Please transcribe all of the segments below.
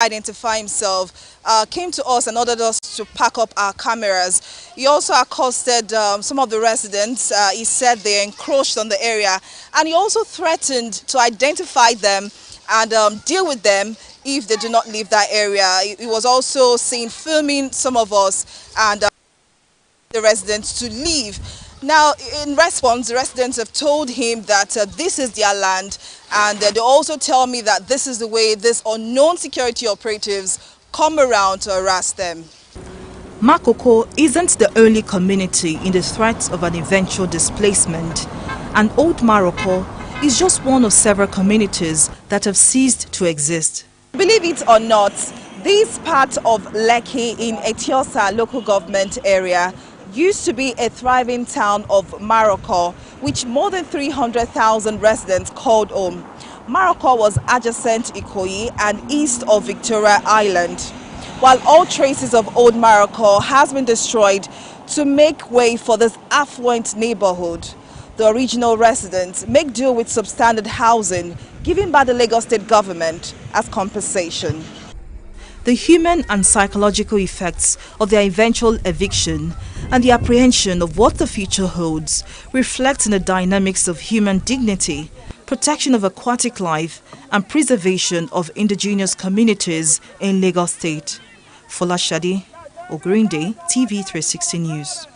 identify himself, came to us and ordered us to pack up our cameras. He also accosted some of the residents. He said they encroached on the area, and he also threatened to identify them and deal with them if they do not leave that area. He was also seen filming some of us and the residents to leave. Now, in response, the residents have told him that this is their land, and they also tell me that this is the way these unknown security operatives come around to harass them. Makoko isn't the only community in the threat of an eventual displacement, and Old Maroko is just one of several communities that have ceased to exist. Believe it or not, this part of Lekki in Etiosa local government area used to be a thriving town of Maroko, which more than 300,000 residents called home. Maroko was adjacent to Ikoyi and east of Victoria Island. While all traces of old Maroko has been destroyed to make way for this affluent neighborhood, the original residents make do with substandard housing given by the Lagos state government as compensation. The human and psychological effects of their eventual eviction and the apprehension of what the future holds reflect in the dynamics of human dignity, protection of aquatic life, and preservation of indigenous communities in Lagos State. Folashade Ogrinde, TV360 News.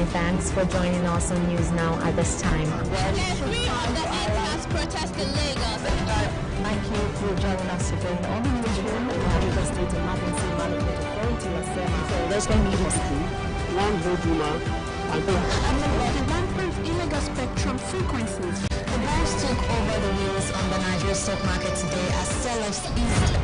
Thanks for joining us on News Now at this time. Protesting Lagos. Thank you for joining us again on the newsroom. Lagos State Emergency Management Authority was saying so there's going to be one vote woman and the rampant illegal spectrum frequencies. The banks took over the wheels on the Nigerian stock market today as sellers eased.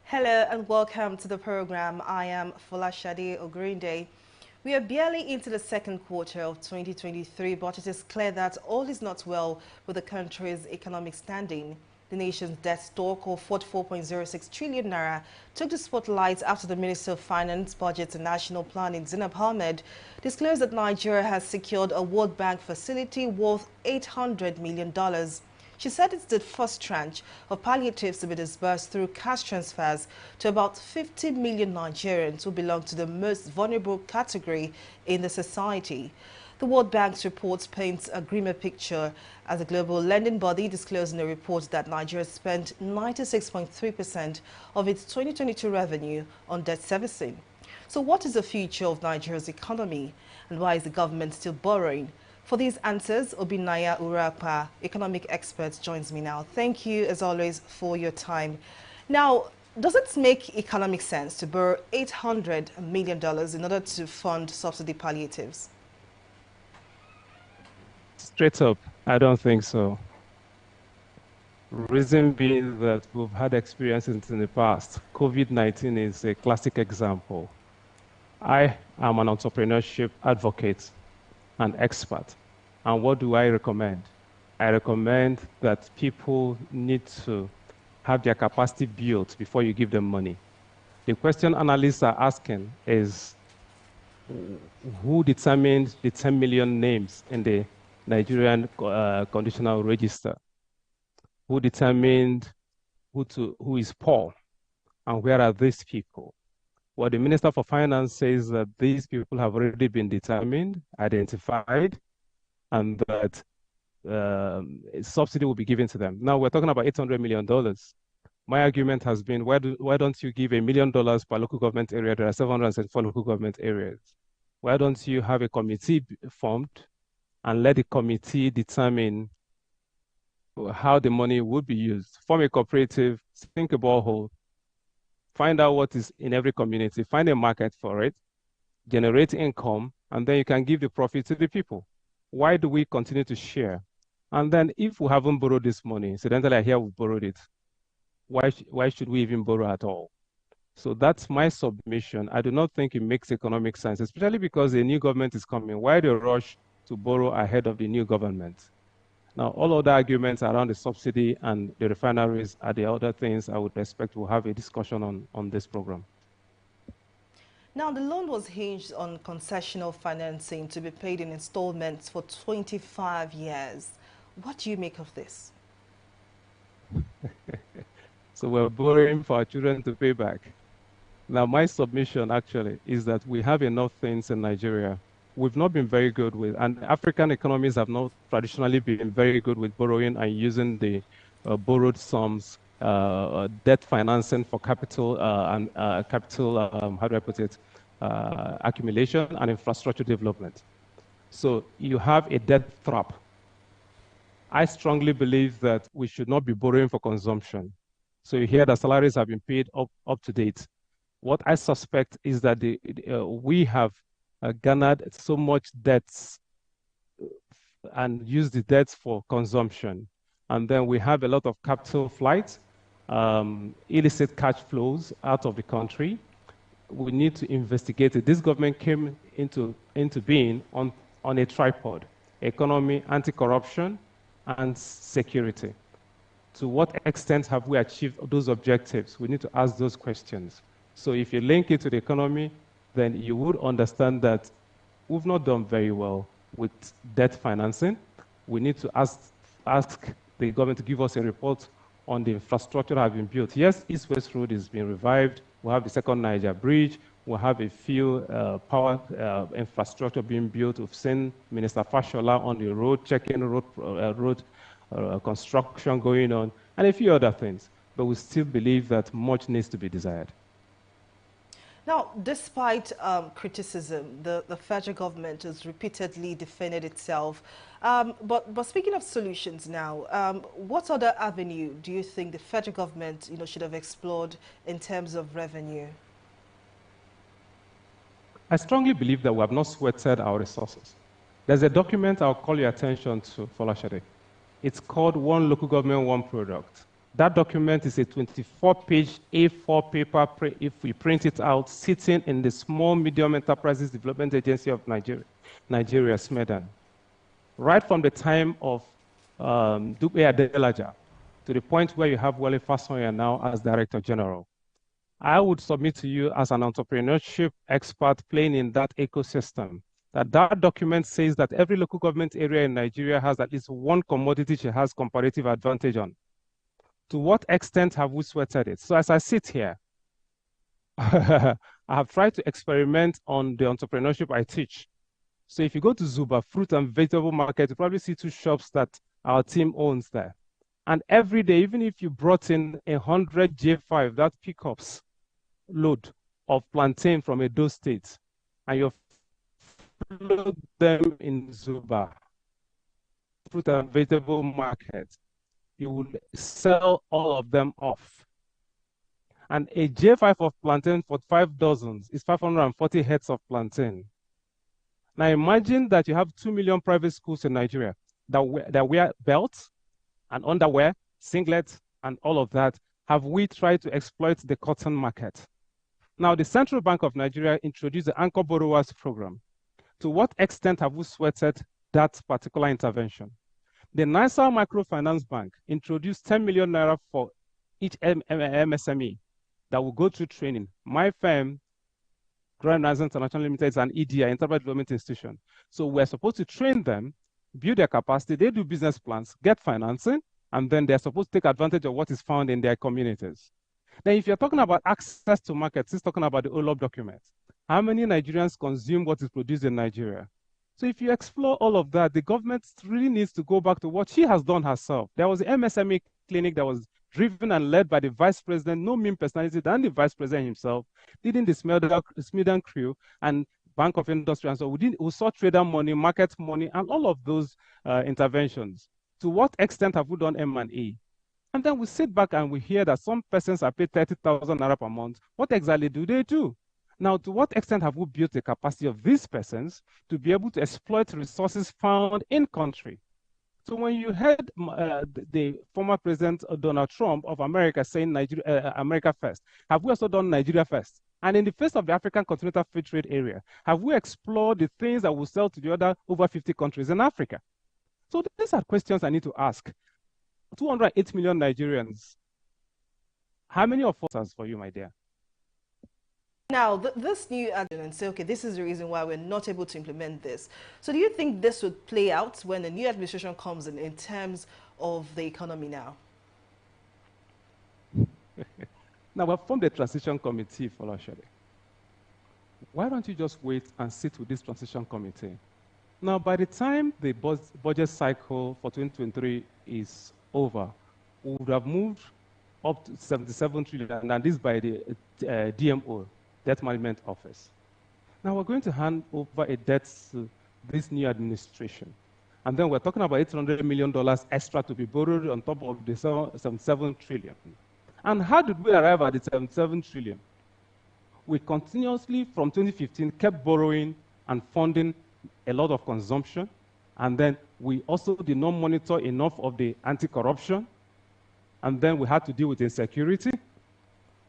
Hello and welcome to the program. I am Folashade Ogrinde. We are barely into the second quarter of 2023, but it is clear that all is not well with the country's economic standing. The nation's debt stock of 44.06 trillion naira took the spotlight after the Minister of Finance, Budget and National Planning, Zainab Ahmed, disclosed that Nigeria has secured a World Bank facility worth $800 million. She said it's the first tranche of palliatives to be disbursed through cash transfers to about 50 million Nigerians who belong to the most vulnerable category in the society. The World Bank's report paints a grimmer picture as a global lending body disclosed in a report that Nigeria spent 96.3% of its 2022 revenue on debt servicing. So what is the future of Nigeria's economy, and why is the government still borrowing? For these answers, Obinaya Urapa, economic expert, joins me now. Thank you, as always, for your time. Now, does it make economic sense to borrow $800 million in order to fund subsidy palliatives? Straight up, I don't think so. Reason being that we've had experiences in the past. COVID-19 is a classic example. I am an entrepreneurship advocate and expert. And what do I recommend? I recommend that people need to have their capacity built before you give them money. The question analysts are asking is, who determined the 10 million names in the Nigerian conditional register? Who determined who is poor? And where are these people? Well, the Minister for Finance says that these people have already been determined, identified, and that a subsidy will be given to them. Now we're talking about $800 million. My argument has been, why don't you give $1 million per local government area? There are 774 local government areas. Why don't you have a committee formed and let the committee determine how the money would be used? Form a cooperative, think a borehole, find out what is in every community, find a market for it, generate income, and then you can give the profit to the people. Why do we continue to share? And then if we haven't borrowed this money, incidentally, I hear we borrowed it, why should we even borrow at all? So that's my submission. I do not think it makes economic sense, especially because a new government is coming. Why the rush to borrow ahead of the new government? Now, all other arguments around the subsidy and the refineries are the other things I would expect we'll have a discussion on this program. Now, the loan was hinged on concessional financing to be paid in installments for 25 years. What do you make of this? So we're borrowing for our children to pay back. Now, my submission actually is that we have enough things in Nigeria. We've not been very good with, and African economies have not traditionally been very good with borrowing and using the borrowed sums, debt financing for capital and capital, how do I put it, accumulation and infrastructure development. So you have a debt trap. I strongly believe that we should not be borrowing for consumption. So you hear that salaries have been paid up to date. What I suspect is that we have garnered so much debts and used the debts for consumption. And then we have a lot of capital flight, illicit cash flows out of the country. We need to investigate it. This government came into being on a tripod: economy, anti-corruption, and security. To what extent have we achieved those objectives? We need to ask those questions. So if you link it to the economy, then you would understand that we've not done very well with debt financing. We need to ask the government to give us a report on the infrastructure that has been built. Yes, East-West Road is being revived. We'll have the second Niger Bridge. We'll have a few power infrastructure being built. We've seen Minister Fashola on the road, checking road construction going on, and a few other things. But we still believe that much needs to be desired. Now, despite criticism, the federal government has repeatedly defended itself. But speaking of solutions now, what other avenue do you think the federal government should have explored in terms of revenue? I strongly believe that we have not sweated our resources. There's a document I'll call your attention to, Folashade. It's called One Local Government, One Product. That document is a 24-page A4 paper, if we print it out, sitting in the Small Medium Enterprises Development Agency of Nigeria, SMEDAN. Right from the time of Dupe Adelaja to the point where you have Wale Fasonya now as Director General. I would submit to you as an entrepreneurship expert playing in that ecosystem that document says that every local government area in Nigeria has at least one commodity she has comparative advantage on. To what extent have we sweated it? So as I sit here, I have tried to experiment on the entrepreneurship I teach. So if you go to Zuba Fruit and Vegetable Market, you probably see 2 shops that our team owns there. And every day, even if you brought in 100 J5, that pickups load of plantain from Edo State, and you float them in Zuba, fruit and vegetable market, you would sell all of them off. And a J5 of plantain for 5 dozens is 540 heads of plantain. Now imagine that you have 2 million private schools in Nigeria that wear belts and underwear, singlets, and all of that. Have we tried to exploit the cotton market? Now, the Central Bank of Nigeria introduced the Anchor Borrowers Program. To what extent have we sweated that particular intervention? The Nassau Microfinance Bank introduced 10 million naira for each MSME that will go through training. My firm, Grand Rise International Limited, is an EDI, Enterprise Development Institution. So we're supposed to train them, build their capacity, they do business plans, get financing, and then they're supposed to take advantage of what is found in their communities. Then if you're talking about access to markets, it's talking about the OLOP document. How many Nigerians consume what is produced in Nigeria? So if you explore all of that, the government really needs to go back to what she has done herself. There was the MSME clinic that was driven and led by the vice president, no mean personality than the vice president himself, leading the Smedan crew and Bank of Industry. And so we saw trader money, market money, and all of those interventions. To what extent have we done M&A? And then we sit back and we hear that some persons are paid 30,000 naira per month. What exactly do they do? Now, to what extent have we built the capacity of these persons to be able to exploit resources found in country? So when you heard the former president Donald Trump of America saying America first, have we also done Nigeria first? And in the face of the African Continental Free Trade Area, have we explored the things that will sell to the other over 50 countries in Africa? So these are questions I need to ask. 208 million Nigerians. How many of us are for you, my dear? Now, this new admin and say, okay, this is the reason why we're not able to implement this. So do you think this would play out when the new administration comes in terms of the economy now? Now, we've formed a transition committee for Oshede. Why don't you just wait and sit with this transition committee? Now, by the time the budget cycle for 2023 is over, we would have moved up to 77 trillion, and this by the DMO, Debt Management Office. Now, we're going to hand over a debt to this new administration. And then we're talking about $800 million extra to be borrowed on top of the 77 trillion. And how did we arrive at the 77 trillion? We continuously, from 2015, kept borrowing and funding a lot of consumption. And then we also did not monitor enough of the anti-corruption. And then we had to deal with insecurity.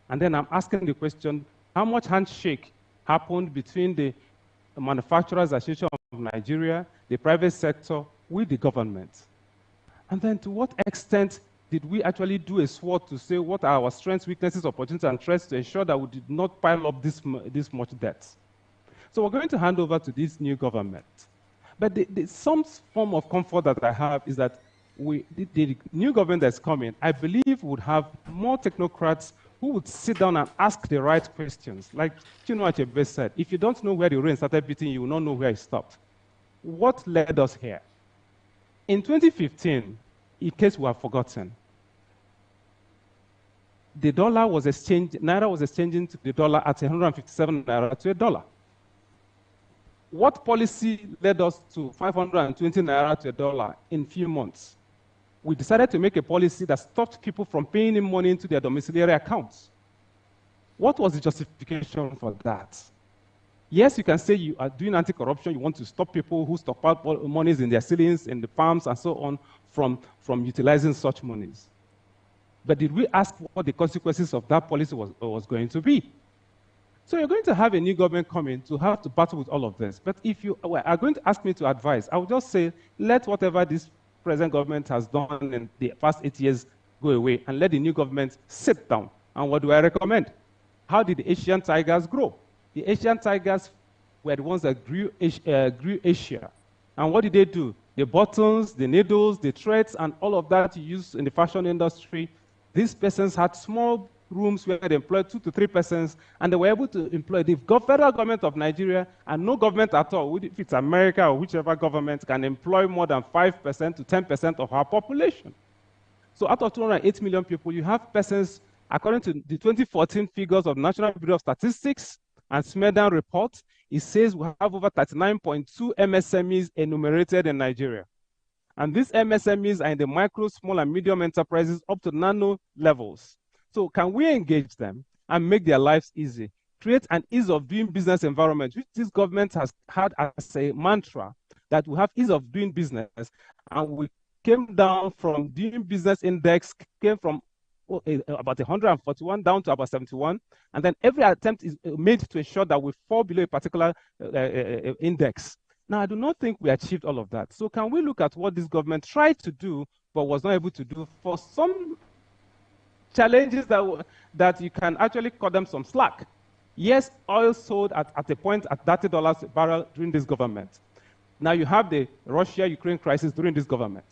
And then I'm asking the question, how much handshake happened between the Manufacturers Association of Nigeria, the private sector, with the government? And then to what extent did we actually do a SWOT to say what are our strengths, weaknesses, opportunities, and threats to ensure that we did not pile up this much debt? So we're going to hand over to this new government. But some form of comfort that I have is that the new government that's coming, I believe, would have more technocrats who would sit down and ask the right questions. Like Chinua Achebe said, if you don't know where the rain started beating, you will not know where it stopped. What led us here? In 2015, in case we have forgotten, the dollar was Naira was exchanging to the dollar at 157 Naira to a dollar. What policy led us to 520 Naira to a dollar in a few months? We decided to make a policy that stopped people from paying in money into their domiciliary accounts. What was the justification for that? Yes, you can say you are doing anti-corruption, you want to stop people who stockpile monies in their ceilings, in the farms, and so on, from utilizing such monies. But did we ask what the consequences of that policy was going to be? So you're going to have a new government coming to have to battle with all of this. But if you are going to ask me to advise, I would just say, let whatever this present government has done in the past 8 years go away and let the new government sit down. And what do I recommend? How did the Asian tigers grow? The Asian tigers were the ones that grew Asia. And what did they do? The buttons, the needles, the threads, and all of that used in the fashion industry. These persons had small rooms where they employed 2 to 3 persons, and they were able to employ the federal government of Nigeria, and no government at all, if it's America or whichever government, can employ more than 5% to 10% of our population. So out of 208 million people, you have persons, according to the 2014 figures of National Bureau of Statistics and Smedan report, it says we have over 39.2 MSMEs enumerated in Nigeria. And these MSMEs are in the micro, small, and medium enterprises up to nano levels. So can we engage them and make their lives easy? Create an ease of doing business environment, which this government has had as a mantra, that we have ease of doing business. And we came down from doing business index, came from about 141 down to about 71. And then every attempt is made to ensure that we fall below a particular index. Now, I do not think we achieved all of that. So can we look at what this government tried to do, but was not able to do for some challenges that you can actually cut them some slack? Yes, oil sold at a point at $30 a barrel during this government. Now you have the Russia-Ukraine crisis during this government.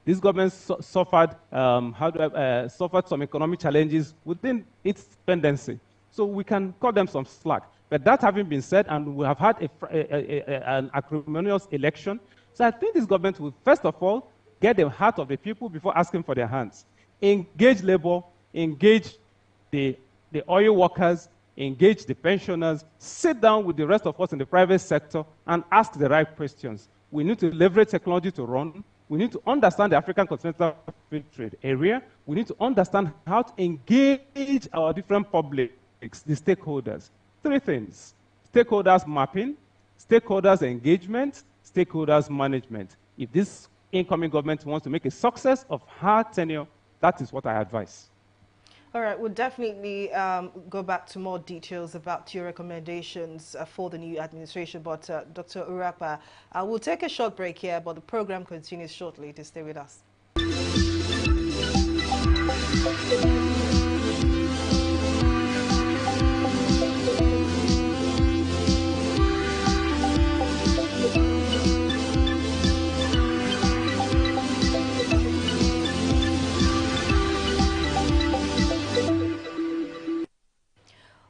This government suffered some economic challenges within its dependency. So we can cut them some slack. But that having been said, and we have had an acrimonious election, so I think this government will, first of all, get the heart of the people before asking for their hands. Engage labor, engage the oil workers, engage the pensioners, sit down with the rest of us in the private sector and ask the right questions. We need to leverage technology to run. We need to understand the African Continental Free Trade Area. We need to understand how to engage our different publics, the stakeholders. Three things: stakeholders mapping, stakeholders engagement, stakeholders management. If this incoming government wants to make a success of her tenure, that is what I advise. All right, we'll definitely go back to more details about your recommendations for the new administration. But Dr. Urakpa, we'll take a short break here, but the program continues shortly. To stay with us.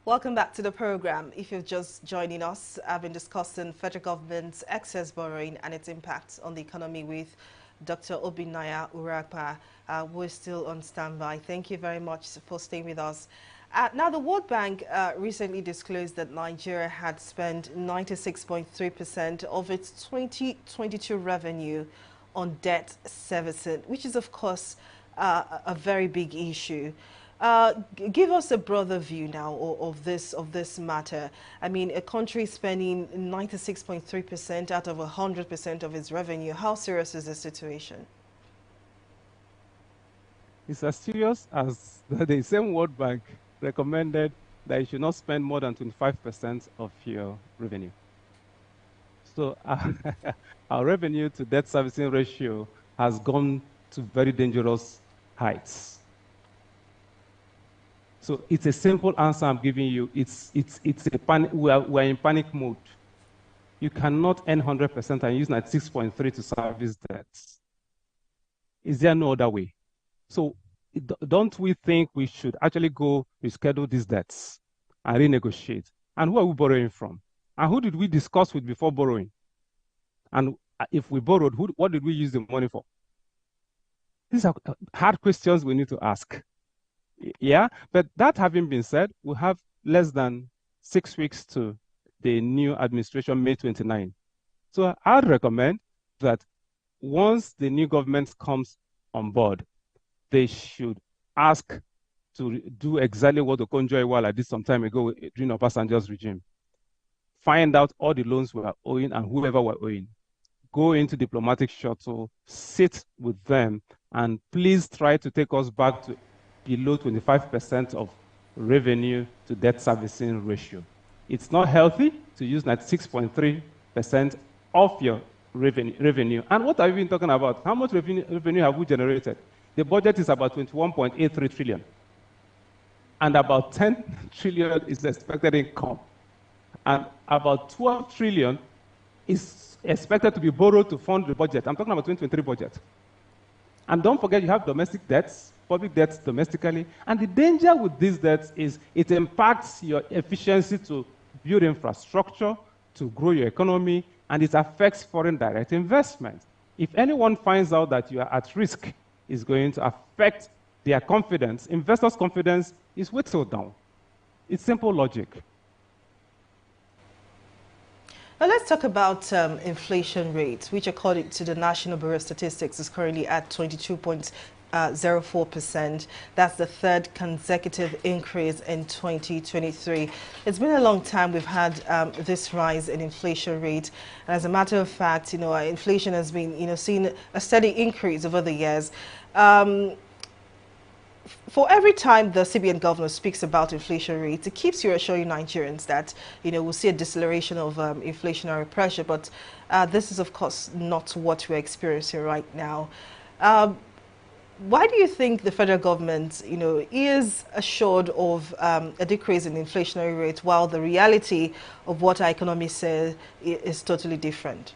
Welcome back to the program. If you're just joining us, I've been discussing federal government's excess borrowing and its impact on the economy with Dr. Obinaya Urakpa. We're still on standby. Thank you very much for staying with us. Now, the World Bank recently disclosed that Nigeria had spent 96.3% of its 2022 revenue on debt servicing, which is, of course, a very big issue. Give us a broader view now of this matter. I mean, a country spending 96.3% out of 100% of its revenue. How serious is the situation? It's as serious as the same World Bank recommended that you should not spend more than 25% of your revenue. So our revenue to debt servicing ratio has gone to very dangerous heights. So it's a simple answer I'm giving you. It's a panic. We're in panic mode. You cannot earn 100% and use 96.3 to service debts. Is there no other way? So don't we think we should actually go reschedule these debts and renegotiate? And who are we borrowing from? And who did we discuss with before borrowing? And if we borrowed, what did we use the money for? These are hard questions we need to ask. Yeah, but that having been said, we have less than 6 weeks to the new administration, May 29. So I'd recommend that once the new government comes on board, they should ask to do exactly what Okonjo-Iweala did some time ago during Obasanjo's regime. Find out all the loans we are owing and whoever we're owing. Go into diplomatic shuttle, sit with them, and please try to take us back to below 25% of revenue to debt servicing ratio. It's not healthy to use 96.3% of your revenue. And what are we even talking about? How much revenue have we generated? The budget is about 21.83 trillion. And about 10 trillion is expected income. And about 12 trillion is expected to be borrowed to fund the budget. I'm talking about 2023 budget. And don't forget, you have domestic debts, public debts domestically. And the danger with these debts is it impacts your efficiency to build infrastructure, to grow your economy, and it affects foreign direct investment. If anyone finds out that you are at risk, it's going to affect their confidence. Investors' confidence is whittled down. It's simple logic. Now let's talk about inflation rates, which according to the National Bureau of Statistics is currently at 22.04%. That's the third consecutive increase in 2023. It's been a long time we've had this rise in inflation rate. And as a matter of fact, inflation has been, seen a steady increase over the years. For every time the CBN governor speaks about inflation rates, it keeps reassuring Nigerians that, we'll see a deceleration of inflationary pressure. But this is, of course, not what we're experiencing right now. Why do you think the federal government, is assured of a decrease in inflationary rate while the reality of what our economy says is totally different?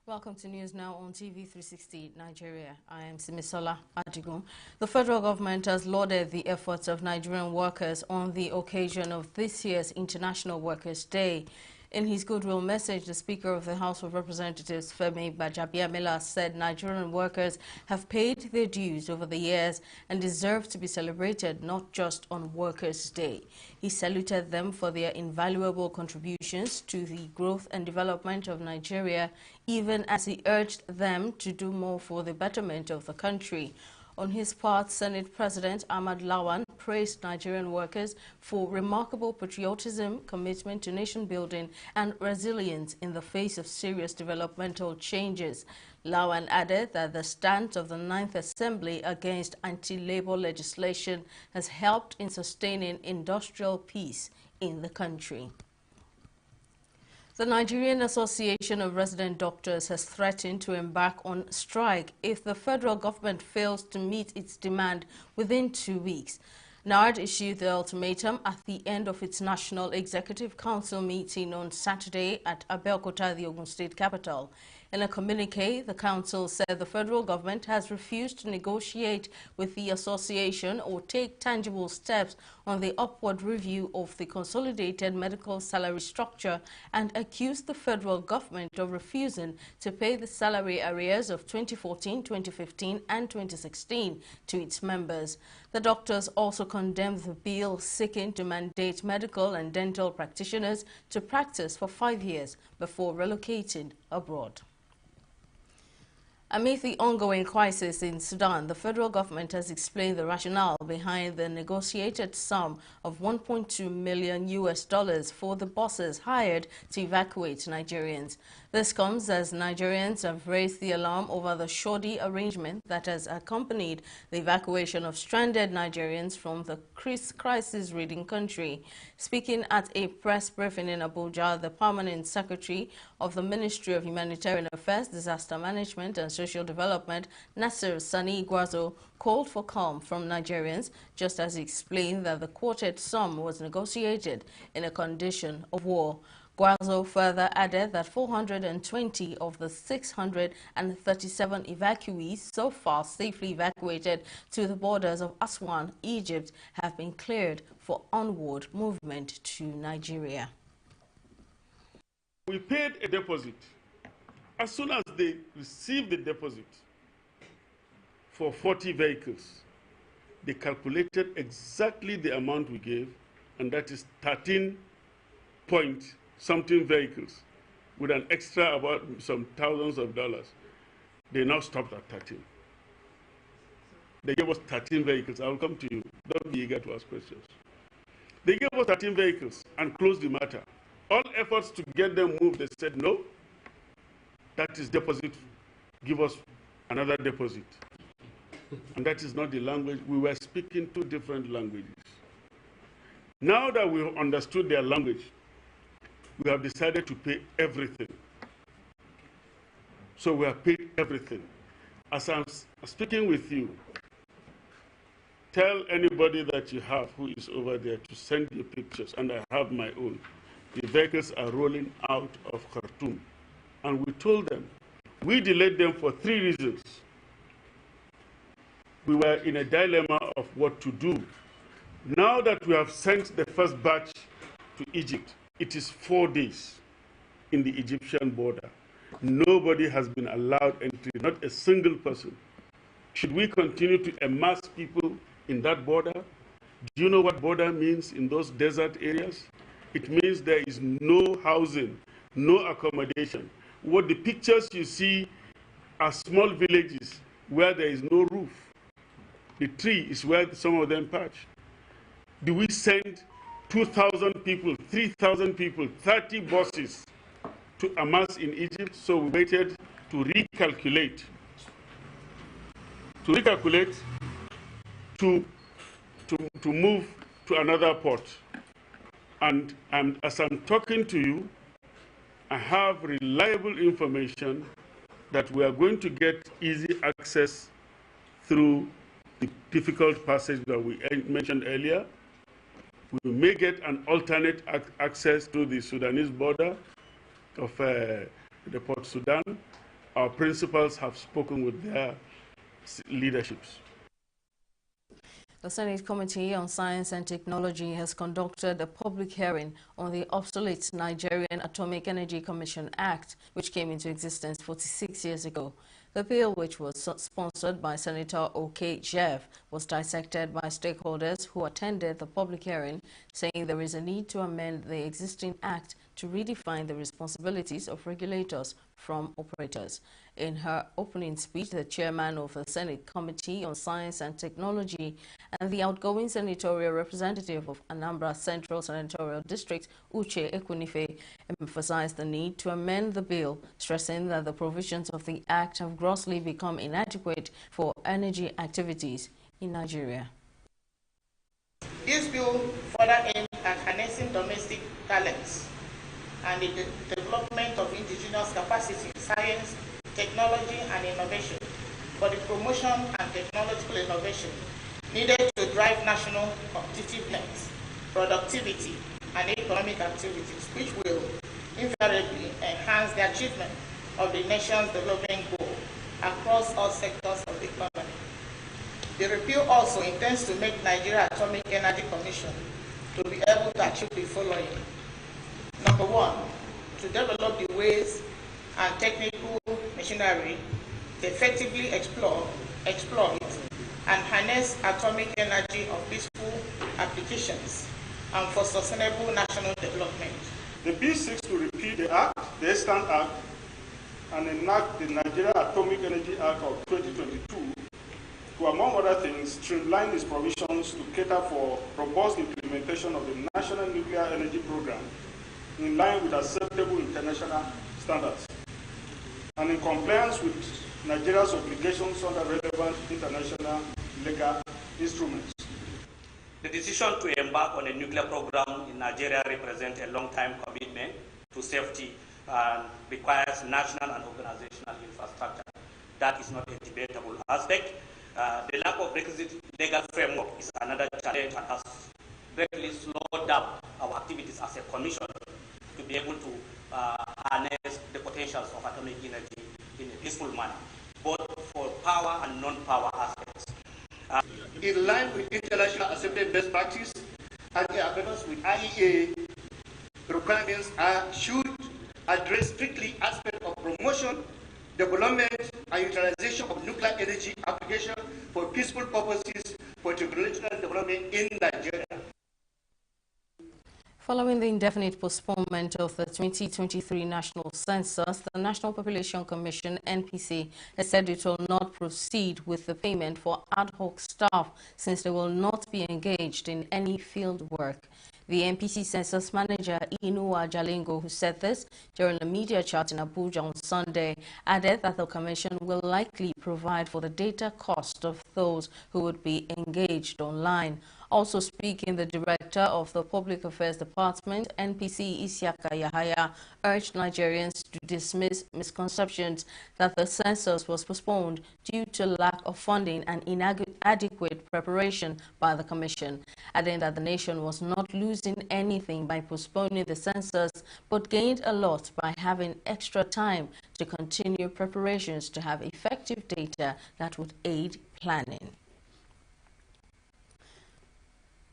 Welcome to News Now on TV360 Nigeria. I am Simisola Adigun. The federal government has lauded the efforts of Nigerian workers on the occasion of this year's International Workers' Day. In his goodwill message, the Speaker of the House of Representatives, Femi Gbajabiamila, said Nigerian workers have paid their dues over the years and deserve to be celebrated not just on Workers' Day. He saluted them for their invaluable contributions to the growth and development of Nigeria, even as he urged them to do more for the betterment of the country. On his part, Senate President Ahmad Lawan praised Nigerian workers for remarkable patriotism, commitment to nation building, and resilience in the face of serious developmental changes. Lawan added that the stance of the Ninth Assembly against anti-labor legislation has helped in sustaining industrial peace in the country. The Nigerian Association of Resident Doctors has threatened to embark on strike if the federal government fails to meet its demand within 2 weeks. NARD issued the ultimatum at the end of its National Executive Council meeting on Saturday at Abeokuta, the Ogun State capital. In a communique, the council said the federal government has refused to negotiate with the association or take tangible steps on the upward review of the consolidated medical salary structure and accused the federal government of refusing to pay the salary arrears of 2014, 2015 and 2016 to its members. The doctors also condemned the bill seeking to mandate medical and dental practitioners to practice for 5 years before relocating abroad. Amid the ongoing crisis in Sudan, the federal government has explained the rationale behind the negotiated sum of $1.2 million for the buses hired to evacuate Nigerians. This comes as Nigerians have raised the alarm over the shoddy arrangement that has accompanied the evacuation of stranded Nigerians from the crisis-ridden country. Speaking at a press briefing in Abuja, the permanent secretary of the Ministry of Humanitarian Affairs, Disaster Management and Social Development, Nasir Sani Gwazo, called for calm from Nigerians, just as he explained that the quoted sum was negotiated in a condition of war. Gwazo further added that 420 of the 637 evacuees so far safely evacuated to the borders of Aswan, Egypt, have been cleared for onward movement to Nigeria. We paid a deposit. As soon as they received the deposit for 40 vehicles, They calculated exactly the amount we gave, and that is 13 point something vehicles with an extra about some thousands of dollars. They now stopped at 13. They gave us 13 vehicles. I will come to you. Don't be eager to ask questions. They gave us 13 vehicles and closed the matter. All efforts to get them moved, they said, no, that is deposit. Give us another deposit. And that is not the language. We were speaking two different languages. Now that we understood their language, we have decided to pay everything. So we have paid everything. As I'm speaking with you, tell anybody that you have who is over there to send you pictures, and I have my own. The vehicles are rolling out of Khartoum. And we told them, we delayed them for 3 reasons. We were in a dilemma of what to do. Now that we have sent the first batch to Egypt, it is 4 days in the Egyptian border. Nobody has been allowed entry, not a single person. Should we continue to amass people in that border? Do you know what border means in those desert areas? It means there is no housing, no accommodation. What the pictures you see are small villages where there is no roof. The tree is where some of them perch. Do we send 2,000 people, 3,000 people, 30 buses to amass in Egypt? So we waited to recalculate, to move to another port. And as I'm talking to you, I have reliable information that we are going to get easy access through the difficult passage that we mentioned earlier. We may get an alternate access to the Sudanese border of the Port Sudan. Our principals have spoken with their leaderships. The Senate Committee on Science and Technology has conducted a public hearing on the obsolete Nigerian Atomic Energy Commission Act, which came into existence 46 years ago. The bill, which was sponsored by Senator O.K. Jeff, was dissected by stakeholders who attended the public hearing, saying there is a need to amend the existing act to redefine the responsibilities of regulators from operators. In her opening speech, the chairman of the Senate Committee on Science and Technology and the outgoing senatorial representative of Anambra Central Senatorial District, Uche Ekwunife, emphasized the need to amend the bill, stressing that the provisions of the act have grossly become inadequate for energy activities in Nigeria. This bill further aims at harnessing domestic talents and the development of indigenous capacity, science, technology, and innovation for the promotion and technological innovation needed to drive national competitiveness, productivity, and economic activities, which will invariably enhance the achievement of the nation's development goal across all sectors of the economy. The repeal also intends to make Nigeria Atomic Energy Commission to be able to achieve the following. Number 1, to develop the ways and technical machinery to effectively exploit, and harness atomic energy of peaceful applications and for sustainable national development. The bill seeks to repeal the Act, the Eastern Act, and enact the Nigeria Atomic Energy Act of 2022 to, among other things, streamline its provisions to cater for robust implementation of the National Nuclear Energy Program in line with acceptable international standards and in compliance with Nigeria's obligations under relevant international legal instruments. The decision to embark on a nuclear program in Nigeria represents a long-time commitment to safety and requires national and organizational infrastructure. That is not a debatable aspect. The lack of requisite legal framework is another challenge and has greatly slowed down our activities as a commission to be able to harness the potentials of atomic energy in a peaceful manner, both for power and non-power aspects. In line with international accepted best practice and in accordance with IEA requirements, should address strictly aspects of promotion, development, and utilization of nuclear energy application for peaceful purposes for technological development in Nigeria. Following the indefinite postponement of the 2023 national census, the National Population Commission, NPC, has said it will not proceed with the payment for ad hoc staff since they will not be engaged in any field work. The NPC census manager, Inua Jalingo, who said this during a media chat in Abuja on Sunday, added that the commission will likely provide for the data cost of those who would be engaged online. Also speaking, the director of the Public Affairs Department, NPC Isiaka Yahaya, urged Nigerians to dismiss misconceptions that the census was postponed due to lack of funding and inadequate preparation by the commission, adding that the nation was not losing anything by postponing the census, but gained a lot by having extra time to continue preparations to have effective data that would aid planning.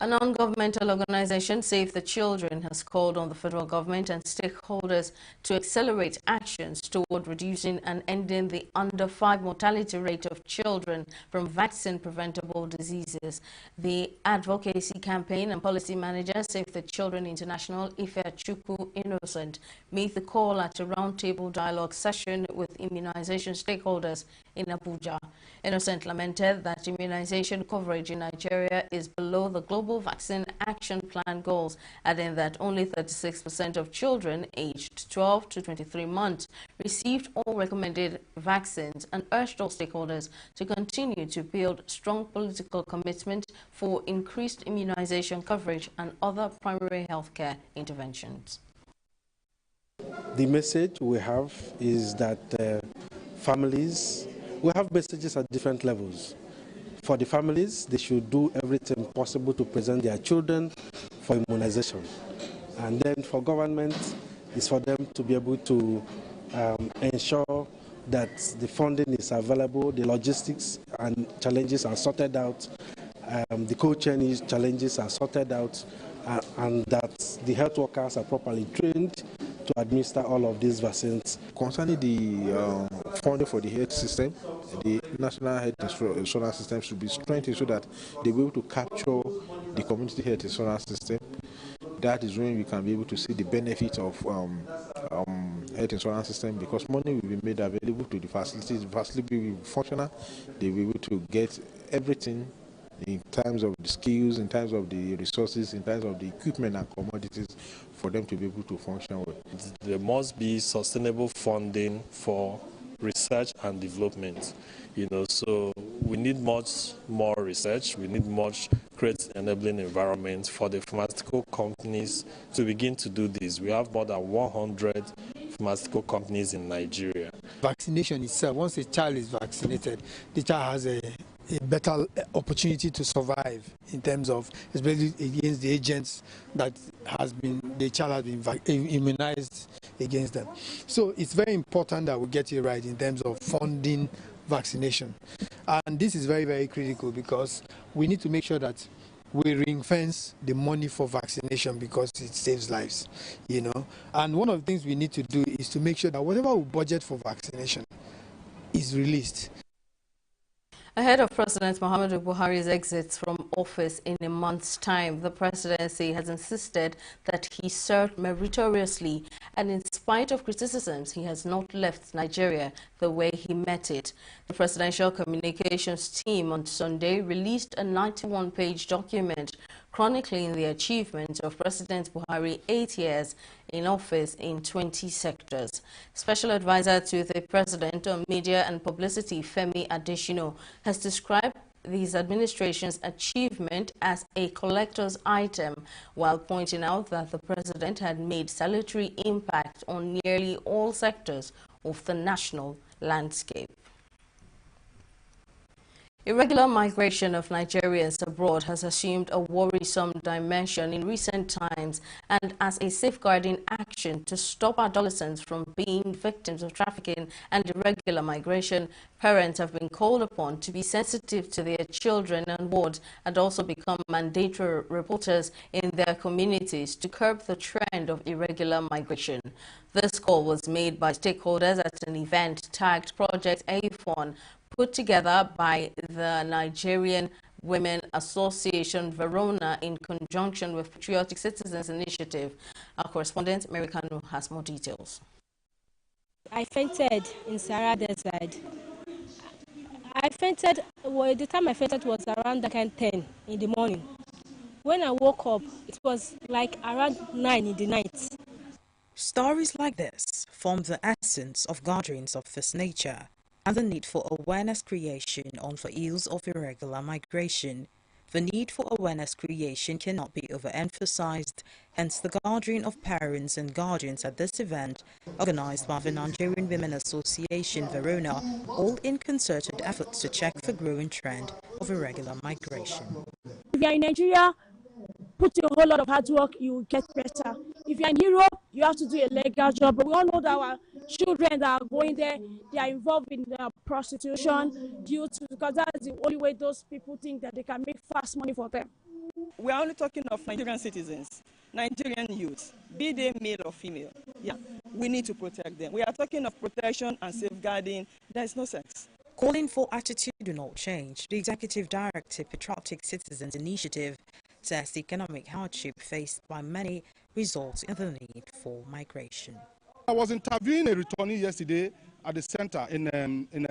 A non-governmental organization, Save the Children, has called on the federal government and stakeholders to accelerate actions toward reducing and ending the under-5 mortality rate of children from vaccine-preventable diseases. The advocacy campaign and policy manager, Save the Children International, Ife Chukwu Innocent, made the call at a roundtable dialogue session with immunization stakeholders in Abuja. Innocent lamented that immunization coverage in Nigeria is below the Global Vaccine Action Plan goals, adding that only 36% of children aged 12 to 23 months received all recommended vaccines, and urged all stakeholders to continue to build strong political commitment for increased immunization coverage and other primary health care interventions. The message we have is that we have messages at different levels. For the families, they should do everything possible to present their children for immunization. And then for government, it's for them to be able to ensure that the funding is available, the logistics and challenges are sorted out, the cold chain challenges are sorted out, and that the health workers are properly trained to administer all of these vaccines. Concerning the funding for the health system, the national health insurance system should be strengthened so that they will be able to capture the community health insurance system. That is when we can be able to see the benefit of health insurance system, because money will be made available to the facilities. The facility will be functional. They will be able to get everything in terms of the skills, in terms of the resources, in terms of the equipment and commodities for them to be able to function well. There must be sustainable funding for research and development, so we need much more research, we need much great enabling environment for the pharmaceutical companies to begin to do this. We have more than 100 pharmaceutical companies in Nigeria. Vaccination itself, once a child is vaccinated, the child has a better opportunity to survive in terms of, especially against the agents that the child has been immunized against them. So it's very important that we get it right in terms of funding vaccination. And this is very, very critical, because we need to make sure that we ring-fence the money for vaccination, because it saves lives, And one of the things we need to do is to make sure that whatever we budget for vaccination is released. Ahead of President Muhammadu Buhari's exit from office in a month's time, the presidency has insisted that he served meritoriously, and in spite of criticisms, he has not left Nigeria the way he met it. The Presidential Communications team on Sunday released a 91-page document chronicling the achievements of President Buhari 8 years in office in 20 sectors. Special advisor to the President on Media and Publicity, Femi Adesina, has described his administration's achievement as a collector's item, while pointing out that the President had made salutary impact on nearly all sectors of the national landscape. Irregular migration of Nigerians abroad has assumed a worrisome dimension in recent times, and as a safeguarding action to stop adolescents from being victims of trafficking and irregular migration, parents have been called upon to be sensitive to their children on board and also become mandatory reporters in their communities to curb the trend of irregular migration. This call was made by stakeholders at an event tagged Project AFON, put together by the Nigerian Women Association Verona in conjunction with Patriotic Citizens Initiative. Our correspondent, Mary Kanu, has more details. I fainted in Sahara Desert. I fainted, well, the time I fainted was around like 10 in the morning. When I woke up, it was like around 9 in the night. Stories like this form the essence of gatherings of this nature and the need for awareness creation on the heels of irregular migration. The need for awareness creation cannot be overemphasized, hence the gathering of parents and guardians at this event, organized by the Nigerian Women Association Verona, all in concerted efforts to check the growing trend of irregular migration. If you are in Nigeria, put in a whole lot of hard work, you will get better. If you are in Europe, you have to do a legal job. But we all know that our children that are going there, they are involved in prostitution because that's the only way those people think that they can make fast money for them. We are only talking of Nigerian citizens, Nigerian youths, be they male or female. Yeah, we need to protect them. We are talking of protection and safeguarding. There is no sex. Calling for attitudinal change, the Executive Director, Patriotic Citizens Initiative, says the economic hardship faced by many results in the need for migration. I was interviewing a returnee yesterday at the center in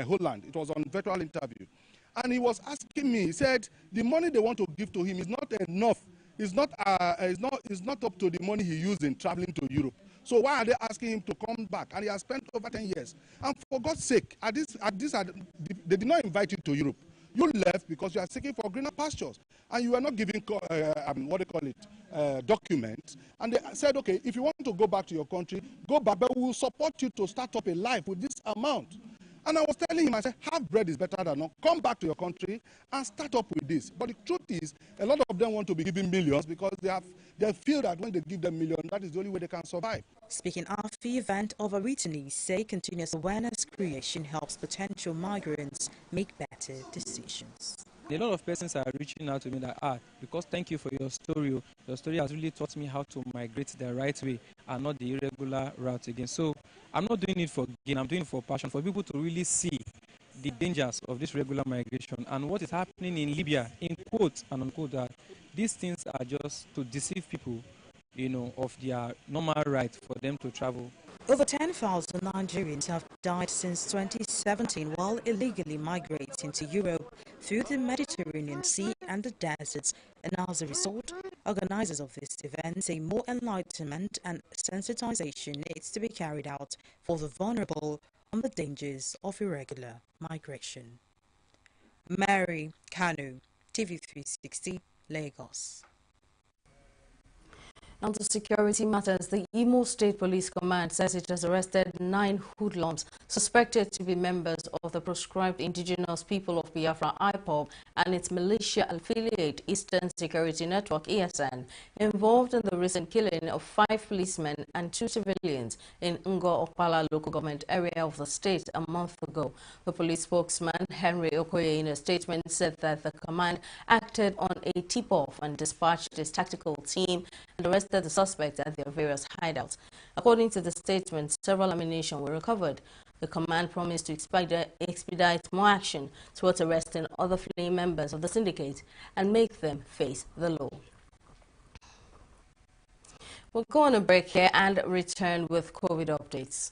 Holland. It was on virtual interview. And he was asking me, he said, the money they want to give to him is not enough. It's not up to the money he used in traveling to Europe. So why are they asking him to come back? And he has spent over 10 years. And for God's sake, they did not invite you to Europe. You left because you are seeking for greener pastures, and you are not giving documents. And they said, okay, if you want to go back to your country, go back, but we will support you to start up a life with this amount. And I was telling him, I said, half bread is better than none. Come back to your country and start up with this. But the truth is, a lot of them want to be given millions because they feel that when they give them millions, that is the only way they can survive. Speaking of the event, other returnees say continuous awareness creation helps potential migrants make better decisions. A lot of persons are reaching out to me that, because thank you for your story. Your story has really taught me how to migrate the right way and not the irregular route again. So I'm not doing it for gain, I'm doing it for passion, for people to really see the dangers of this regular migration and what is happening in Libya, in quote and unquote, that these things are just to deceive people, of their normal right for them to travel. Over 10,000 Nigerians have died since 2017 while illegally migrating to Europe through the Mediterranean Sea and the deserts, and as a result, organizers of this event say more enlightenment and sensitization needs to be carried out for the vulnerable on the dangers of irregular migration. Mary Kanu, TV360, Lagos. On to security matters, the Imo State Police Command says it has arrested 9 hoodlums suspected to be members of the proscribed indigenous people of Biafra IPOB and its militia affiliate Eastern Security Network ESN, involved in the recent killing of 5 policemen and 2 civilians in Ngo Okpala local government area of the state a month ago. The police spokesman Henry Okoye in a statement said that the command acted on a tip-off and dispatched its tactical team and arrested the suspects at their various hideouts. According to the statement, several ammunition were recovered. The command promised to expedite more action towards arresting other fleeing members of the syndicate and make them face the law. We'll go on a break here and return with COVID updates.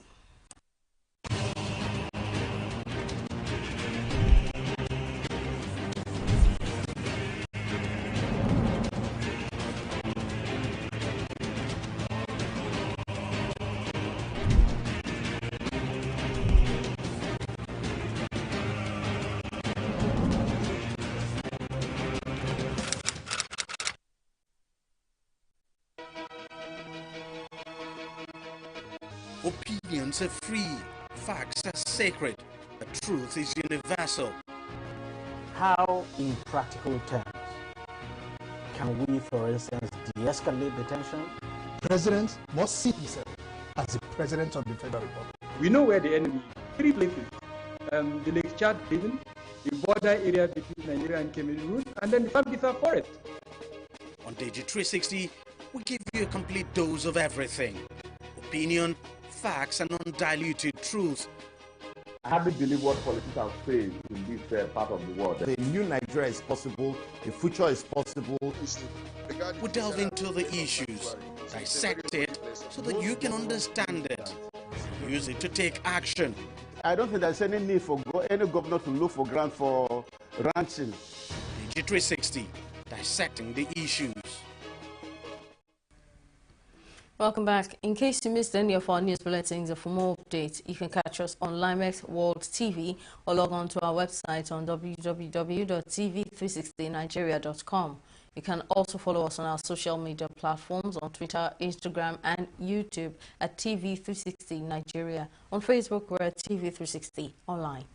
Opinions are free, facts are sacred, the truth is universal. How, in practical terms, can we, for instance, de-escalate the tension? President must see himself as the President of the Federal Republic. We know where the enemy is. 3 places. The Lake Chad Basin, the border area between Nigeria and Cameroon, and then the Sambisa Forest. On TV360, we give you a complete dose of everything. Opinion, facts, and undiluted truth. I hardly believe what politicians say in this part of the world. The new Nigeria is possible, the future is possible. We delve into the issues, dissect it so that you can understand it, use it to take action. I don't think there's any need for any governor to look for grant for ranching. TV360, dissecting the issues. Welcome back. In case you missed any of our news bulletins or for more updates, you can catch us on Limex World TV or log on to our website on www.tv360nigeria.com. You can also follow us on our social media platforms on Twitter, Instagram, and YouTube at TV360 Nigeria. On Facebook, we're at TV360 Online.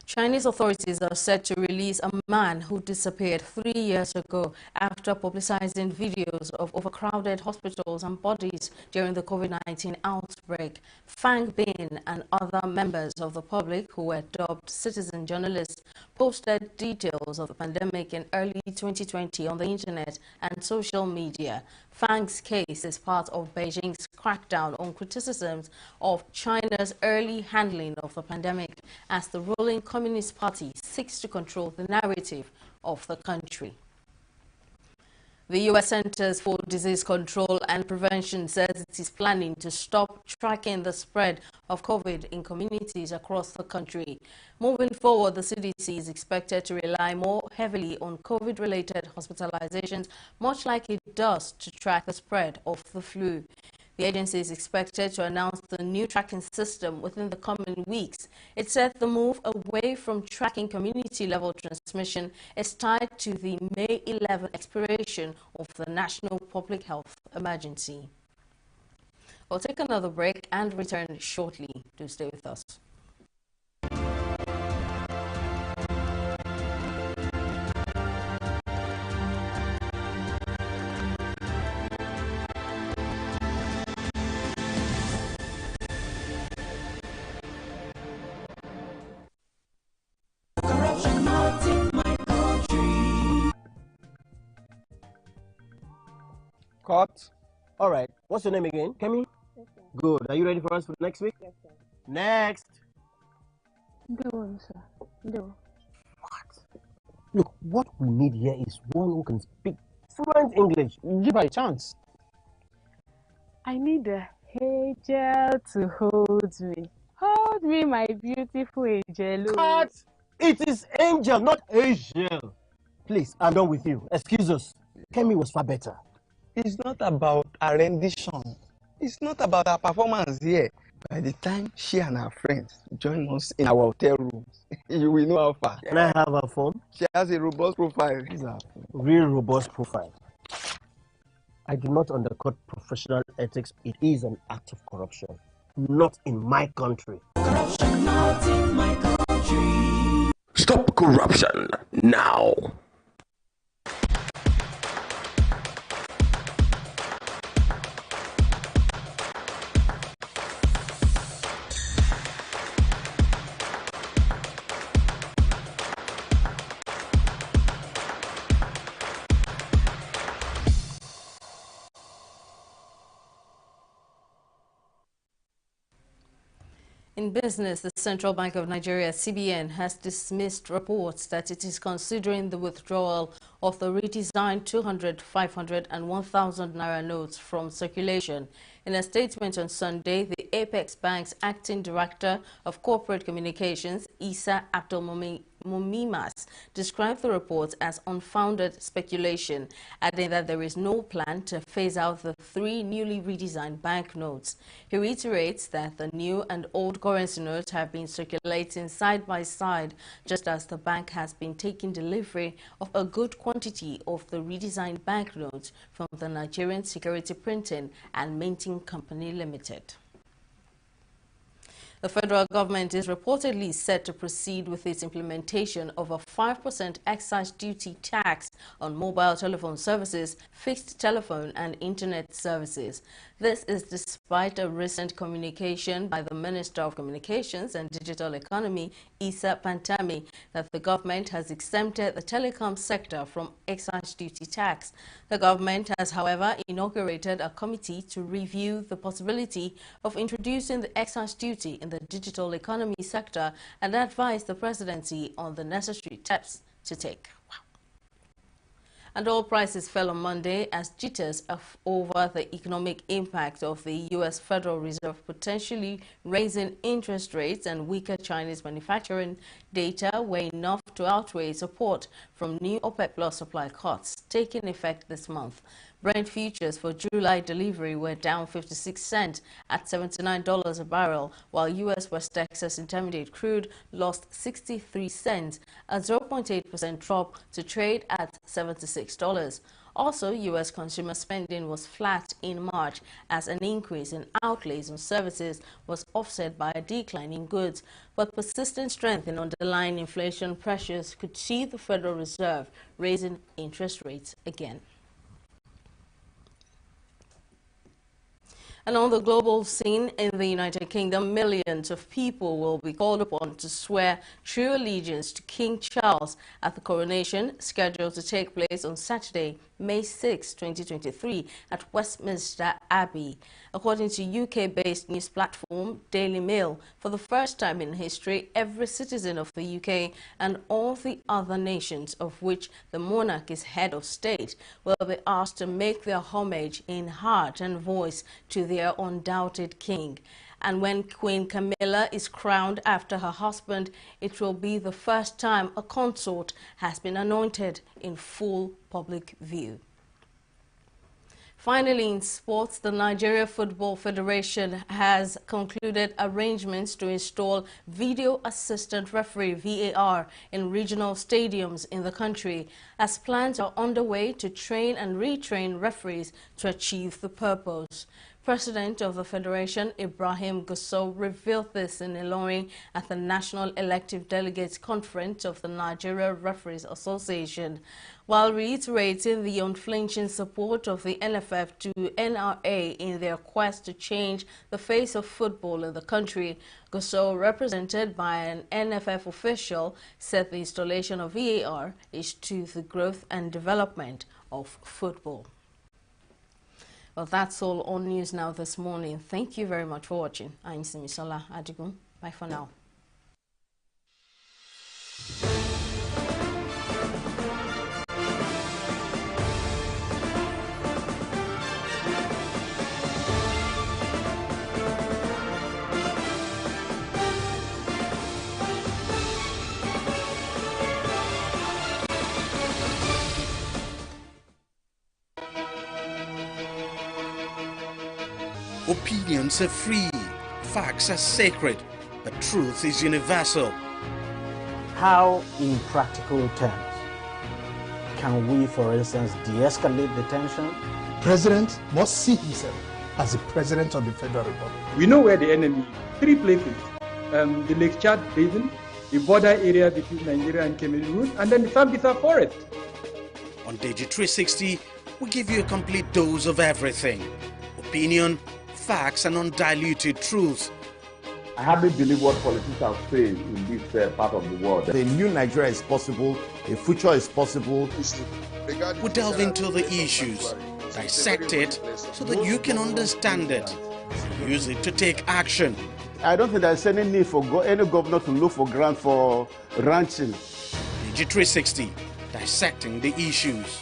Chinese authorities are set to release a man who disappeared 3 years ago after publicizing videos of overcrowded hospitals and bodies during the COVID-19 outbreak. Fang Bin and other members of the public who were dubbed citizen journalists posted details of the pandemic in early 2020 on the internet and social media. Fang's case is part of Beijing's crackdown on criticisms of China's early handling of the pandemic as the ruling Communist Party seeks to control the narrative of the country. The U.S. Centers for Disease Control and Prevention says it is planning to stop tracking the spread of COVID in communities across the country. Moving forward, the CDC is expected to rely more heavily on COVID-related hospitalizations, much like it does to track the spread of the flu. The agency is expected to announce the new tracking system within the coming weeks. It said the move away from tracking community-level transmission is tied to the May 11 expiration of the National Public Health Emergency. We'll take another break and return shortly. Do stay with us. Cut. All right. What's your name again? Kemi? Yes, sir. Good. Are you ready for us for next week? Yes, sir. Next. Go on, sir. Go. Look, what we need here is one who can speak fluent English. Give her a chance. I need a angel to hold me. Hold me, my beautiful angel. Cut. It is Angel, not Angel. Please, I'm done with you. Excuse us. Kemi was far better. It's not about our rendition. It's not about our performance here. By the time she and her friends join us in our hotel rooms, you will know how far. Can I have her phone? She has a robust profile. Real robust profile. I do not undercut professional ethics. It is an act of corruption. Not in my country. Corruption not in my country. Stop corruption now. In business, the Central Bank of Nigeria, CBN, has dismissed reports that it is considering the withdrawal of the redesigned 200, 500 and 1,000 naira notes from circulation. In a statement on Sunday, the Apex Bank's acting director of corporate communications, Isa Abdulmumimas, described the reports as unfounded speculation, adding that there is no plan to phase out the 3 newly redesigned banknotes. He reiterates that the new and old currency notes have been circulating side by side, just as the bank has been taking delivery of a good quantity of the redesigned banknotes from the Nigerian Security Printing and Minting Company Limited. The federal government is reportedly set to proceed with its implementation of a 5% excise duty tax on mobile telephone services, fixed telephone and internet services. This is despite a recent communication by the Minister of Communications and Digital Economy, Issa Pantami, that the government has exempted the telecom sector from excise duty tax. The government has, however, inaugurated a committee to review the possibility of introducing the excise duty in the digital economy sector and advise the presidency on the necessary steps to take. And oil prices fell on Monday as jitters over the economic impact of the U.S. Federal Reserve potentially raising interest rates and weaker Chinese manufacturing data were enough to outweigh support from new OPEC Plus supply cuts taking effect this month. Brent futures for July delivery were down 56 cents at $79 a barrel, while U.S. West Texas Intermediate crude lost 63 cents, a 0.8% drop to trade at $76. Also, U.S. consumer spending was flat in March as an increase in outlays on services was offset by a decline in goods. But persistent strength in underlying inflation pressures could see the Federal Reserve raising interest rates again. And on the global scene in the United Kingdom, millions of people will be called upon to swear true allegiance to King Charles at the coronation scheduled to take place on Saturday, May 6, 2023 at Westminster Abbey. According to UK-based news platform Daily Mail, for the first time in history, every citizen of the UK and all the other nations of which the monarch is head of state will be asked to make their homage in heart and voice to their undoubted king. And when Queen Camilla is crowned after her husband, it will be the first time a consort has been anointed in full public view. Finally, in sports, the Nigeria Football Federation has concluded arrangements to install video assistant referee VAR in regional stadiums in the country, as plans are underway to train and retrain referees to achieve the purpose. President of the Federation, Ibrahim Gusau, revealed this in Ilorin at the National Elective Delegates Conference of the Nigeria Referees Association. While reiterating the unflinching support of the NFF to NRA in their quest to change the face of football in the country, Gusau, represented by an NFF official, said the installation of VAR is to the growth and development of football. Well, that's all on News Now this morning. Thank you very much for watching. I'm Simisola Adigun. Bye for now. Opinions are free, facts are sacred, but truth is universal. How, in practical terms, can we, for instance, de-escalate the tension? The president must see himself as the president of the Federal Republic. We know where the enemy is. 3 places. The Lake Chad Basin, the border area between Nigeria and Cameroon, and then the Sambisa Forest. On TV360, we give you a complete dose of everything. Opinion, facts and undiluted truth. I hardly believe what politicians are saying in this part of the world. A new Nigeria is possible, a future is possible. We delve into the issues, dissect it so that you can understand it, use it to take action. I don't think there's any need for any governor to look for grant for ranching. TV360, dissecting the issues.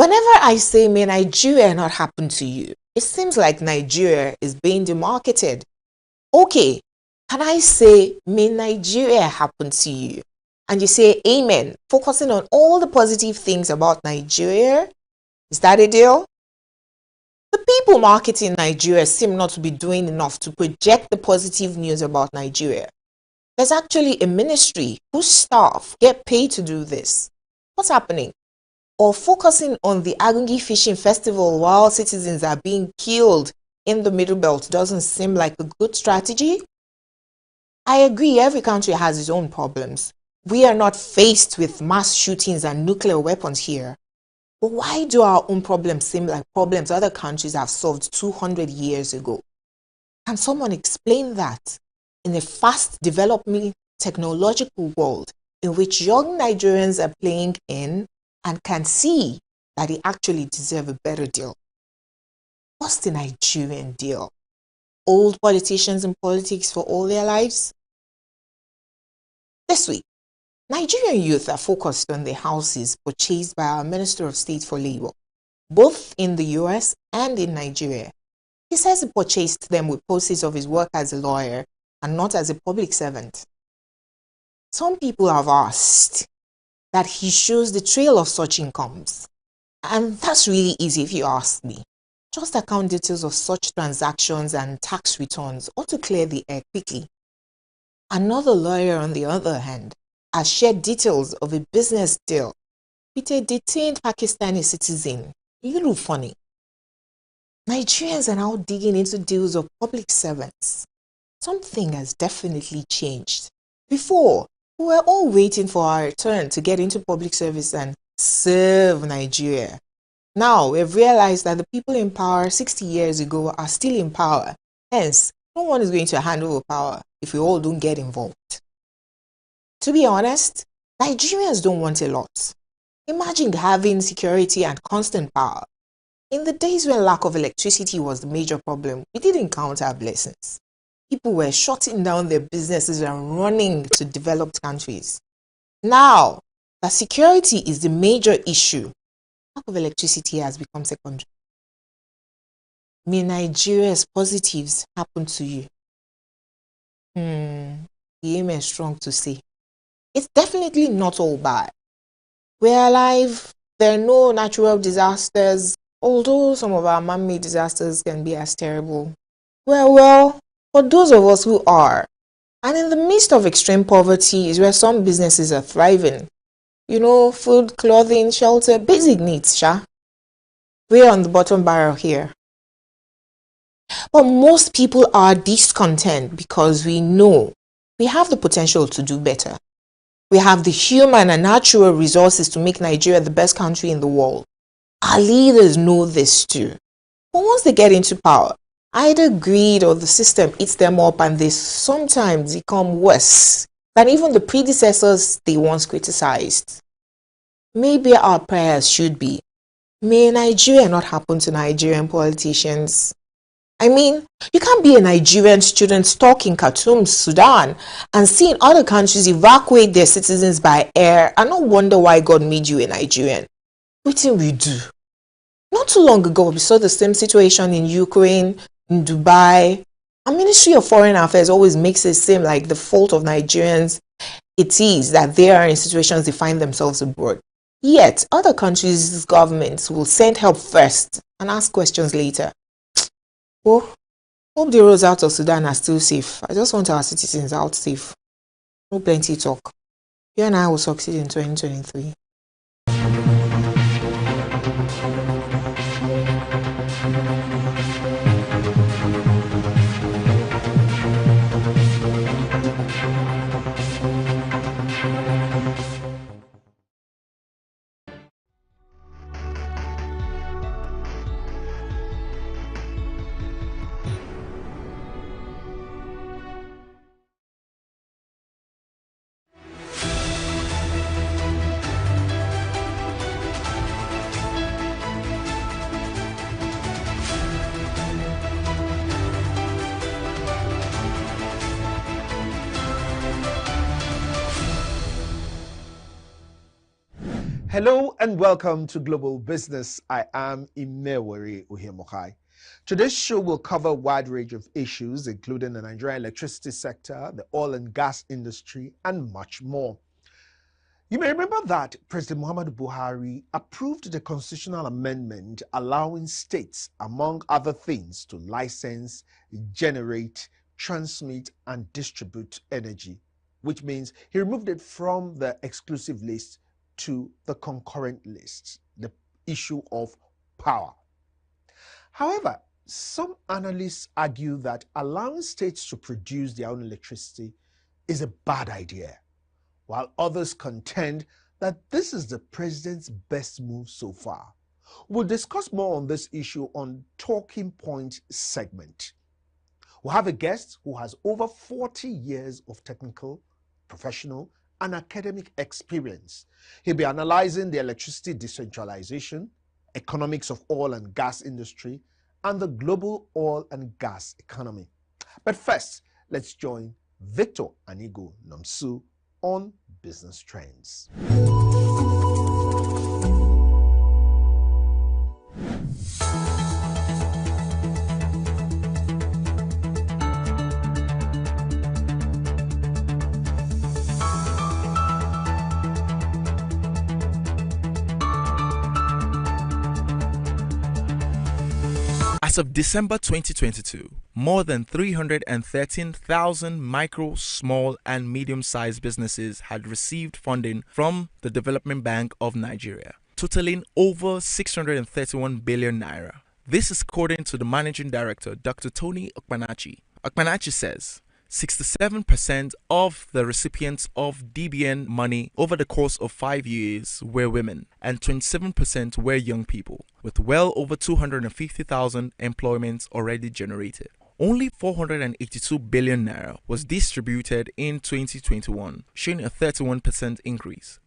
Whenever I say, may Nigeria not happen to you, it seems like Nigeria is being demarketed. Okay, can I say, may Nigeria happen to you? And you say, amen, focusing on all the positive things about Nigeria? Is that a deal? The people marketing Nigeria seem not to be doing enough to project the positive news about Nigeria. There's actually a ministry whose staff get paid to do this. What's happening? Or focusing on the Agungi Fishing Festival while citizens are being killed in the Middle Belt doesn't seem like a good strategy? I agree, every country has its own problems. We are not faced with mass shootings and nuclear weapons here. But why do our own problems seem like problems other countries have solved 200 years ago? Can someone explain that? In a fast developing technological world in which young Nigerians are playing in and can see that they actually deserve a better deal. What's the Nigerian deal? Old politicians in politics for all their lives? This week, Nigerian youth are focused on the houses purchased by our Minister of State for Labor, both in the US and in Nigeria. He says he purchased them with proceeds of his work as a lawyer and not as a public servant. Some people have asked that he shows the trail of such incomes. And that's really easy if you ask me. Just account details of such transactions and tax returns ought to clear the air quickly. Another lawyer, on the other hand, has shared details of a business deal with a detained Pakistani citizen. A little funny. Nigerians are now digging into deals of public servants. Something has definitely changed. Before, we were all waiting for our turn to get into public service and serve Nigeria. Now, we've realized that the people in power 60 years ago are still in power. Hence, no one is going to hand over power if we all don't get involved. To be honest, Nigerians don't want a lot. Imagine having security and constant power. In the days when lack of electricity was the major problem, we did encounter blessings. People were shutting down their businesses and running to developed countries. Now, that security is the major issue, lack of electricity has become secondary. May Nigeria's positives happen to you? The aim is strong to say. It's definitely not all bad. We're alive, there are no natural disasters, although some of our man-made disasters can be as terrible. Well, for those of us who are, and in the midst of extreme poverty is where some businesses are thriving. You know, food, clothing, shelter, basic needs, sha. We're on the bottom barrel here. But most people are discontent because we know we have the potential to do better. We have the human and natural resources to make Nigeria the best country in the world. Our leaders know this too. But once they get into power, either greed or the system eats them up and they sometimes become worse than even the predecessors they once criticized. Maybe our prayers should be, may Nigeria not happen to Nigerian politicians. I mean, you can't be a Nigerian student stuck in Khartoum, Sudan, and seeing other countries evacuate their citizens by air and not wonder why God made you a Nigerian. What did we do? Not too long ago, we saw the same situation in Ukraine, in Dubai. Our Ministry of Foreign Affairs always makes it seem like the fault of Nigerians it is that they are in situations they find themselves abroad. Yet, other countries' governments will send help first and ask questions later. Oh, hope the roads out of Sudan are still safe. I just want our citizens out safe. No plenty talk. You and I will succeed in 2023. Hello and welcome to Global Business. I am Imewere Uhemokai. Today's show will cover a wide range of issues, including the Nigerian electricity sector, the oil and gas industry, and much more. You may remember that President Muhammadu Buhari approved the constitutional amendment allowing states, among other things, to license, generate, transmit, and distribute energy, which means he removed it from the exclusive list to the concurrent list, the issue of power. However, some analysts argue that allowing states to produce their own electricity is a bad idea, while others contend that this is the president's best move so far. We'll discuss more on this issue on Talking Point segment. We'll have a guest who has over 40 years of technical, professional, and academic experience. He'll be analyzing the electricity decentralization, economics of oil and gas industry, and the global oil and gas economy. But first, let's join Victor Anigo Nomsu on Business Trends. As of December 2022, more than 313,000 micro, small, and medium-sized businesses had received funding from the Development Bank of Nigeria, totaling over 631 billion naira. This is according to the Managing Director, Dr. Tony Okpanachi. Okpanachi says 67% of the recipients of DBN money over the course of 5 years were women, and 27% were young people, with well over 250,000 employments already generated. Only 482 billion naira was distributed in 2021, showing a 31% increase.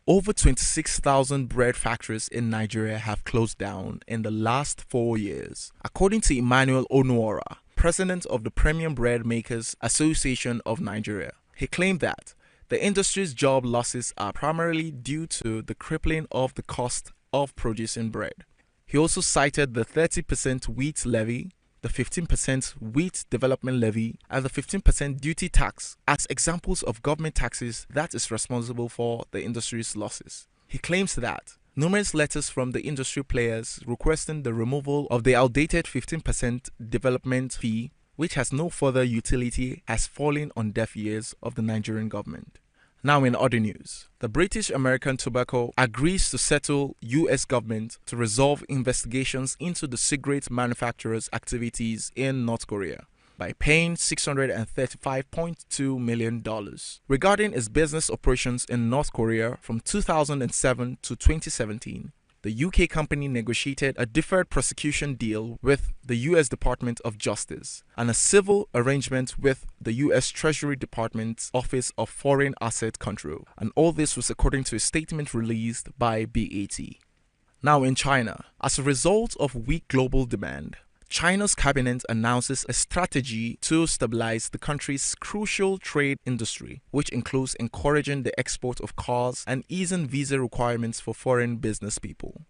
Over 26,000 bread factories in Nigeria have closed down in the last 4 years, according to Emmanuel Onuora, president of the Premium Bread Makers Association of Nigeria. He claimed that the industry's job losses are primarily due to the crippling of the cost of producing bread. He also cited the 30% wheat levy, the 15% wheat development levy, and the 15% duty tax as examples of government taxes that is responsible for the industry's losses. He claims that numerous letters from the industry players requesting the removal of the outdated 15% development fee, which has no further utility, has fallen on deaf ears of the Nigerian government. Now in other news, the British American Tobacco agrees to settle US government to resolve investigations into the cigarette manufacturer's activities in North Korea by paying $635.2 million. Regarding its business operations in North Korea from 2007 to 2017, the UK company negotiated a deferred prosecution deal with the US Department of Justice and a civil arrangement with the US Treasury Department's Office of Foreign Asset Control, and all this was according to a statement released by BAT. Now in China, as a result of weak global demand, China's cabinet announces a strategy to stabilize the country's crucial trade industry, which includes encouraging the export of cars and easing visa requirements for foreign business people.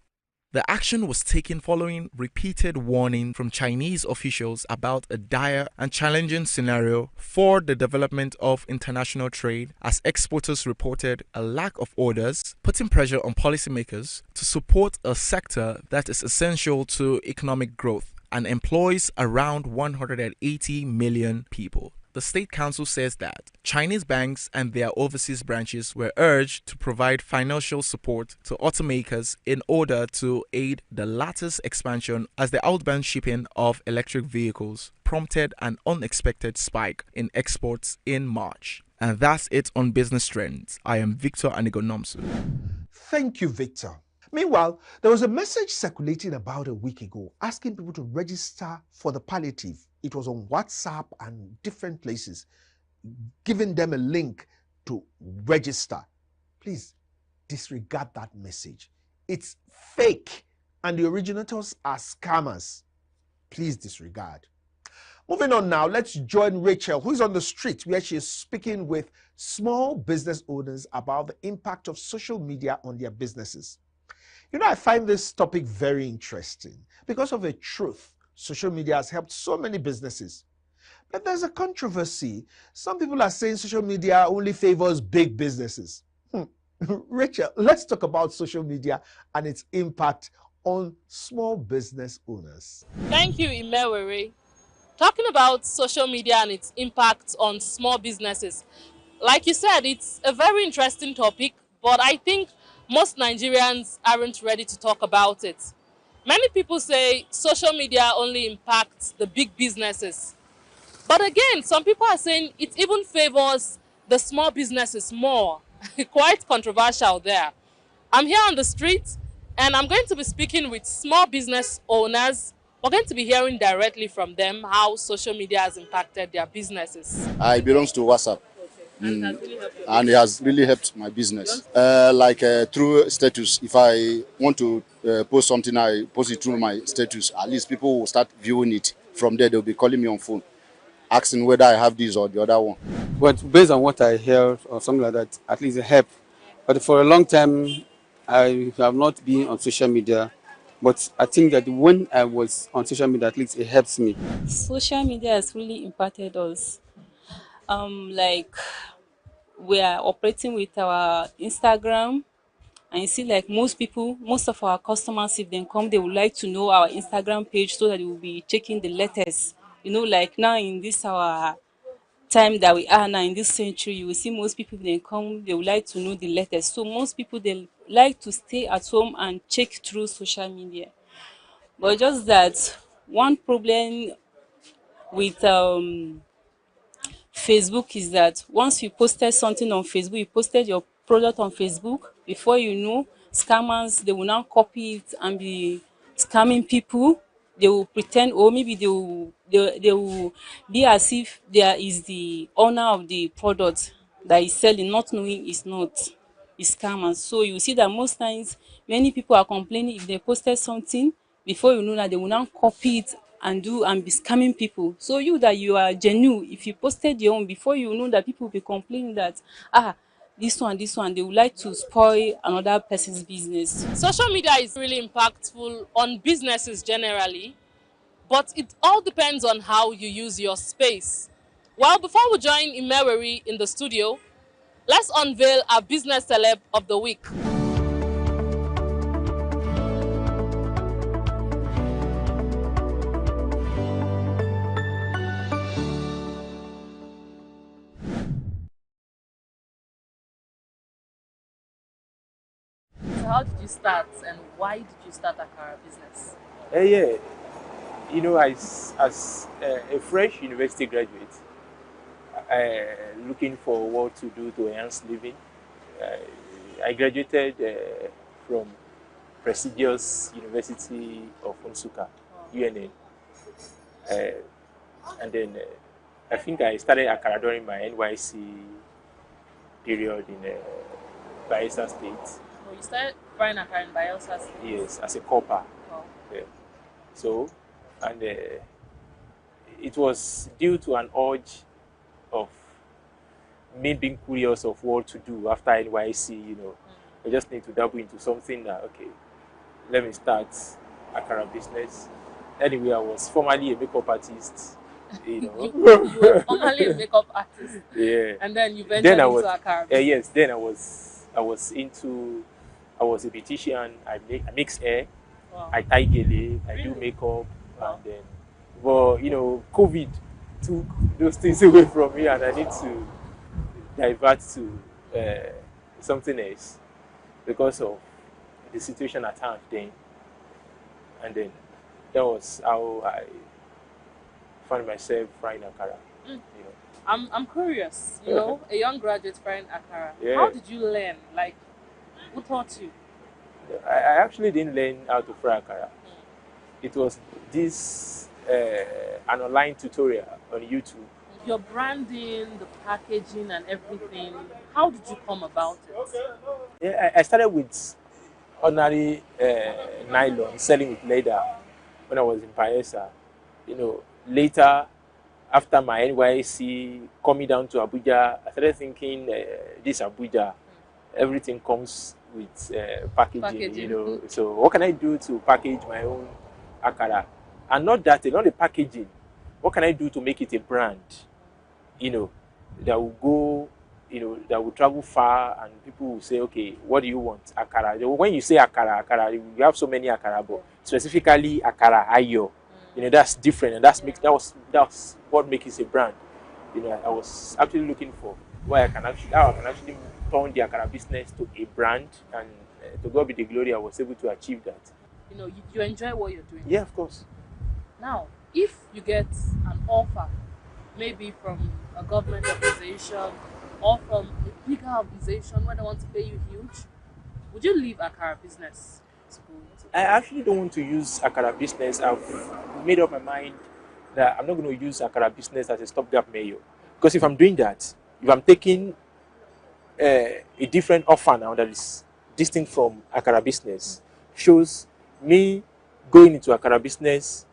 The action was taken following repeated warning from Chinese officials about a dire and challenging scenario for the development of international trade, as exporters reported a lack of orders, putting pressure on policymakers to support a sector that is essential to economic growth and employs around 180 million people. The State Council says that Chinese banks and their overseas branches were urged to provide financial support to automakers in order to aid the latter's expansion, as the outbound shipping of electric vehicles prompted an unexpected spike in exports in March. And that's it on Business Trends. I am Victor Anigonomsu. Thank you, Victor. Meanwhile, there was a message circulating about a week ago asking people to register for the palliative. It was on WhatsApp and different places, giving them a link to register. Please disregard that message. It's fake and the originators are scammers. Please disregard. Moving on now, let's join Rachel, who is on the street where she is speaking with small business owners about the impact of social media on their businesses. You know, I find this topic very interesting because of a truth. Social media has helped so many businesses. But there's a controversy. Some people are saying social media only favors big businesses. Rachel, let's talk about social media and its impact on small business owners. Thank you, Imewere. Talking about social media and its impact on small businesses, like you said, it's a very interesting topic, but I think most Nigerians aren't ready to talk about it. Many people say social media only impacts the big businesses. But again, some people are saying it even favors the small businesses more. Quite controversial there. I'm here on the street and I'm going to be speaking with small business owners. We're going to be hearing directly from them how social media has impacted their businesses. I belong to WhatsApp. And it has really helped my business. Through status, if I want to post something, I post it through my status. At least people will start viewing it. From there, they'll be calling me on phone, asking whether I have this or the other one. But based on what I hear or something like that, at least it helped. But for a long time, I have not been on social media. But I think that when I was on social media, at least it helps me. Social media has really impacted us. Like we are operating with our Instagram, and you see, like most of our customers, if they come, they would like to know our Instagram page so that they will be checking the latest. You know, like now in this our time that we are now in this century, you will see most people they come, they would like to know the latest. So most people they like to stay at home and check through social media. But just that one problem with Facebook is that once you posted something on Facebook, you posted your product on Facebook, before you know, scammers, they will now copy it and be scamming people. They will pretend, or maybe they will be as if there is the owner of the product that is selling, not knowing it's not. It's scammers. So you see that most times many people are complaining if they posted something, before you know that they will now copy it and be scamming people. So you that you are genuine, if you posted your own, before you know that people will be complaining that this one, they would like to spoil another person's business. Social media is really impactful on businesses generally, but it all depends on how you use your space. Well, before we join Imewere in the studio, let's unveil our business celeb of the week. So how did you start and why did you start Akara business? You know, as a fresh university graduate, looking for what to do to enhance living, I graduated from prestigious University of Nsukka, UNN. And then I think I started Akara during my NYC period in Bayelsa State. Oh, you started frying Akara in Bayelsa State? Yes, as a copper. Oh. Yeah. So, and it was due to an urge of me being curious of what to do after NYC, you know. I just need to dabble into something that, okay, let me start Akara business. Anyway, I was formerly a makeup artist, you know. You were formerly a makeup artist? Yeah. And then you ventured into Akara business? Yes, then I was a beautician, I mix hair, wow. I tie gele, I do makeup, wow. And then, well, you know, COVID took those things away from me and I need to divert to something else because of the situation at hand then. And then that was how I found myself frying Akara. You know. I'm curious, you know, a young graduate frying Akara. Yeah. How did you learn? Like, who taught you? I actually didn't learn how to fry Akara. It was this an online tutorial on YouTube. Your branding, the packaging and everything, how did you come about it? Yeah, I started with ordinary nylon, selling with leather when I was in Bayelsa. You know, later after my NYC coming down to Abuja, I started thinking this Abuja, everything comes with packaging, you know. So what can I do to package my own akara? And not that, not the packaging. What can I do to make it a brand, you know, that will go, you know, that will travel far and people will say, okay, what do you want? Akara. When you say akara, you have so many akara, but specifically akara ayo. You know, that's different, and that's what makes it a brand. You know, I was actually looking for how I can actually turn the akara business to a brand, and to God be the glory, I was able to achieve that. You know, you enjoy what you're doing. Yeah, of course. Now, if you get an offer, maybe from a government organization or from a bigger organization where they want to pay you huge, would you leave akara business? I actually don't want to use akara business. I've made up my mind that I'm not going to use akara business as a stopgap mayor. Because if I'm doing that, if I'm taking a different offer now that is distinct from akara business, shows me going into akara business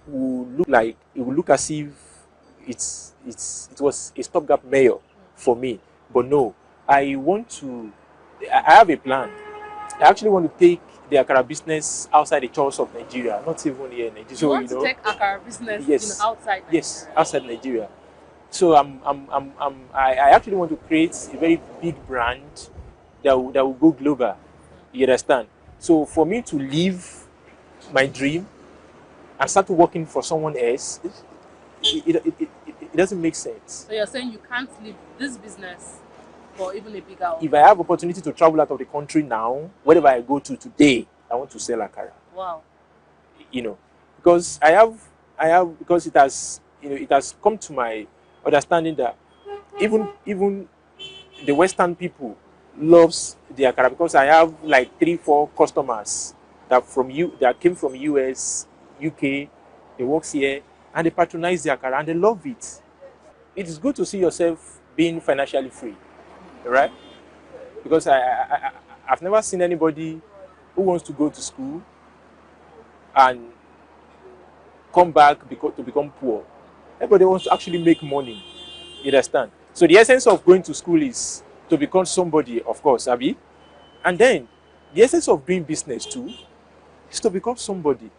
will look as if it was a stopgap mayor for me. But no, I have a plan. I actually want to take the akara business outside the shores of Nigeria, not even here in Nigeria. You want to take akara business outside Nigeria? Yes, outside Nigeria. So I actually want to create a very big brand that will go global. You understand? So for me to live my dream and start working for someone else, it doesn't make sense. So you're saying you can't leave this business for even a bigger one? If I have opportunity to travel out of the country now, wherever I go to today, I want to sell akara. Wow. You know, because because it has come to my understanding that even the Western people loves the akara, because I have like 3-4 customers that came from US, UK, they work here and they patronize the akara and they love it. It is good to see yourself being financially free, right? Because I've never seen anybody who wants to go to school and come back to become poor. Everybody wants to actually make money. You understand? So the essence of going to school is to become somebody, of course, Abi. And then the essence of doing business too is to become somebody.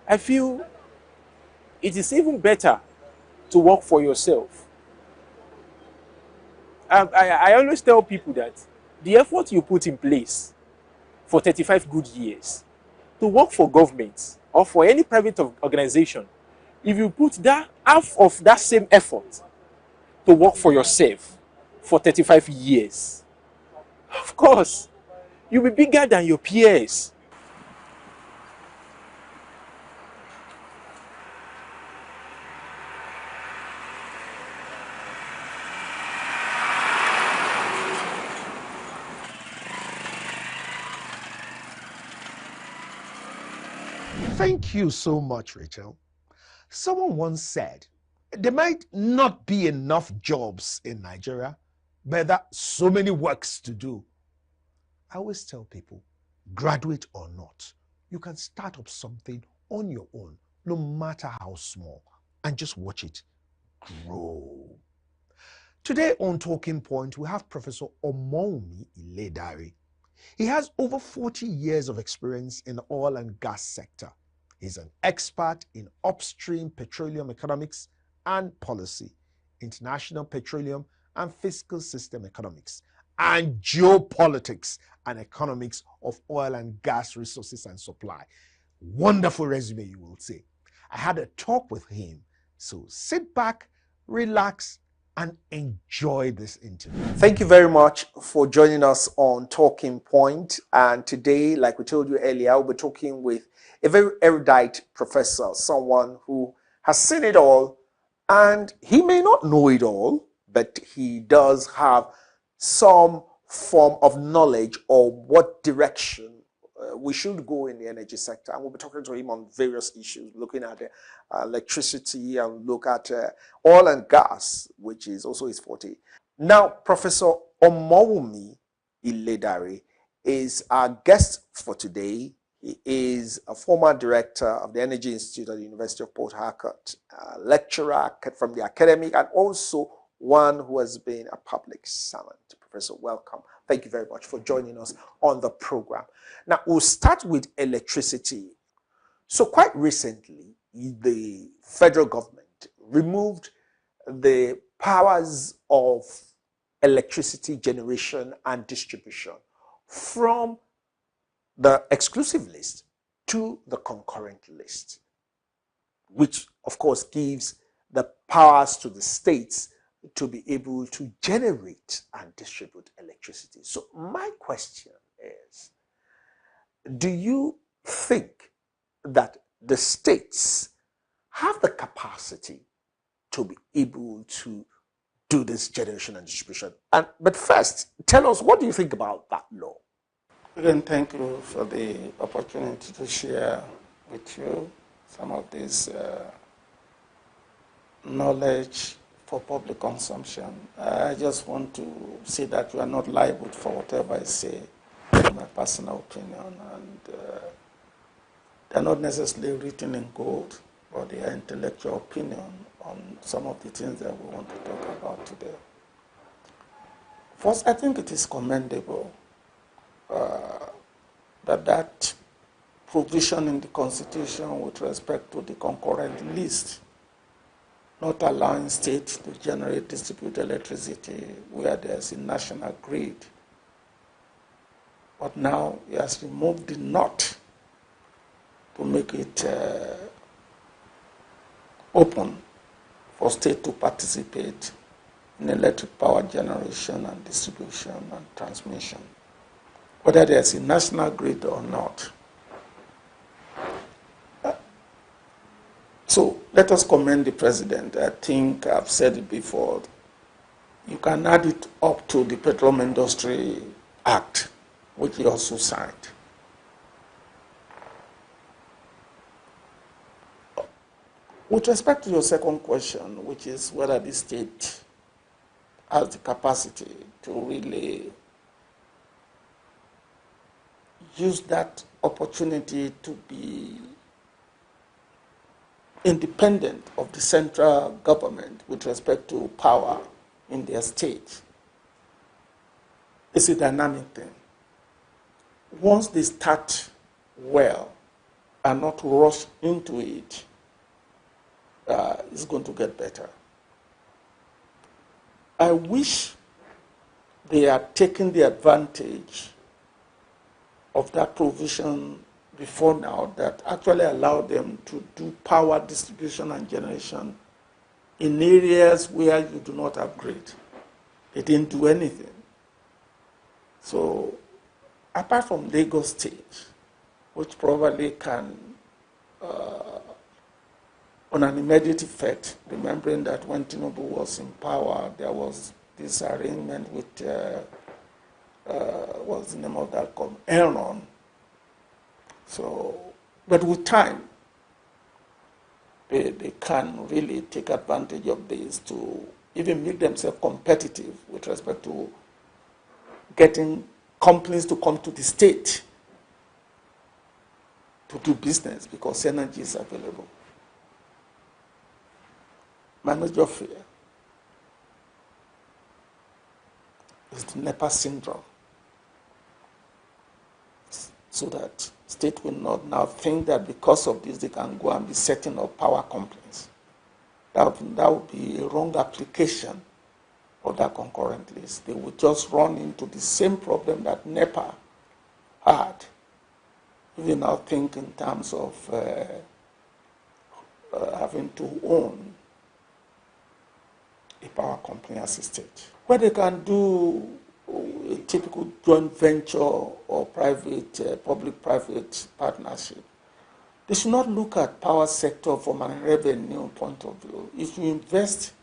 I feel it is even better to work for yourself. I always tell people that the effort you put in place for 35 good years to work for government or for any private organization, if you put that half of that same effort to work for yourself for 35 years, of course, you'll be bigger than your peers. Thank you so much, Rachel. Someone once said, there might not be enough jobs in Nigeria, but there are so many works to do. I always tell people, graduate or not, you can start up something on your own, no matter how small, and just watch it grow. Today on Talking Point, we have Professor Omoumi Iledare. He has over 40 years of experience in the oil and gas sector. He's an expert in upstream petroleum economics and policy, international petroleum and fiscal system economics, and geopolitics and economics of oil and gas resources and supply. Wonderful resume, you will say. I had a talk with him, so sit back, relax, and enjoy this interview. Thank you very much for joining us on Talking Point. And today, like we told you earlier, I'll be talking with a very erudite professor, someone who has seen it all, and he may not know it all, but he does have some form of knowledge of what direction we should go in the energy sector. And we'll be talking to him on various issues, looking at electricity and look at oil and gas, which is also his forte. Now, Professor Omoumi Iledare is our guest for today. He is a former director of the Energy Institute at the University of Port Harcourt, a lecturer from the academic, and also one who has been a public servant. Professor, welcome. Thank you very much for joining us on the program. Now, we'll start with electricity. So quite recently, the federal government removed the powers of electricity generation and distribution from the exclusive list to the concurrent list, which of course gives the powers to the states to be able to generate and distribute electricity. So my question is, do you think that the states have the capacity to be able to do this generation and distribution? But first, tell us, what do you think about that law? Again, thank you for the opportunity to share with you some of this knowledge for public consumption. I just want to say that you are not liable for whatever I say, in my personal opinion, and they're not necessarily written in gold, but they are intellectual opinion on some of the things that we want to talk about today. First, I think it is commendable that provision in the Constitution with respect to the concurrent list, not allowing states to generate, distribute electricity where there's a national grid. But now he has removed the not to make it open for state to participate in electric power generation and distribution and transmission, whether there's a national grid or not. So let us commend the president. I think I've said it before. You can add it up to the Petroleum Industry Act, which he also signed. With respect to your second question, which is whether the state has the capacity to really use that opportunity to be independent of the central government with respect to power in their state, it's a dynamic thing. Once they start well and not rush into it, it's going to get better. I wish they are taking the advantage of that provision before now that actually allowed them to do power distribution and generation in areas where you do not have grid. They didn't do anything. So apart from Lagos State, which probably can, on an immediate effect, remembering that when Tinubu was in power, there was this arrangement with, what's the name of that called? Enron. So, but with time, they can really take advantage of this to even make themselves competitive with respect to getting companies to come to the state to do business because energy is available. My major fear is the NEPA syndrome, so that state will not now think that because of this they can go and be setting up power companies. That would be a wrong application of that concurrent list. They would just run into the same problem that NEPA had. We now think in terms of having to own a power company as a state, where they can do a typical joint venture or private, public-private partnership. They should not look at power sector from a revenue point of view. If you invest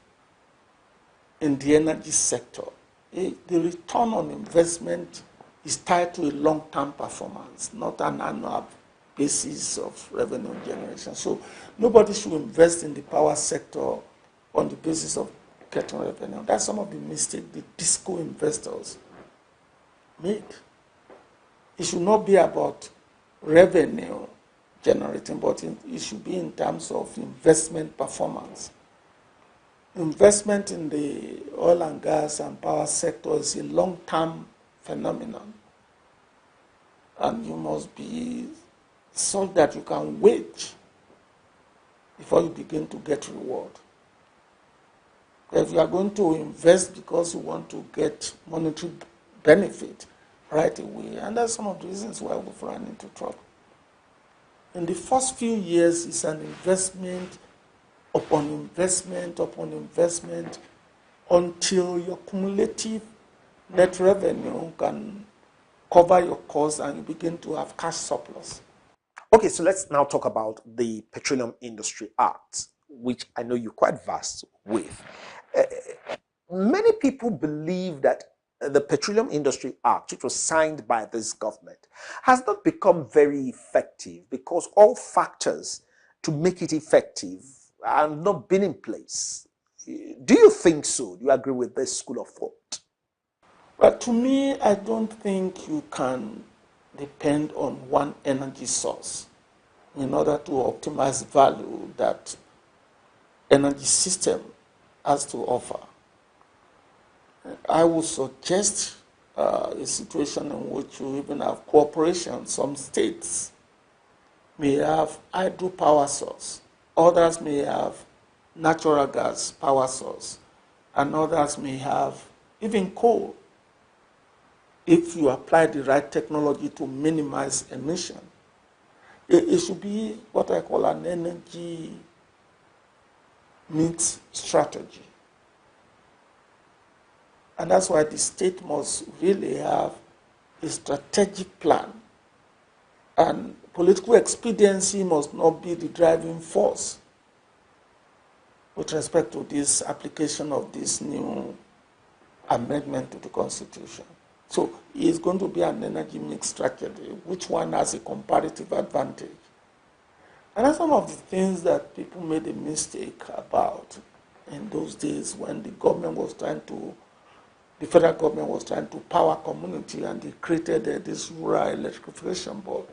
in the energy sector, the return on investment is tied to a long-term performance, not an annual basis of revenue generation. So nobody should invest in the power sector on the basis of getting revenue. That's some of the mistakes the disco investors made. It should not be about revenue generating, but it should be in terms of investment performance. Investment in the oil and gas and power sector is a long-term phenomenon, and you must be such that you can wait before you begin to get reward. If you are going to invest because you want to get monetary benefit right away, and that's some of the reasons why we've run into trouble. In the first few years, it's an investment upon investment upon investment until your cumulative net revenue can cover your costs and you begin to have cash surplus. Okay, so let's now talk about the Petroleum Industry Act, which I know you're quite vast with. Many people believe that the Petroleum Industry Act, which was signed by this government, has not become very effective because all factors to make it effective have not been in place. Do you think so? Do you agree with this school of thought? But to me, I don't think you can depend on one energy source in order to optimize value that energy system has to offer. I would suggest a situation in which you even have cooperation. Some states may have hydropower source, others may have natural gas power source, and others may have even coal. If you apply the right technology to minimize emission, it should be what I call an energy mix strategy. And that's why the state must really have a strategic plan. And political expediency must not be the driving force with respect to this application of this new amendment to the Constitution. So it's going to be an energy mix strategy, which one has a comparative advantage. And that's some of the things that people made a mistake about in those days when the government was trying to, the federal government was trying to power community, and they created this rural electrification board.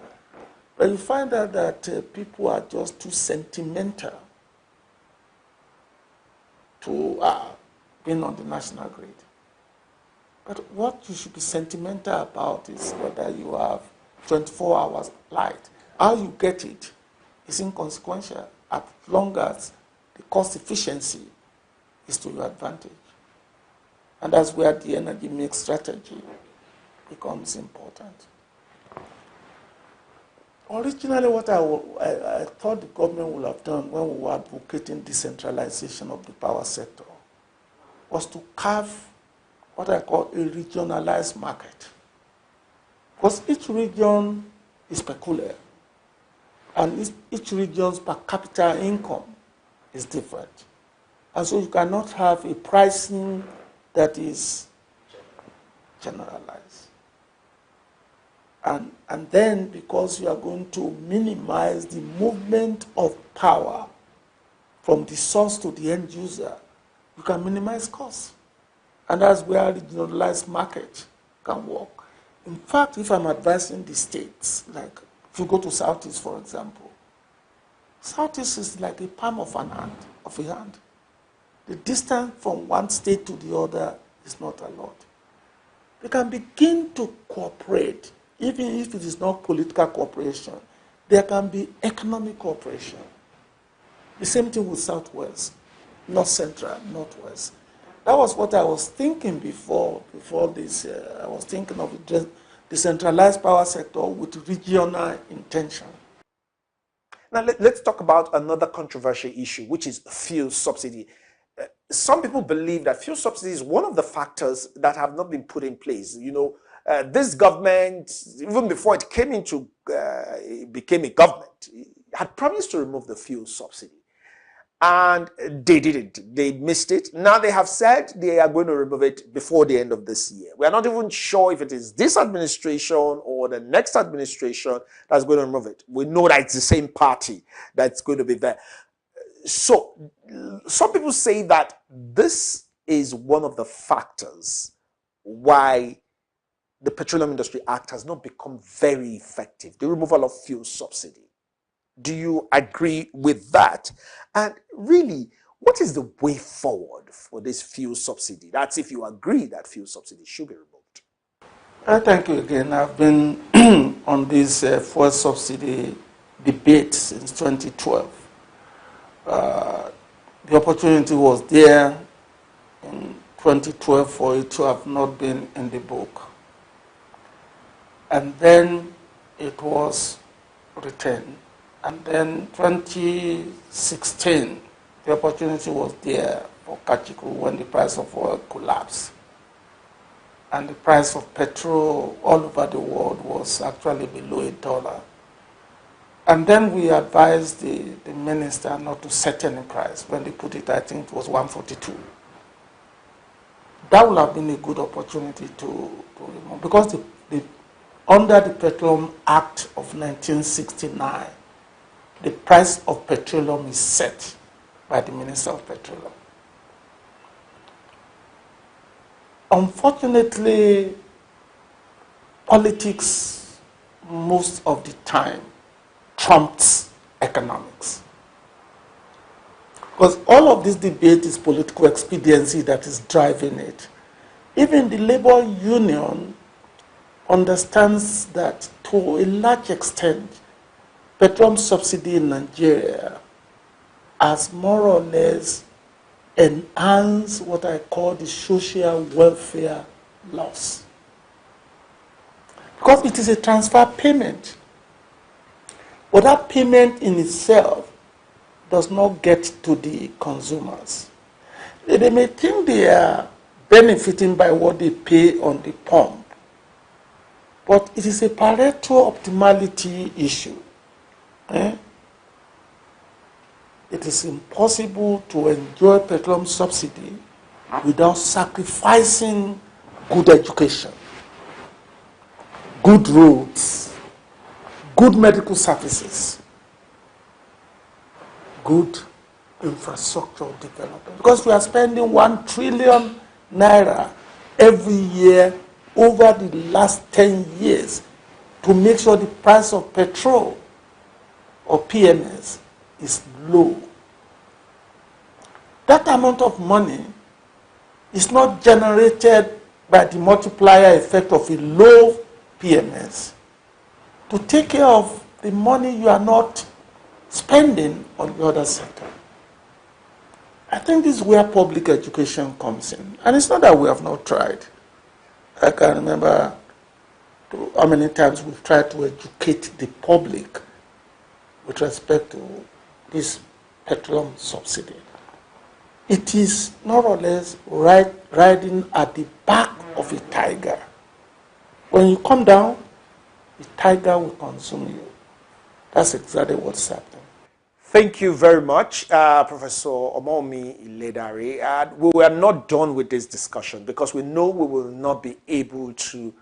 But you find out that people are just too sentimental to being on the national grid. But what you should be sentimental about is whether you have 24 hours light. How you get it is inconsequential as long as the cost efficiency is to your advantage. And that's where the energy mix strategy becomes important. Originally, what I thought the government would have done when we were advocating decentralization of the power sector was to carve what I call a regionalized market. Because each region is peculiar, and each region's per capita income is different. And so you cannot have a pricing that is generalized. And then, because you are going to minimize the movement of power from the source to the end user, you can minimize costs. And that's where a regionalized market can work. In fact, if I'm advising the states, like if you go to Southeast, for example, Southeast is like a palm of a hand. The distance from one state to the other is not a lot. They can begin to cooperate, even if it is not political cooperation. There can be economic cooperation. The same thing with Southwest, North Central, Northwest. That was what I was thinking before this. I was thinking of the decentralized power sector with regional intention. Now, let's talk about another controversial issue, which is fuel subsidy. Some people believe that fuel subsidy is one of the factors that have not been put in place. You know, this government, even before it became a government, had promised to remove the fuel subsidy. And they didn't. They missed it. Now they have said they are going to remove it before the end of this year. We are not even sure if it is this administration or the next administration that's going to remove it. We know that it's the same party that's going to be there. So some people say that this is one of the factors why the Petroleum Industry Act has not become very effective, the removal of fuel subsidy. Do you agree with that? And really, what is the way forward for this fuel subsidy? That's if you agree that fuel subsidy should be removed. Thank you again. I've been on this fuel subsidy debate since 2012. The opportunity was there in 2012 for it to have not been in the book. And then it was retained. And then 2016, the opportunity was there for Kachiku when the price of oil collapsed. And the price of petrol all over the world was actually below $1. And then we advised the minister not to set any price. When they put it, I think it was 142. That would have been a good opportunity to remove, because under the Petroleum Act of 1969, the price of petroleum is set by the Minister of Petroleum. Unfortunately, politics most of the time trumps economics. Because all of this debate is political expediency that is driving it. Even the labor union understands that to a large extent, petroleum subsidy in Nigeria has more or less enhanced what I call the social welfare loss. Because it is a transfer payment. But that payment in itself does not get to the consumers. They may think they are benefiting by what they pay on the pump, but it is a Pareto optimality issue. It is impossible to enjoy petroleum subsidy without sacrificing good education, good roads, good medical services, good infrastructure development. Because we are spending 1 trillion naira every year over the last 10 years to make sure the price of petrol or PMS is low. That amount of money is not generated by the multiplier effect of a low PMS to take care of the money you are not spending on the other sector. I think this is where public education comes in. And it's not that we have not tried. I can remember how many times we've tried to educate the public with respect to this petroleum subsidy. It is more or less riding at the back of a tiger. When you come down, the tiger will consume you. That's exactly what's happening. Thank you very much, Professor Omomi Iledare. We were not done with this discussion because we know we will not be able to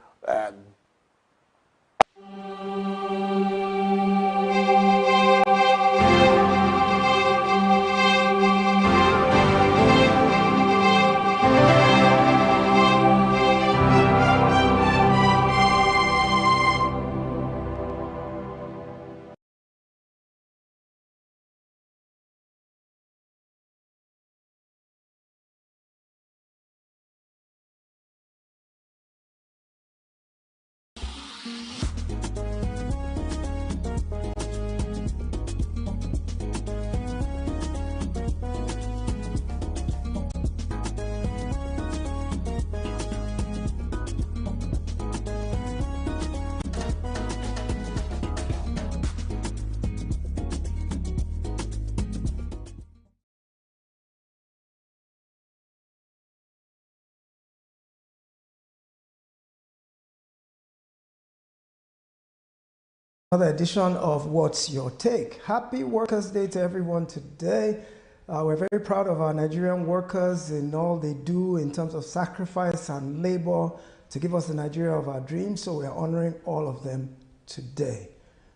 Another edition of What's Your Take? Happy Workers' Day to everyone today. We're very proud of our Nigerian workers and all they do in terms of sacrifice and labor to give us the Nigeria of our dreams. So we're honoring all of them today.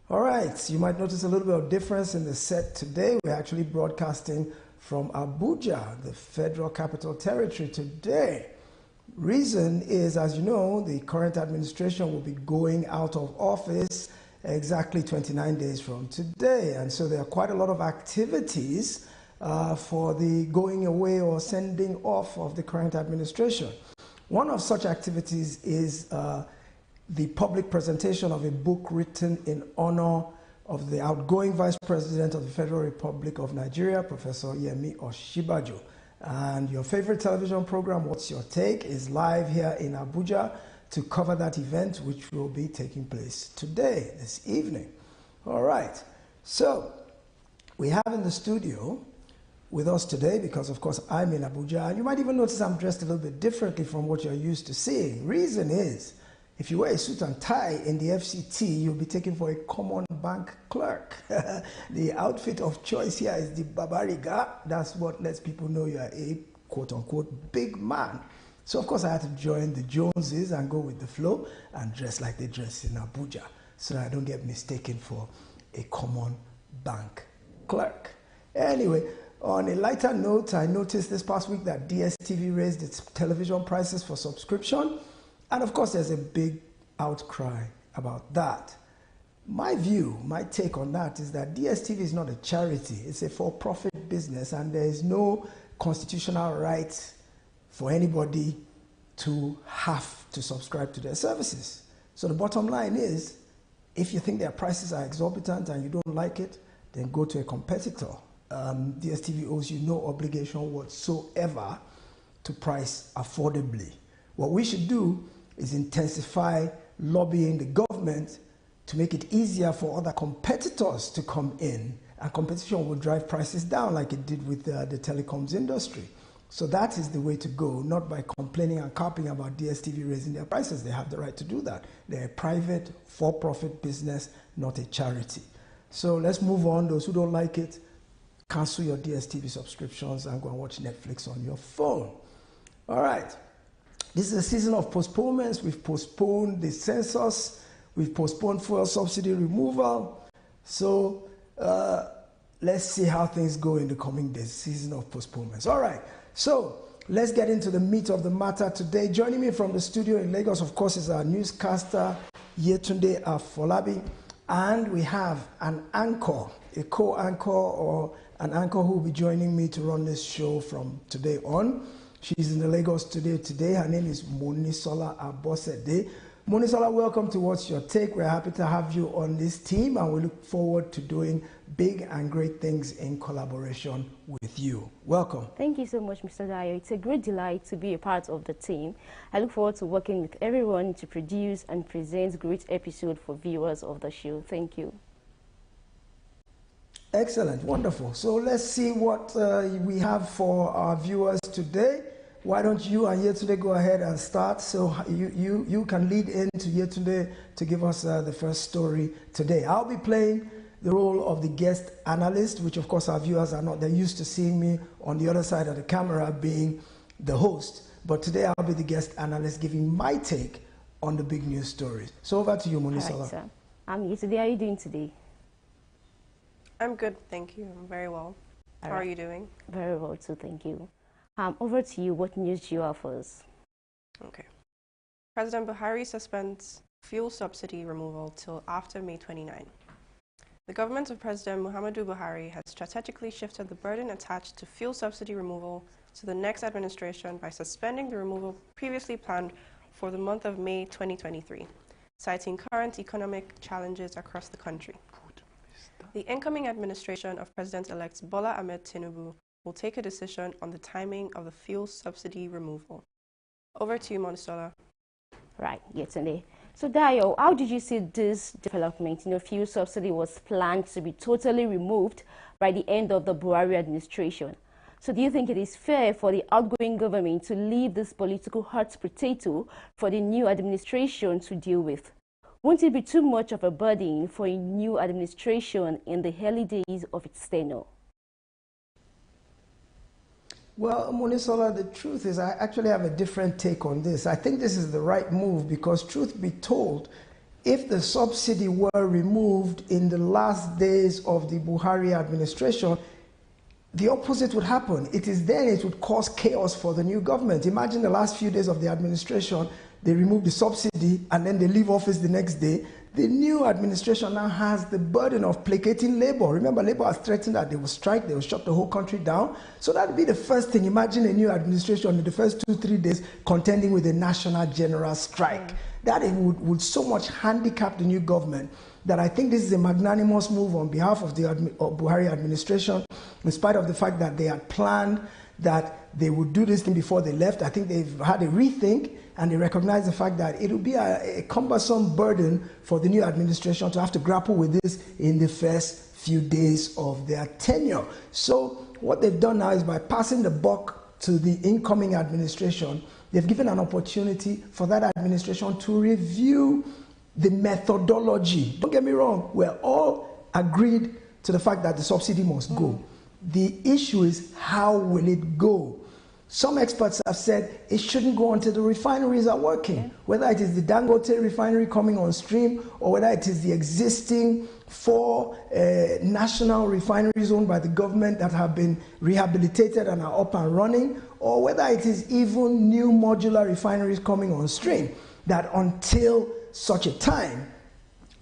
All right, you might notice a little bit of difference in the set today. We're actually broadcasting from Abuja, the Federal Capital Territory today. Reason is, as you know, the current administration will be going out of office exactly 29 days from today. And so there are quite a lot of activities for the going away or sending off of the current administration. One of such activities is the public presentation of a book written in honor of the outgoing Vice President of the Federal Republic of Nigeria, Professor Yemi Osinbajo. And your favorite television program, What's Your Take, is live here in Abuja to cover that event, which will be taking place today, this evening. All right. So we have in the studio with us today, because of course I'm in Abuja, and you might even notice I'm dressed a little bit differently from what you're used to seeing. Reason is, if you wear a suit and tie in the FCT, you'll be taken for a common bank clerk. The outfit of choice here is the Babariga. That's what lets people know you're a quote-unquote big man. So of course I had to join the Joneses and go with the flow and dress like they dress in Abuja, so that I don't get mistaken for a common bank clerk. Anyway, on a lighter note, I noticed this past week that DSTV raised its television prices for subscription. And of course, there's a big outcry about that. My view, my take on that is that DSTV is not a charity. It's a for-profit business, and there is no constitutional right for anybody to have to subscribe to their services. So the bottom line is, if you think their prices are exorbitant and you don't like it, then go to a competitor. DSTV owes you no obligation whatsoever to price affordably. What we should do is intensify lobbying the government to make it easier for other competitors to come in, and competition will drive prices down like it did with the telecoms industry. So that is the way to go, not by complaining and carping about DSTV raising their prices. They have the right to do that. They're a private, for-profit business, not a charity. So let's move on. Those who don't like it, cancel your DSTV subscriptions and go and watch Netflix on your phone. All right. This is a season of postponements. We've postponed the census. We've postponed fuel subsidy removal. So let's see how things go in the coming days. Season of postponements. All right. So let's get into the meat of the matter today. Joining me from the studio in Lagos, of course, is our newscaster, Yetunde Afolabi. And we have an anchor, a co-anchor or an anchor who will be joining me to run this show from today on. She's in the Lagos studio today. Her name is Monisola Abosede. Monisola, welcome to What's Your Take. We're happy to have you on this team, and we look forward to doing big and great things in collaboration with you. Welcome. Thank you so much, Mr. Dayo. It's a great delight to be a part of the team. I look forward to working with everyone to produce and present great episodes for viewers of the show. Thank you. Excellent, wonderful. So let's see what we have for our viewers today. Why don't you and Yetunde go ahead and start? So you can lead into Yetunde to give us the first story today. I'll be playing the role of the guest analyst, which of course our viewers are not. They're used to seeing me on the other side of the camera being the host. But today I'll be the guest analyst giving my take on the big news stories. So over to you, Monisola. All right, sir. Yetunde, how are you doing today? I'm good, thank you. I'm very well. How are you doing? Very well too, thank you. Over to you. What news do you have for us? Okay. President Buhari suspends fuel subsidy removal till after May 29. The government of President Muhammadu Buhari has strategically shifted the burden attached to fuel subsidy removal to the next administration by suspending the removal previously planned for the month of May 2023, citing current economic challenges across the country. The incoming administration of President-elect Bola Ahmed Tinubu will take a decision on the timing of the fuel subsidy removal. Over to you, Monisola. Right, Yetunde. So Dayo, how did you see this development? Fuel subsidy was planned to be totally removed by the end of the Buhari administration. So do you think it is fair for the outgoing government to leave this political hot potato for the new administration to deal with? Won't it be too much of a burden for a new administration in the early days of its tenure? Well, Monisola, the truth is I actually have a different take on this. I think this is the right move because, truth be told, if the subsidy were removed in the last days of the Buhari administration, the opposite would happen. It is then it would cause chaos for the new government. Imagine the last few days of the administration, they remove the subsidy and then they leave office the next day. The new administration now has the burden of placating Labour. Remember, Labour has threatened that they will strike, they will shut the whole country down. So that would be the first thing. Imagine a new administration in the first 2-3 days contending with a national general strike. That would so much handicap the new government that I think this is a magnanimous move on behalf of the Buhari administration, in spite of the fact that they had planned that they would do this thing before they left. I think they've had a rethink and they recognize the fact that it will be a cumbersome burden for the new administration to have to grapple with this in the first few days of their tenure. So what they've done now is by passing the buck to the incoming administration, they've given an opportunity for that administration to review the methodology. Don't get me wrong, we're all agreed to the fact that the subsidy must go. The issue is how will it go? Some experts have said it shouldn't go until the refineries are working, whether it is the Dangote refinery coming on stream or whether it is the existing 4 national refineries owned by the government that have been rehabilitated and are up and running, or whether it is even new modular refineries coming on stream, that until such a time,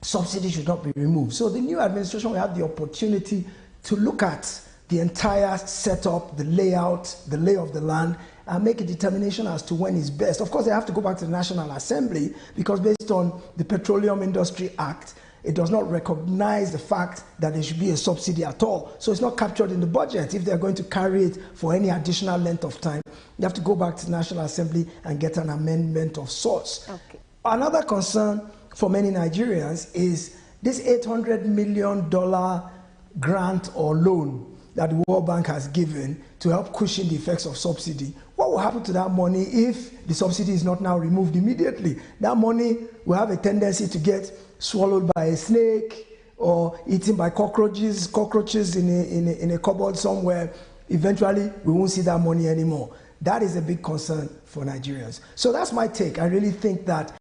subsidy should not be removed. So the new administration will have the opportunity to look at the entire setup, the layout, the lay of the land, and make a determination as to when is best. Of course, they have to go back to the National Assembly because based on the Petroleum Industry Act, it does not recognize the fact that there should be a subsidy at all. So it's not captured in the budget. If they're going to carry it for any additional length of time, you have to go back to the National Assembly and get an amendment of sorts. Okay. Another concern for many Nigerians is this $800 million grant or loan that the World Bank has given to help cushion the effects of subsidy. What will happen to that money if the subsidy is not now removed immediately? That money will have a tendency to get swallowed by a snake or eaten by cockroaches in a cupboard somewhere. Eventually, we won't see that money anymore. That is a big concern for Nigerians. So that's my take. I really think that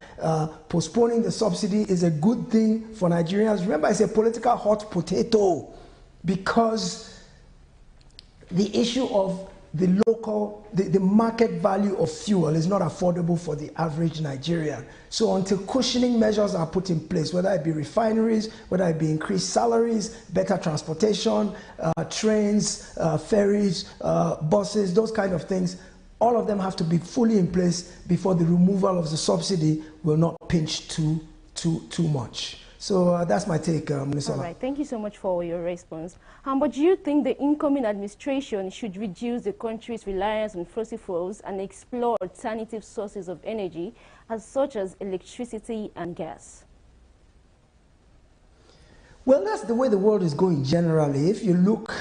postponing the subsidy is a good thing for Nigerians. Remember, it's a political hot potato because the issue of the market value of fuel is not affordable for the average Nigerian. So until cushioning measures are put in place, whether it be refineries, whether it be increased salaries, better transportation, trains, ferries, buses, those kind of things, all of them have to be fully in place before the removal of the subsidy will not pinch too much. So that's my take, Ms. All right, thank you so much for your response. But do you think the incoming administration should reduce the country's reliance on fossil fuels and explore alternative sources of energy, such as electricity and gas? Well, that's the way the world is going generally. If you look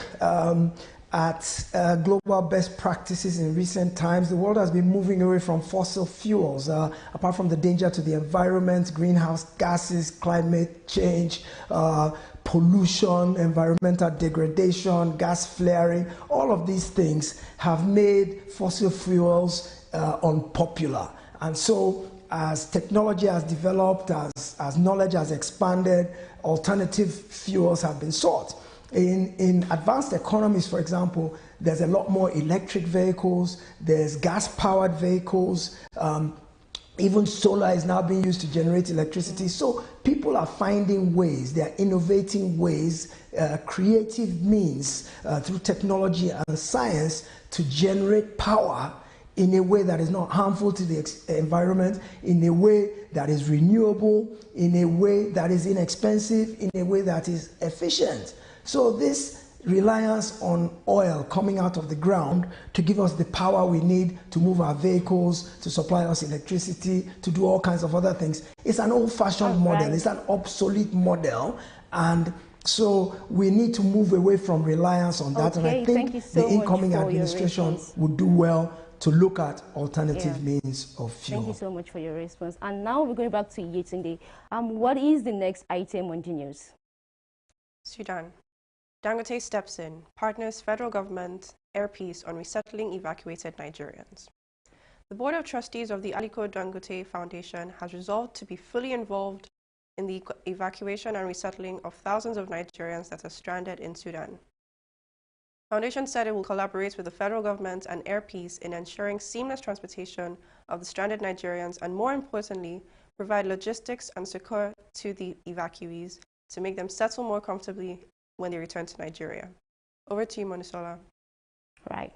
at global best practices in recent times, the world has been moving away from fossil fuels, apart from the danger to the environment, greenhouse gases, climate change, pollution, environmental degradation, gas flaring. All of these things have made fossil fuels unpopular. And so as technology has developed, as knowledge has expanded, alternative fuels have been sought. In advanced economies, for example, there's a lot more electric vehicles, there's gas-powered vehicles, even solar is now being used to generate electricity. So people are finding ways, they're innovating ways, creative means through technology and science to generate power in a way that is not harmful to the environment, in a way that is renewable, in a way that is inexpensive, in a way that is efficient. So this reliance on oil coming out of the ground to give us the power we need to move our vehicles, to supply us electricity, to do all kinds of other things, it's an old-fashioned model, it's an obsolete model, and so we need to move away from reliance on that. Okay, and I think the incoming administration would do well to look at alternative means of fuel. Thank you so much for your response. And now we're going back to Yetunde. What is the next item on the news? Sudan. Dangote steps in, partners federal government, air peace on resettling evacuated Nigerians. The Board of Trustees of the Aliko Dangote Foundation has resolved to be fully involved in the evacuation and resettling of thousands of Nigerians that are stranded in Sudan. Foundation said it will collaborate with the federal government and Air Peace in ensuring seamless transportation of the stranded Nigerians and, more importantly, provide logistics and succor to the evacuees to make them settle more comfortably when they return to Nigeria. Over to you, Monisola. Right.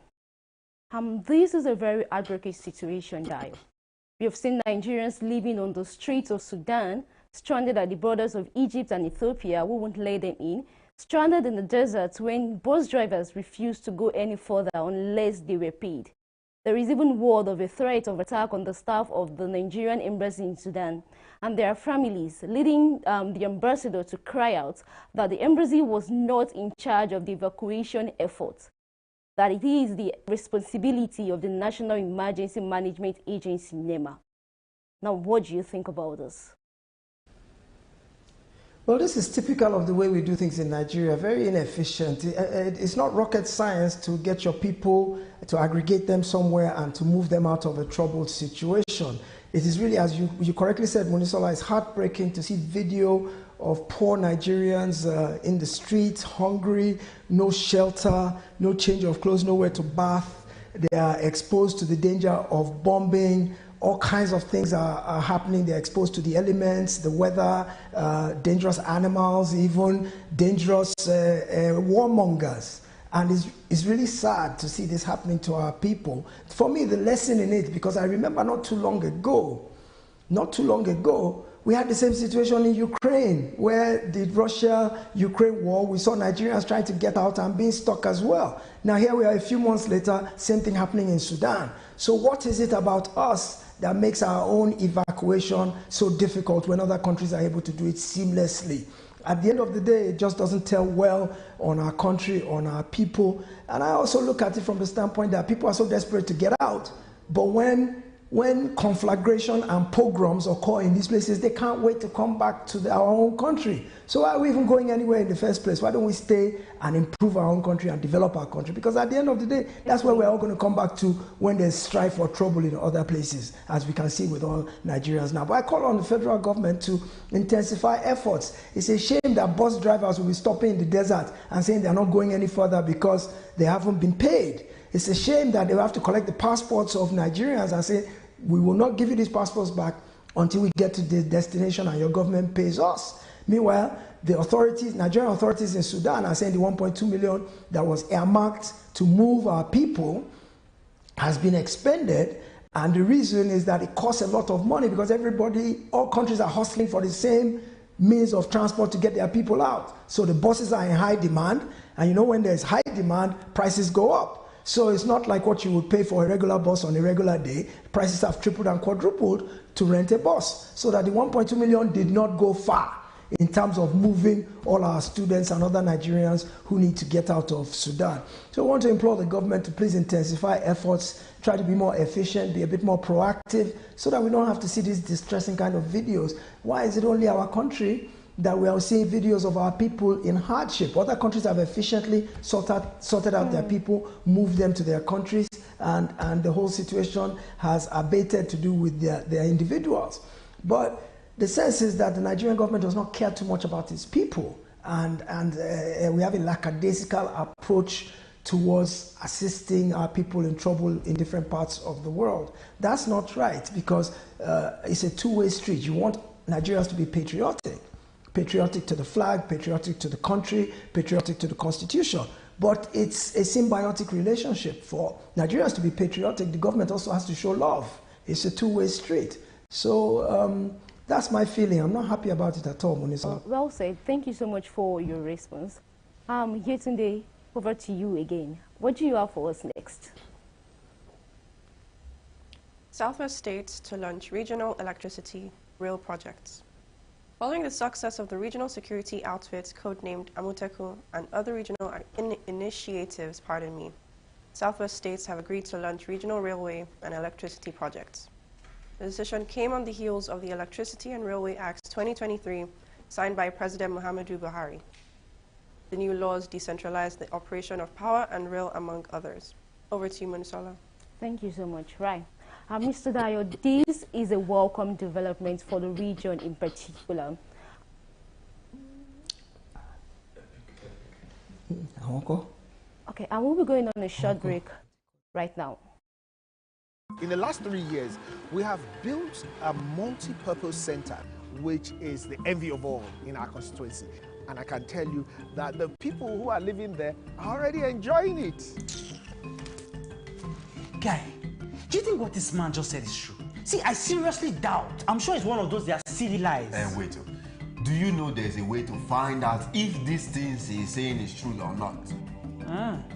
This is a very heartbreaking situation, Dio. We have seen Nigerians living on the streets of Sudan, stranded at the borders of Egypt and Ethiopia, who won't let them in, stranded in the desert when bus drivers refused to go any further unless they were paid. There is even word of a threat of attack on the staff of the Nigerian embassy in Sudan, and there are families leading the ambassador to cry out that the embassy was not in charge of the evacuation efforts, that it is the responsibility of the National Emergency Management Agency, NEMA. Now, what do you think about this? Well, this is typical of the way we do things in Nigeria, very inefficient. It's not rocket science to get your people, to aggregate them somewhere and to move them out of a troubled situation. It is really, as you correctly said, Monisola, it's heartbreaking to see video of poor Nigerians in the streets, hungry, no shelter, no change of clothes, nowhere to bath. They are exposed to the danger of bombing. All kinds of things are happening. They're exposed to the elements, the weather, dangerous animals, even dangerous warmongers. And it's really sad to see this happening to our people. For me, the lesson in it, because I remember not too long ago, we had the same situation in Ukraine, where the Russia-Ukraine war, we saw Nigerians trying to get out and being stuck as well. Now here we are a few months later, same thing happening in Sudan. So what is it about us that makes our own evacuation so difficult when other countries are able to do it seamlessly? At the end of the day, it just doesn't tell well on our country, on our people. And I also look at it from the standpoint that people are so desperate to get out. But when conflagration and pogroms occur in these places, they can't wait to come back to our own country. So why are we even going anywhere in the first place? Why don't we stay and improve our own country and develop our country? Because at the end of the day, that's where we're all going to come back to when there's strife or trouble in other places, as we can see with all Nigerians now. But I call on the federal government to intensify efforts. It's a shame that bus drivers will be stopping in the desert and saying they're not going any further because they haven't been paid. It's a shame that they will have to collect the passports of Nigerians and say, we will not give you these passports back until we get to the destination and your government pays us. Meanwhile, the authorities, Nigerian authorities in Sudan are saying the 1.2 million that was earmarked to move our people has been expended. And the reason is that it costs a lot of money because all countries are hustling for the same means of transport to get their people out. So the buses are in high demand. And you know, when there's high demand, prices go up. So it's not like what you would pay for a regular bus on a regular day. Prices have tripled and quadrupled to rent a bus. So that the 1.2 million did not go far in terms of moving all our students and other Nigerians who need to get out of Sudan. So I want to implore the government to please intensify efforts, try to be more efficient, be a bit more proactive, so that we don't have to see these distressing kind of videos. Why is it only our country that we are seeing videos of our people in hardship? Other countries have efficiently sorted out their people, moved them to their countries, and the whole situation has abated to do with their individuals. But the sense is that the Nigerian government does not care too much about its people, and we have a lackadaisical approach towards assisting our people in trouble in different parts of the world. That's not right, because it's a two-way street. You want Nigerians to be patriotic to the flag, patriotic to the country, patriotic to the constitution. But it's a symbiotic relationship. For Nigerians to be patriotic, the government also has to show love. It's a two-way street. So that's my feeling. I'm not happy about it at all, Monisola. Well said. Thank you so much for your response. Yetunde, over to you again. What do you have for us next? Southwest states to launch regional electricity rail projects. Following the success of the regional security outfit codenamed Amoteco and other regional initiatives, Southwest states have agreed to launch regional railway and electricity projects. The decision came on the heels of the Electricity and Railway Act 2023, signed by President Muhammadu Buhari. The new laws decentralize the operation of power and rail, among others. Over to you, Monisola. Thank you so much. Right. Mr. Dayo, this is a welcome development for the region in particular. Okay, and we'll be going on a short break right now. In the last 3 years, we have built a multi-purpose center, which is the envy of all in our constituency. And I can tell you that the people who are living there are already enjoying it. Guy, do you think what this man just said is true? See, I seriously doubt. I'm sure it's one of those their silly lies. Wait, do you know there's a way to find out if these things he's saying is true or not?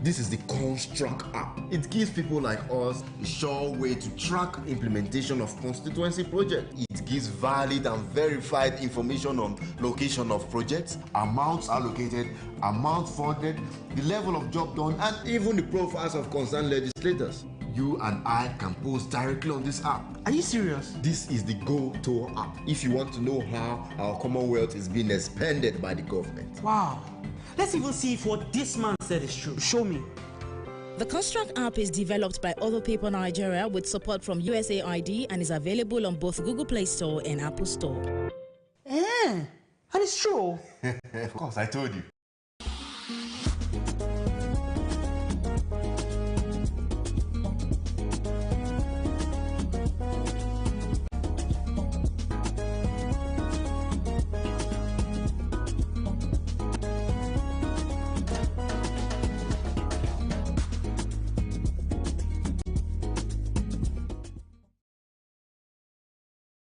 This is the Construct app. It gives people like us a sure way to track implementation of constituency projects. It gives valid and verified information on location of projects, amounts allocated, amount funded, the level of job done, and even the profiles of concerned legislators. You and I can post directly on this app. Are you serious? This is the Go-To app if you want to know how our Commonwealth is being expanded by the government. Wow. Let's even see if what this man said is true. Show me. The Construct app is developed by Other People Nigeria with support from USAID and is available on both Google Play Store and Apple Store. And it's true. Of course, I told you.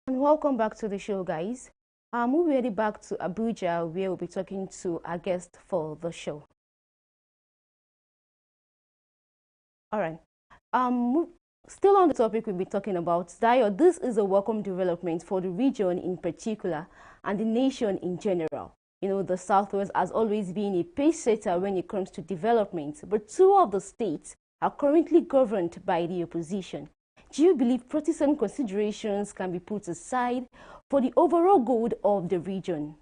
Welcome back to the show, guys. We'll be heading back to Abuja, where we'll be talking to our guest for the show. All right. Still on the topic we'll be talking about, Dayo, this is a welcome development for the region in particular and the nation in general. You know, the Southwest has always been a pace setter when it comes to development, but two of the states are currently governed by the opposition. Do you believe partisan considerations can be put aside for the overall good of the region?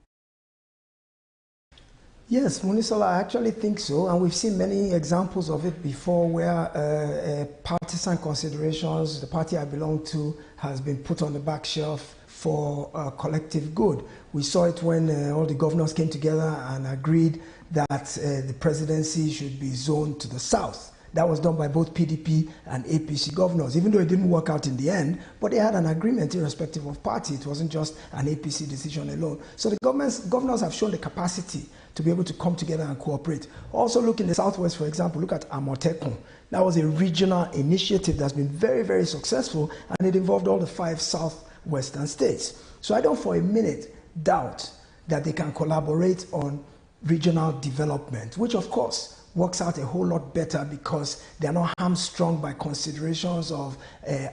Yes, Munisola, I actually think so, and we've seen many examples of it before where partisan considerations, the party I belong to, has been put on the back shelf for collective good. We saw it when all the governors came together and agreed that the presidency should be zoned to the south. That was done by both PDP and APC governors, even though it didn't work out in the end, but they had an agreement irrespective of party. It wasn't just an APC decision alone. So the governors have shown the capacity to be able to come together and cooperate. Also look in the Southwest, for example, look at Amotekun. That was a regional initiative that's been very, very successful, and it involved all the 5 southwestern states. So I don't for a minute doubt that they can collaborate on regional development, which of course works out a whole lot better because they are not hamstrung by considerations of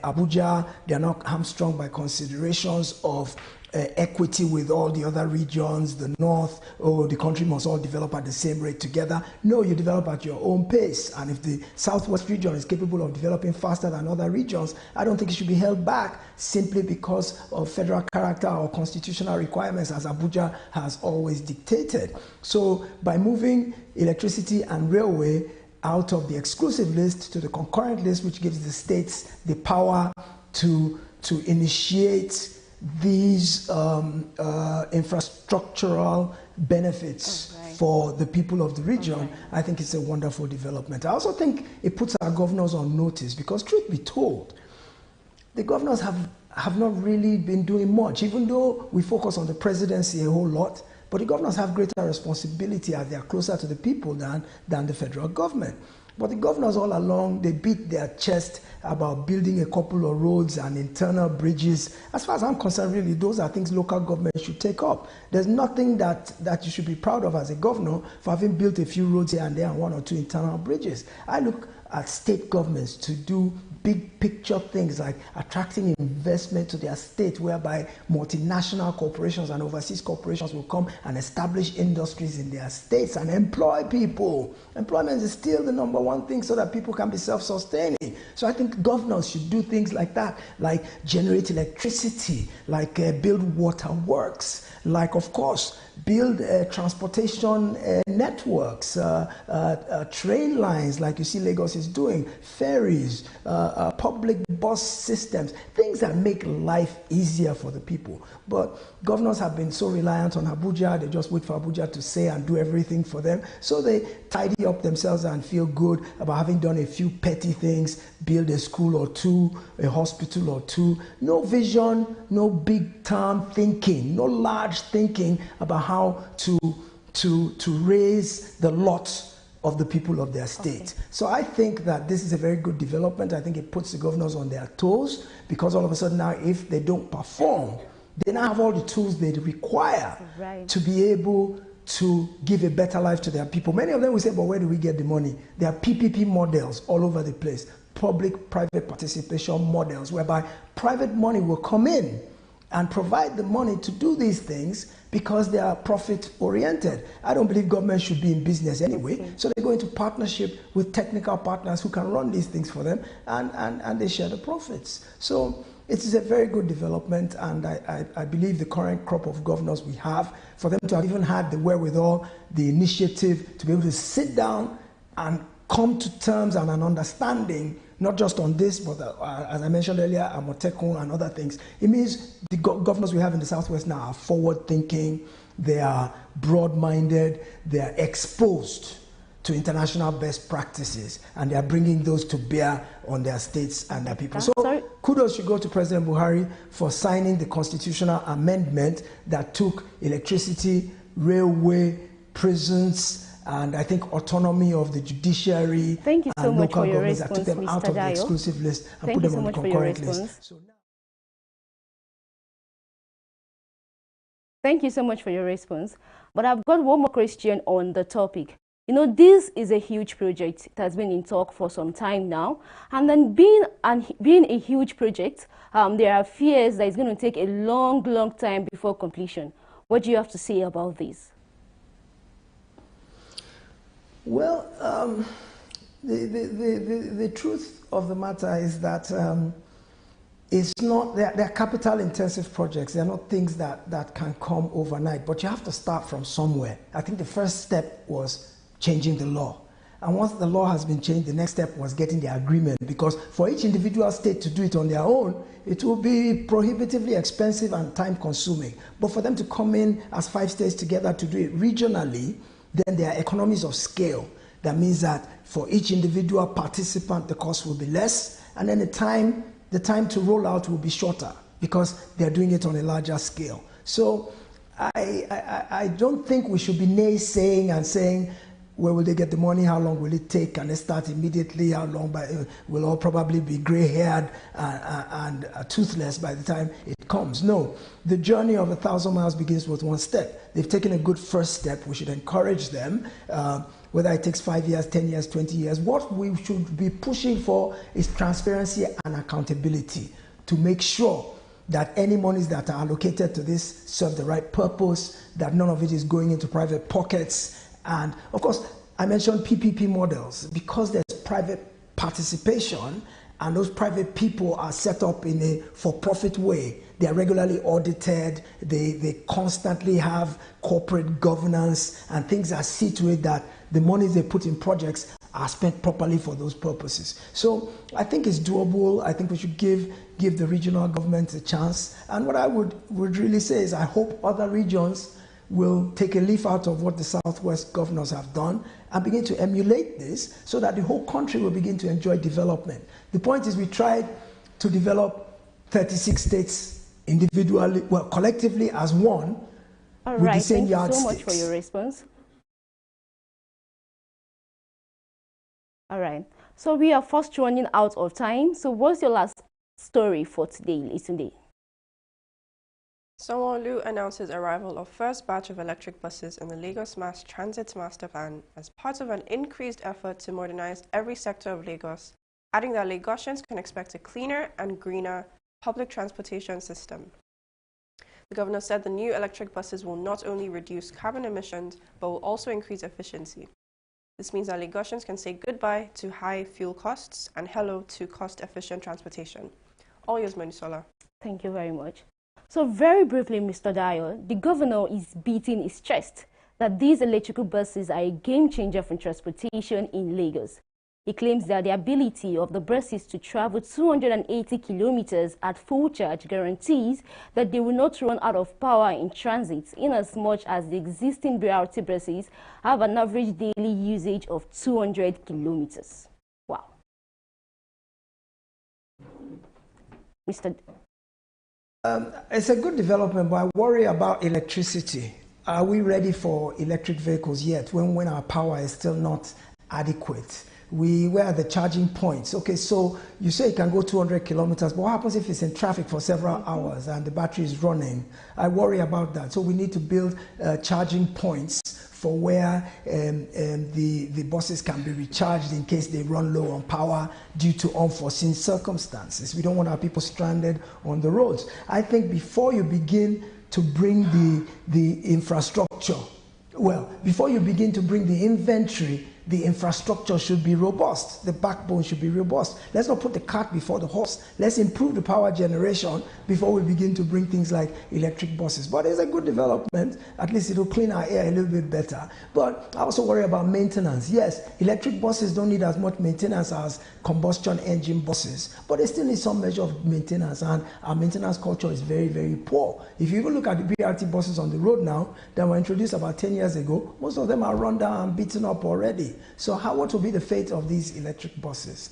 Abuja, they are not hamstrung by considerations of equity with all the other regions, the north, the country must all develop at the same rate together. No, you develop at your own pace. And if the Southwest region is capable of developing faster than other regions, I don't think it should be held back simply because of federal character or constitutional requirements as Abuja has always dictated. So by moving electricity and railway out of the exclusive list to the concurrent list, which gives the states the power to initiate these infrastructural benefits for the people of the region, I think it's a wonderful development. I also think it puts our governors on notice because, truth be told, the governors have not really been doing much, even though we focus on the presidency a whole lot, but the governors have greater responsibility as they are closer to the people than the federal government. But the governors all along, they beat their chest about building a couple of roads and internal bridges. As far as I'm concerned, really, those are things local government should take up. There's nothing that you should be proud of as a governor for having built a few roads here and there and 1 or 2 internal bridges. I look at state governments to do big picture things like attracting investment to their state, whereby multinational corporations and overseas corporations will come and establish industries in their states and employ people. Employment is still the #1 thing so that people can be self-sustaining. So I think governors should do things like that, like generate electricity, like build water works, like, of course, build transportation networks, train lines like you see Lagos is doing, ferries, public bus systems, things that make life easier for the people. But governors have been so reliant on Abuja, they just wait for Abuja to say and do everything for them. So they tidy up themselves and feel good about having done a few petty things, build a school or two, a hospital or two. No vision, no big term thinking, no large thinking about how to raise the lot of the people of their state. Okay. So I think that this is a very good development. I think it puts the governors on their toes, because all of a sudden now, if they don't perform, they now have all the tools they require to be able to give a better life to their people. Many of them will say, but where do we get the money? There are PPP models all over the place, public-private participation models, whereby private money will come in and provide the money to do these things because they are profit-oriented. I don't believe government should be in business anyway, so they go into partnership with technical partners who can run these things for them, and they share the profits. So it is a very good development, and I believe the current crop of governors we have, for them to have even had the wherewithal, the initiative to be able to sit down and come to terms and an understanding, not just on this, but as I mentioned earlier, Amotekun and other things. It means the governors we have in the Southwest now are forward-thinking, they are broad-minded, they are exposed to international best practices, and they are bringing those to bear on their states and their people. So kudos should go to President Buhari for signing the constitutional amendment that took electricity, railway, prisons, and I think autonomy of the judiciary and local governments, that took them out of the exclusive list and put them on the concurrent list. Thank you so much for your response. But I've got one more question on the topic. You know, this is a huge project. It has been in talk for some time now. And then being a huge project, there are fears that it's going to take a long, long time before completion. What do you have to say about this? Well, the truth of the matter is that it's not, they're capital-intensive projects. They're not things that can come overnight, but you have to start from somewhere. I think the first step was changing the law. And once the law has been changed, the next step was getting the agreement, because for each individual state to do it on their own, it will be prohibitively expensive and time-consuming. But for them to come in as 5 states together to do it regionally, then there are economies of scale. That means that for each individual participant, the cost will be less, and then the time to roll out will be shorter because they're doing it on a larger scale. So I don't think we should be naysaying and saying, where will they get the money? How long will it take? Can they start immediately? How long? We'll all probably be gray-haired and toothless by the time it comes. No, the journey of 1,000 miles begins with one step. They've taken a good first step. We should encourage them, whether it takes 5 years, 10 years, 20 years. What we should be pushing for is transparency and accountability to make sure that any monies that are allocated to this serve the right purpose, that none of it is going into private pockets. And of course, I mentioned PPP models because there's private participation, and those private people are set up in a for-profit way. They are regularly audited, they constantly have corporate governance, and things are see to it that the monies they put in projects are spent properly for those purposes. So I think it's doable. I think we should give the regional government a chance. And what I would really say is I hope other regions will take a leaf out of what the Southwest governors have done and begin to emulate this so that the whole country will begin to enjoy development. The point is we tried to develop 36 states individually, well, collectively as one, with the same yardsticks. Thank you so much for your response. All right, so we are fast running out of time. So what's your last story for today, Sunday? Sanwo-Olu announces arrival of first batch of electric buses in the Lagos Mass Transit Master Plan as part of an increased effort to modernize every sector of Lagos, adding that Lagosians can expect a cleaner and greener public transportation system. The governor said the new electric buses will not only reduce carbon emissions, but will also increase efficiency. This means that Lagosians can say goodbye to high fuel costs and hello to cost-efficient transportation. All yours, Monisola. Thank you very much. So very briefly, Mr. Dio, the governor is beating his chest that these electrical buses are a game changer for transportation in Lagos. He claims that the ability of the buses to travel 280 kilometers at full charge guarantees that they will not run out of power in transit, inasmuch as the existing BRT buses have an average daily usage of 200 kilometers. Wow. Mr. It's a good development, but I worry about electricity. Are we ready for electric vehicles yet when our power is still not adequate? Where are the charging points? Okay, so you say you can go 200 kilometers, but what happens if it's in traffic for several hours and the battery is running? I worry about that. So we need to build charging points for where the buses can be recharged in case they run low on power due to unforeseen circumstances. We don't want our people stranded on the roads. I think before you begin to bring the infrastructure, before you begin to bring the inventory, the infrastructure should be robust. The backbone should be robust. Let's not put the cart before the horse. Let's improve the power generation before we begin to bring things like electric buses. But it's a good development. At least it'll clean our air a little bit better. But I also worry about maintenance. Yes, electric buses don't need as much maintenance as combustion engine buses, but they still need some measure of maintenance, and our maintenance culture is very, very poor. If you even look at the BRT buses on the road now that were introduced about 10 years ago, most of them are run down and beaten up already. So what will be the fate of these electric buses?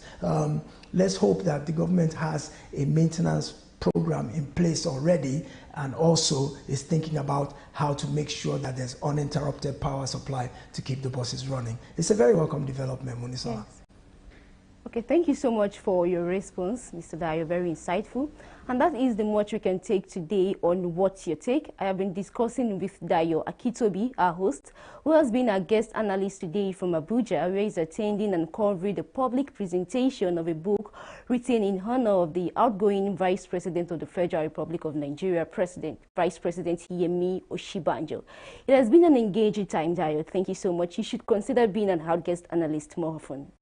Let's hope that the government has a maintenance program in place already and also is thinking about how to make sure that there's uninterrupted power supply to keep the buses running. It's a very welcome development, Munisola. Yes. Okay, thank you so much for your response, Mr. Dayo. Very insightful. And that is the much we can take today on What's Your Take. I have been discussing with Dayo Akitobi, our host, who has been our guest analyst today from Abuja, where he's attending and covering the public presentation of a book written in honor of the outgoing Vice President of the Federal Republic of Nigeria, Vice President Yemi Oshibanjo. It has been an engaging time, Dayo. Thank you so much. You should consider being an out guest analyst more often.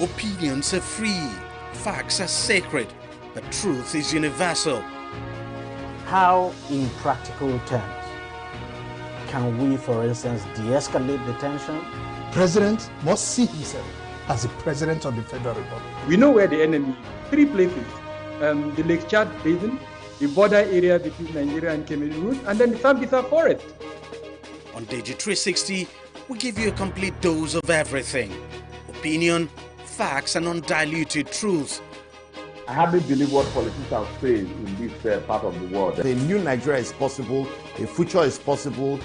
Opinions are free, facts are sacred, but truth is universal. How, in practical terms, can we, for instance, de-escalate the tension? President must see himself as the President of the Federal Republic. We know where the enemy is. 3 places. The Lake Chad Basin, the border area between Nigeria and Cameroon, and then the Sambisa Forest. On TV360, we give you a complete dose of everything. Opinion, facts, and undiluted truth. I hardly believe what politicians are saying in this part of the world. A new Nigeria is possible, a future is possible.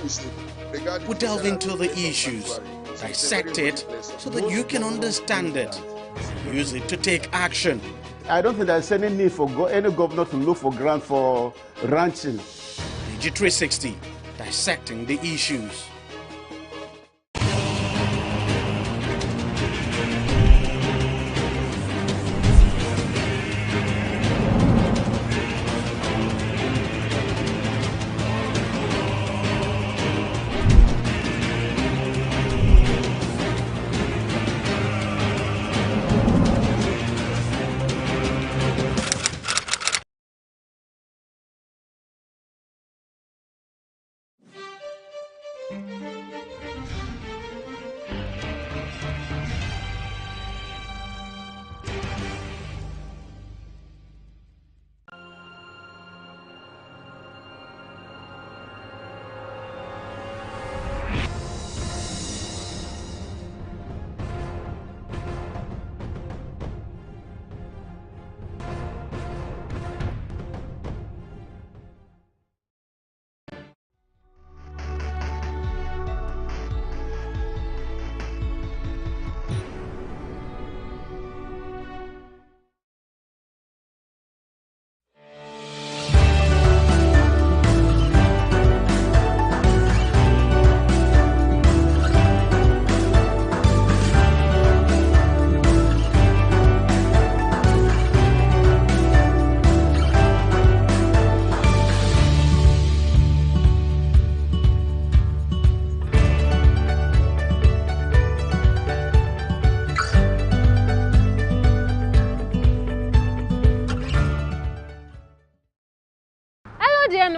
We delve into the issues, dissect it so that you can understand it, use it to take action. I don't think there's any need for any governor to look for grant for ranching. TV360, dissecting the issues.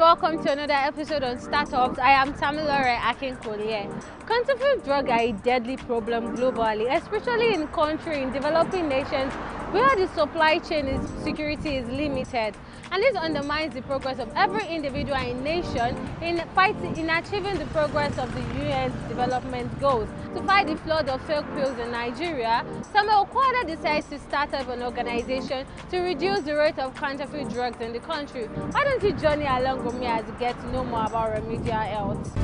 welcome to another episode on Startups. I am Tamilore Akinkolie. Counterfeit drugs are a deadly problem globally, especially in developing nations where the supply chain security is limited. And this undermines the progress of every individual and nation in achieving the progress of the UN's development goals. To fight the flood of fake pills in Nigeria, Samuel Kwada decides to start up an organization to reduce the rate of counterfeit drugs in the country. Why don't you journey along with me as we get to know more about remedial health?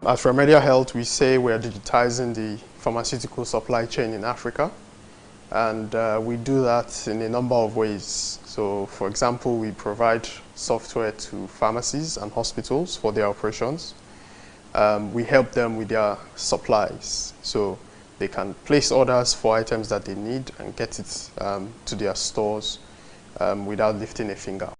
At Remedial Health, we say we are digitizing the pharmaceutical supply chain in Africa, and we do that in a number of ways. So, for example, we provide software to pharmacies and hospitals for their operations. We help them with their supplies, so they can place orders for items that they need and get it to their stores without lifting a finger.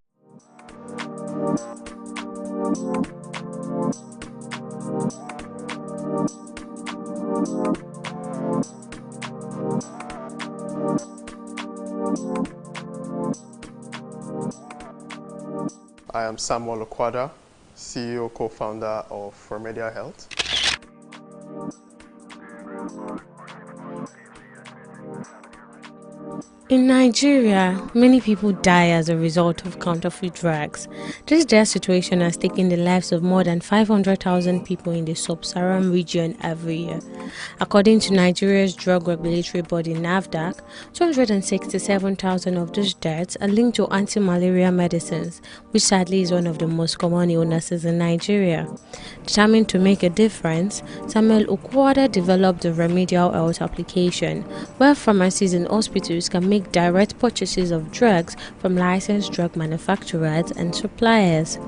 I am Samuel Okwada, CEO, co-founder of Remedial Health. In Nigeria, many people die as a result of counterfeit drugs. This dire situation has taken the lives of more than 500,000 people in the sub-Saharan region every year. According to Nigeria's drug regulatory body NAFDAC, 267,000 of these deaths are linked to anti-malaria medicines, which sadly is one of the most common illnesses in Nigeria. Determined to make a difference, Samuel Okwada developed the Remedial Health application, where pharmacies and hospitals can make direct purchases of drugs from licensed drug manufacturers and suppliers.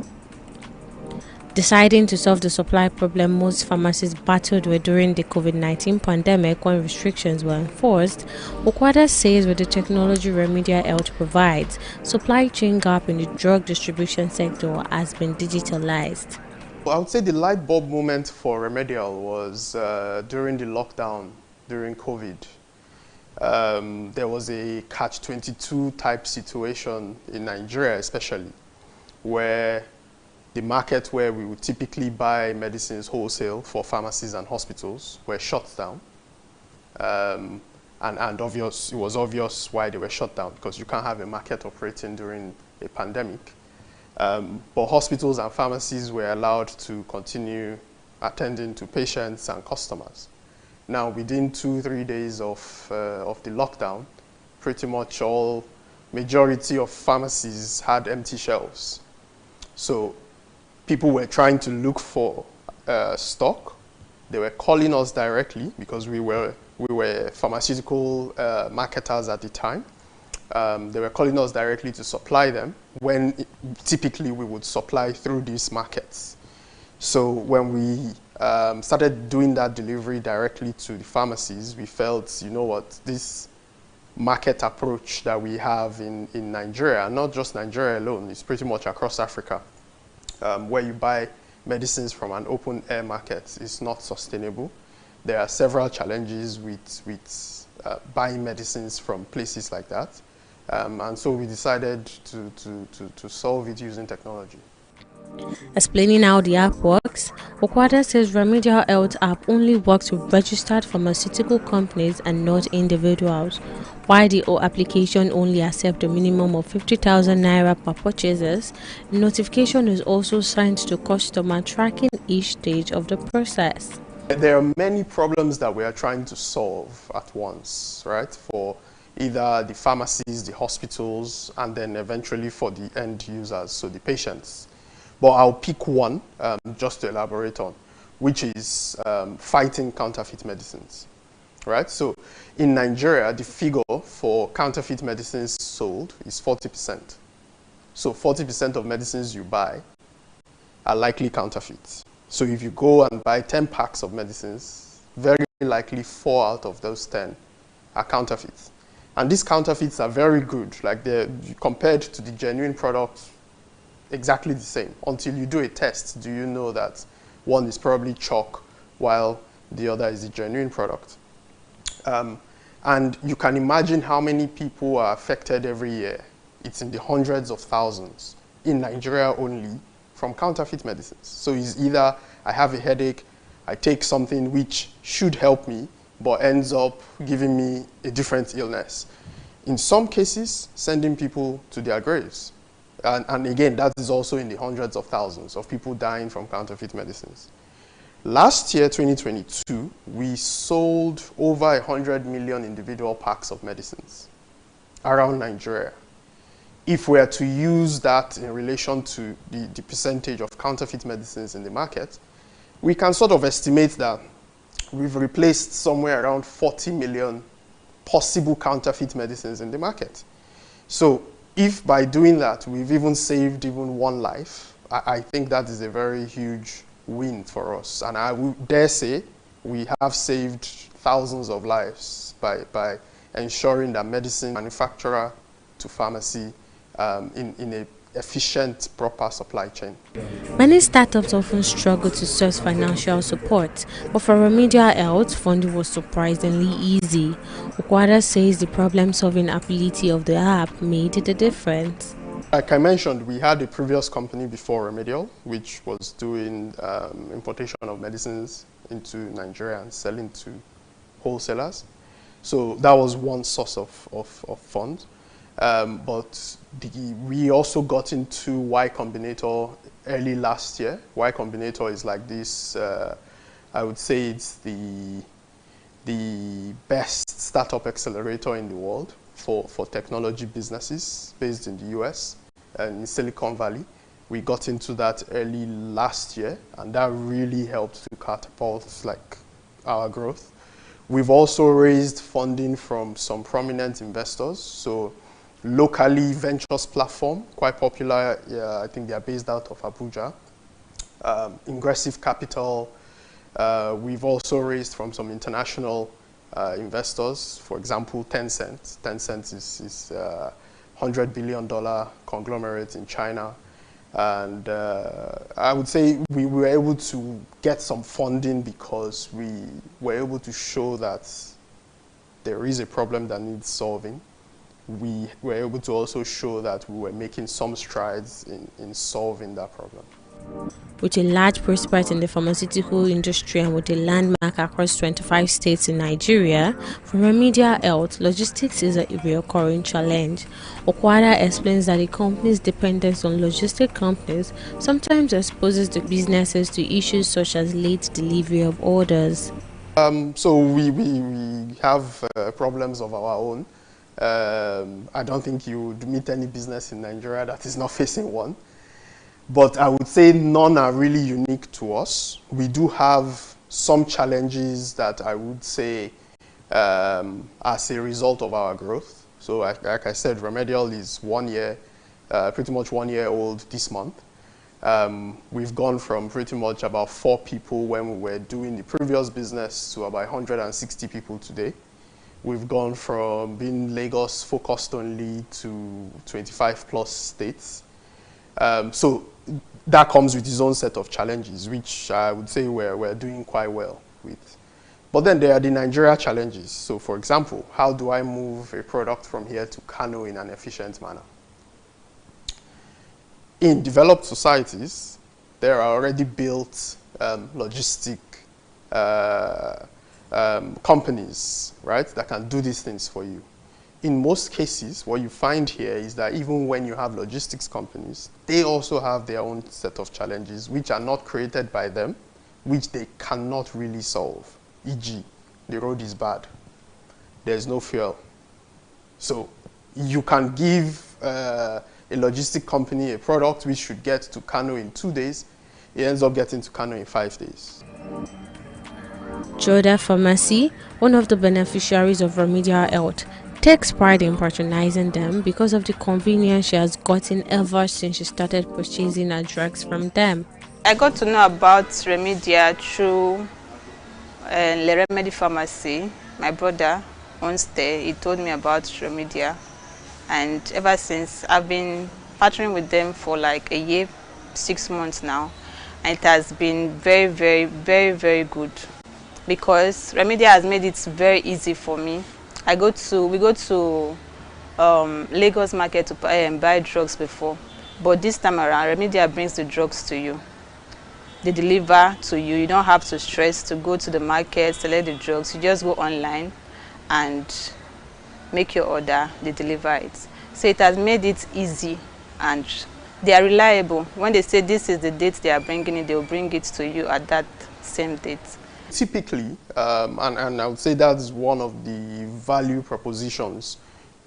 Deciding to solve the supply problem most pharmacies battled with during the COVID-19 pandemic when restrictions were enforced, Okwada says with the technology Remedial Health provides, supply chain gap in the drug distribution sector has been digitalized. I would say the light bulb moment for Remedial was during the lockdown, during COVID. There was a catch-22 type situation in Nigeria especially, where the market where we would typically buy medicines wholesale for pharmacies and hospitals were shut down. And it was obvious why they were shut down, because you can't have a market operating during a pandemic. But hospitals and pharmacies were allowed to continue attending to patients and customers. Now, within 2-3 days of the lockdown, pretty much majority of pharmacies had empty shelves. So people were trying to look for stock. They were calling us directly because we were pharmaceutical marketers at the time. They were calling us directly to supply them when typically we would supply through these markets. So when we started doing that delivery directly to the pharmacies, we felt, you know what, this market approach that we have in Nigeria, not just Nigeria alone, it's pretty much across Africa, where you buy medicines from an open air market is not sustainable. There are several challenges with buying medicines from places like that. And so we decided to solve it using technology. Explaining how the app works, Okwada says Remedial Health app only works with registered pharmaceutical companies and not individuals. While the application only accepts a minimum of 50,000 naira per purchases, notification is also sent to customer tracking each stage of the process. There are many problems that we are trying to solve at once, right? For either the pharmacies, the hospitals, and then eventually for the end users, so the patients. But I'll pick one just to elaborate on, which is fighting counterfeit medicines, right? So in Nigeria, the figure for counterfeit medicines sold is 40%. So 40% of medicines you buy are likely counterfeit. So if you go and buy 10 packs of medicines, very likely 4 out of those 10 are counterfeits. And these counterfeits are very good, like they're compared to the genuine product, exactly the same. Until you do a test, do you know that one is probably chalk while the other is a genuine product. And you can imagine how many people are affected every year. It's in the hundreds of thousands in Nigeria only from counterfeit medicines. So it's either I have a headache, I take something which should help me, but ends up giving me a different illness. In some cases, sending people to their graves. And again, that is also in the hundreds of thousands of people dying from counterfeit medicines. Last year, 2022, we sold over 100 million individual packs of medicines around Nigeria. If we are to use that in relation to the percentage of counterfeit medicines in the market, we can sort of estimate that we've replaced somewhere around 40 million possible counterfeit medicines in the market. So if by doing that, we've even saved even one life, I think that is a very huge win for us. And I would dare say we have saved thousands of lives by ensuring that medicine manufacturer to pharmacy in an efficient, proper supply chain. Many startups often struggle to source financial support, but for Remedial Health, funding was surprisingly easy. Okwada says the problem-solving ability of the app made the difference. Like I mentioned, we had a previous company before Remedial, which was doing importation of medicines into Nigeria and selling to wholesalers. So that was one source of funds. But we also got into Y Combinator early last year. Y Combinator is like this, I would say it's the best startup accelerator in the world for technology businesses based in the US and in Silicon Valley. We got into that early last year, and that really helped to catapult like our growth. We've also raised funding from some prominent investors. So locally, Ventures platform, quite popular. I think they are based out of Abuja. Ingressive Capital. We've also raised from some international investors. For example, Tencent. Tencent is $100 billion conglomerate in China. And I would say we were able to get some funding because we were able to show that there is a problem that needs solving. We were able to also show that we were making some strides in solving that problem. With a large prospect in the pharmaceutical industry and with a landmark across 25 states in Nigeria, for Remedial Health, logistics is a recurring challenge. Okwada explains that the company's dependence on logistic companies sometimes exposes the businesses to issues such as late delivery of orders. So we have problems of our own. I don't think you would meet any business in Nigeria that is not facing one. But I would say none are really unique to us. We do have some challenges that I would say as a result of our growth. So like I said, Remedial is 1 year, pretty much 1 year old this month. We've gone from pretty much about 4 people when we were doing the previous business to about 160 people today. We've gone from being Lagos focused only to 25 plus states. So that comes with its own set of challenges, which I would say we're doing quite well with. But then there are the Nigeria challenges. So for example, how do I move a product from here to Kano in an efficient manner? In developed societies, there are already built logistic companies, right, that can do these things for you. In most cases, what you find here is that even when you have logistics companies, they also have their own set of challenges which are not created by them, which they cannot really solve. E.g., the road is bad. There's no fuel. So you can give a logistic company a product which should get to Kano in 2 days. It ends up getting to Kano in 5 days. Joda Pharmacy, one of the beneficiaries of Remedial Health, takes pride in patronizing them because of the convenience she has gotten ever since she started purchasing her drugs from them. I got to know about Remedial through Le Remedy Pharmacy. My brother owns there. He told me about Remedia, and ever since I've been partnering with them for like a year, 6 months now, and it has been very, very, very, very good because Remedia has made it very easy for me. We go to Lagos market to buy drugs before, but this time around Remedia brings the drugs to you. They deliver to you. You don't have to stress to go to the market, select the drugs. You just go online and make your order. They deliver it. So it has made it easy, and they are reliable. When they say this is the date they are bringing it, they will bring it to you at that same date. Typically, and I would say that's one of the value propositions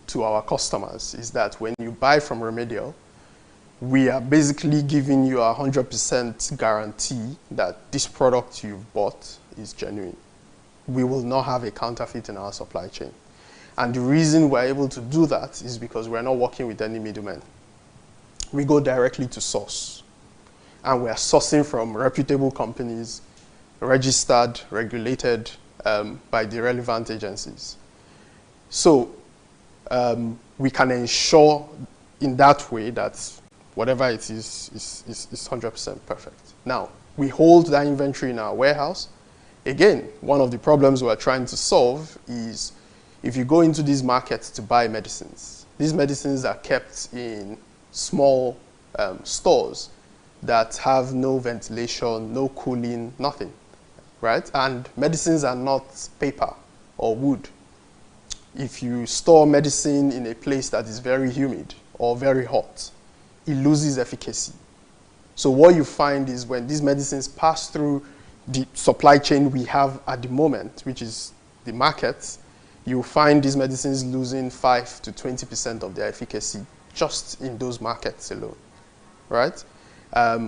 to our customers, is that when you buy from Remedial, we are basically giving you a 100% guarantee that this product you've bought is genuine. We will not have a counterfeit in our supply chain. And the reason we're able to do that is because we're not working with any middlemen. We go directly to source. And we're sourcing from reputable companies, registered, regulated by the relevant agencies. So we can ensure in that way that whatever it is 100% perfect. Now, we hold that inventory in our warehouse. Again, one of the problems we're trying to solve is if you go into these markets to buy medicines, these medicines are kept in small stores that have no ventilation, no cooling, nothing, right? And medicines are not paper or wood. If you store medicine in a place that is very humid or very hot, it loses efficacy. So what you find is when these medicines pass through the supply chain we have at the moment, which is the markets, you find these medicines losing 5 to 20% of their efficacy just in those markets alone, right?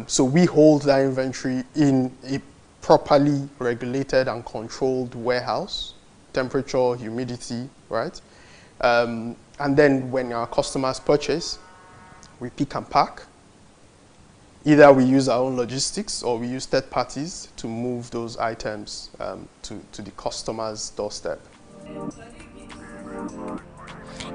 So we hold that inventory in a properly regulated and controlled warehouse, temperature, humidity, right? And then when our customers purchase, we pick and pack. Either we use our own logistics or we use third parties to move those items to the customer's doorstep.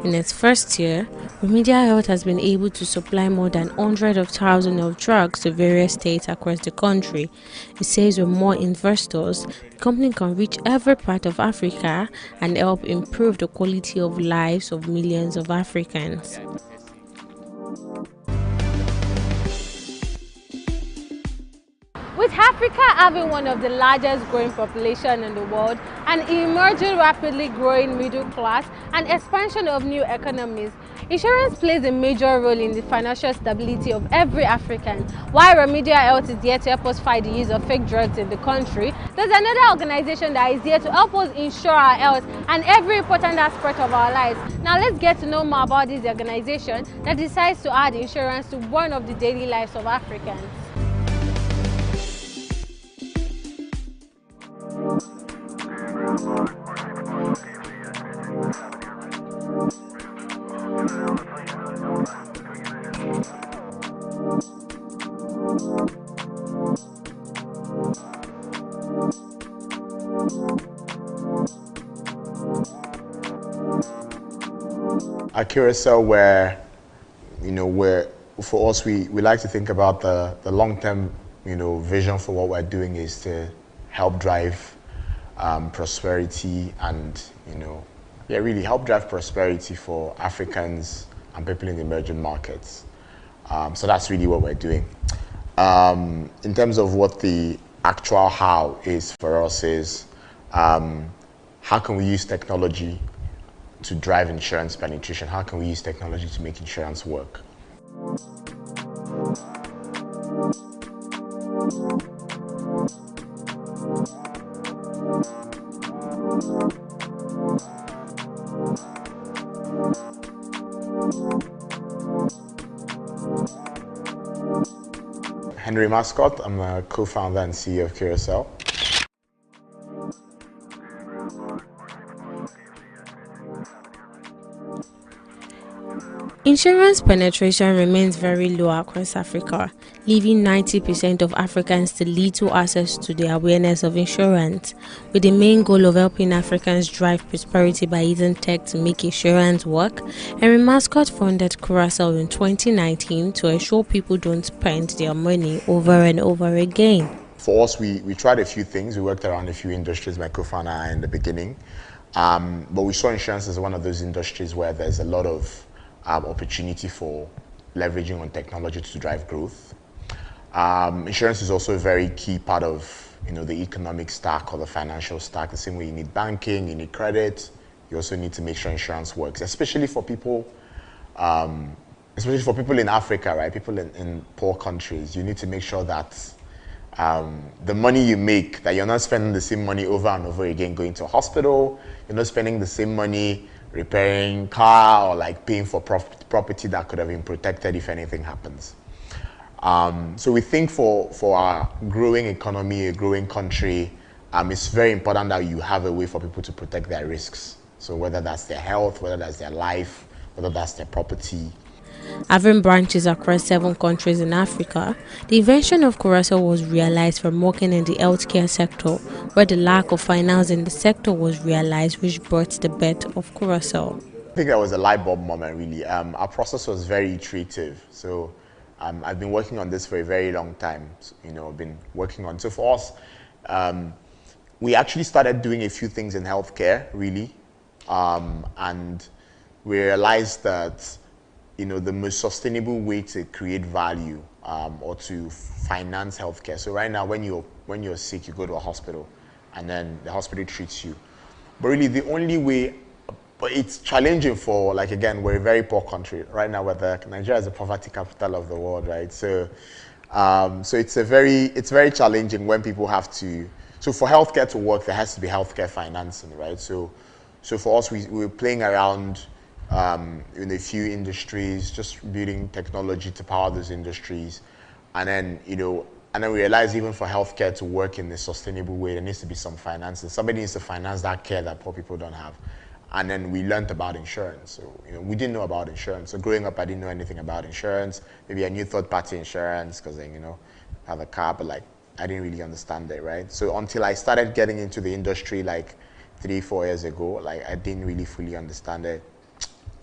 In its first year, Remedia Health has been able to supply more than hundreds of thousands of drugs to various states across the country. It says with more investors, the company can reach every part of Africa and help improve the quality of lives of millions of Africans. With Africa having one of the largest growing population in the world, an emerging rapidly growing middle class, and expansion of new economies, insurance plays a major role in the financial stability of every African. While Remedia Health is here to help us fight the use of fake drugs in the country, there's another organization that is here to help us ensure our health and every important aspect of our lives. Now let's get to know more about this organization that decides to add insurance to one of the daily lives of Africans. At Curacao, for us, we like to think about the long-term, vision for what we're doing is to help drive prosperity and, really help drive prosperity for Africans and people in the emerging markets. So that's really what we're doing. In terms of what the actual how is for us is, how can we use technology to drive insurance penetration? How can we use technology to make insurance work? Henry Mascot, I'm a co-founder and CEO of Curacao. Insurance penetration remains very low across Africa, leaving 90% of Africans to little access to the awareness of insurance, with the main goal of helping Africans drive prosperity by using tech to make insurance work. Henry Mascot founded Curacao in 2019 to ensure people don't spend their money over and over again. For us, we tried a few things. We worked around a few industries, my co-founder and I in the beginning. But we saw insurance as one of those industries where there's a lot of opportunity for leveraging on technology to drive growth. Insurance is also a very key part of the economic stack or the financial stack. The same way you need banking, you need credit, you also need to make sure insurance works, especially for people in Africa, right? People in poor countries. You need to make sure that the money you make, that you're not spending the same money over and over again going to a hospital, you're not spending the same money repairing car or like paying for property that could have been protected if anything happens. So we think for our growing economy, a growing country, it's very important that you have a way for people to protect their risks. So whether that's their health, whether that's their life, whether that's their property. Having branches across 7 countries in Africa, the invention of Curacao was realized from working in the healthcare sector, where the lack of finance in the sector was realized, which brought the birth of Curacao. I think that was a light bulb moment, really. Our process was very iterative. So I've been working on this for a very long time. I've been working on. So for us, we actually started doing a few things in healthcare, really, and we realized that the most sustainable way to create value or to finance healthcare. So right now, when you're sick, you go to a hospital, and then the hospital treats you. But really, the only way, but it's challenging for, like, again, we're a very poor country right now. Nigeria is the poverty capital of the world, right? So it's very challenging when people have to. So for healthcare to work, there has to be healthcare financing, right? So for us, we were playing around in a few industries, just building technology to power those industries. And then, we realized even for healthcare to work in a sustainable way, there needs to be some financing. Somebody needs to finance that care that poor people don't have. And then we learned about insurance. So, we didn't know about insurance. So growing up, I didn't know anything about insurance. Maybe I knew third-party insurance because then, I have a car, but like, I didn't really understand it, right? So until I started getting into the industry like 3-4 years ago, like, I didn't really fully understand it.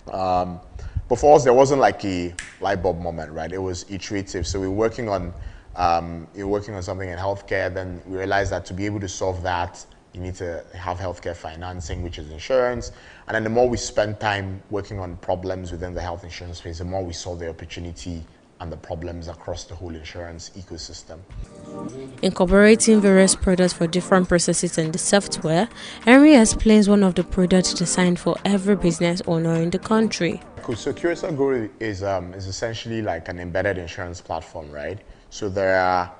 But for us, there wasn't like a light bulb moment, right? It was iterative. So we're working on something in healthcare. Then we realized that to be able to solve that, you need to have healthcare financing, which is insurance. And then the more we spend time working on problems within the health insurance space, the more we saw the opportunity and the problems across the whole insurance ecosystem. Incorporating various products for different processes in the software, Henry explains one of the products designed for every business owner in the country. Cool. So Curacao Go is essentially like an embedded insurance platform, right? So there are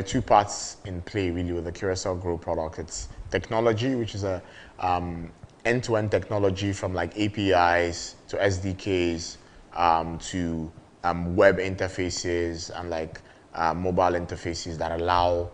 2 parts in play really with the Curacao Grow product. It's technology, which is a end-to-end technology from like APIs to SDKs to web interfaces and like mobile interfaces that allow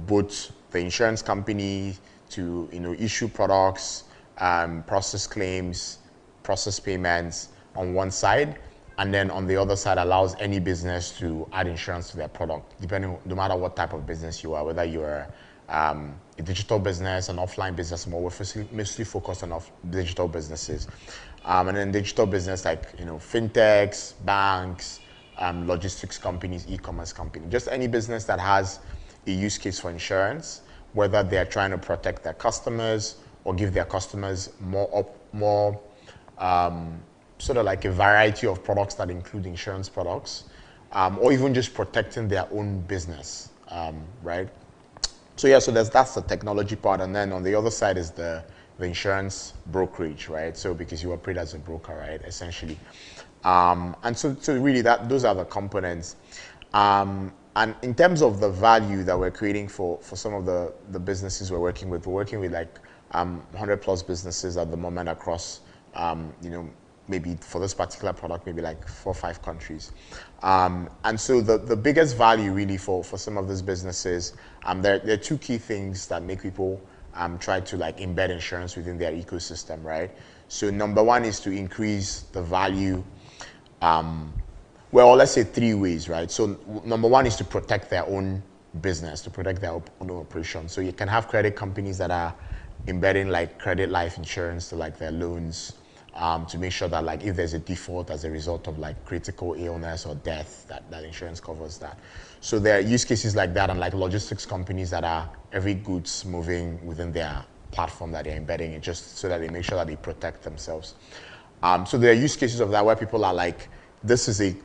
both the insurance company to issue products, process claims, process payments on one side, and then on the other side allows any business to add insurance to their product, no matter what type of business you are, whether you're a digital business, an offline business. We're mostly focused on digital businesses. And then digital business like fintechs, banks, logistics companies, e-commerce companies, just any business that has a use case for insurance, whether they're trying to protect their customers or give their customers more sort of like a variety of products that include insurance products, or even just protecting their own business, right? So yeah, so that's the technology part, and then on the other side is the insurance brokerage, right? So because you operate as a broker, right, essentially. And so really those are the components. And in terms of the value that we're creating for some of the businesses we're working with like 100 plus businesses at the moment across, maybe for this particular product, maybe like 4 or 5 countries. And so the biggest value really for some of these businesses, there are 2 key things that make people try to like embed insurance within their ecosystem, right? So number one is to increase the value. Well, let's say 3 ways, right? So number one is to protect their own business, to protect their own operation. So you can have credit companies that are embedding like credit life insurance to like their loans, to make sure that like if there's a default as a result of like critical illness or death, that insurance covers that. So there are use cases like that, and like logistics companies that are every goods moving within their platform that they're embedding it, just so that they make sure that they protect themselves. So there are use cases of that where people are like, this is a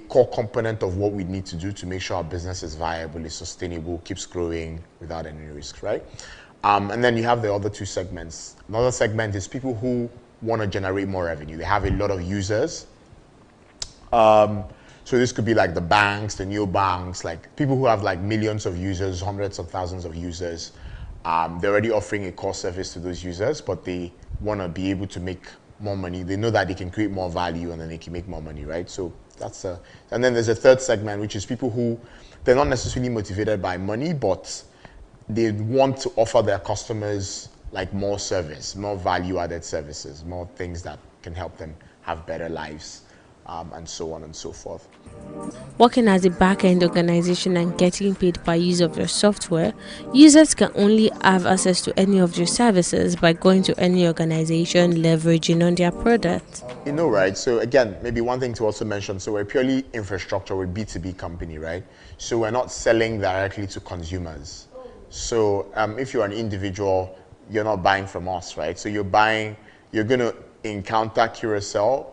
core component of what we need to do to make sure our business is viable, is sustainable, keeps growing without any risks, right? And then you have the other two segments. Another segment is people who want to generate more revenue. They have a lot of users. So this could be like the banks, the neobanks, like people who have like millions of users, hundreds of thousands of users. They're already offering a core service to those users, but they want to be able to make more money. They know that they can create more value and then they can make more money, right? So that's and then there's a third segment, which is people who, they're not necessarily motivated by money, but they want to offer their customers like more service, more value-added services, more things that can help them have better lives, and so on and so forth. Working as a back-end organization and getting paid by use of your software, users can only have access to any of your services by going to any organization leveraging on their product. You know, right? So again, maybe one thing to also mention, so we're purely infrastructure, we're a B2B company, right? So we're not selling directly to consumers. So if you're an individual, you're not buying from us, right? So you're going to encounter Curacell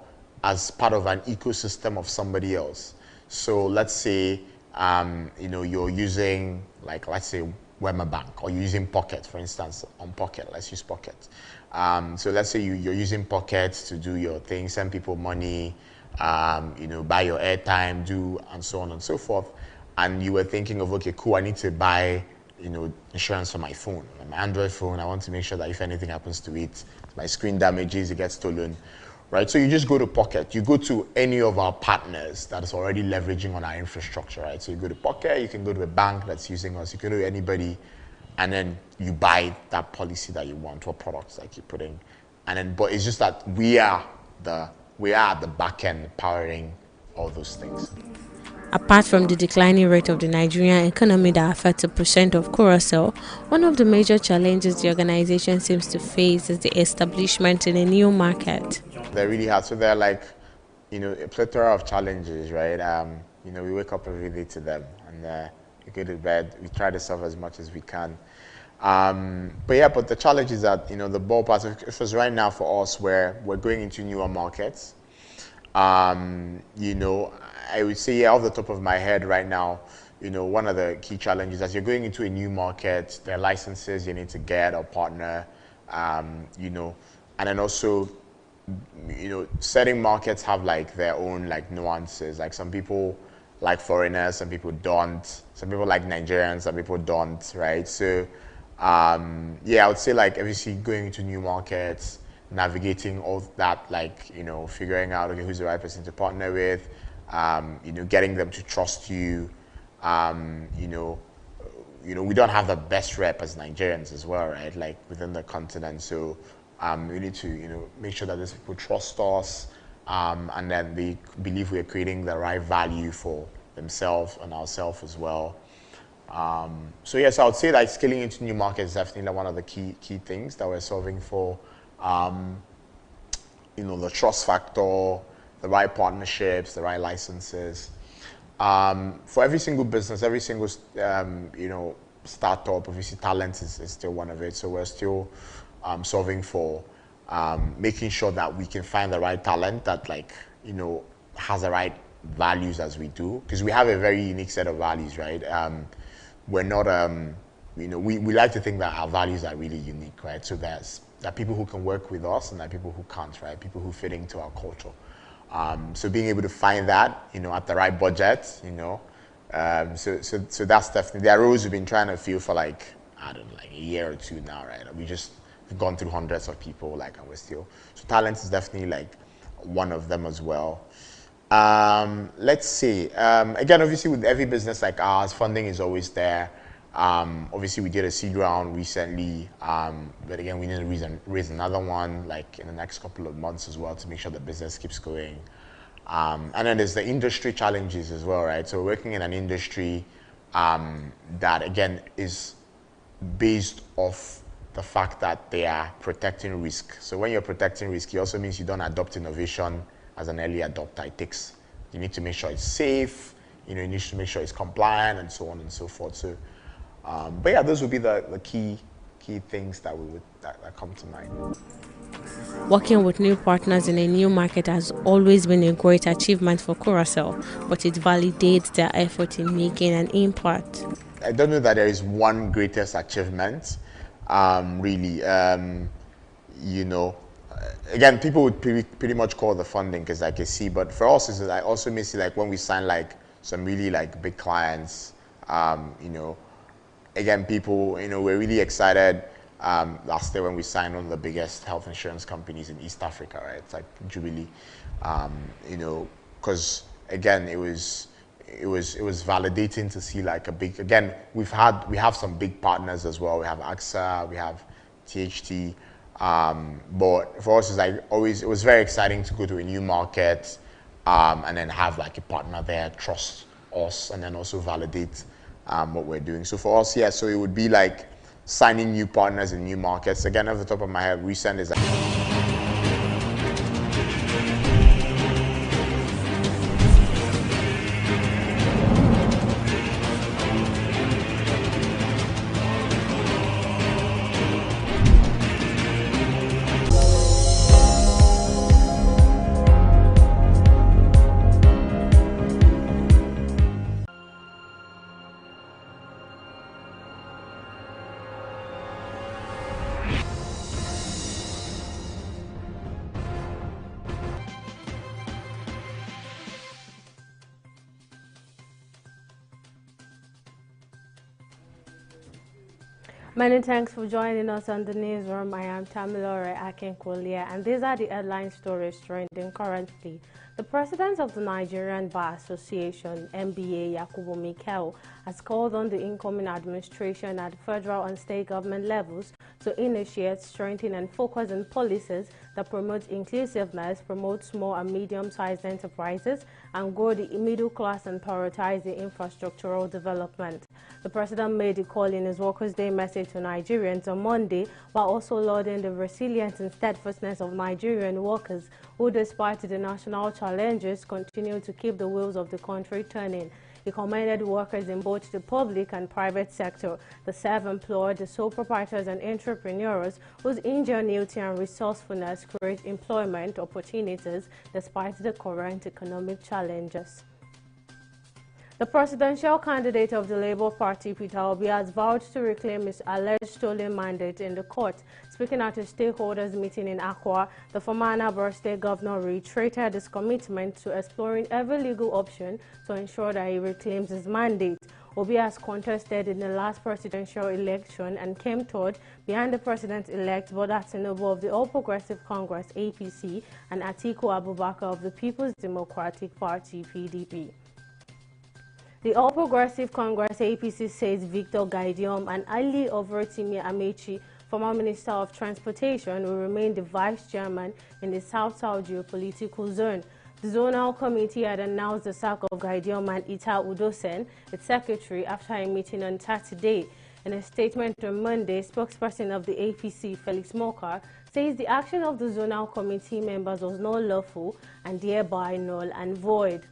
as part of an ecosystem of somebody else. So let's say, you're using, like, let's say Wema Bank, or you're using Pocket, for instance, on Pocket. Let's use Pocket. So let's say you're using Pocket to do your thing, send people money, buy your airtime, and so on and so forth. And you were thinking of, okay, cool, I need to buy, insurance for my phone, my Android phone. I want to make sure that if anything happens to it, my screen damages, it gets stolen. Right, so you just go to Pocket. You go to any of our partners that is already leveraging on our infrastructure, right? So you go to Pocket, you can go to a bank that's using us, you can go to anybody, and then you buy that policy that you want, or products that you're putting. And then, but it's just that we are at the back end powering all those things. Apart from the declining rate of the Nigerian economy that affects 1% of Curacell, one of the major challenges the organization seems to face is the establishment in a new market. They're really hard. So they're like, a plethora of challenges, right? We wake up every day to them, and we go to bed. We try to solve as much as we can. But the challenge is that, the ballpark, if it's right now for us where we're going into newer markets, I would say, off the top of my head right now, one of the key challenges as you're going into a new market, there are licenses you need to get or partner, and then also, certain markets have like their own like nuances. Like some people like foreigners, some people don't. Some people like Nigerians, some people don't, right? So, I would say like obviously going into new markets, navigating all that, like, figuring out, okay, who's the right person to partner with, getting them to trust you. We don't have the best rep as Nigerians as well, right? Like within the continent. So we need to, make sure that these people trust us, and then they believe we're creating the right value for themselves and ourselves as well. So yes, I would say that scaling into new markets is definitely one of the key things that we're solving for. The trust factor, the right partnerships, the right licenses. For every single business, every single startup, obviously talent is still one of it. So we're still solving for making sure that we can find the right talent that has the right values as we do, because we have a very unique set of values, right? We're not we like to think that our values are really unique, right? So there are people who can work with us and there are people who can't, right? People who fit into our culture. So being able to find that, at the right budget, so that's definitely, there are roles we've been trying to fill for a year or two now, right? We've gone through hundreds of people, and we're still, so talent is definitely one of them as well. Let's see, again, obviously with every business like ours, funding is always there. Obviously, we did a seed round recently, but again, we need to raise another one like in the next couple of months as well to make sure the business keeps going. And then there's the industry challenges as well, right? So we're working in an industry that again is based off the fact that they are protecting risk. So when you're protecting risk, it also means you don't adopt innovation as an early adopter. You need to make sure it's safe, you need to make sure it's compliant and so on and so forth. So, but yeah, those would be the key things that come to mind. Working with new partners in a new market has always been a great achievement for Curaçao, but it validates their effort in making an impact. I don't know that there is one greatest achievement, really. Again, people would pretty much call the funding because like you see, but for us, I also may see like when we sign like some really like big clients, again, people, we're really excited. Last year when we signed one of the biggest health insurance companies in East Africa, right? It's like Jubilee, because again, it was validating to see like a big, again, we have some big partners as well. We have AXA, we have THT, but for us, it was very exciting to go to a new market, and then have like a partner there, trust us, and then also validate what we're doing. So for us, yeah, so it would be like signing new partners in new markets. Again, off the top of my head, recent is Many thanks for joining us on the newsroom. I am Tamilore Akinkolia, and these are the headline stories trending currently. The president of the Nigerian Bar Association, MBA Yakubu Mikel, has called on the incoming administration at federal and state government levels to initiate, strengthen, and focus on policies that promote inclusiveness, promote small and medium-sized enterprises, and grow the middle class and prioritize the infrastructural development. The president made the call in his Workers' Day message to Nigerians on Monday, while also lauding the resilience and steadfastness of Nigerian workers who, despite the national challenges, continue to keep the wheels of the country turning. He commended workers in both the public and private sector, the self-employed, the sole proprietors and entrepreneurs whose ingenuity and resourcefulness create employment opportunities despite the current economic challenges. The presidential candidate of the Labour Party, Peter Obi, has vowed to reclaim his alleged stolen mandate in the court. Speaking at a stakeholders meeting in Accra, the former Anambra State governor reiterated his commitment to exploring every legal option to ensure that he reclaims his mandate. Obi has contested in the last presidential election and came third behind the president-elect Bola Tinubu of the All Progressive Congress, APC, and Atiku Abubakar of the People's Democratic Party, PDP. The All Progressive Congress APC says Victor Gaidiom and Ali Overtimi Amechi, former Minister of Transportation, will remain the vice chairman in the South-South geopolitical zone. The zonal committee had announced the sack of Gaidiom and Ita Udosen, its secretary, after a meeting on Saturday. In a statement on Monday, spokesperson of the APC, Felix Mokar, says the action of the zonal committee members was not lawful and thereby null and void.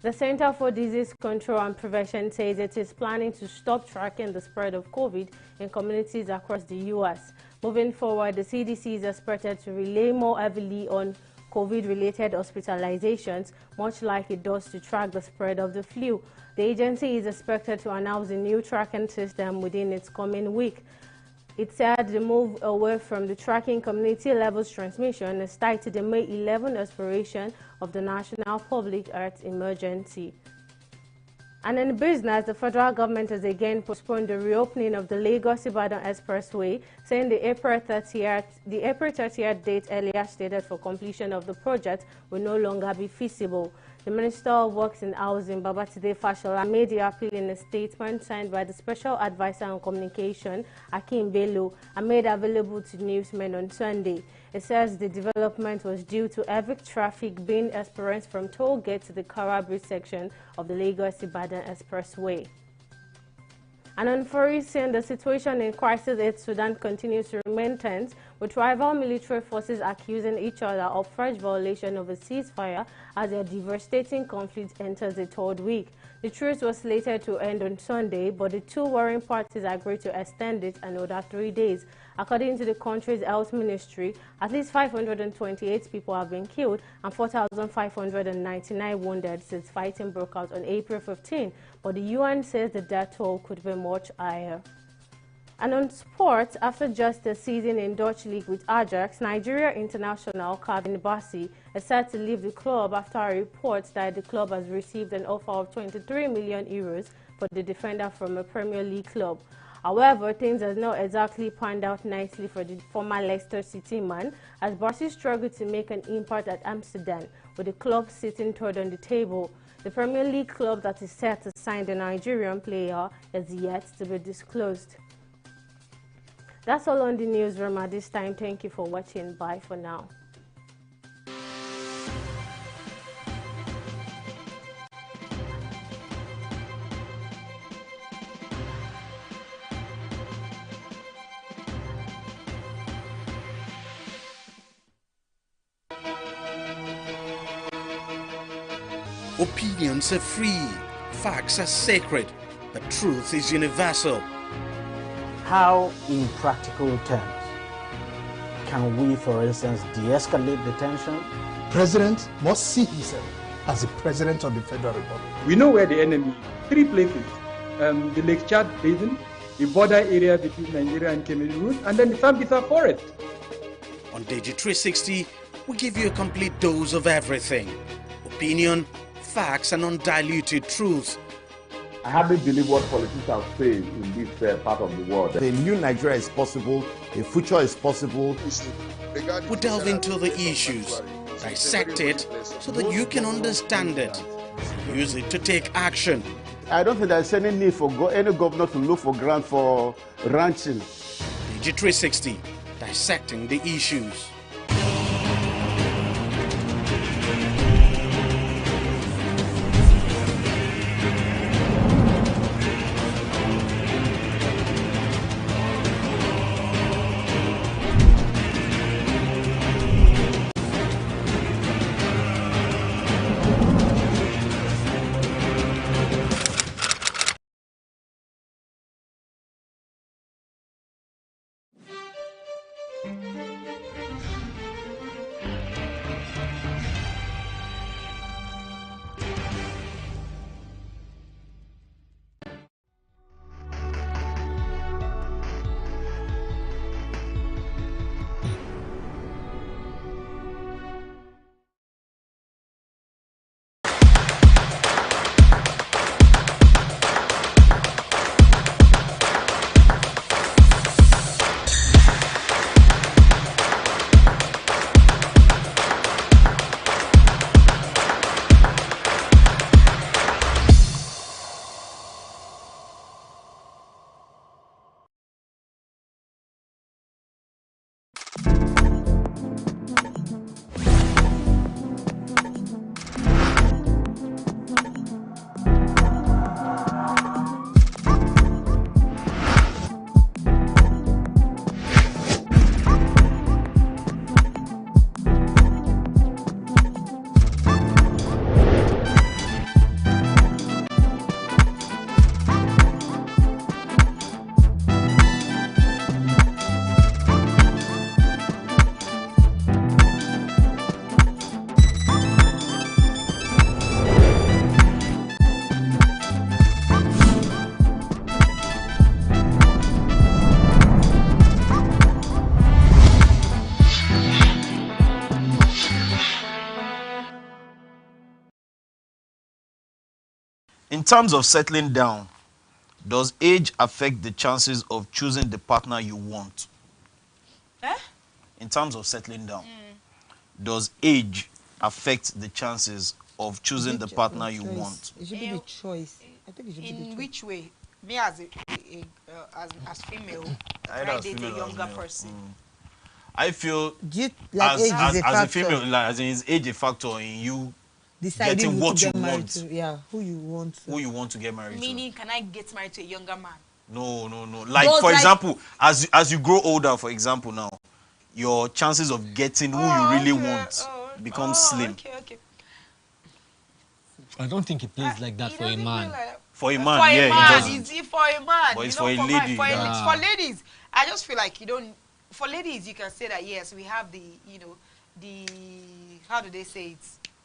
The Center for Disease Control and Prevention says it is planning to stop tracking the spread of COVID in communities across the U.S. Moving forward, the CDC is expected to rely more heavily on COVID-related hospitalizations, much like it does to track the spread of the flu. The agency is expected to announce a new tracking system within its coming week. It said the move away from the tracking community levels transmission is tied to the May 11 expiration of the National Public Health Emergency. And in business, the federal government has again postponed the reopening of the Lagos-Ibadan Expressway, saying the April 30th date earlier stated for completion of the project will no longer be feasible. The Minister of Works and Housing, Babátúndé Fáṣọlá, made the appeal in a statement signed by the Special Advisor on Communication, Akin Bello, and made available to newsmen on Sunday. It says the development was due to heavy traffic being experienced from toll gate to the Kara Bridge section of the Lagos-Ibadan Expressway. And on foreign scene, the situation in crisis aid Sudan continues to remain tense, with rival military forces accusing each other of fresh violation of a ceasefire as their devastating conflict enters the third week. The truce was slated to end on Sunday, but the two warring parties agreed to extend it another 3 days. According to the country's health ministry, at least 528 people have been killed and 4,599 wounded since fighting broke out on April 15, but the UN says the death toll could be much higher. And on sports, after just a season in Dutch League with Ajax, Nigeria international Calvin Bassey is set to leave the club after a report that the club has received an offer of 23 million euros for the defender from a Premier League club. However, things have not exactly panned out nicely for the former Leicester City man, as Bassey struggled to make an impact at Amsterdam, with the club sitting third on the table. The Premier League club that is set to sign the Nigerian player is yet to be disclosed. That's all on the newsroom at this time. Thank you for watching. Bye for now. Opinions are free, facts are sacred, the truth is universal. How, in practical terms, can we, for instance, de-escalate the tension? President must see himself as the president of the Federal Republic. We know where the enemy is. 3 places. The Lake Chad Basin, the border area between Nigeria and Cameroon, and then the Sambisa Forest. On TV360, we give you a complete dose of everything. Opinion, facts, and undiluted truth. I hardly believe what politicians are saying in this part of the world. A new Nigeria is possible, a future is possible. We delve into the issues, dissect it so that you can understand it, use it to take action. I don't think there's any need for any governor to look for grant for ranching. TV360, dissecting the issues. In terms of settling down, does age affect the chances of choosing the partner you want? In terms of settling down, does age affect the chances of choosing the partner you want? It should be the choice. I think it should be the choice. In which way? Me as female, I date a younger person. I feel like as a a female, like, as in is age a factor in you deciding getting what you want? Yeah, who you want to. Who you want to get married Meaning, can I get married to a younger man? to? No. Like, for example, as you grow older, for example, now, your chances of getting who you really want becomes slim. Okay. I don't think it plays like that for a man. For a man, yeah, it doesn't. It's for a man. But it's for a lady. For ladies, I just feel like you don't. For ladies, you can say that yes, we have the, how do they say it?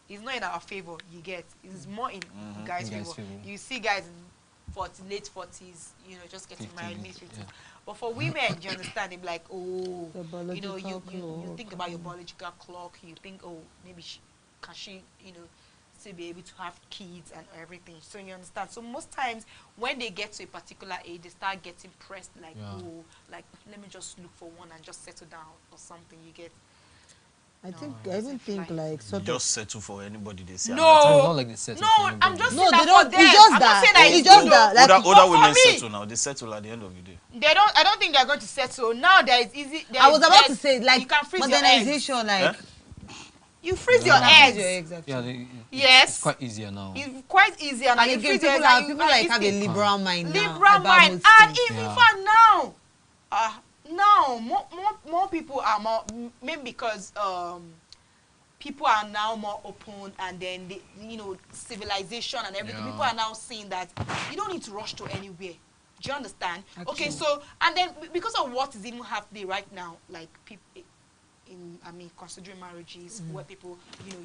It's not in our favor. You get. It's more in guys' favor. You see guys in late 40s, just getting 50s, married, mid 50s. Yeah. But for women, you understand? They're like, oh, you think about your biological clock. You think, oh, maybe can she, to be able to have kids and everything. So you understand. So most times when they get to a particular age, they start getting pressed like, oh, like let me just look for one and just settle down or something. You get. I even think like sort of just settle for anybody they say. No, not like they settle for I'm just saying that they don't. for them. It's just I'm that. not saying that It's just that. Like, older women settle now. They settle at the end of the day. I don't think they're going to settle. Now there is easy. I was about to say like you can freeze modernization, your like you freeze your eggs. Yes. It's quite easier now. It's quite easier now. And you again, freeze people have a liberal mind now. Liberal mind, and in fact now, more people are more maybe because people are now more open, and then they, civilization and everything. People are now seeing that you don't need to rush to anywhere. Do you understand? Actually. Okay, so and then because of what is even happening right now, like people considering marriages where people,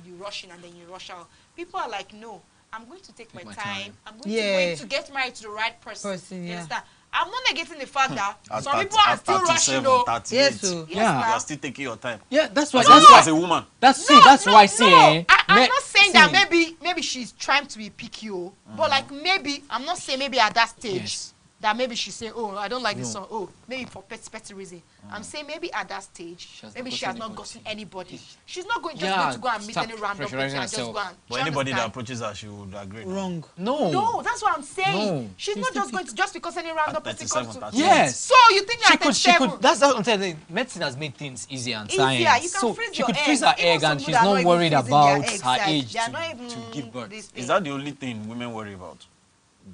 you rush in and then you rush out. People are like, no, I'm going to take my time. I'm going to get married to the right person. You understand? I'm not negating the fact that some people are still rushing. Yes, you are still taking your time. Yeah, that's why. As a woman. That's why I say. I'm not saying that maybe she's trying to be picky, but like maybe I'm not saying maybe at that stage that maybe she's saying, oh, I don't like this song. Oh, maybe for petty reason. I'm saying maybe at that stage, maybe she has not gotten anybody. She's not going to go and meet any random person and just go and. But anybody that approaches her, she would agree. Wrong. No, that's what I'm saying. She's not just going to just because any random person comes to. Yes. So you think at 37? That's what I'm saying. Medicine has made things easier and science. You can so freeze she your could egg. freeze her egg and she's not worried about her age to give birth. Is that the only thing women worry about?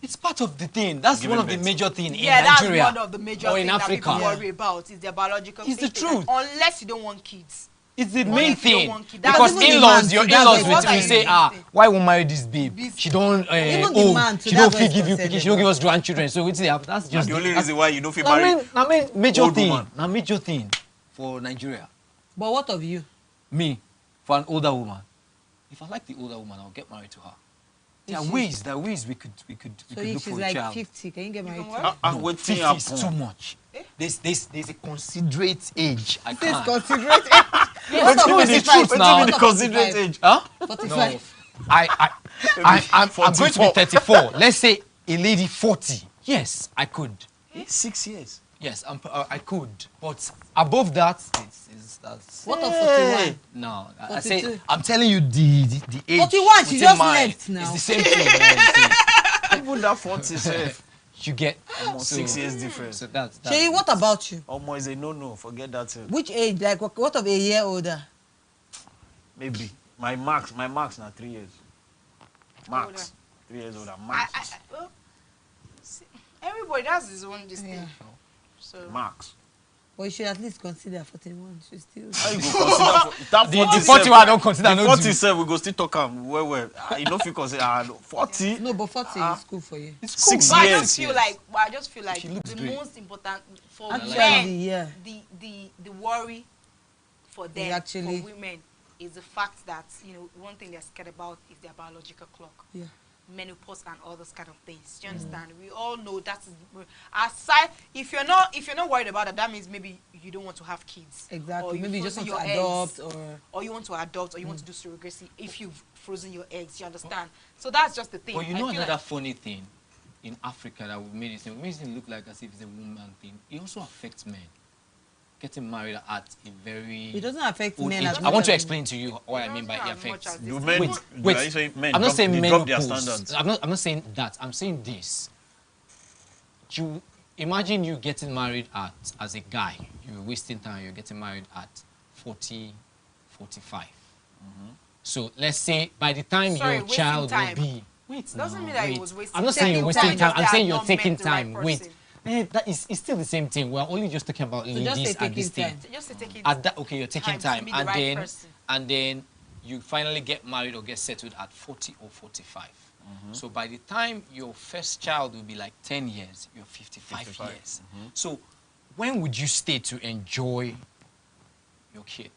It's part of the thing. That's one of the major things in Nigeria. That's one of the major things that people worry about. Is their biological. It's the truth. Unless you don't want kids. It's the main thing. Because in-laws, your in-laws will say, why won't marry this babe? She don't, she don't feel give you picking, she don't give us grandchildren. So that's just the only reason why you don't feel married. I mean, major thing for Nigeria. But what of you? Me, for an older woman. If I like the older woman, I'll get married to her. There are ways we could look for a child. So if she's like 50, can you get married to her? 50 is too much. There's a considerate age. I can't. Considerate age? What of the truth now? The considerate age? Huh? 45. No. I'm going to be 34. Let's say a lady 40. Yes, I could. 6 years. Yes, I could. But above that, that's... What of 41? No, I say, I'm telling you the age. 41, she just left now. It's the same thing. Even that 40, you get 6 years difference. So that's Shay, what about you? Almost a no. Forget that. Which age? Like what of a year older? Maybe my max now 3 years. Max 3 years older. Max. Everybody does his own this thing. So max. Well, you should at least consider 41. Should still. How you go consider the 41? I don't consider. The 47 we go still talk well. You know if you consider 40. No, but 40 is cool for you. It's cool. 6 years. I just feel like the most important for men, the worry for them, for women, is the fact that one thing they're scared about is their biological clock. Yeah. menopause and all those kind of things. Do you understand? We all know that is aside. If you're not worried about that means maybe you don't want to have kids. Exactly. Or Maybe you just want to adopt, or you want to adopt, or you want to do surrogacy. If you've frozen your eggs, you understand. So that's just the thing. But you know another funny thing in Africa that we made it look like as if it's a woman thing. It also affects men. Getting married at a very... It doesn't affect men as much. I want to explain to you what I mean by it affects. Wait. I'm not saying men drop their post. standards. I'm not saying that. I'm saying this. You imagine you getting married as a guy. You're wasting time. You're getting married at 40, 45. So let's say by the time your child will be... Wait, doesn't mean that it was wasting time. I'm not saying you're wasting time. I'm saying you're taking the time. right Wait. It's still the same thing. We're only just talking about ladies at this stage. Okay, you're taking time, and then you finally get married or get settled at 40 or 45. So by the time your first child will be like 10 years, you're 55 years. So when would you stay to enjoy your kid?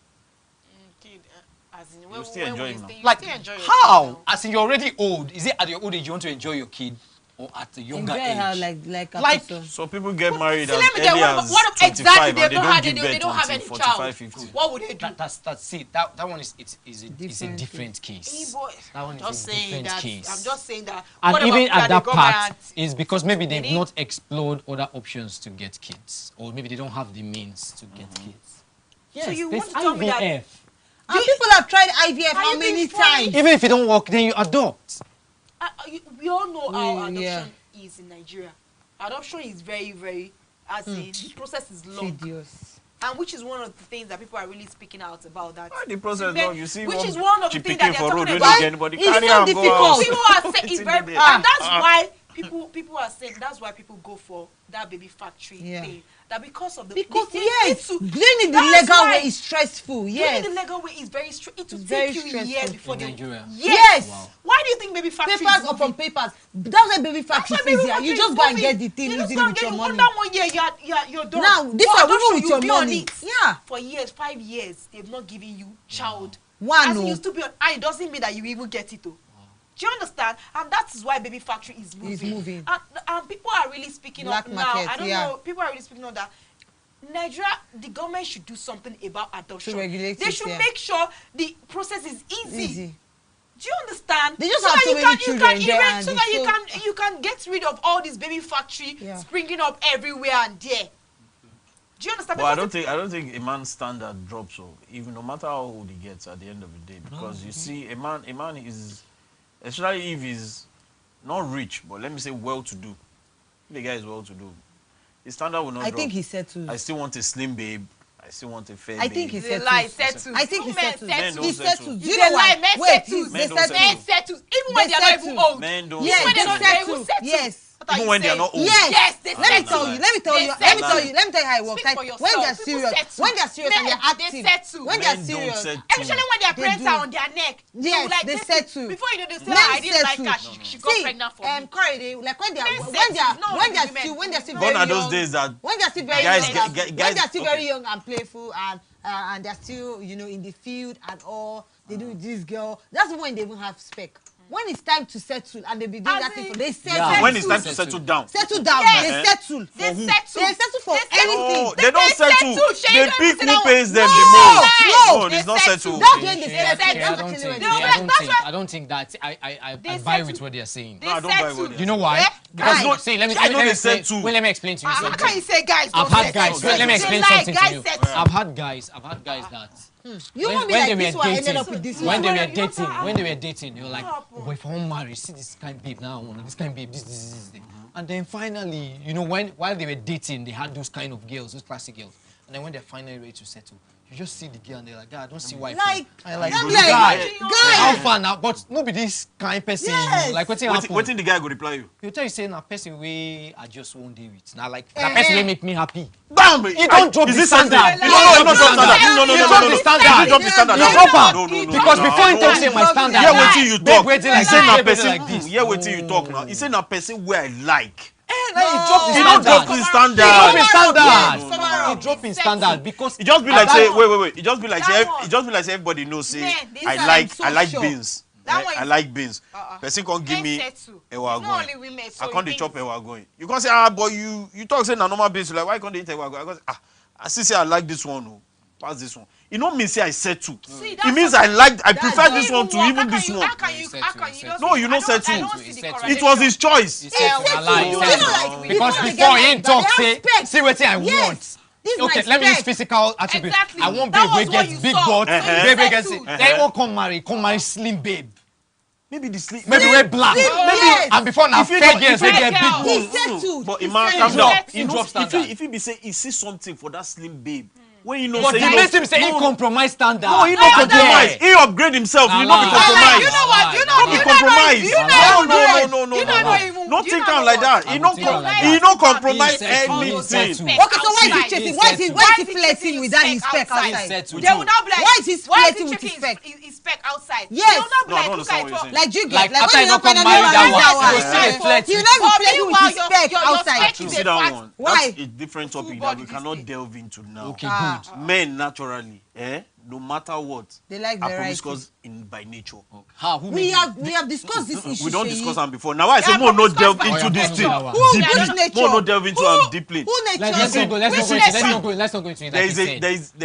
As in, you're still enjoying now. Like, how? As in, you're already old. Is it at your old age you want to enjoy your kid? Or at a younger age. Like so people get married as early as 25 and they don't have any 45, 50. What would they do? That one is a different case. That one is a different case. I'm just saying that. And even at that part is because maybe they've not explored other options to get kids, or maybe they don't have the means to get kids. Yes, so you want to IVF. tell me that? And people have tried IVF how many times? Even if you don't work, then you adopt. We all know how adoption is in Nigeria. Adoption is very, very, as in, the process is long. Tedious. And which is one of the things that people are really speaking out about. That the process long. You see, which is one of the things that they're talking about. It's so difficult. People are saying it's very, and that's why people are saying that's why people go for that baby factory thing. That because of the doing it the legal way is stressful. Yes, doing the legal way is very stressful. It will take you years before they. Yes. Wow. Why do you think baby factory? Papers upon papers. That's why baby factory is easier. You just go and get the thing easily with your money. That 1 year you're done. Now this one even with your money. Yeah. For years, 5 years, they've not given you child. One. As it used to be on, and it doesn't mean that you even get it though. Do you understand? And that is why baby factory is moving. It's moving. And people are really speaking up now. I don't know. People are really speaking up that Nigeria, the government should do something about adoption. They should make sure the process is easy. Do you understand? They just have so many children there, so that you can get rid of all this baby factory springing up everywhere and there. Do you understand? Well, I don't think a man's standard drops. So even no matter how old he gets at the end of the day, because you see, a man is, especially if he's not rich, but let me say well-to-do. If the guy is well-to-do, his standard will not drop. I think he settled. I still want a slim babe. I still want a fair I think babe. he settled. I think he settled. He settled. Do you know why? Men settle. Even when they are not even old. Men don't settle. Yes. Even when they are not old. Yes. Let me tell you how it works. Like when they are serious, and they're active, when they are serious, especially when their parents are on their neck. Yes, they settle. Before you know, they say, I didn't like her. She got pregnant for me. Corey, like when they're still very young. Those days that when they're still very young, when they're still very young and playful and they're still in the field and all, they do with this girl. That's when they even have spec. When it's time to settle and they be doing that thing, they settle. Yeah. When it's time to settle down. Settle down. Yes. They settle. They settle for anything. No, they don't settle. They pick who pays them the most. No, it's not settled. That's when they settle. I don't think that. I buy with what they're saying. No, I don't buy what they're saying. You know why? Because let me explain to you something. How can you say guys? I've had guys. Let me explain something to you. I've had guys that. You won't be like this one ended up with this one. When they were dating, they were like, oh, if I want to marry, see this kind of babe now, this kind of babe, this. And then finally, while they were dating, they had those kind of girls, those classic girls. And then when they're finally ready to settle, you just see the girl and they're like, God, I don't see why. I like guy. How far now? But not be this kind of person. Yes. Like what's happen? Waiting the guy go reply you. You tell you say na person way I just won't deal with. Now like that person will make me happy. Bam! You don't drop the standard. No, not standard. No. You drop the standard. You drop the standard. You drop No. Because before you tell say my standard. Yeah, waiting you talk. He say na person. Yeah, waiting you talk now. He say na person where I like. He don't drop the standard. He drop in standard because it just be like say wait. It just be like say everybody knows say I like beans. I like beans. Person can't give me ewa going. I can't chop ewa going. You can't say, but you talk say na normal beans. Like, why can't they eat ewa going? I go, I see say I like this one. What's this one? You know me say I settle. It means I prefer this one to even this one. No, you not settle. It was his choice. Because before he talk say, see what I want. Okay, let me use physical attributes. I want babe we get big butt, babe we get it. Then won't come marry slim babe. Maybe the slim. Maybe we're black. Maybe and before now 5 years we get big butt. But Iman, calm down. If he be say he see something for that slim babe. When you know, but the makes him say he compromise standard. No, he not compromise. He upgrade himself. He not be compromise. You know what? You know be compromise. No. Not think am like that. He not compromise anything. Okay, so why is he chasing? Why is he flirting with that his spec outside? They will not be like, why is he flirting with his spec? His spec outside. Yes. They will not be like, like you like get after you not come marry that one, he will not be flirting with his spec outside. You see that one? Why? That's a different topic that we cannot delve into now. Okay, good. Men naturally, no matter what, they like are variety. promiscuous by nature. Okay. How? We have discussed this issue. We don't discuss them before. Now I say more not delve into this thing deeply. More not delve into them deeply. Let's not go into it. There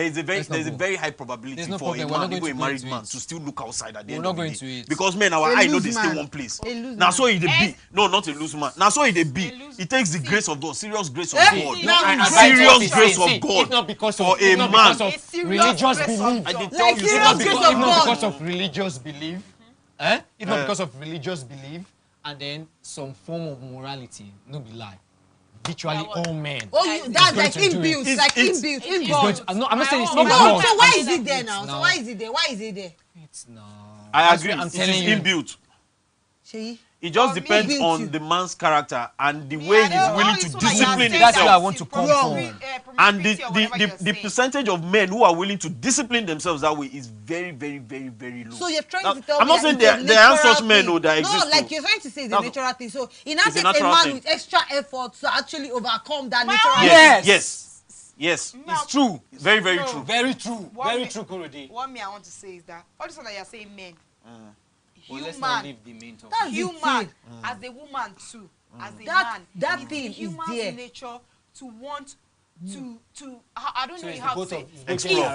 is a very high probability for a man, even a married man, to still look outside at the end of the day. Because men, our eye know they stay one place. Now so it be. No, not a loose man. Now so it be. It takes the grace of God, serious grace of God, serious grace of God. If not because for a man, religious belief. I did tell you, if not because of religious belief, if not because of religious belief, and then some form of morality, no be lie. Virtually all men. That's like inbuilt, like inbuilt. I'm not saying it's not. No, so why is it there now? So why is it there? Why is it there? It's not. I agree. I'm telling you, inbuilt. See? It just depends on the man's character and the way he's willing to discipline himself. That's where I want to come from. And the percentage of men who are willing to discipline themselves that way is very, very, very, very low. So you're trying to tell me I'm not saying there are such men that exist. No, like you're trying to say it's a natural thing. So it now takes a man with extra effort to actually overcome that natural thing. Yes, it's true. Very, very true. Very true. Very true, Korode. What me I want to say is that all this one that you're saying men. Well, let's not leave the main topic. That's human as a woman too, as a man. That thing is there. Nature to want to I don't know how to say explore.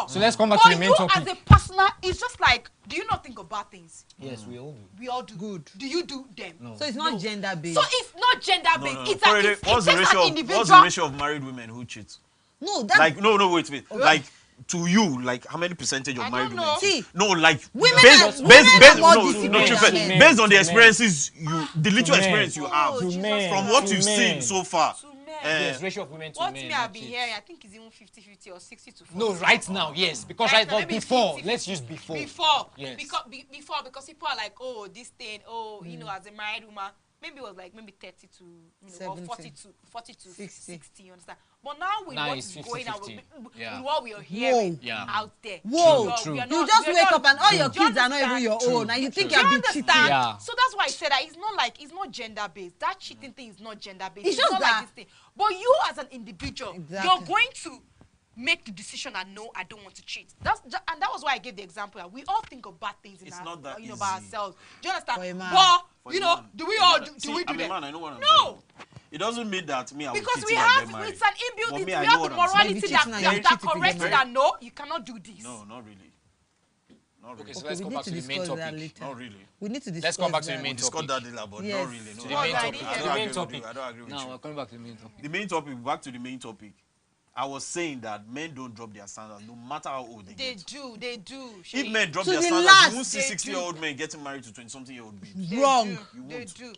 So let's come back to the main topic. As a personal, it's just like, do you not think of bad things? Yes, we all do. We all do. Good. Do you do them? No. So it's not gender based. So it's not gender based. What's the ratio of married women who cheat? No, that's like wait. Like to you, like how many percentage of married women? See, no, like women based on the experiences the little men. experience you have from what you've seen so far. Yes, ratio of women to men. What me I've been hearing, I think it's even 50-50 or 60-40. No, right now, yes, because right now, before. Let's use before. Yes. Because people are like, oh, this thing, you know, as a married woman, maybe it was like 30 to or 40 to 60, you understand? But now with what is going on, with what we are hearing out there. Whoa, true. You just wake up and all your kids are not even your own, and you think you're being cheated. So that's why I said that it's not gender based. That cheating thing is not gender based. It's just not like this thing. But you as an individual, you're going to make the decision and no, I don't want to cheat. And that was why I gave the example. We all think of bad things in our, by ourselves. Do you understand? But do we all do we do that? Man, I know what I'm no. saying. It doesn't mean that me I will because cheat we if have I get married. it's an inbuilt. We I have the morality that corrects that no, you cannot do this. No, not really. Okay, so let's come back to the main topic. Not really. We need to discuss. Let's come back to the main topic. topic. But not really. No. To the main topic. The main topic. I don't agree with you. Now we're coming back to the main topic. The main topic. Back to the main topic. I was saying that men don't drop their standards no matter how old they get. They do. If men drop their standards, you won't see 60-year-old men getting married to 20-something-year-old babes. Wrong. They do.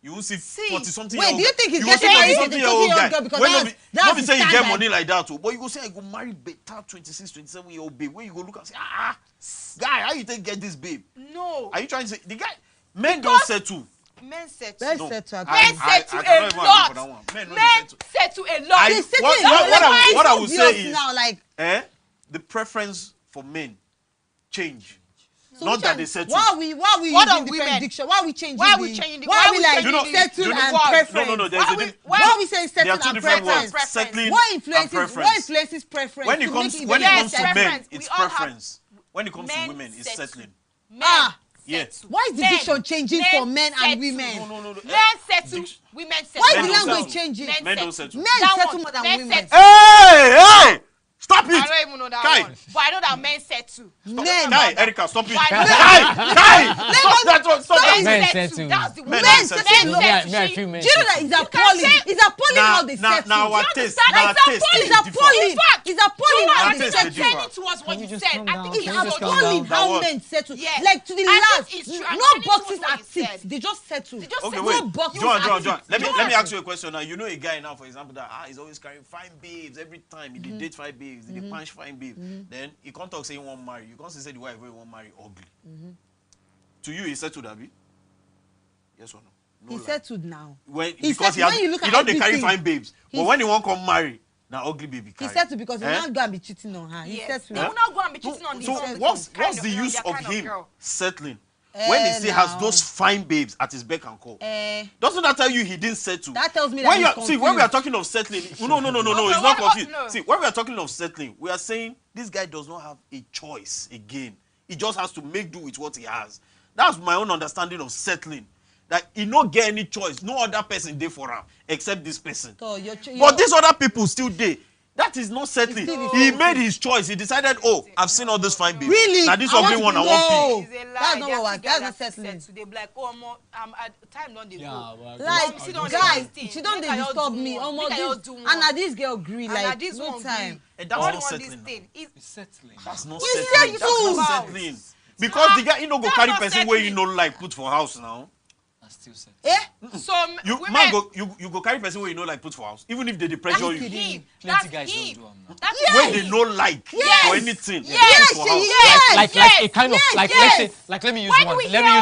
You won't see 40-something-year-old. Wait, do you think he's getting married to 20-year-old girl? Because not be saying you get money like that, but you go say I go marry better 26, 27-year-old babe. Where you go look and say, guy, how you think get this babe? No. Are you trying to say the guy? Men don't settle. Men settle. Men settle a lot. Men settle a lot. What I would say is now, like, the preference for men change. So not that they settle. Why are we using different diction? Why are we changing? Why are we changing? Why are we like settle and preference? No. Why are we saying settle and preference? Settling what influences preference? When it comes to men, it's preference. When it comes to women, it's settling. Men. Yes. Why is the diction changing for men and women? No. Men settle, women settle. Why is the language changing? Men don't settle. Men settle more than women. Hey! Stop it! I don't even know that one. But I know that men settle. Men. Kai, Erica, stop it. Kai! Stop that one. Stop that. Men settle. That's the Men settle. Do you know that it's appalling? It's appalling how they settle. Now our taste. It's appalling. It's appalling how they settle. Turning towards what you said. I think It's appalling how men settle. Like to the last, no boxes are ticked. They just settle. Okay, no wait. boxes John. Let me ask you a question now. You know a guy now, for example, that he's always carrying fine babes every time. He date fine babes. He punch fine babes. Then he can't talk say he won't marry. You can't say the wife he won't marry ugly. To you, he settled, Abi? Yes or no? He settled now. Because he don't carry fine babes. But when he won't come marry, now ugly baby carry. He settled because he will not go and be cheating on her. He settled. He will not go and be cheating on So what's the use of him settling? When he still has those fine babes at his beck and call. Doesn't that tell you he didn't settle? That tells me that he's confused. When we are talking of settling, no, it's not confused. See, when we are talking of settling, we are saying this guy does not have a choice again. He just has to make do with what he has. That's my own understanding of settling. That he not get any choice. No other person there for him except this person. So but these other people still there. That is not settling. He made his choice. He decided, oh, I've seen all this fine babies. Really? Now this ugly one I want pick. That's not what. That's not settling. They be like, oh, time don't they go. Like, guys, she don't they disturb me. And now this girl agree. Like, no time. That's not settling. It's settling. That's not settling. That's not settling. Because the guy, he no go carry person where you know like put for house now. Still set. So you go carry person where you know like put for house, even if they pressure you. Plenty guys don't do them now. When they know like for anything. Like a kind of like let's say like let me use one. Let me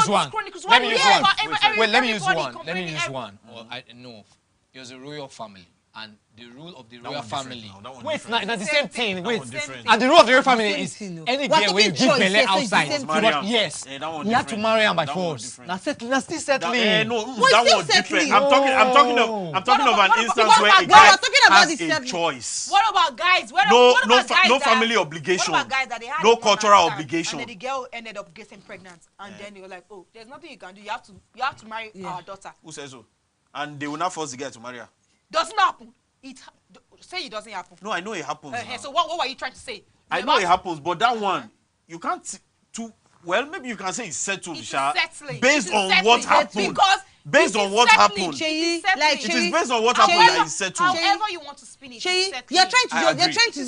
use one. Or I know it was a royal family. And the rule of the royal family. Wait, now it's the same thing. Wait, and the rule of the royal family is any girl when you give Bele outside. Yes, you have to marry him by force. That's still settling. No, that was different. I'm talking of an instance where a guy has a choice. What about guys? No family obligation. What about guys that they had no cultural obligation. And then the girl ended up getting pregnant, and then they were like, oh, there's nothing you can do. You have to marry our daughter. Who says so? And they will not force the guy to marry her. Doesn't happen. Say it doesn't happen. No, I know it happens. So what were you trying to say? I know it happens, but that one you can't. Maybe you can say it's settled, based on what happened. Based on what happened. It is based on what happened that it's settled. However you want to spin it. You're trying to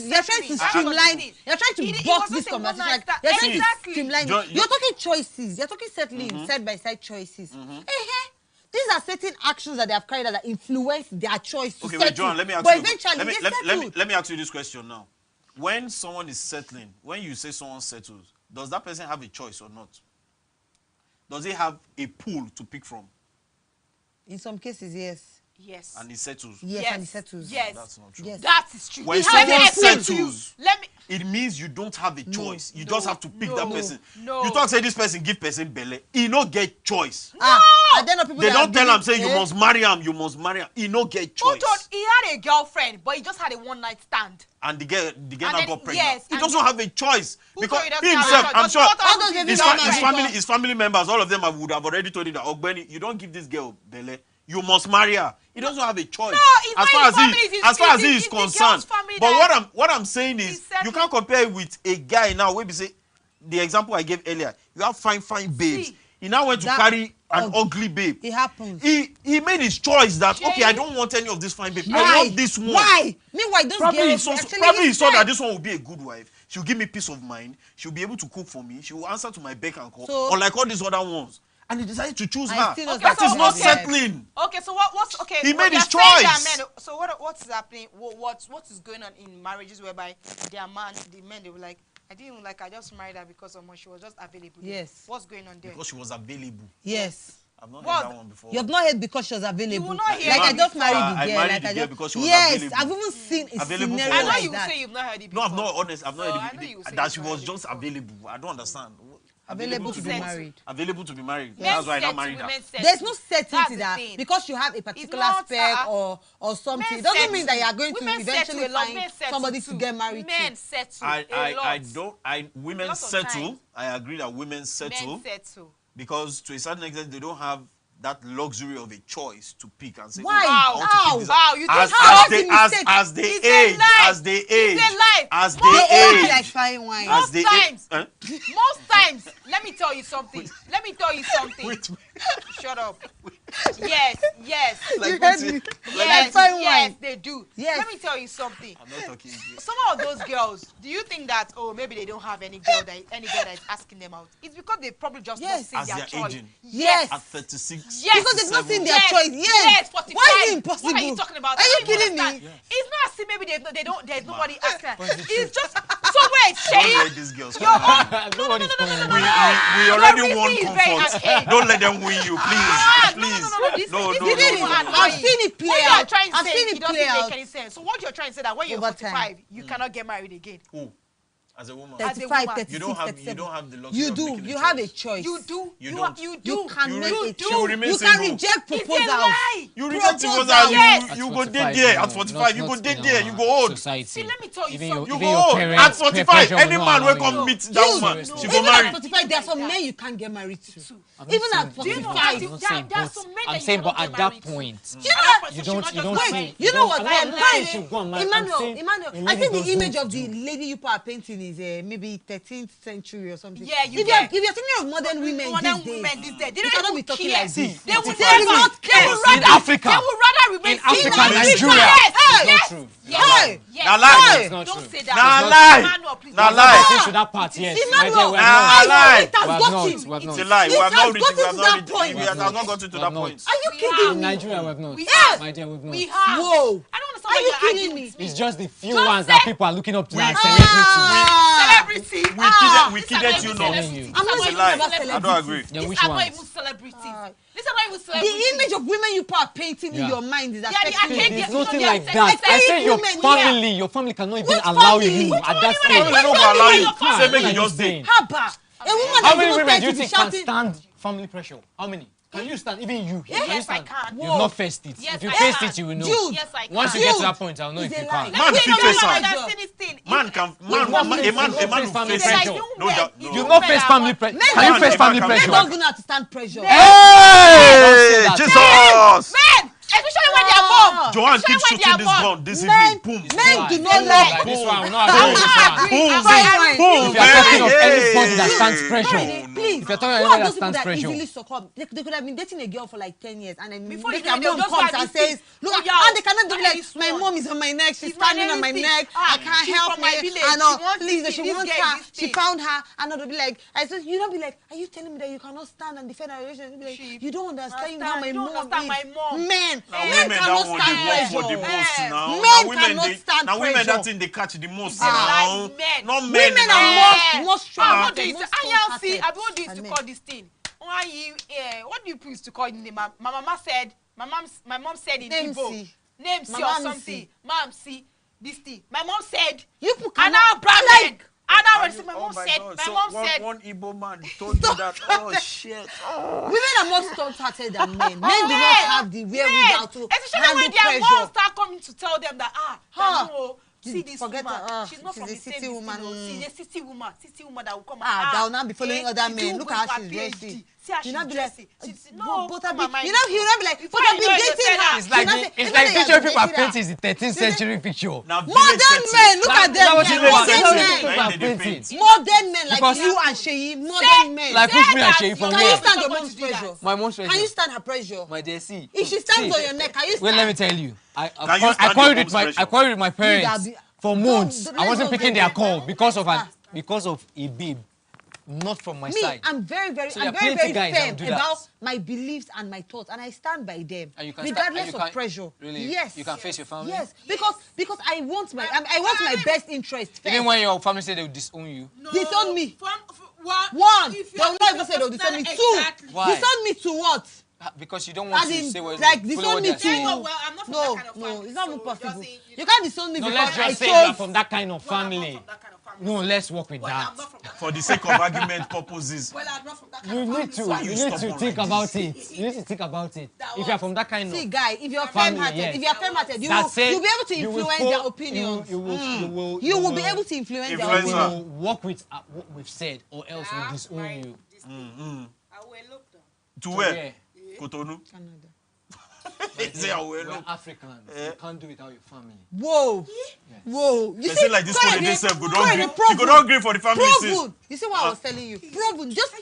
streamline. You're trying to box this conversation. You're trying to streamline. You're talking choices. You're talking settling side by side choices. These are certain actions that they have carried out that influence their choice to settle. Wait, John, let me ask you. Let me ask you this question now. When someone is settling, when you say someone settles, does that person have a choice or not? Does he have a pool to pick from? In some cases, yes. Yes. And he settles. Yes, and he settles. Yes. That's not true. Yes. That is true. When someone settles, it means you don't have a choice. You just have to pick that person. You talk say this person give person Bele. He no get choice. They don't tell him say you must marry him. You must marry him. He no get choice. He had a girlfriend, but he just had a one-night stand. And the girl got pregnant. Yes, he doesn't have a choice because he himself, I'm sure, his family members, all of them would have already told him that, Ogbeni, you don't give this girl Bele. You must marry her. He doesn't have a choice. No, as far as he is concerned. But what I'm saying is, you can't compare it with a guy now. Where we say the example I gave earlier. You have fine babes. He now went to carry an ugly babe. It happens. He made his choice that okay, I don't want any of this fine babe. I want this one. Why? Meanwhile, those probably he saw that this one will be a good wife. She'll give me peace of mind. She'll be able to cook for me. She will answer to my beck and call. Unlike all these other ones. And he decided to choose her. That is not settling. Okay, so what's okay? He made his choice. So what is happening? What is going on in marriages whereby the men they were like, I didn't even like her, I just married her because of she was just available. Yes. What's going on there? Because she was available. Yes. I've not heard that one before. You have not heard because she was available. You will not hear like I just married the girl. Like I just because she was available. Yes, I've even seen a scenario like that. I know you say you've not heard it before. No, I'm not honest. I've not heard it. That she was just available. I don't understand. Available to be married. Available to be married. Yes. That's why I not married her. There's no certainty that because you have a particular spec or something, it doesn't mean that you are going to eventually find somebody to get married to. Men settle. Women settle. I agree that women settle. Men settle. Because to a certain extent, they don't have that luxury of a choice to pick and say, why? Wow, you as they age, like fine wine. Most times, let me tell you something. Shut up. Yes. Yes, they do. Yes. Let me tell you something. I'm not talking. Some of those girls, do you think that maybe they don't have any girl that is asking them out? It's because they probably just not seen their choice. Aging. Yes. At 36. Yes. Because they've not seen their choice. Yes. 45. Why is it impossible? What are you talking about? Are you kidding me? Yes. It's not as if maybe there's nobody asking. It's just somewhere it's saying. Don't let these girls come No. We already won comfort. Don't let them win you, please. No. I've seen it play out. I've seen it play out. Make any sense. So what you're trying to say that when you're 45, you cannot get married again? Who? As a woman. 35, 36, you don't have 37. the luxury. You do. You have a choice. You do. You can make a choice. You can reject proposals. It's a lie. You reject proposals. You go dead there at 45. You go dead there. You go old. See, let me tell you something. You go old at 45. Any man will come meet that woman. She go marry. At 45, there are some men you can't get married to. Even at 45, I'm saying, but at that point, you don't see. You know what? Emmanuel, I think the image of the lady you are painting is maybe 13th century or something. Yeah, if you're thinking of modern women these days, they cannot be talking like this. They would in Africa. They would rather remain in Africa, Nigeria. Yes. Now lie. Don't say that. Now lie. Now lie. To that part, yes. Now lie. It's a lie. We have not gotten to that point. We have not gotten to that point. Are you kidding me? In Nigeria, we have not. Yes. My dear, we have not. We have. Whoa. I don't understand why you're kidding me. It's just the few ones that people are looking up to as celebrity. We kidded you now. I'm not a lie. I don't agree. These are not even celebrities. These are not even celebrities. The image of women you are painting in your mind is affecting you. There's nothing like that. I say your family cannot even allow you at that stage. They don't allow you. Say make you just stay. How many women do you think can stand family pressure? How many? Can you stand? Even you. Yes, I can. You've not faced it. Yes, if you faced it, you will know. Dude, yes, I can. Once you get to that point, I'll know if you can. Man, you not face family pressure. Can you face family pressure? Men don't know how to stand pressure. Hey, Jesus! Men! Especially when they are mom. Joanne keeps shooting this gun this evening. Boom. Men do not like this one. Will not agree with this one. Boom. If you are talking of anybody that stands pressure, please. If you're talking about anybody that stands pressure, easily succumb. They could have been dating a girl for like 10 years, and then before their mom comes and says, "Look, and they cannot be like, my mom is on my neck. She's standing on my neck. I can't help me. And please, she wants her. She found her, and they'll be like, I said, you don't be like, are you telling me that you cannot stand and defend our relationship? You don't understand how my mom is. Men cannot stand pressure. Men cannot stand pressure. Now women that thing they catch the most now. Not men. Women are more strong. I want this to call this thing. What do you used to call it? My mom said in Igbo. Name C or something. Mom C. This thing. My mom said. You and now Brahman. And now my mom said. My mom said. One Igbo man told you that. Oh shit. Women are more strong-hearted than men. Men do not have the wherewithal to especially when their moms start coming to tell them that see this woman. She's not from the same woman. She's a city woman. City woman that will come and that will not be following other men. Look how she's dressing. See how she's dressing. No, but you'll not be like, but I've been dating her. It's like the picture people are painting is the 13th century picture. Modern men, look at them. Modern men like you and Sheyi. Modern men. Like push me and Sheyi from where? Can you stand your mom's pressure? My mom's pressure. Can you stand her pressure? My dear, see. If she stands on your neck, can you stand? Wait, let me tell you. I quarreled with my parents for months. I wasn't picking their call because of a babe, not from my side. I'm very firm about my beliefs and my thoughts, and I stand by them regardless of pressure. Really? Yes. You can face your family. Yes, because I want my best interest. Even when your family say they will disown you. No. Disown me. One. They will not even say they will disown me. Two. Why? Disown me to what? Because you don't want to say what like disown me to no, it's not even possible. You can't disown me because I chose. Let's just say you're from that kind of family. family. No, let's work with that. I'm not from that. For the sake of argument purposes. Well, I'm not from that. You need to think about it. You need to think about it. If you are from that kind of guy, if you're family, firm-hearted, you'll be able to influence their opinions. You will be able to influence their opinions. You will work with what we've said, or else we'll disown you. To where? Cotonou. Canada. We're Africans. You can't do it without your family. Whoa. Yes. Whoa. You see, like this one, they say, you could not agree for the family. Proven. You see what I was telling you? Proven. Just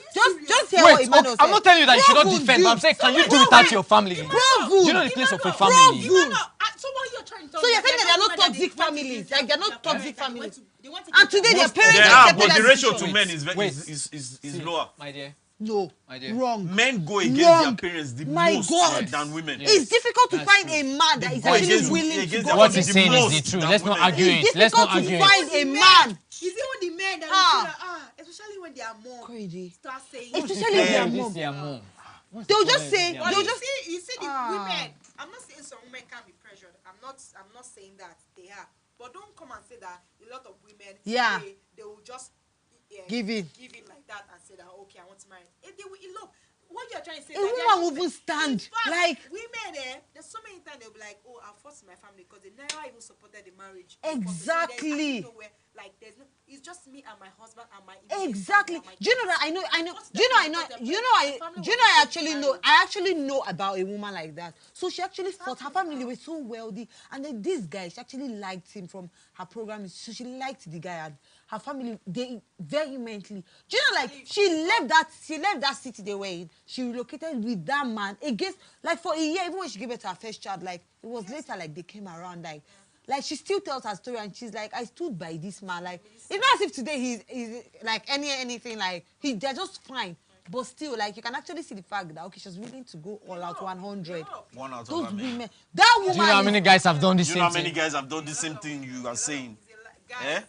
hear what Emmanuel said. I'm not telling you that you should not defend, but I'm saying, can you do it without your family? Proven. You know the place of a family. Proven. So you're saying that they're not toxic families? Like they're not toxic families? And today their parents accepted but the as ratio decision. to men is lower. My dear. No, wrong. Men go against their parents the most than women. It's difficult to find a man that is actually willing to go. What he's saying is the truth. Let's not argue it. Let's not argue it. It's difficult to find a man. Is it when the men that especially when they are mom, start saying, especially when they are mom. They'll just say, you see the women. I'm not saying some women can't be pressured. I'm not saying that they are. But don't come and say that a lot of women, they will just give in like that and say that, okay, I want to marry. They will elope. What you're trying to say a woman will even stand. Fact, like women, there's so many times they'll be like, oh, I forced my family because they never even supported the marriage. Exactly. Like it's just me and my husband and my exactly. Do you know that I actually know about a woman like that. So she actually thought her family were so wealthy, and then this guy, she actually liked him from her program. So she liked the guy, and her family, they vehemently. Do you know, like she left that city they were in. She relocated with that man against, like for a year, even when she gave birth to her first child, like it was later, like they came around, like she still tells her story, and she's like, I stood by this man. Like it's not as if today he's like anything, like they're just fine. But still, like you can actually see the fact that okay, she's willing to go all out 100. Those women, that woman. Do you know how many guys have done the same thing? Do you know how many guys have done the same thing you are saying? Eh?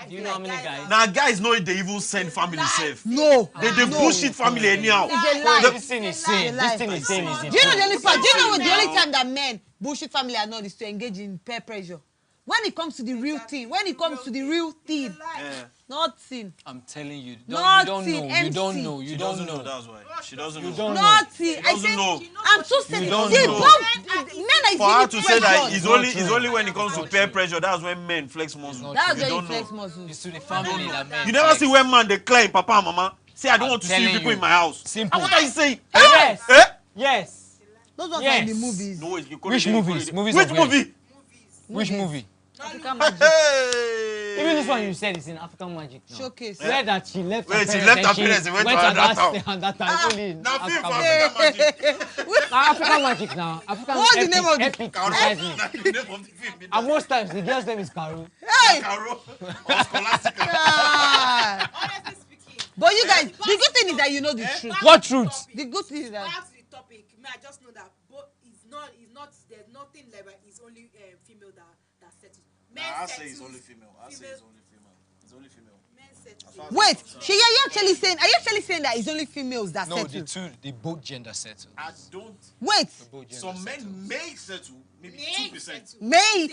Do you know how many guys? Now guys know they even send family safe. No. They bullshit family anyhow. It's a lie. This thing is saying. This thing is saying. Do you know the only part? Do you know the only time that men bullshit family are not is to engage in peer pressure? When it comes to the real thing, nothing. I'm telling you, you don't know. That's why she doesn't know. Nothing. I said, know. I'm so saying. Men are for her to say that it's only when it comes to peer pressure. That's when men flex muscle. That's when you flex muscle. It's to the family that men. You never see when man they claim papa and mama say I don't want to see people in my house. Simple. And what are you saying? Yes. Yes. Those ones are in the movies. No, which movies? Which movie? Which movie? African Magic. Even this one you said is in African Magic now. Showcase. Where that she left her parents. She left her parents and went to another town. That time only in Now film for African Magic. African Magic now. African What's the name of the Epic precisely. The name of the film. And most times the girl's name is Karu. Hey! Caro or Scholastica. Honestly speaking. But you guys, the good thing is that you know the truth. What truth? The good thing is that. Back to the topic. I just know that it's not. There's nothing like it's only female that settles. I say it's only female. It's only female. Men settle. Wait, are you actually saying that it's only females that no, settle? the both gender settle. I don't. Wait. Some men may settle, maybe 2%. May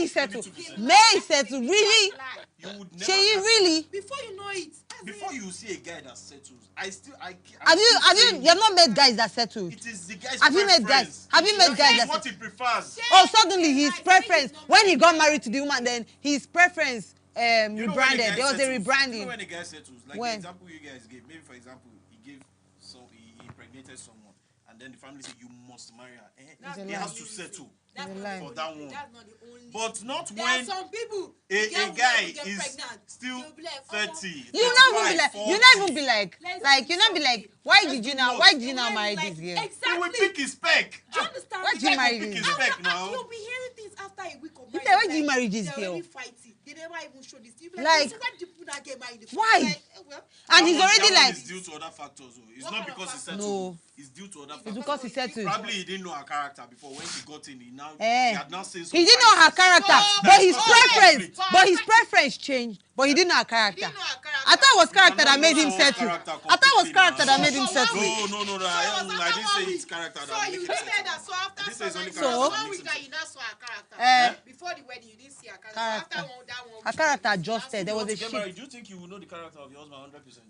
settle. May settle. Really? You would never. Say you really? Before you know it. Before you see a guy that settles, you've not met guys that settle? It is the guy's Have you met guys? Have you met guys that what he prefers? Oh, suddenly his preference when he got married to the woman, then his preference rebranded. There was a rebranding. You know when a guy settles, like the example you guys gave. Maybe for example, he impregnated someone, and then the family said you must marry her. He has to settle for that one. That's not the only. But not there when are some people. a guy is still 30. You not even be like, why did you now marry this girl? Exactly. He will pick his peck. Do you understand? Why did you marry pick this his girl? peck now? You'll be hearing things after a week of marriage. Why did you marry this girl? They're already fighting. They never even show this. You Like, why did you put that girl married? Why? And he's already like. It's due to other factors. It's not because he settled. No. It's due to other factors. It's because he settled. Probably he didn't know her character before. When he got in, he had now seen some. He didn't know her character, but his preference changed. But he didn't know her character. I thought it was character that made him settle. I thought it was character that made him settle. No. I didn't say his character. So you said that. So after this is only so 1 week that you now saw her character. Before the wedding, you didn't see her character. So after that Her character adjusted. There was a shift. Do you think you will know the character of your husband 100%?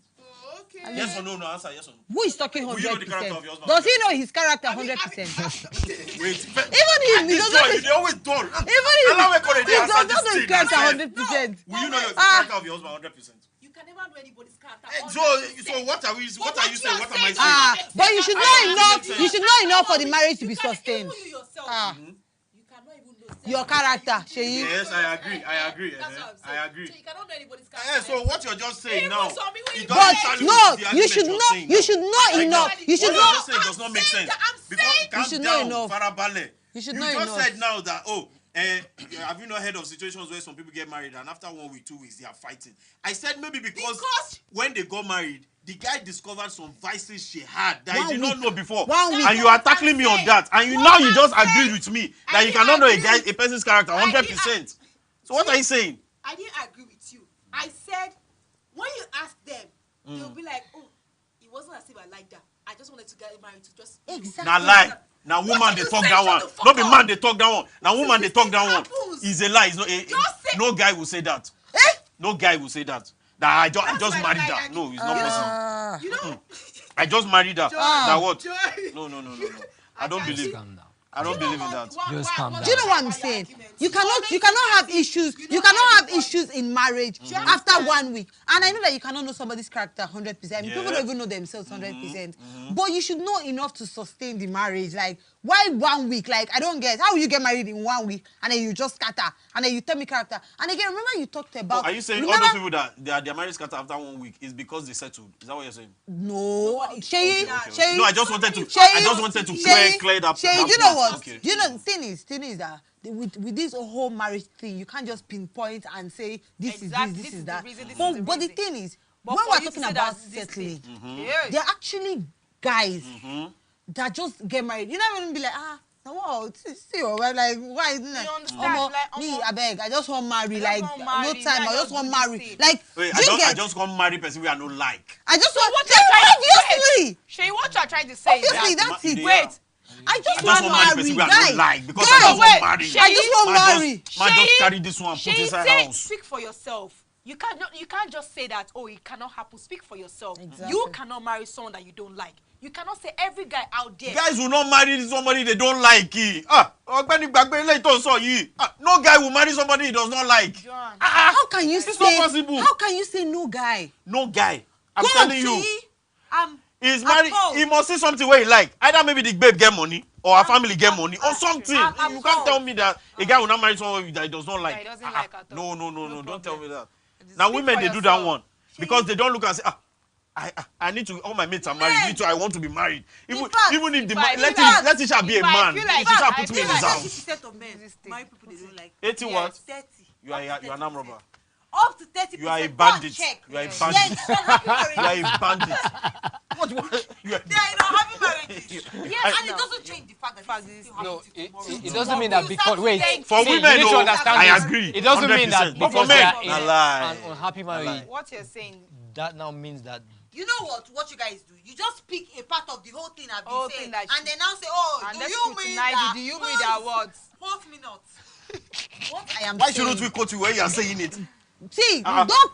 Okay. Yes or no? No, answer yes or no. Who is talking 100%? Will you know the character of your husband? Does he know his character 100%? Wait. Even if he doesn't know, they always don't. Even if he doesn't know his character 100%. Will you know the character of your husband 100%? You can never know anybody's character. So what are you saying? What am I saying? But you should know enough. You should know enough for the marriage to be sustained. Your character, Sheyi. Yes, I agree. I agree. So you cannot know anybody's character. So what you're just saying now, but no, you should know. You should know enough. You should know. What you're saying does not make sense. Because you should know enough. You should know enough. You just said now that have you not heard of situations where some people get married and after 1 week, 2 weeks they are fighting? I said maybe because when they got married, the guy discovered some vices she had that he did not know before. 1 week. And you are tackling me on that. And you just agreed with me that you cannot know a person's character 100%. So what are you saying? I didn't agree with you. I said when you ask them, they'll be like, oh, it wasn't as if I liked that. I just wanted to get married to just exactly. Now lie. Now woman they talk that one. Not be man they talk that one. Now woman they talk that one. It's a lie. It's not no guy will say that. No guy will say that. That I just married her. No, it's not possible. You know, I just married her. That what? No. I don't believe. I don't believe in that. Just calm down. Do you know what I'm saying? You cannot have issues. You cannot have issues in marriage after 1 week. And I know that you cannot know somebody's character 100%. I mean, people don't even know themselves 100%. But you should know enough to sustain the marriage. Like, why 1 week? Like, I don't get. How will you get married in 1 week and then you just scatter and then you tell me character? And again, remember you talked about. Are you saying all those people that their marriage scatter after 1 week is because they settled? Is that what you're saying? No, Shay. No, I just wanted to clear that. Shay, you know what? Okay. You know, the thing is that with this whole marriage thing, you can't just pinpoint and say this is that. But the thing is, when we're talking about settling, there are actually guys that just get married. You never even be like, wow, still, like, why isn't it? Me, I beg, I just want to marry, like, no time, I just want to marry. Like, wait, I just want to marry person we are not like. I just want obviously. Shay, what you're trying to say obviously, that's it. Wait. I just want to marry, guys. Like, because I just want to marry. I just want to marry. Just carry this one, put inside house. Speak for yourself. You can't just say that, oh, it cannot happen. Speak for yourself. Exactly. You cannot marry someone that you don't like. You cannot say every guy out there. Guys will not marry somebody they don't like. No guy will marry somebody he does not like. How can you say? It's not possible. How can you say no guy? No guy. I'm telling you. He's married. He must see something where he like. Either maybe the babe get money or her family get money or something. You can't tell me that a guy will not marry someone that he does not like. He doesn't like at all. No. Don't tell me that. Now women they do that one because they don't look and say I need to. All my mates are married. Me too. I want to be married. Even if the man let it shall be a man. It shall put me in his house. 80% of men marry people they don't like. 80 what? 30. You are an arm robber. Up to 30%. You are a bandit. You are a bandit. You are a bandit. What? They are happy marriages. Yes, and it doesn't change the fact that it doesn't mean that because for women, I agree. It doesn't mean that because they are in an unhappy marriage. What you're saying. That now means that. You know what you guys do? You just pick a part of the whole thing I've been saying, and then now say, oh, do you mean that? Do you mean that words? Quote me not. What I am Why saying. shouldn't we quote you when you are saying it? See, don't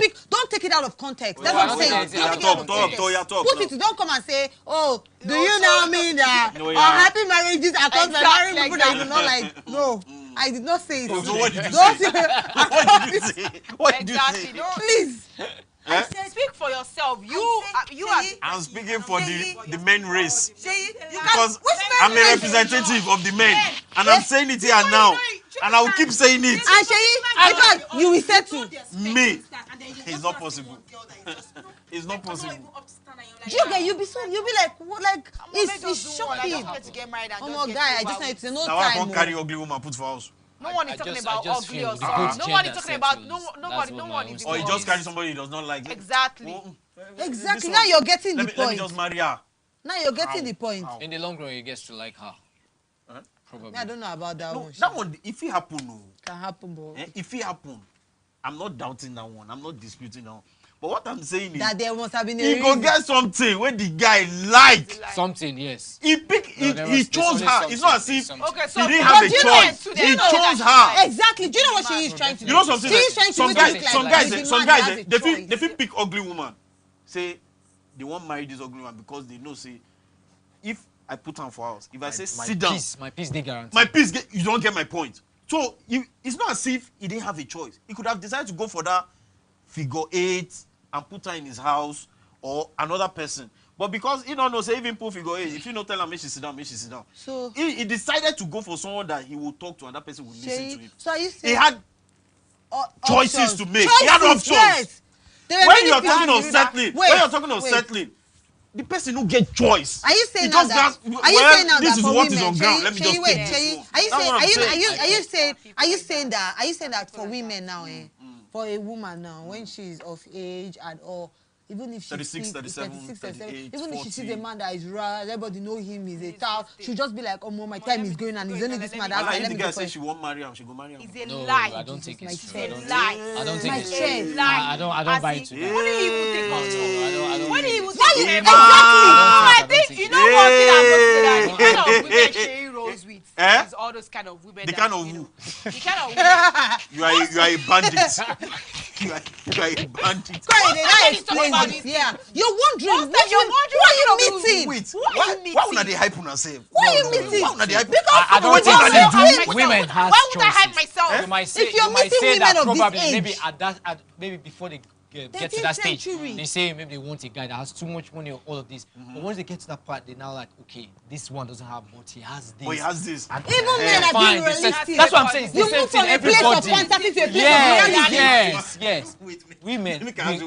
take it out of context. That's what I'm saying. Talk. Put it. Don't come and say, oh, do you now mean that happy marriages are caused by marrying people that you do not like? No, I did not say it. So what did you say? What did you say? Please. Speak for yourself. I'm speaking for the men race because I'm a representative of the men, and I'm saying it here now, and I will keep saying it. And Sheyi, in fact, you will settle me. It's not possible. It's not possible. You'll be like, what? Like, it's shocking. Oh my God, I just need to know time. Now I can't carry ugly woman put for house. No one is talking about ugly or something. No one is talking about nobody. Or you just carry somebody you does not like. Exactly. Exactly. Now you're getting the point. Let me just marry her. Now you're getting the point. In the long run, you get to like her. Probably. I don't know about that one. That one, if it happen, can happen, bro. If it happen, I'm not doubting that one. I'm not disputing that one. But what I'm saying is that there must have been a he go get something when the guy like. Something, yes. He chose her. It's not as if okay, so he didn't have a choice. He chose her. Exactly. Do you know what she is trying to do? You know something? She is trying to Some guys, they feel pick ugly woman. Say they won't marry this ugly woman because they know say if I put her for house, if I say sit down, my peace they guarantee. My peace, you don't get my point. So it's not as if he didn't have a choice. He could have decided to go for that figure 8 and put her in his house or another person. But because he don't know, say even put figure 8, if you don't tell her, make she sit down, make she sit down. So he decided to go for someone that he will talk to and that person will listen to him. So are you saying he had choices to make. Choices, he had options. Yes. When you're talking of settling, the person who get choice. Are you saying now that? Are you saying now that for women? Let me just wait. Are you saying that for women now, for a woman now, when she's of age and all, even if she's 36, 37, even if she sees a man that is raw, everybody know him, is a tough, she'll just be like, oh, my time is going and it's only this man that let me go. Say she won't marry him, she go marry him. It's a lie. I don't think it's true. I don't think it's true. I don't buy into that. What do you even think about it? What do you even think? Exactly. I think you know one thing I'm going to say that the kind of women she rolls with is all those kind of women. The kind of who? The kind of women. You are a bandit. You are a bandit. Yeah. You're wondering who are you meeting? Wait, why would they hype on herself? Why are you meeting? Why would they hype? I don't think women have why would I hype myself? You might say, if you're meeting women of this age, maybe before they get to that stage, they say maybe they want a guy that has too much money or all of this. But once they get to that part, they're now like, okay, this one doesn't have, but he has this. But he has this. And even men are being realistic. That's what I'm saying. You move from a place of fantasy to a place of reality. Yes. Women. Everybody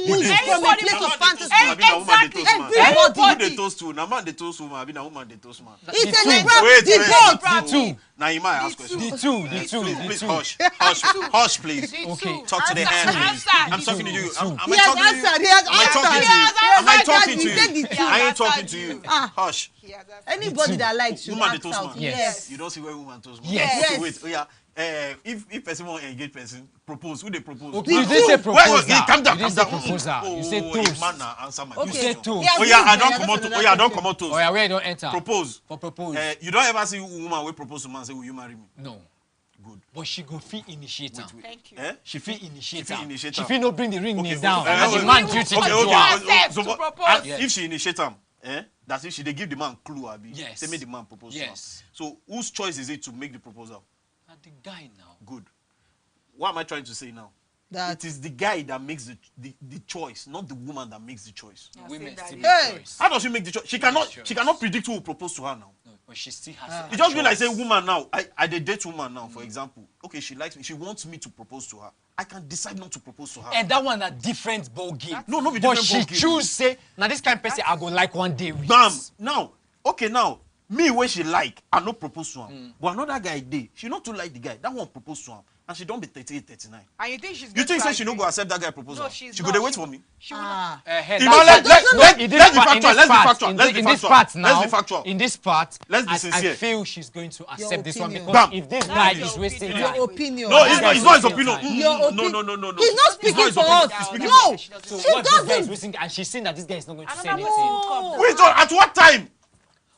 moves from a place of fantasy. Exactly. Everybody. They toast to. Now man they toast woman. Abi na woman they toast man. It's a liberal. The two. Now you might ask questions. The two. Please hush, please. Okay. Talk to the hand. I'm talking to you. Am He I talking to you? I ain't talking to you. Hush. Anybody that likes you. Woman they toast man. Yes. You don't see where woman toast man. Yes. Wait. Oh yeah. If person want engage person, propose. Who they propose? Okay, you didn't say proposal. Calm down. You say toast. Man, answer my question. You say toast. Oh yeah, I don't come out. Oh yeah, I don't come out toast. Oh yeah, where you don't enter? Propose. For propose. You don't ever see a woman will propose to man say, will you marry me? No. Good. But she go feel initiator. Thank you. She feel initiator. She feel no bring the ring okay, down. As a man duty to do her. If she initiate him, that's if she they give the man clue, Abi. Yes. They make the man propose to her. So whose choice is it to make the proposal? The guy now. Good. What am I trying to say now? It is the guy that makes the choice, not the woman that makes the choice. Women still make choice. How does she make the choice? She cannot predict who will propose to her now. No, but she still has. It just mean like say woman now. I date woman now, for example. Okay, she likes me. She wants me to propose to her. I can decide not to propose to her. And that one a different ball game. No, be but different she ball game. choose say now this kind of person I go like one day with. Bam. Now, me when she like, I no propose to him. But another guy dey, she not too like the guy. That one propose to him. And she don't be 38, 39. And you think she's You think say she no go accept that guy proposal? No, she's she not. go dey wait for me? She will not. Let's be factual. In this part, let's be sincere. I feel she's going to accept this one because if this guy is wasting time. Your opinion. No, it's not his opinion. No. He's not speaking for us. No. So what this guy is wasting, and she's saying that this guy is not going to say anything. Wait, at what time?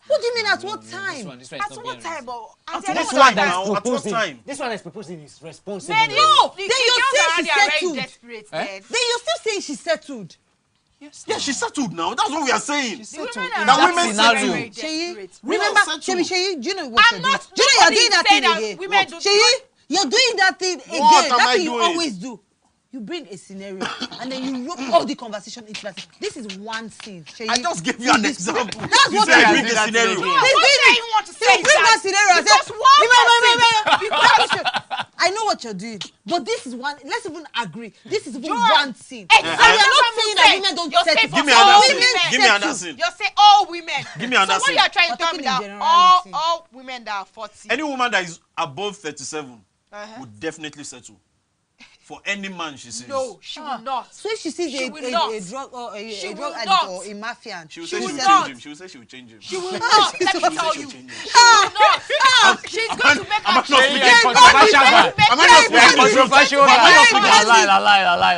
What do you mean at what time? At what time? This one that is proposing. This one is proposing is responsible. No, then you're saying she's settled. Then you're still saying she's settled. Yes, yeah, she's settled now. That's what we are saying. She's settled. That women settled. Remember, Sheyi, do you know what you're doing? Do you know you're doing that thing again? Sheyi, you're doing that thing again. That thing you always do. You bring a scenario and then you rope all the conversation into that. This is one scene. I just gave you an example. That's you what I bring a scenario. What do you want to say? Bring that scenario. I know what you're doing, but this is one. Let's even agree. This is one scene. Exactly. And you're not saying that women don't settle. Give me another scene. Give me another scene. You say all women. Give me another scene. So what you're trying to tell me that all women that are 40. Any woman that is above 37 would definitely settle. For any man, she says. No, she will not. So if she sees a drug or a drug addict or a mafia, she will say she will change him. She will say she will change him. She will not. Let me tell you. She will not. She's going to make her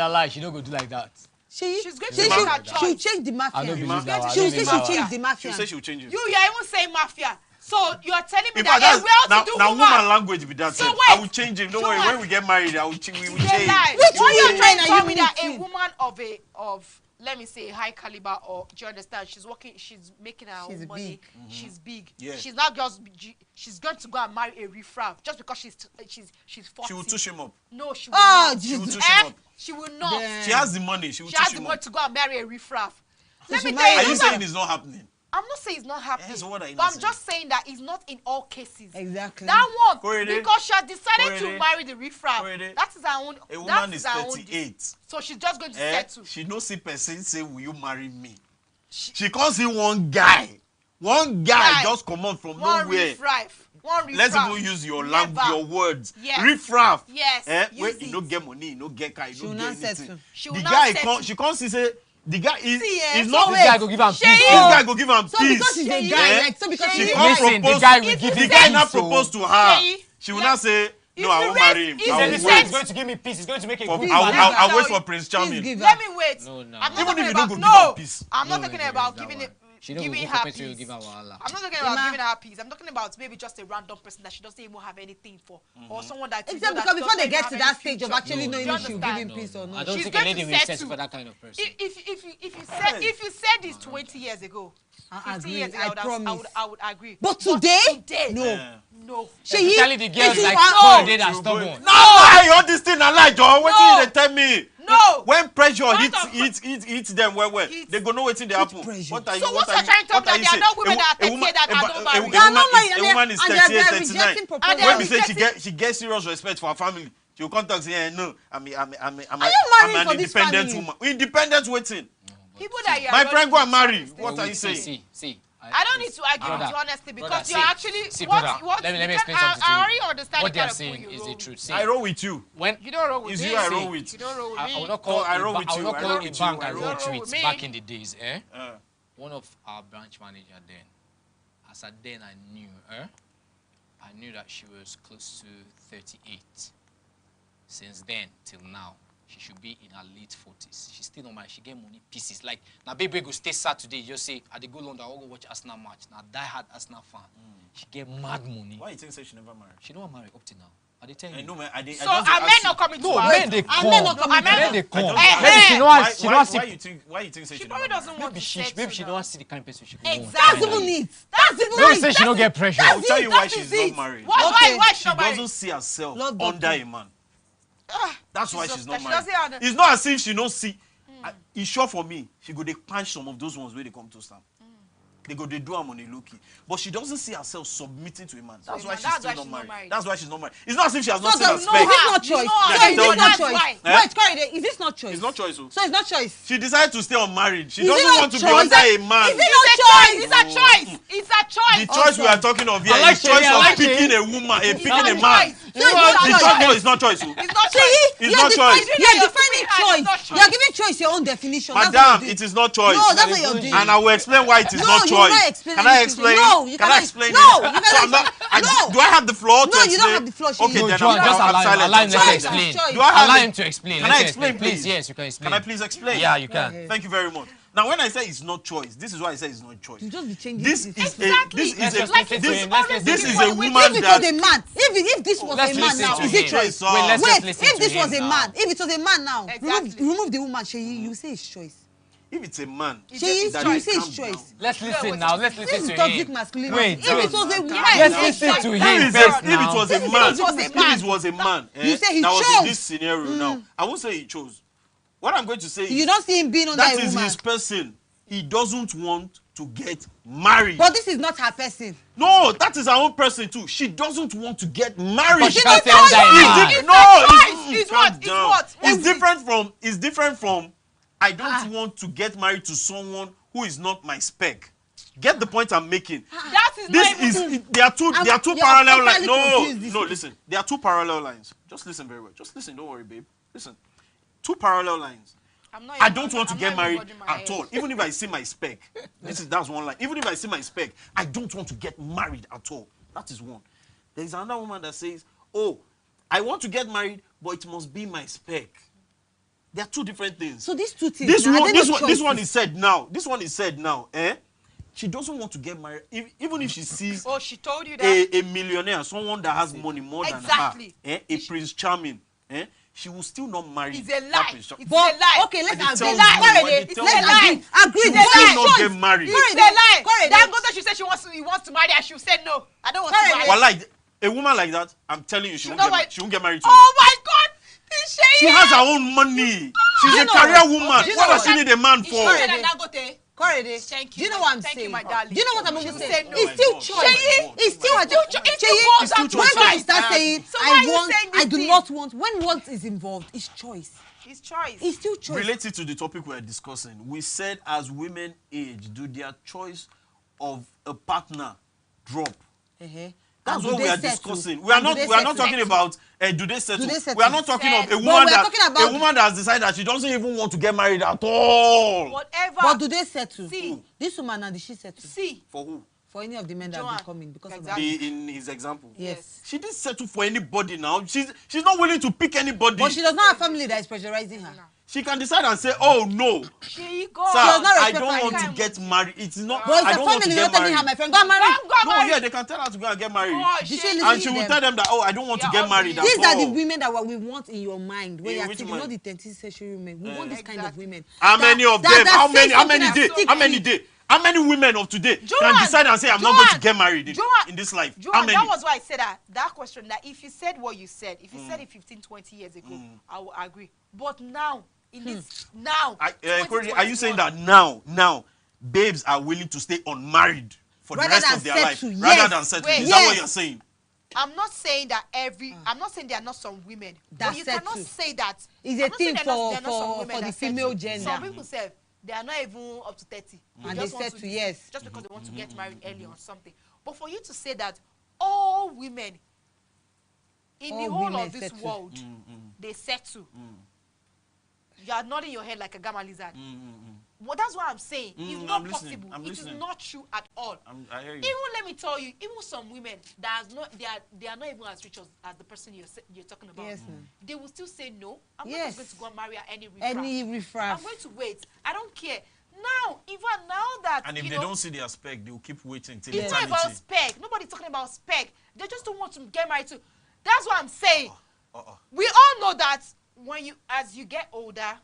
lie. She don't go do like that. She's going to make her choice. She'll change the mafia. I don't believe that. She'll say she'll change the mafia. She'll say she'll change him. You're even saying mafia. So you're telling me that a well-to-do woman. Now woman language be that. So I will change him. Don't worry. When we get married, we will change. Which one you're trying to tell me that a woman of let me say high caliber, or do you understand? She's working. She's making her own money. She's big. Yeah. She's not just. She's going to go and marry a riffraff just because she's 40. She will touch him up. No, she will not. She will touch him up. She will not. She has the money. She will touch him up. She has the money to go and marry a riffraff. Let me tell you. Are you saying it's not happening? I'm not saying it's not happening, Yes, what are you but I'm saying? just saying that it's not in all cases. Exactly. That one, Korede. because she has decided to marry the riffraff. That is her own. A woman is 38. So she's just going to settle. She no see person say, "Will you marry me?" She can't see one guy just come out from one nowhere. Riffraff. One riffraff. Let's even use your language, your words. Yes. Riffraff. Yes. Wait, you don't get money, you don't get car, you don't get anything. The guy she can't see say. The guy is not. This guy go give him peace. This guy go give him peace. So because he's a guy, like so because she can't propose. The guy will give him The guy peace. not propose to her. She will not say, "No, I won't marry him. He's going to give me peace. He's going to make a good I'll wait for Prince Charming." Let me wait. No. Even if you don't go give her peace. I'm not talking about giving it. Giving her peace. I'm not talking about giving her peace. I'm talking about maybe just a random person that she doesn't even have anything for, or someone that. Except because before they get to that stage of actually knowing if she'll give him peace or not. I don't think a lady will settle for that kind of person. If you said this 20 years ago, 15 years ago, I would agree. But today, no. Especially the girls like Korede that stubborn. No, lie. All this thing I lie, John. What did they tell me? No. When pressure hits them well, they go know what's in the happen. What are you? So what you're trying to tell me that there are no women that are 38 that don't marry? A woman is 38, 39. When we say she gets serious respect for her family, she will contact say, "No, I'm an independent woman. Independent waiting." People that you are my friend go and marry. What are you saying? See. I don't need to argue with you honestly because you're actually let me explain something to you. I already understand what they are saying is the truth. See, I roll with you. When you don't roll with me, you I roll with. You don't roll with me. I will not call I roll with you. I will not call a bank I roll with with back in the days. One of our branch manager then, as at then I knew that she was close to 38. Since then till now, she should be in her late 40s. She's still not married. She get money pieces. Like, now baby go stay Saturday, just say, I dey go London, I will go watch Arsenal match. Now die-hard Arsenal fan. She get mad money. Why you think she never married? She never married up to now. I dey tell you. No, man, I so are men not coming to her? Men they come. Men they come. Maybe she don't see. Why you think she probably doesn't want to settle? Maybe she don't see the kind of person she Exactly. That's even it. That's even it. Don't say she don't get pressure. I'll tell you why she's not married. Why she not married? She doesn't see herself under a man. That's why she's not married. Married. It's not as if she don't see. It's sure for me. She go they punch some of those ones where they come to stand. They go they do them on a low key. But she doesn't see herself submitting to a man. That's why she's still not married. That's why she's not married. It's not as if she has not seen her spec. Is this not choice? Is this not choice? Wait, Korede, is this not choice? It's not choice. So it's not choice. She decided to stay unmarried. She doesn't want to be under a man. Is it not choice? It's a choice. It's a choice. The choice we are talking of here is choice of picking a woman, picking a man. No, it's not choice. It's not choice. It's not choice. You're defining choice. You're giving choice your own definition. Madam, it is not choice. No, that's what you're doing. And I will explain why it is not choice. Can I explain? No, you can I explain? No, you cannot. Do I have the floor? No, you don't have the floor. Okay, then John, just allow him to explain. Do I have allow him to explain? Can I explain, please? Yes, you can explain. Can I please explain? Yeah, you can. Thank you very much. Now, when I say it's not choice, this is why I say it's not choice. You just be changing this is a woman that. If this was a man now, is it choice? Wait, if this was a man, if it was a man now, remove the woman, you say it's choice. If it's a man, you say it's choice. Let's listen now. Let's listen to him. Toxic masculinity. Wait, if it was a man, let's listen to him first now. If it was a man, you say he chose. That was in this scenario now. I won't say he chose. What I'm going to say is, you don't see him being under a woman. That is his person. He doesn't want to get married. But this is not her person. No, that is her own person too. She doesn't want to get married. But she can't stay under a man. It's different from I don't want to get married to someone who is not my spec. Get the point I'm making. There are two parallel lines. No, listen. There are two parallel lines. Just listen very well. Just listen. Don't worry, babe. Listen, two parallel lines. I don't want to get married at all. Even if I see my spec. That's one line. Even if I see my spec, I don't want to get married at all. That is one. There is another woman that says, oh, I want to get married, but it must be my spec. There are two different things. So these two things. This one is said now. This one is said now. She doesn't want to get married, even if she sees she told you that a millionaire, someone that has money more than her, a Prince Charming. She will still not marry. It's a lie. It's a lie. Okay, let's agree. It's a lie. Agree. She will still not get married. It's a lie. That goes she said he wants to marry and she said no. I don't want to marry. But like a woman like that, I'm telling you, she won't get married to. Oh my God. She has her own money. She's a career woman. What does she need a man for? Korede, thank you. Do you know what I'm Thank saying? you, my darling. Do you know what I'm even saying? No. It's still choice. It's still choice. When I start saying I do not want, when want is involved, it's choice. It's choice. It's still choice. Related to the topic we're discussing, we said as women age, do their choice of a partner drop? That's what we are discussing. We are not talking about do they settle. We are not talking of a woman that has decided that she doesn't even want to get married at all. Whatever. But do they settle? See. This woman now, did she settle? See. For who? For any of the men that have been coming because of in his example. Yes. She didn't settle for anybody now. She's not willing to pick anybody. But she does not have family that is pressurizing her. She can decide and say, oh no. She goes. Sir, I don't want to get married. It's not. But I don't want to get married. Her, my friend, go and marry. No, yeah, they can tell her to go and get married. And she will tell them that, oh, I don't want to get married. These are the women that we want in your mind. Where you're thinking, not the 20th century women. We want this kind of women. How many of them? How many women of today can decide and say, I'm not going to get married in this life? How many? That was why I said that question. That if you said what you said, if you said it 15, 20 years ago, I will agree. But now, in this are you saying that now babes are willing to stay unmarried for the rest of their life rather than settle? Is that what you're saying? I'm not saying that I'm not saying there are not some women. But you cannot say that. It's a thing for the female gender. Some people say they are not even up to 30. And they settle, yes. Just because they want to get married early or something. But for you to say that all women in the whole of this world, they settle. You are nodding your head like a gamma lizard. Well, that's what I'm saying. It's not possible. It is not true at all. I hear you. Even let me tell you, even some women that they are not even as rich as the person you're talking about. Yes, they will still say no. I'm not going to go and marry any riffraff. I'm going to wait. I don't care. Now, even now that and if they don't see their spec, they will keep waiting till it's eternity. not about spec. Nobody's talking about spec. They just don't want to get married to. That's what I'm saying. We all know that as you get older,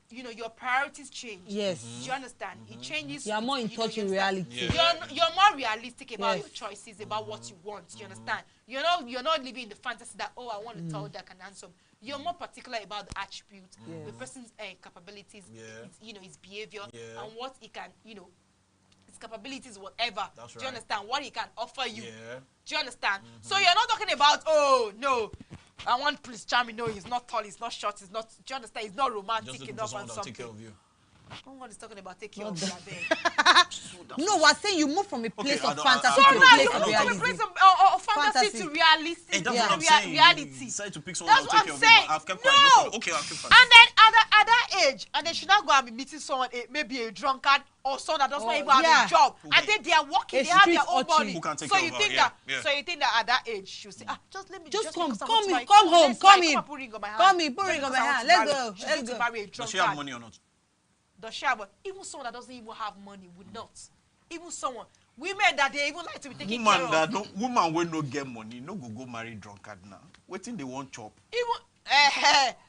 you know your priorities change. Yes. Do you understand? It changes. You are more in touch with reality. You're more realistic about your choices, about what you want. You understand? You're not living in the fantasy that I want a tall, dark, and handsome. You're more particular about the attributes, the person's capabilities, his behavior, and what he can, his capabilities, whatever. That's Do you understand? What he can offer you. Yeah. Do you understand? So you're not talking about, oh no, I want Prince Charming. No, he's not tall, he's not short, he's not. Do you understand? He's not romantic enough and something. Take care of you. Someone is talking about taking care of your bed. No, we're saying you move from a place of fantasy to a place of reality. You move from a place of fantasy to realistic reality. That's what I'm saying. No. Okay, I'll keep and then at that age, and they should not go and be meeting someone, maybe a drunkard or someone that doesn't even have a job, and then they are working, they have their own money. So you think that at that age, she'll say, just let me just come home, come in, put ring on my hand. Let's go. Does she have money or not? Does she have? But even someone that doesn't even have money would not. Even someone, women that they even like to be taking care of. Woman will not get money, no go marry drunkard now. Waiting they want chop.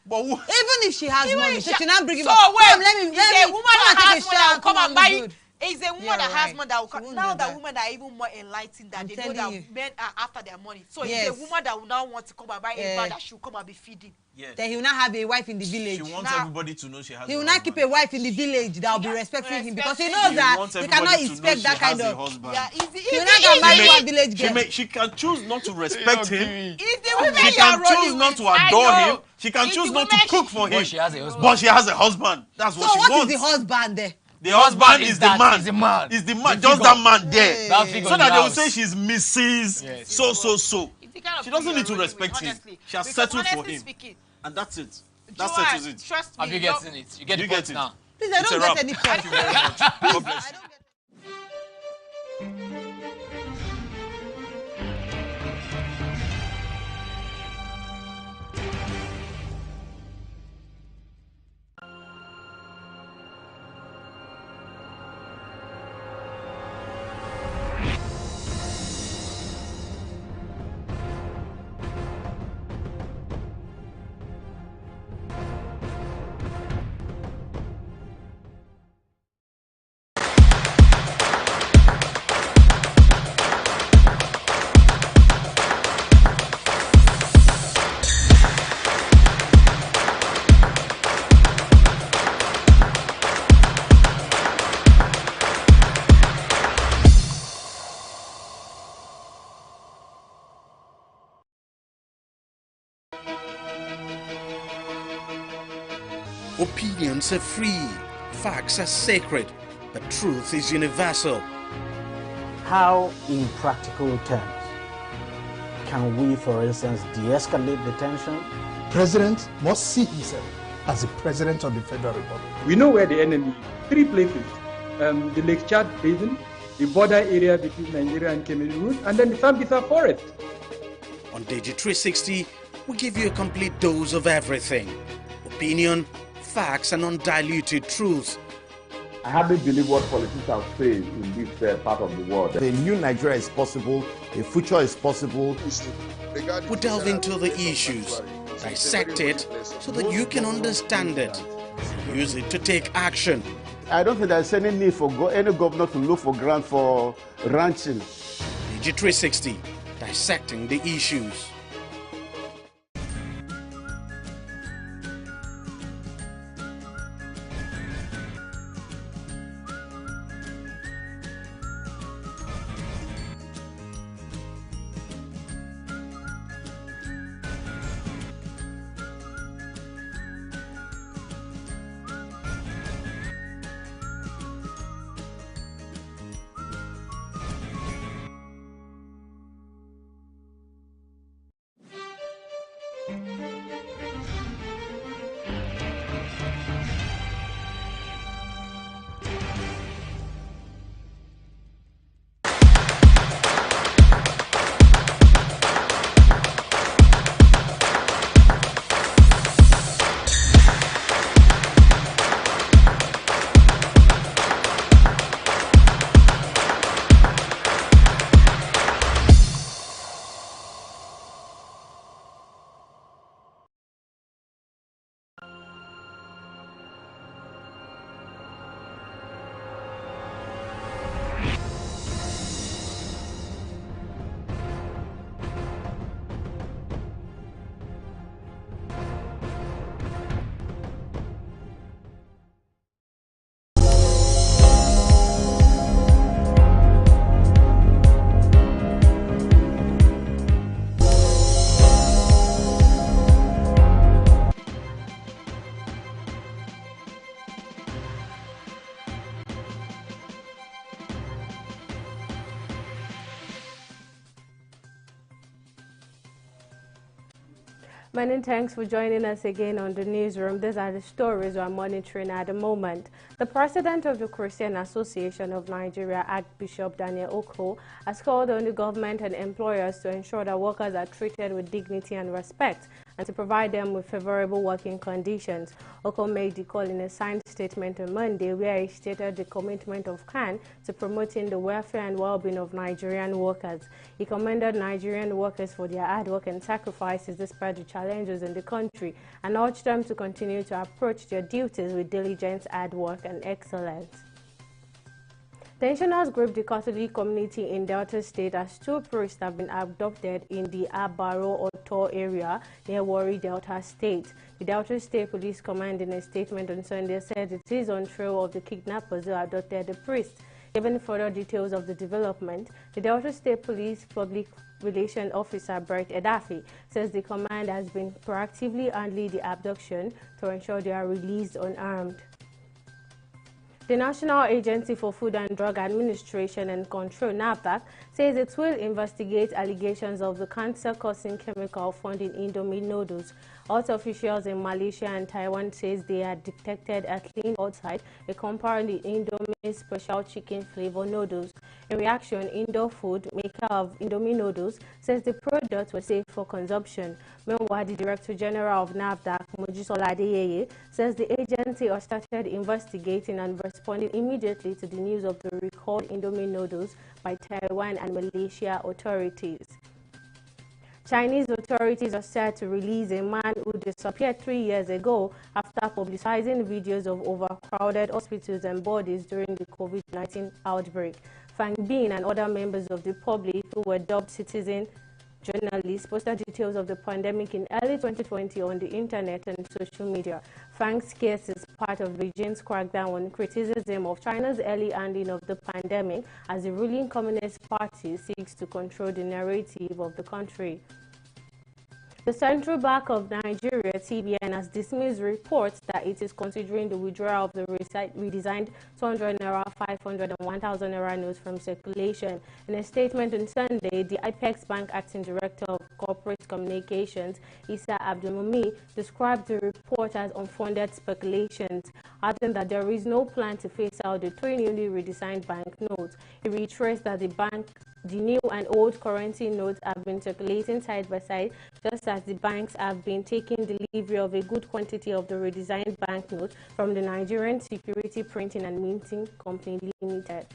But even if she has money, she cannot bring him so up. Well, let me a woman that has money come and buy. It's a woman that has right. money that will come. Now that women that are even more enlightened, that they know that men are after their money. So it's a woman that will now want to come and buy a man that she will come and be feeding. Yes. Then he will not have a wife in the village. She wants everybody to know she has. He will not keep a wife in the village that will be respecting him because he knows that he cannot expect that kind of. He will not go marry one village girl. She can choose not to respect him. She can choose not to adore him. She can choose not to cook for him. But she has a husband. That's what she wants. So what is the husband there? The husband is the man. Is the man. Just that man there. So that they will say she's Mrs. So. She doesn't need to respect him. She has settled for him. And that's it. That settles it. Trust me. Have you gotten it? You get it now. Please, I don't get any point. Thank you very much. God bless you. Opinions are free, facts are sacred, but truth is universal. How, in practical terms, can we, for instance, de-escalate the tension? President must see himself as the President of the Federal Republic. We know where the enemy is. 3 places. The Lake Chad Basin, the border area between Nigeria and Cameroon, and then the Sambisa Forest. On TV360, we give you a complete dose of everything. Opinion, facts, and undiluted truth. I hardly believe what politicians are saying in this part of the world. A new Nigeria is possible, a future is possible. We delve into the issues, dissect it so that you can understand it, use it to take action. I don't think there's any need for any governor to look for grant for ranching. TV360, dissecting the issues. Many thanks for joining us again on the newsroom. These are the stories we are monitoring at the moment. The president of the Christian Association of Nigeria, Archbishop Daniel Oko, has called on the government and employers to ensure that workers are treated with dignity and respect and to provide them with favorable working conditions. Oko made the call in a signed statement on Monday where he stated the commitment of CAN to promoting the welfare and well-being of Nigerian workers. He commended Nigerian workers for their hard work and sacrifices despite the challenges in the country and urged them to continue to approach their duties with diligence, hard work and excellence. Tensioners group the Catholic community in Delta State as 2 priests have been abducted in the Abaro Otor area near Warri, Delta State. The Delta State Police Command in a statement on Sunday said it is on trail of the kidnappers who abducted the priests. Given further details of the development, the Delta State Police Public Relations Officer Brett Edafi says the command has been proactively handling the abduction to ensure they are released unarmed. The National Agency for Food and Drug Administration and Control, NAFDAC, says it will investigate allegations of the cancer-causing chemical found in Indomie noodles. Health officials in Malaysia and Taiwan says they had detected a clean outside a compound in Indomie special chicken flavor noodles. In reaction, Indo Food, maker of Indomie noodles, says the product was safe for consumption. Meanwhile, the Director General of NAFDAC, Mojisola Adeyeye, says the agency has started investigating and responding immediately to the news of the recalled Indomie noodles by Taiwan and Malaysia authorities. Chinese authorities are set to release a man who disappeared 3 years ago after publicizing videos of overcrowded hospitals and bodies during the COVID-19 outbreak. Fang Bin and other members of the public who were dubbed citizen journalists posted details of the pandemic in early 2020 on the internet and social media. Fang's case is part of Beijing's crackdown on criticism of China's early handling of the pandemic as the ruling Communist Party seeks to control the narrative of the country. The Central Bank of Nigeria, CBN, has dismissed reports that it is considering the withdrawal of the redesigned 200 naira, 500 and 1,000 naira notes from circulation. In a statement on Sunday, the Apex Bank Acting Director of Corporate Communications, Issa Abdulmumi, described the report as unfounded speculations, adding that there is no plan to phase out the 3 newly redesigned banknotes. He reiterates that the new and old currency notes have been circulating side by side, just as the banks have been taking delivery of a good quantity of the redesigned banknotes from the Nigerian Security Printing and Minting Company Limited.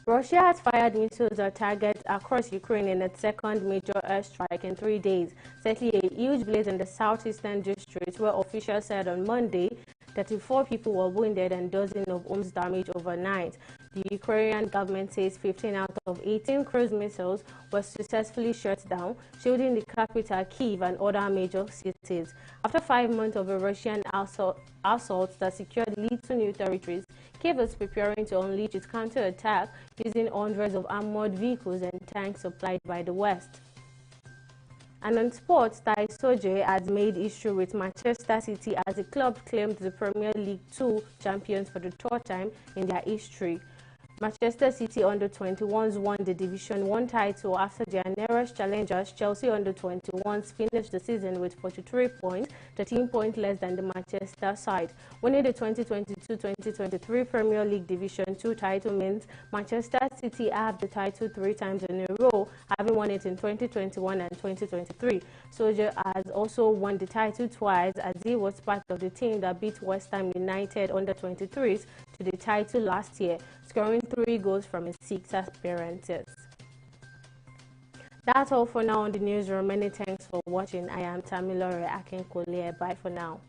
Russia has fired missiles at targets across Ukraine in its second major airstrike in 3 days, settling a huge blaze in the southeastern district, where officials said on Monday 34 people were wounded and dozens of homes damaged overnight. The Ukrainian government says 15 out of 18 cruise missiles were successfully shot down, shielding the capital Kyiv and other major cities. After 5 months of a Russian assault that secured little new territories, Kyiv is preparing to unleash its counterattack using hundreds of armored vehicles and tanks supplied by the West. And on sports, Tai Soje has made history with Manchester City as the club claimed the Premier League 2 champions for the 3rd time in their history. Manchester City under-21s won the Division 1 title after their nearest challengers, Chelsea under-21s, finished the season with 43 points, 13 points less than the Manchester side. Winning the 2022-2023 Premier League Division 2 title means Manchester City have the title 3 times in a row, having won it in 2021 and 2023. Soldier has also won the title twice, as he was part of the team that beat West Ham United under-23s to the title last year, scoring 3 goals from his 6 appearances. That's all for now on the newsroom. Many thanks for watching. I am Tamilore Akinkolye. Bye for now.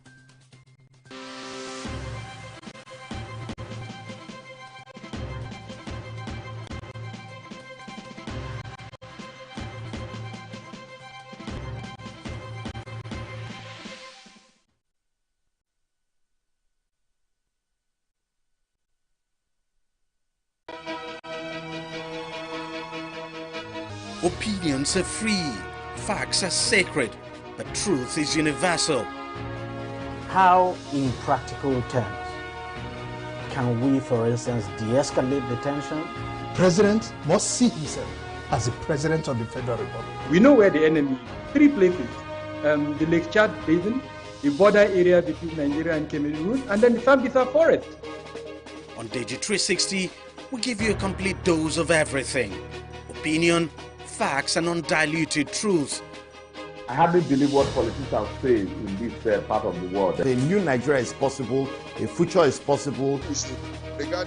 Opinions are free, facts are sacred, but truth is universal. How, in practical terms, can we, for instance, de-escalate the tension? President must see himself as the President of the Federal Republic. We know where the enemy is. 3 places. The Lake Chad Basin, the border area between Nigeria and Cameroon, and then the Sambisa Forest. On TV360, we give you a complete dose of everything. Opinion, facts and undiluted truth. I hardly believe what politicians are saying in this part of the world. A new Nigeria is possible, a future is possible.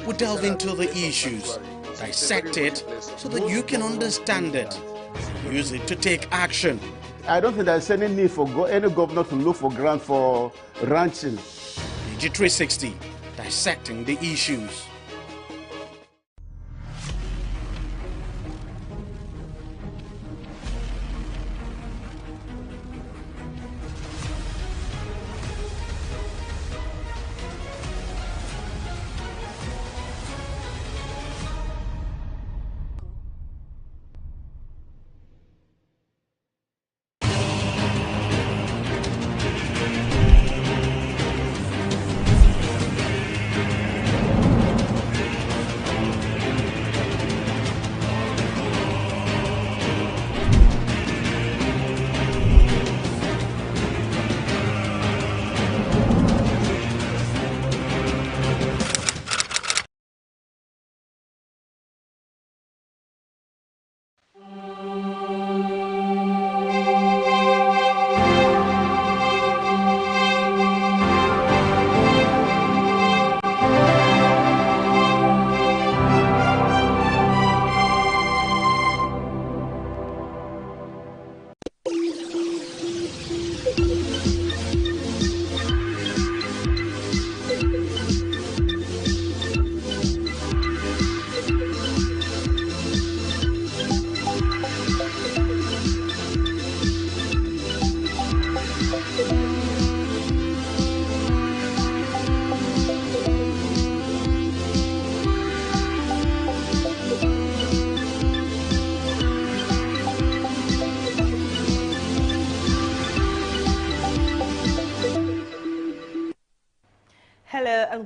We delve into the issues, dissect it so that you can understand it, use it to take action. I don't think there's any need for any governor to look for grant for ranching. TV360, dissecting the issues.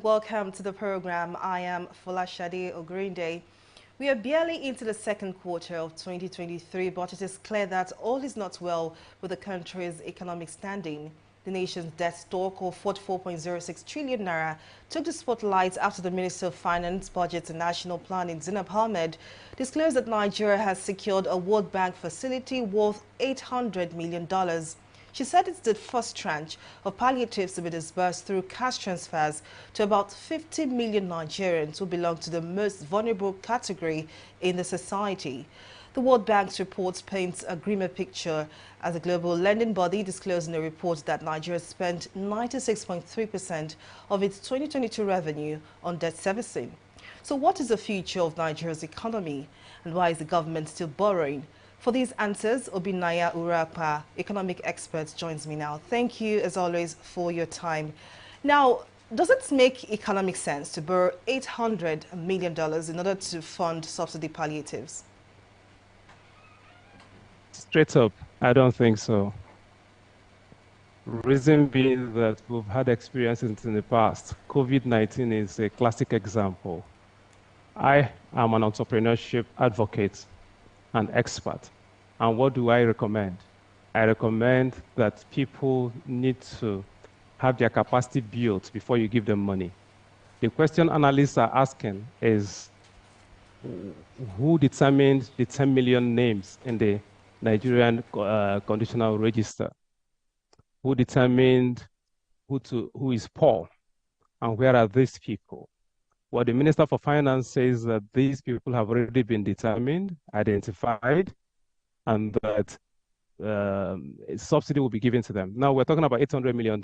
welcome to the program. I am Folashade Ogrinde. We are barely into the second quarter of 2023, but it is clear that all is not well with the country's economic standing. The nation's debt stock of 44.06 trillion naira took the spotlight after the Minister of Finance, Budget and National Planning, Zainab Ahmed, disclosed that Nigeria has secured a World Bank facility worth $800 million. She said it's the first tranche of palliatives to be disbursed through cash transfers to about 50 million Nigerians who belong to the most vulnerable category in the society. The World Bank's report paints a grimmer picture as the global lending body disclosed in a report that Nigeria spent 96.3% of its 2022 revenue on debt servicing. So what is the future of Nigeria's economy, and why is the government still borrowing? For these answers, Obinaya Urapa, economic expert, joins me now. Thank you, as always, for your time. Now, does it make economic sense to borrow $800 million in order to fund subsidy palliatives? Straight up, I don't think so. Reason being that we've had experiences in the past. COVID-19 is a classic example. I am an entrepreneurship advocate and expert. And what do I recommend? I recommend that people need to have their capacity built before you give them money. The question analysts are asking is, who determined the 10 million names in the Nigerian conditional register? Who determined who is poor? And where are these people? Well, the Minister for Finance says that these people have already been determined, identified, and that a subsidy will be given to them. Now, we're talking about $800 million.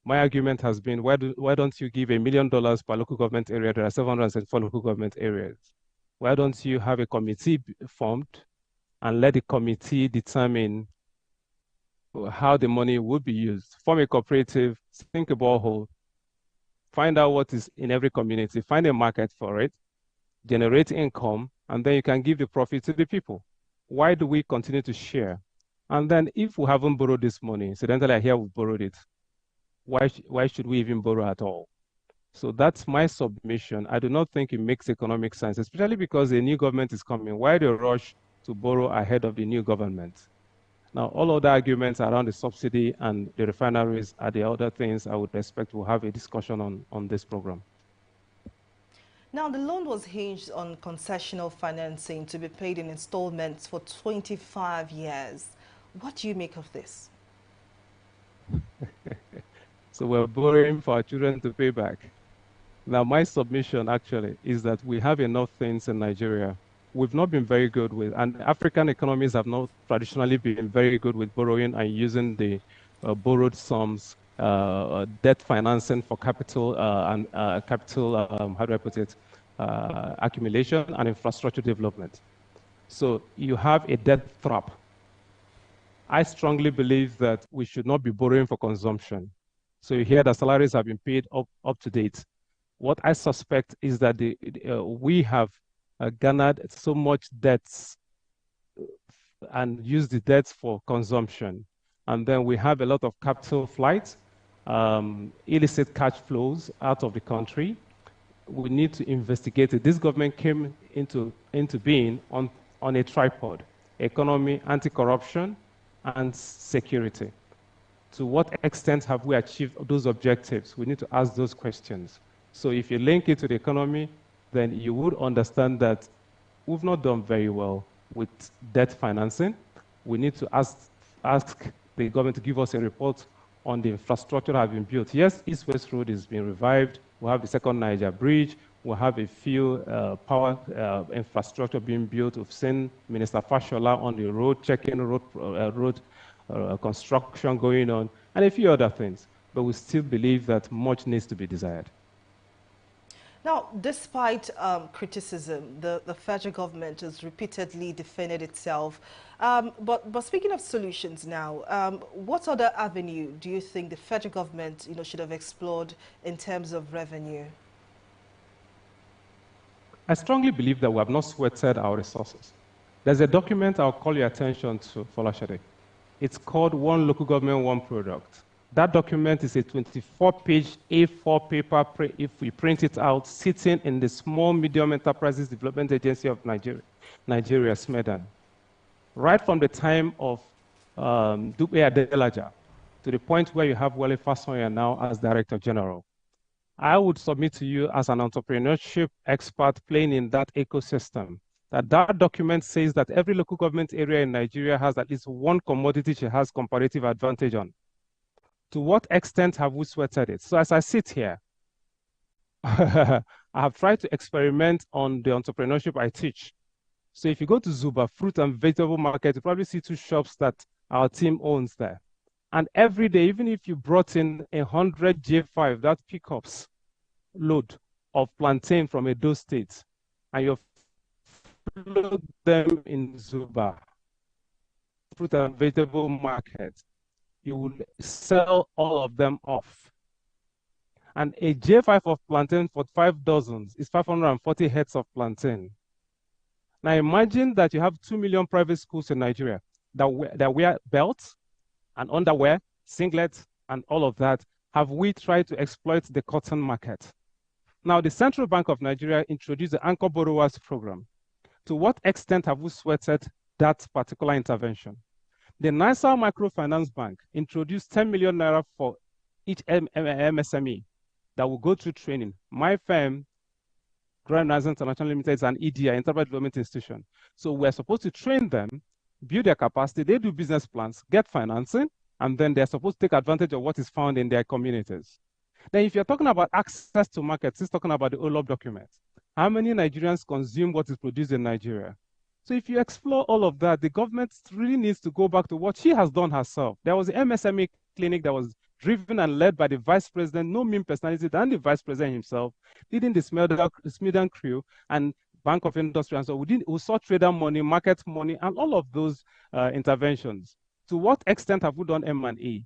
My argument has been, why don't you give $1 million per local government area? There are 774 local government areas. Why don't you have a committee formed and let the committee determine how the money would be used? Form a cooperative, sink a borehole, find out what is in every community, find a market for it, generate income, and then you can give the profit to the people. Why do we continue to share? And then if we haven't borrowed this money, incidentally, I hear we borrowed it, why should we even borrow at all? So that's my submission. I do not think it makes economic sense, especially because a new government is coming. Why the rush to borrow ahead of the new government? Now, all other arguments around the subsidy and the refineries are the other things I would expect we'll have a discussion on this program. Now, the loan was hinged on concessional financing to be paid in installments for 25 years. What do you make of this? So we're borrowing for our children to pay back. Now, my submission actually is that we have enough things in Nigeria we've not been very good with, and African economies have not traditionally been very good with borrowing and using the borrowed sums, debt financing for capital and capital, how do I put it, accumulation and infrastructure development. So you have a debt trap. I strongly believe that we should not be borrowing for consumption. So you hear that salaries have been paid up to date. What I suspect is that we have garnered so much debts and used the debts for consumption. And then we have a lot of capital flights, illicit cash flows out of the country. We need to investigate it. This government came into being on a tripod: economy, anti-corruption, and security. To what extent have we achieved those objectives? We need to ask those questions. So if you link it to the economy, then you would understand that we've not done very well with debt financing. We need to ask the government to give us a report on the infrastructure that have been built. Yes, East-West Road is being revived. We have the second Niger Bridge. We have a few power infrastructure being built. We've seen Minister Fashola on the road, checking road construction going on, and a few other things. But we still believe that much needs to be desired. Now, despite criticism, the federal government has repeatedly defended itself. But speaking of solutions now, what other avenue do you think the federal government should have explored in terms of revenue? I strongly believe that we have not sweated our resources. There's a document I'll call your attention to, Folashade. It's called One Local Government, One Product. That document is a 24-page A4 paper, if we print it out, sitting in the Small Medium Enterprises Development Agency of Nigeria, SMEDAN. Right from the time of Dupe Adelaja to the point where you have Wale Fasonya now as Director General. I would submit to you as an entrepreneurship expert playing in that ecosystem that document says that every local government area in Nigeria has at least one commodity she has comparative advantage on. To what extent have we sweated it? So as I sit here, I have tried to experiment on the entrepreneurship I teach. So if you go to Zuba, fruit and vegetable market, you probably see 2 shops that our team owns there. And every day, even if you brought in 100 J5, that pickups load of plantain from Edo State, and you float them in Zuba, fruit and vegetable market, you will sell all of them off. And a J5 of plantain for 5 dozens is 540 heads of plantain. Now imagine that you have 2 million private schools in Nigeria that wear belts and underwear, singlets, and all of that. Have we tried to exploit the cotton market? Now, the Central Bank of Nigeria introduced the Anchor Borrowers Program. To what extent have we sweated that particular intervention? The Nassau Microfinance Bank introduced 10 million naira for each MSME that will go through training. My firm, Grand Rise International Limited, is an EDI, Enterprise Development Institution. So we're supposed to train them, build their capacity, they do business plans, get financing, and then they're supposed to take advantage of what is found in their communities. Then if you're talking about access to markets, it's talking about the OLOP document. How many Nigerians consume what is produced in Nigeria? So if you explore all of that, the government really needs to go back to what she has done herself. There was an MSME clinic that was driven and led by the vice president, no mean personality than the vice president himself, leading the Smedan crew and Bank of Industry. And so we saw trader money, market money, and all of those interventions. To what extent have we done M&E?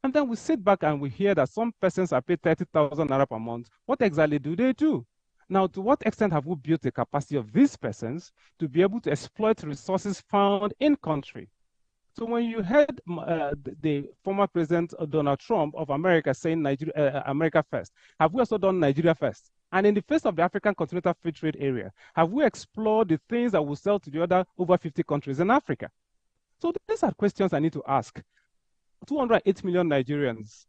And then we sit back and we hear that some persons are paid 30,000 naira per month. What exactly do they do? Now, to what extent have we built the capacity of these persons to be able to exploit resources found in country? So when you heard the former President Donald Trump of America saying America first, have we also done Nigeria first? And in the face of the African Continental Free Trade Area, have we explored the things that will sell to the other over 50 countries in Africa? So these are questions I need to ask. 208 million Nigerians.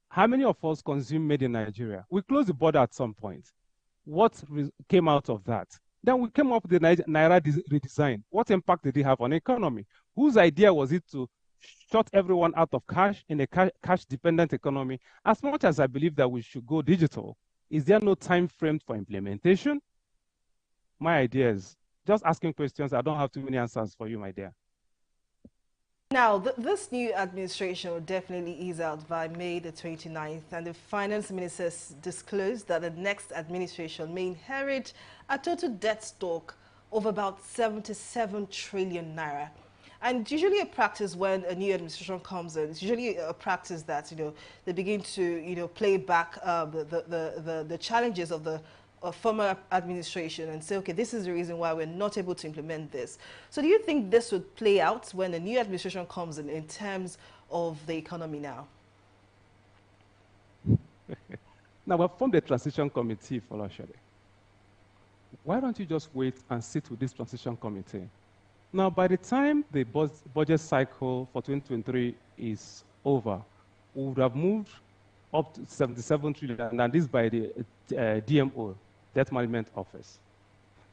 How many of us consume made in Nigeria? We closed the border at some point. What came out of that? Then we came up with the Naira redesign. What impact did it have on the economy? Whose idea was it to shut everyone out of cash in a cash-dependent economy? As much as I believe that we should go digital, is there no time frame for implementation? My idea is just asking questions. I don't have too many answers for you, my dear. Now, this new administration will definitely ease out by May the 29th, and the finance minister disclosed that the next administration may inherit a total debt stock of about 77 trillion naira. And usually a practice when a new administration comes in, it's usually a practice that, they begin to, play back the challenges of the former administration and say, okay, this is the reason why we're not able to implement this. So do you think this would play out when the new administration comes in terms of the economy now? Now, we've formed a transition committee for Lashade. Why don't you just wait and sit with this transition committee? Now, by the time the budget cycle for 2023 is over, we would have moved up to 77 trillion, and this by the DMO, Debt Management Office.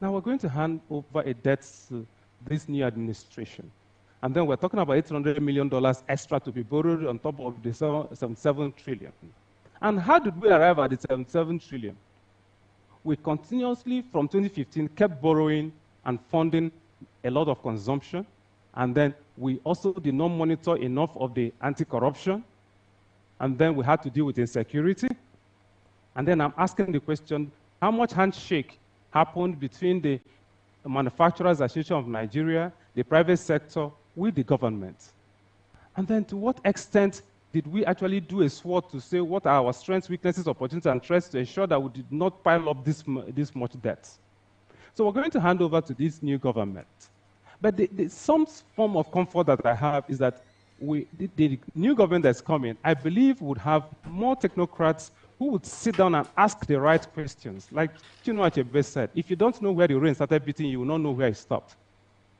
Now we're going to hand over a debt to this new administration. And then we're talking about $800 million extra to be borrowed on top of the 77 trillion. And how did we arrive at the 77 trillion? We continuously, from 2015, kept borrowing and funding a lot of consumption. And then we also did not monitor enough of the anti-corruption. And then we had to deal with insecurity. And then I'm asking the question, how much handshake happened between the Manufacturers Association of Nigeria, the private sector, with the government? And then to what extent did we actually do a SWOT to say what are our strengths, weaknesses, opportunities, and threats to ensure that we did not pile up this much debt? So we're going to hand over to this new government. But some form of comfort that I have is that the new government that's coming, I believe, would have more technocrats who would sit down and ask the right questions. Like Chinua Achebe said, if you don't know where the rain started beating, you will not know where it stopped.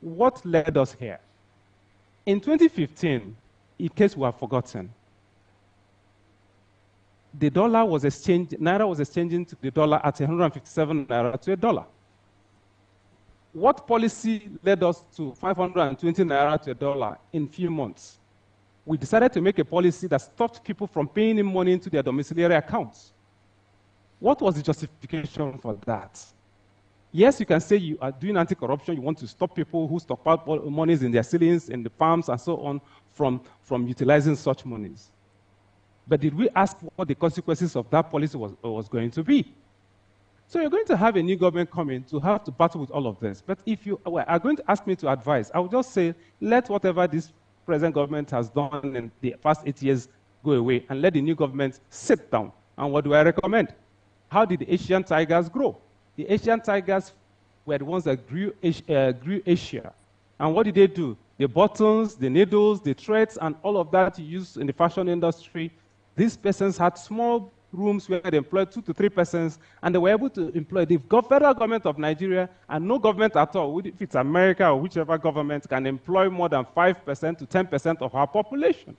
What led us here? In 2015, in case we have forgotten, the dollar was exchanged, Naira was exchanging to the dollar at 157 Naira to a dollar. What policy led us to 520 Naira to a dollar in a few months? We decided to make a policy that stopped people from paying in money into their domiciliary accounts. What was the justification for that? Yes, you can say you are doing anti-corruption, you want to stop people who stockpile monies in their ceilings, in the farms, and so on, from utilizing such monies. But did we ask what the consequences of that policy was going to be? So you're going to have a new government coming to have to battle with all of this. But if you are going to ask me to advise, I would just say, let whatever this present government has done in the past 8 years go away and let the new government sit down. And what do I recommend? How did the Asian tigers grow? The Asian tigers were the ones that grew Asia. And what did they do? The buttons, the needles, the threads, and all of that you use in the fashion industry. These persons had small rooms where they employed 2 to 3 persons, and they were able to employ the federal government of Nigeria, and no government at all, if it's America or whichever government, can employ more than 5% to 10% of our population.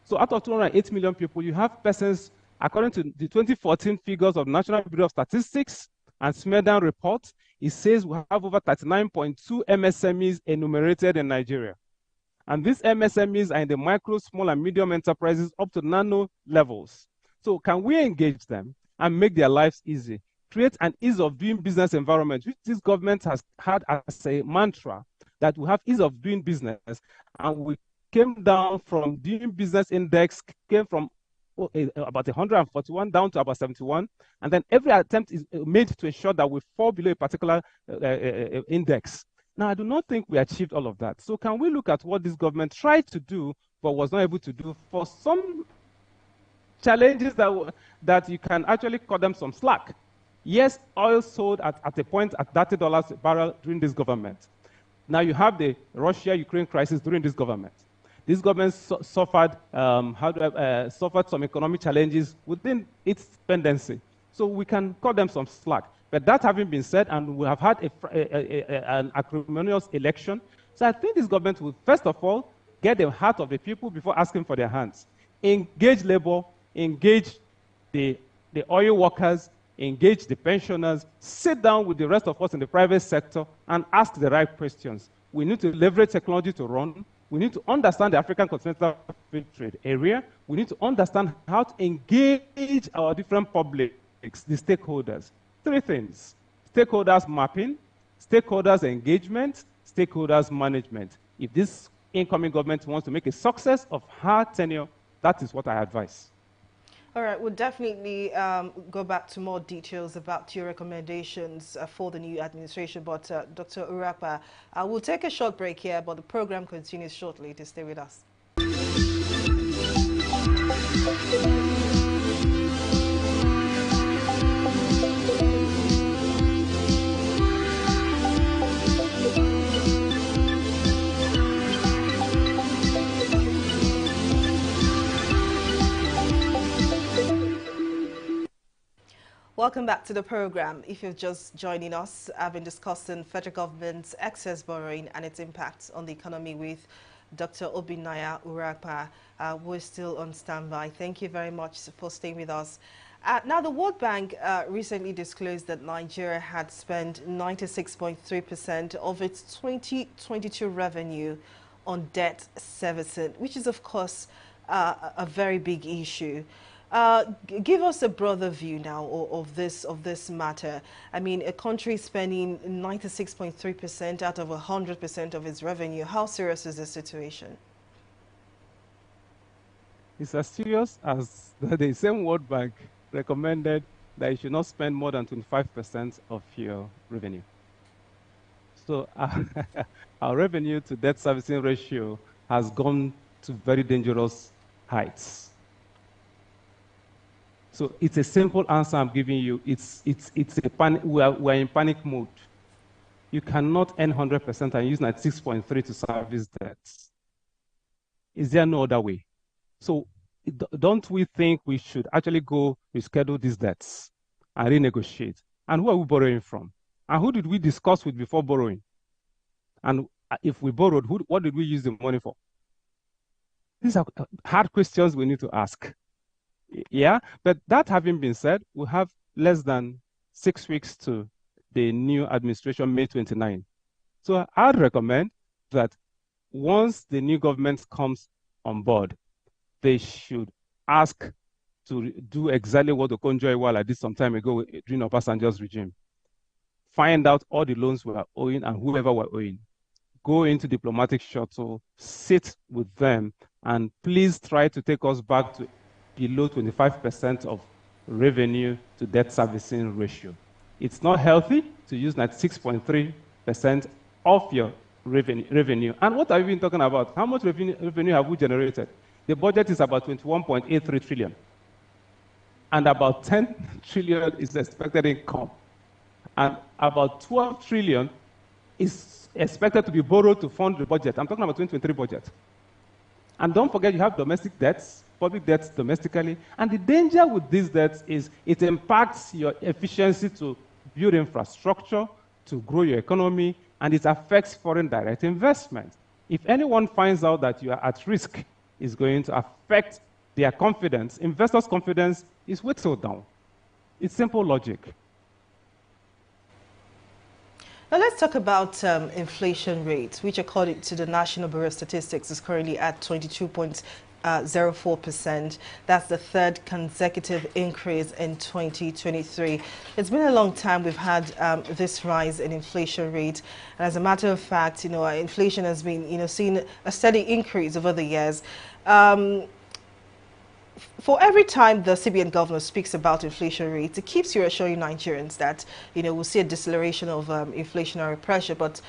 So out of 208 million people, you have persons, according to the 2014 figures of National Bureau of Statistics and Smedan report, it says we have over 39.2 MSMEs enumerated in Nigeria. And these MSMEs are in the micro, small, and medium enterprises up to nano levels. So can we engage them and make their lives easy? Create an ease of doing business environment, which this government has had as a mantra, that we have ease of doing business. And we came down from doing business index, came from about 141 down to about 71. And then every attempt is made to ensure that we fall below a particular index. Now, I do not think we achieved all of that. So can we look at what this government tried to do but was not able to do for some challenges that you can actually cut them some slack? Yes, oil sold at a point at $30 a barrel during this government. Now you have the Russia-Ukraine crisis during this government. This government suffered some economic challenges within its dependency. So we can cut them some slack. But that having been said, and we have had an acrimonious election, so I think this government will, first of all, get the heart of the people before asking for their hands. Engage labor, engage the oil workers, engage the pensioners, sit down with the rest of us in the private sector and ask the right questions. We need to leverage technology to run. We need to understand the African Continental Free Trade Area. We need to understand how to engage our different publics, the stakeholders. 3 things: stakeholders mapping, stakeholders engagement, stakeholders management. If this incoming government wants to make a success of her tenure, that is what I advise. All right, we'll definitely go back to more details about your recommendations for the new administration. But Dr. Urakpa, we'll take a short break here, but the program continues shortly. To stay with us. Welcome back to the program. If you're just joining us, I've been discussing federal government's excess borrowing and its impact on the economy with Dr. Obinaya Urakpa. We're still on standby. Thank you very much for staying with us. Now, the World Bank recently disclosed that Nigeria had spent 96.3% of its 2022 revenue on debt servicing, which is, of course, a very big issue. Give us a broader view now of this matter. I mean, a country spending 96.3% out of 100% of its revenue. How serious is the situation? It's as serious as the same World Bank recommended that you should not spend more than 25% of your revenue. So our revenue to debt servicing ratio has gone to very dangerous heights. So it's a simple answer I'm giving you. It's a panic. We're in panic mode. You cannot earn 100% and use 96.3 to service debts. Is there no other way? So don't we think we should actually go reschedule these debts and renegotiate? And who are we borrowing from? And who did we discuss with before borrowing? And if we borrowed, what did we use the money for? These are hard questions we need to ask. Yeah, but that having been said, we have less than 6 weeks to the new administration, May 29. So I'd recommend that once the new government comes on board, they should ask to do exactly what Okonjo-Iweala did some time ago during Obasanjo's regime. Find out all the loans we are owing and whoever we're owing. Go into diplomatic shuttle, sit with them, and please try to take us back to below 25% of revenue to debt servicing ratio. It's not healthy to use 96.3% of your revenue. And what are we even talking about? How much revenue have we generated? The budget is about 21.83 trillion. And about 10 trillion is expected income. And about 12 trillion is expected to be borrowed to fund the budget. I'm talking about 2023 budget. And don't forget, you have domestic debts, public debts domestically. And the danger with these debts is it impacts your efficiency to build infrastructure, to grow your economy, and it affects foreign direct investment. If anyone finds out that you are at risk, it's going to affect their confidence. Investors' confidence is whittled down. It's simple logic. Now let's talk about inflation rates, which according to the National Bureau of Statistics is currently at 22.04%. That's the third consecutive increase in 2023. It's been a long time we've had this rise in inflation rate. And as a matter of fact, inflation has been, seen a steady increase over the years. For every time the CBN governor speaks about inflation rates, it keeps reassuring Nigerians that, we'll see a deceleration of inflationary pressure. But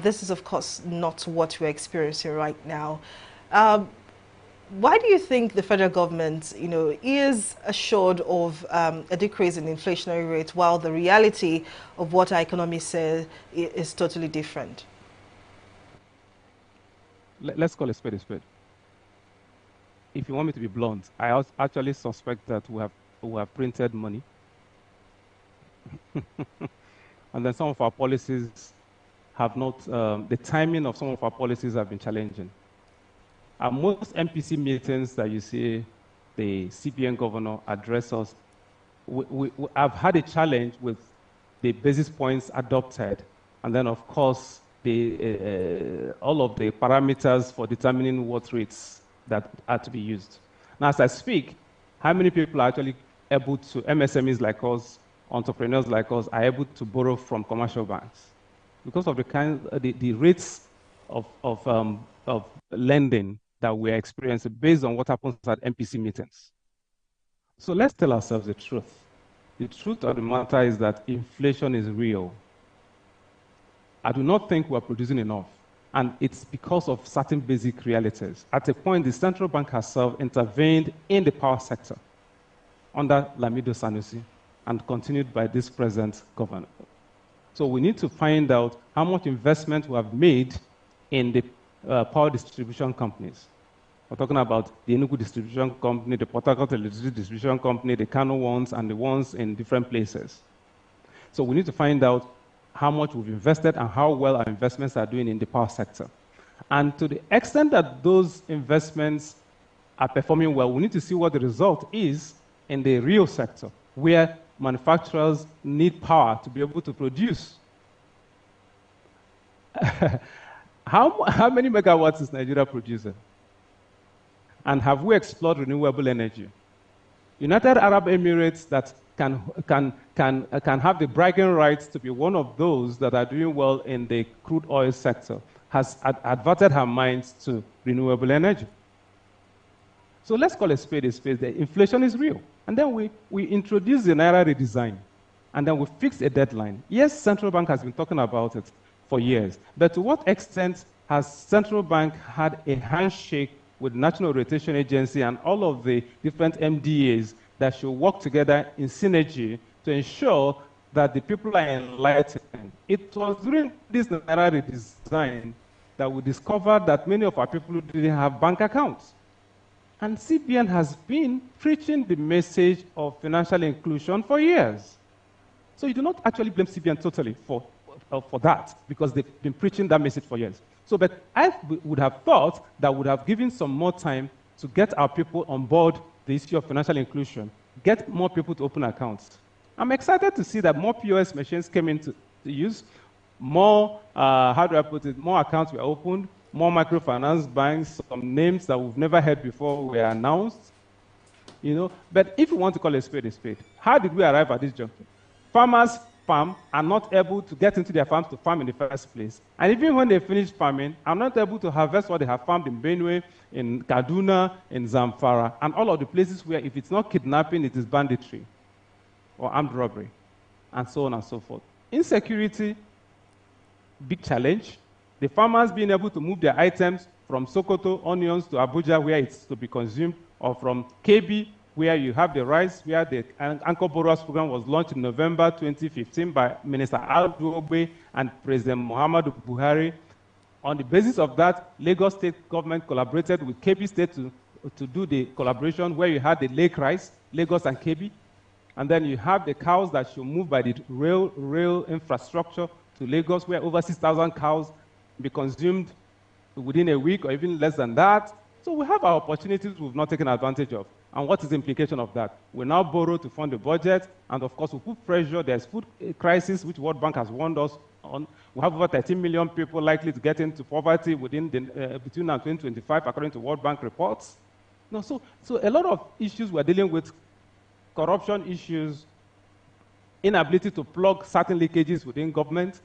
this is, of course, not what we're experiencing right now. Why do you think the federal government, is assured of a decrease in inflationary rate while the reality of what our economy says is totally different? Let's call a spade a spade. If you want me to be blunt, I actually suspect that we have printed money. And then some of our policies have not, the timing of some of our policies have been challenging. At most MPC meetings that you see the CBN governor address us, I've had a challenge with the basis points adopted, and then of course all of the parameters for determining what rates that are to be used. Now, as I speak, how many people are actually able to, MSMEs like us, entrepreneurs like us, are able to borrow from commercial banks? Because of the rates of lending that we're experiencing based on what happens at MPC meetings. So let's tell ourselves the truth. The truth of the matter is that inflation is real. I do not think we're producing enough. And it's because of certain basic realities. At a point, the central bank herself intervened in the power sector under Lamido Sanusi and continued by this present governor. So we need to find out how much investment we have made in the power distribution companies. We're talking about the Enugu distribution company, the Port Harcourt electricity distribution company, the Kano ones, and the ones in different places. So we need to find out how much we've invested and how well our investments are doing in the power sector. And to the extent that those investments are performing well, we need to see what the result is in the real sector, where manufacturers need power to be able to produce. How many megawatts is Nigeria producing? And have we explored renewable energy? United Arab Emirates that can have the bragging rights to be one of those that are doing well in the crude oil sector, has adverted her minds to renewable energy. So let's call a spade a spade. The inflation is real. And then we introduce the Naira redesign. And then we fix a deadline. Yes, central bank has been talking about it for years. But to what extent has central bank had a handshake with the National Rotation Agency and all of the different MDAs that should work together in synergy to ensure that the people are enlightened? It was during this Naira redesign that we discovered that many of our people didn't have bank accounts. And CBN has been preaching the message of financial inclusion for years. So you do not actually blame CBN totally for that, because they've been preaching that message for years. So, but I would have thought that would have given some more time to get our people on board the issue of financial inclusion, get more people to open accounts. I'm excited to see that more POS machines came into use, more, how do I put it, more accounts were opened, more microfinance banks, some names that we've never heard before were announced, you know. But if you want to call a spade, how did we arrive at this juncture? Farmers farm are not able to get into their farms to farm in the first place. And even when they finish farming, are not able to harvest what they have farmed in Benue, in Kaduna, in Zamfara, and all of the places where if it's not kidnapping, it is banditry or armed robbery, and so on and so forth. Insecurity, big challenge. The farmers being able to move their items from Sokoto, onions, to Abuja, where it's to be consumed, or from Kebbi, where you have the rice, where the Anchor Borrowers Program was launched in November 2015 by Minister Al-Duogbe and President Muhammadu Buhari. On the basis of that, Lagos State government collaborated with Kebbi State to do the collaboration where you had the lake rice, Lagos and Kebbi, and then you have the cows that should move by the rail infrastructure to Lagos, where over 6,000 cows be consumed within a week or even less than that. So we have our opportunities we've not taken advantage of. And what is the implication of that? We now borrow to fund the budget, and of course we put pressure. There's food crisis, which World Bank has warned us on. We have over 13 million people likely to get into poverty within between now and 2025, according to World Bank reports. No, so a lot of issues we're dealing with, corruption issues, inability to plug certain leakages within government,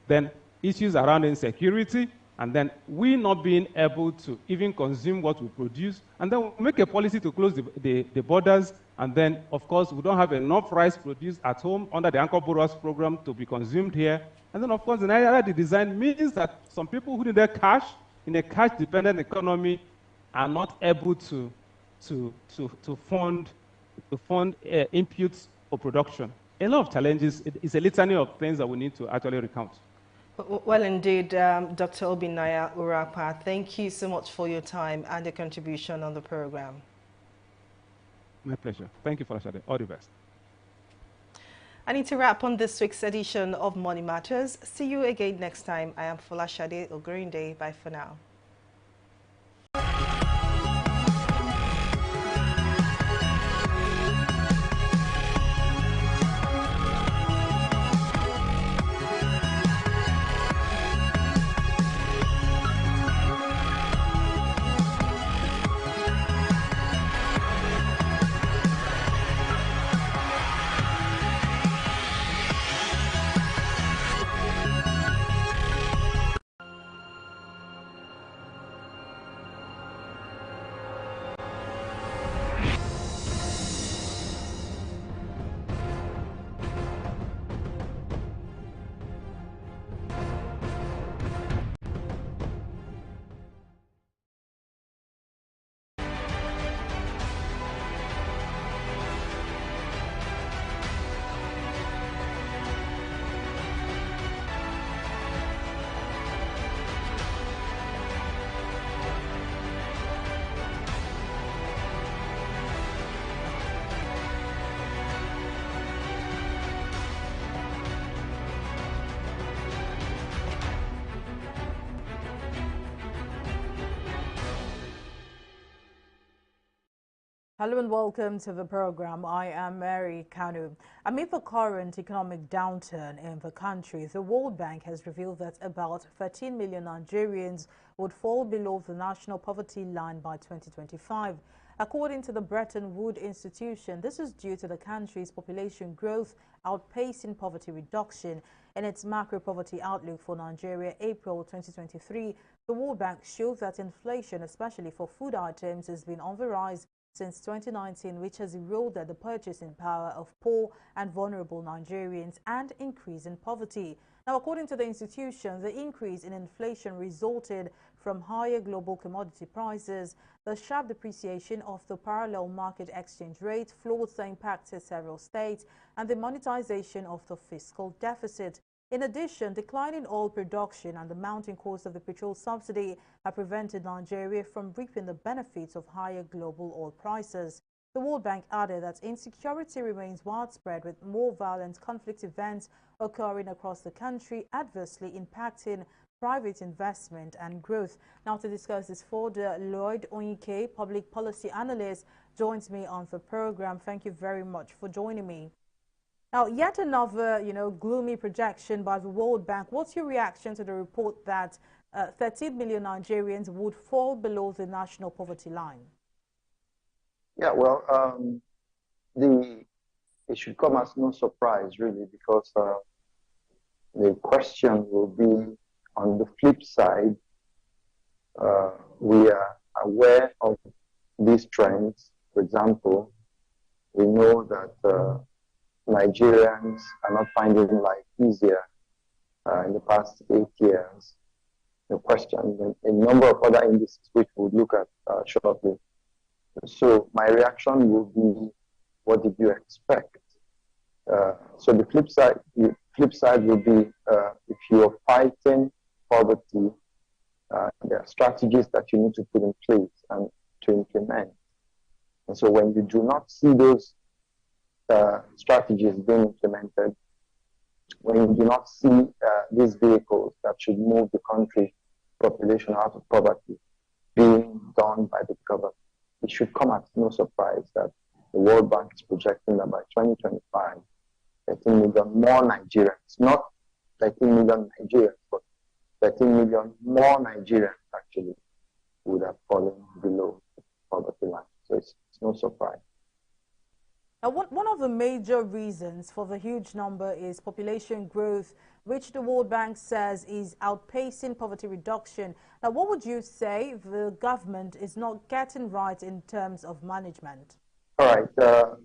then issues around insecurity, and then we not being able to even consume what we produce, and then we make a policy to close the borders, and then, of course, we don't have enough rice produced at home under the Anchor Borrowers Program to be consumed here. And then, of course, the Naira design means that some people who need their cash in a cash-dependent economy are not able to fund inputs for production. A lot of challenges. It's a litany of things that we need to actually recount. Well, indeed, Dr. Obinaya Urapa, thank you so much for your time and your contribution on the program. My pleasure. Thank you, Folashade. All the best. I need to wrap on this week's edition of Money Matters. See you again next time. I am Folashade Ogurinde. Bye for now. Hello and welcome to the program. I am Mary Kanu. Amid the current economic downturn in the country, the World Bank has revealed that about 13 million Nigerians would fall below the national poverty line by 2025. According to the Bretton Woods Institution, this is due to the country's population growth outpacing poverty reduction. In its macro poverty outlook for Nigeria, April 2023, the World Bank showed that inflation, especially for food items, has been on the rise since 2019, which has eroded the purchasing power of poor and vulnerable Nigerians and increase in poverty. Now, according to the institution, the increase in inflation resulted from higher global commodity prices, the sharp depreciation of the parallel market exchange rate, floods that impacted several states, and the monetization of the fiscal deficit. In addition, declining oil production and the mounting cost of the petrol subsidy have prevented Nigeria from reaping the benefits of higher global oil prices. The World Bank added that insecurity remains widespread, with more violent conflict events occurring across the country, adversely impacting private investment and growth. Now, to discuss this further, Lloyd Onyike, public policy analyst, joins me on the program. Thank you very much for joining me. Now, yet another, gloomy projection by the World Bank. What's your reaction to the report that 13 million Nigerians would fall below the national poverty line? Yeah, well, it should come as no surprise, really, because the question will be on the flip side. We are aware of these trends. For example, we know that Nigerians are not finding life easier in the past 8 years. The question, a number of other indices which we'll look at shortly. So my reaction will be, what did you expect? So the flip side will be, if you are fighting poverty, there are strategies that you need to put in place and to implement. And so when you do not see those strategies being implemented, when you do not see these vehicles that should move the country population out of poverty being done by the government, it should come as no surprise that the World Bank is projecting that by 2025, 13 million more Nigerians, not 13 million Nigerians, but 13 million more Nigerians actually would have fallen below the poverty line. So it's no surprise. Now, one of the major reasons for the huge number is population growth, which the World Bank says is outpacing poverty reduction. Now, what would you say the government is not getting right in terms of management? All right.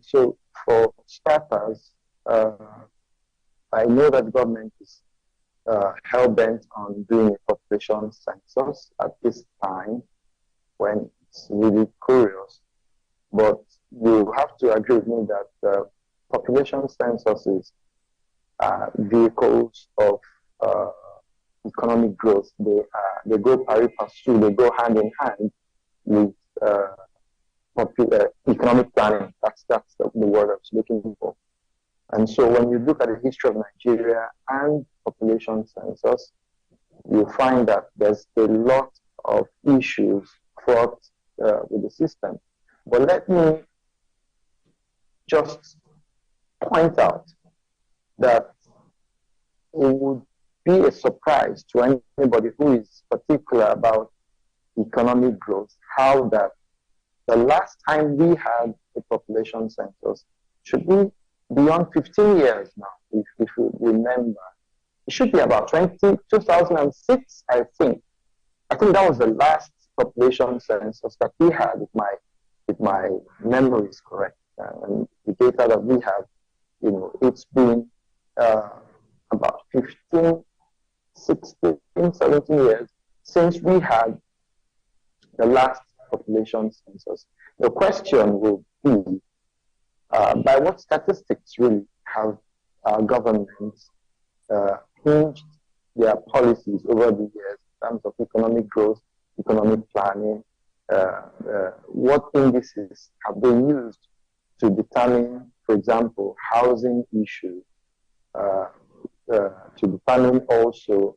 So for starters, I know that the government is hell-bent on doing a population census at this time when it's really curious. But you have to agree with me that population censuses are vehicles of economic growth. They go pari passu, they go hand in hand with economic planning. That's the word I was looking for. And so when you look at the history of Nigeria and population census, you find that there's a lot of issues fraught with the system. But let me just point out that it would be a surprise to anybody who is particular about economic growth, how that the last time we had a population census should be beyond 15 years now, if you remember. It should be about 2006, I think. I think that was the last population census that we had, if my memory is correct. And the data that we have, it's been about 15, 16, 17 years since we had the last population census. The question will be, by what statistics really have governments hinged their policies over the years in terms of economic growth, economic planning? What indices have they used to determine, for example, housing issues, to determine also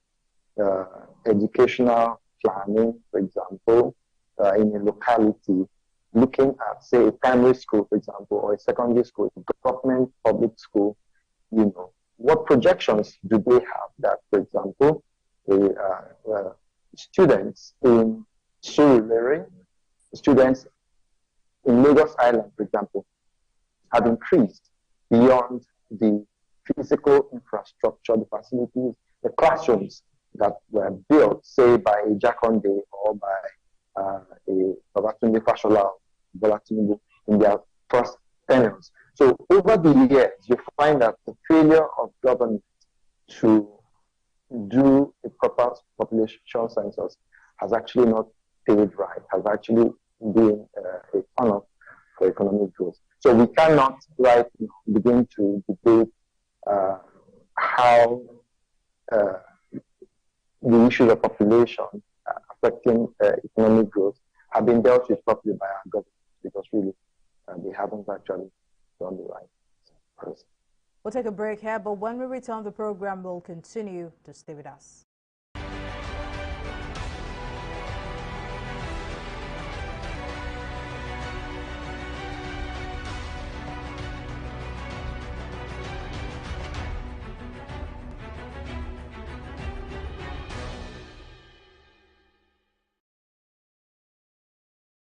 educational planning, for example, in a locality, looking at, say, a primary school, for example, or a secondary school, a government public school, what projections do they have that, for example, the students in Surulere, students in Lagos Island, for example, have increased beyond the physical infrastructure, the facilities, the classrooms that were built, say, by a Jakonde or by a Babatunde Fashola or Bola Tinubu in their first tenures. So over the years, you find that the failure of government to do a proper population census has actually not paid right, has actually been a turn-off for economic growth. So we cannot right now begin to debate how the issues of population affecting economic growth have been dealt with properly by our government, because really they haven't actually done the right thing. We'll take a break here, but when we return, the program will continue. To stay with us.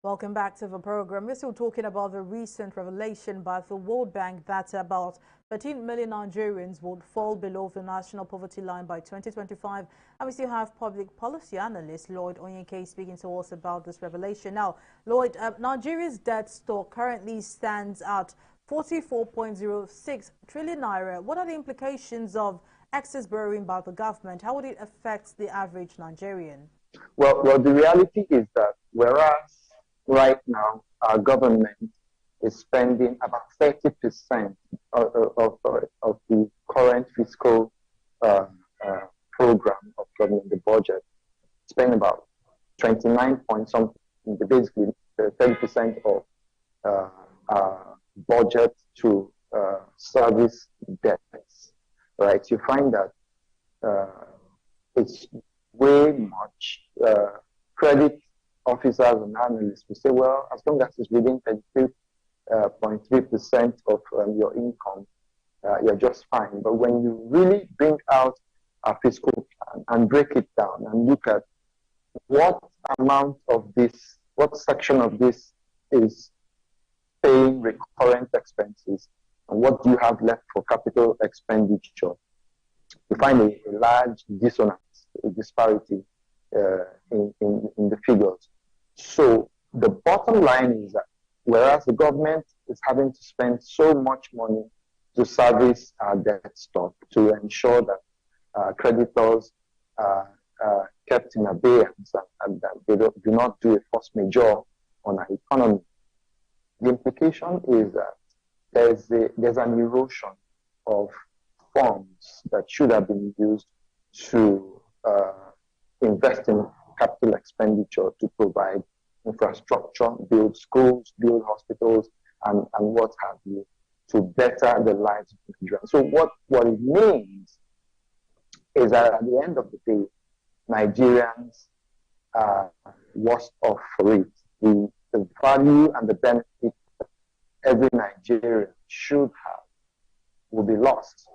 Welcome back to the program. We're still talking about the recent revelation by the World Bank that about 13 million Nigerians would fall below the national poverty line by 2025. And we still have public policy analyst Lloyd Onyenke speaking to us about this revelation. Now, Lloyd, Nigeria's debt stock currently stands at 44.06 trillion naira. What are the implications of excess borrowing by the government? How would it affect the average Nigerian? Well, the reality is that whereas right now our government is spending about 30% of the current fiscal program of government, the budget, spend about 29 point something, basically 30% of budget to service debts, right? You find that it's way much. Credit officers and analysts will say, well, as long as it's within 33.3% of your income, you're just fine. But when you really bring out a fiscal plan and break it down and look at what amount of this, what section of this is paying recurrent expenses, and what do you have left for capital expenditure, you find a large dissonance, a disparity in the figures. So the bottom line is that whereas the government is having to spend so much money to service our debt stock, to ensure that creditors are kept in abeyance and that they do not do a force majeure on our economy, the implication is that there's an erosion of funds that should have been used to invest in capital expenditure to provide infrastructure, build schools, build hospitals, and what have you, to better the lives of Nigerians. So what it means is that at the end of the day, Nigerians are worse off for it. The value and the benefit every Nigerian should have will be lost,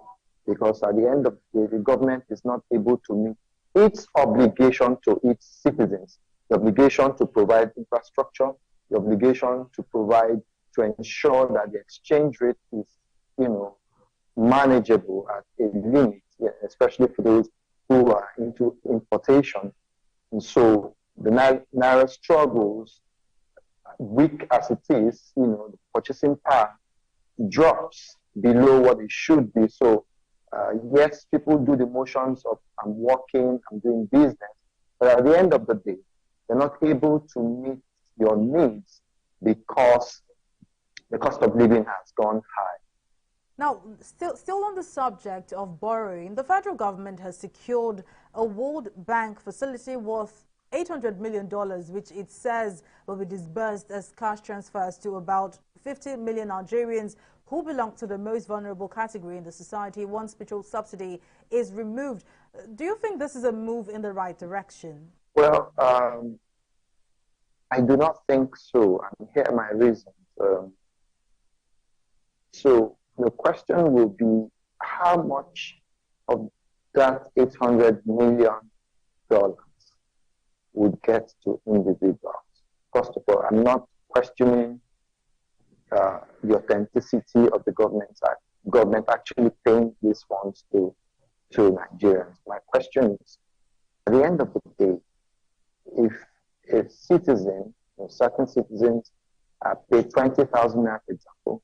because at the end of the day, the government is not able to meet its obligation to its citizens, the obligation to provide infrastructure, the obligation to provide, to ensure that the exchange rate is, manageable at a limit, especially for those who are into importation. And so the Naira struggles, weak as it is, the purchasing power drops below what it should be. So yes, people do the motions of I'm working, I'm doing business, but at the end of the day, they're not able to meet your needs because the cost of living has gone high. Now, still on the subject of borrowing, the federal government has secured a World Bank facility worth $800 million, which it says will be disbursed as cash transfers to about 50 million Nigerians who belong to the most vulnerable category in the society once petrol subsidy is removed. Do you think this is a move in the right direction? Well, I do not think so, and here are my reasons. So the question will be, how much of that $800 million would get to individuals? First of all, I'm not questioning the authenticity of the government actually paying these funds to Nigerians. My question is, at the end of the day, if a citizen, certain citizens are paid 20,000 naira, for example,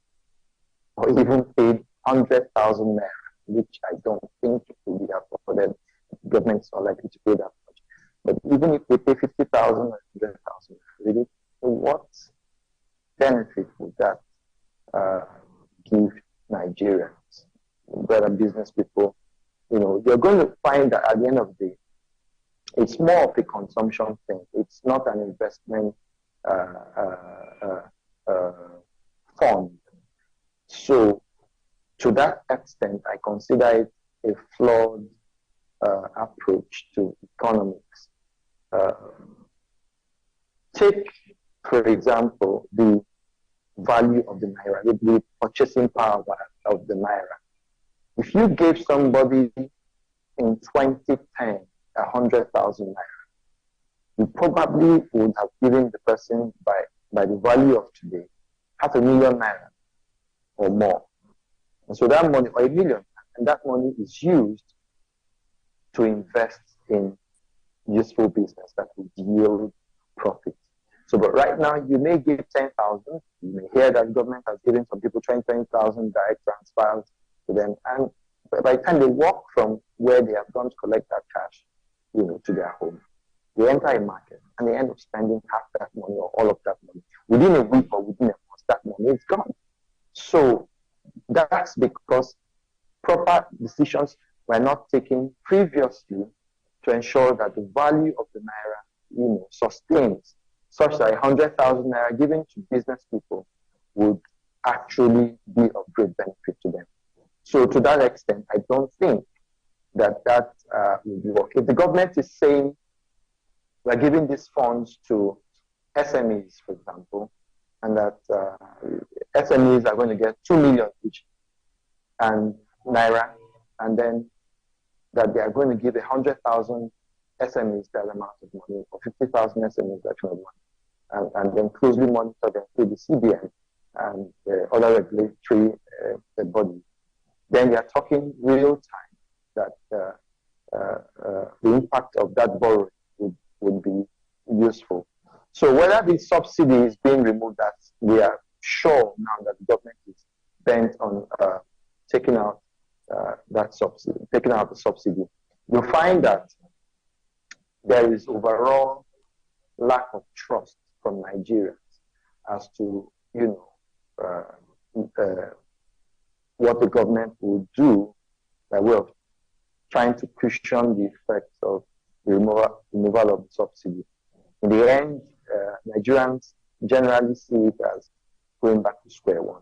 or even paid 100,000 naira, which I don't think will be afforded, governments are likely to pay that much. But even if they pay 50,000 or 100,000, really, what benefit would that give Nigerians, better business people, you're going to find that at the end of the day, it's more of a consumption thing. It's not an investment fund. So, to that extent, I consider it a flawed approach to economics. Take, for example, the value of the naira, the purchasing power of the naira. If you gave somebody in 2010 100,000 naira, you probably would have given the person by the value of today 500,000 naira or more. And so that money, or 1 million, and that money is used to invest in useful business that will yield profit. So, but right now, you may give 10,000. You may hear that government has given some people 20,000 direct transfers to them. And by the time they walk from where they have gone to collect that cash, to their home, they enter a market and they end up spending half that money or all of that money. Within a week or within a month, that money is gone. So that's because proper decisions were not taken previously to ensure that the value of the naira, sustains, such that 100,000 naira given to business people would actually be of great benefit to them. So to that extent, I don't think that will be work. If the government is saying we're giving these funds to SMEs, for example, and that SMEs are going to get 2 million each and naira, and then that they are going to give 100,000 SMEs that amount of money, or 50,000 SMEs that amount of money, and then closely monitor them through the CBN and other regulatory bodies. Then we are talking real time that the impact of that borrowing would be useful. So whether the subsidy is being removed, that we are sure now that the government is bent on taking out that subsidy, taking out the subsidy, you'll find that there is overall lack of trust from Nigerians as to what the government will do by way of trying to cushion the effects of the removal of the subsidy. In the end, Nigerians generally see it as going back to square one.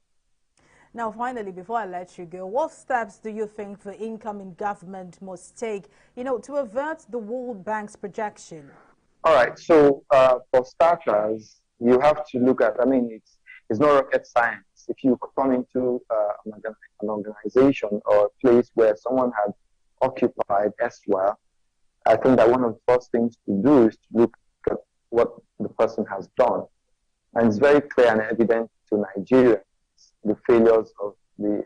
Now, finally, before I let you go, what steps do you think the incoming government must take, to avert the World Bank's projection? All right. So, for starters, you have to look at, it's not rocket science. If you come into an organization or a place where someone had occupied elsewhere, I think that one of the first things to do is to look at what the person has done. And it's very clear and evident to Nigeria the failures of the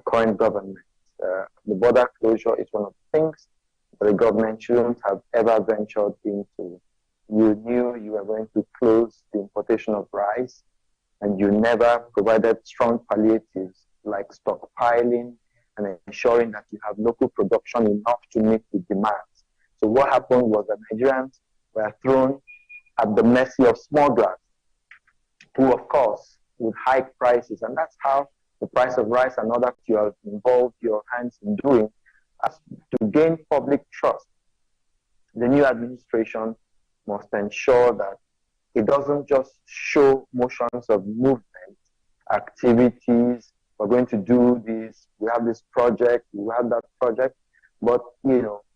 current government. The border closure is one of the things that the government shouldn't have ever ventured into. You knew you were going to close the importation of rice, and you never provided strong palliatives like stockpiling and ensuring that you have local production enough to meet the demands. So what happened was that Nigerians were thrown at the mercy of smugglers, who, of course, would hike prices. And that's how the price of rice and other you have involved your hands in doing. As to gain public trust, the new administration must ensure that it doesn't just show motions of movement, activities, we're going to do this, we have this project, we have that project, but,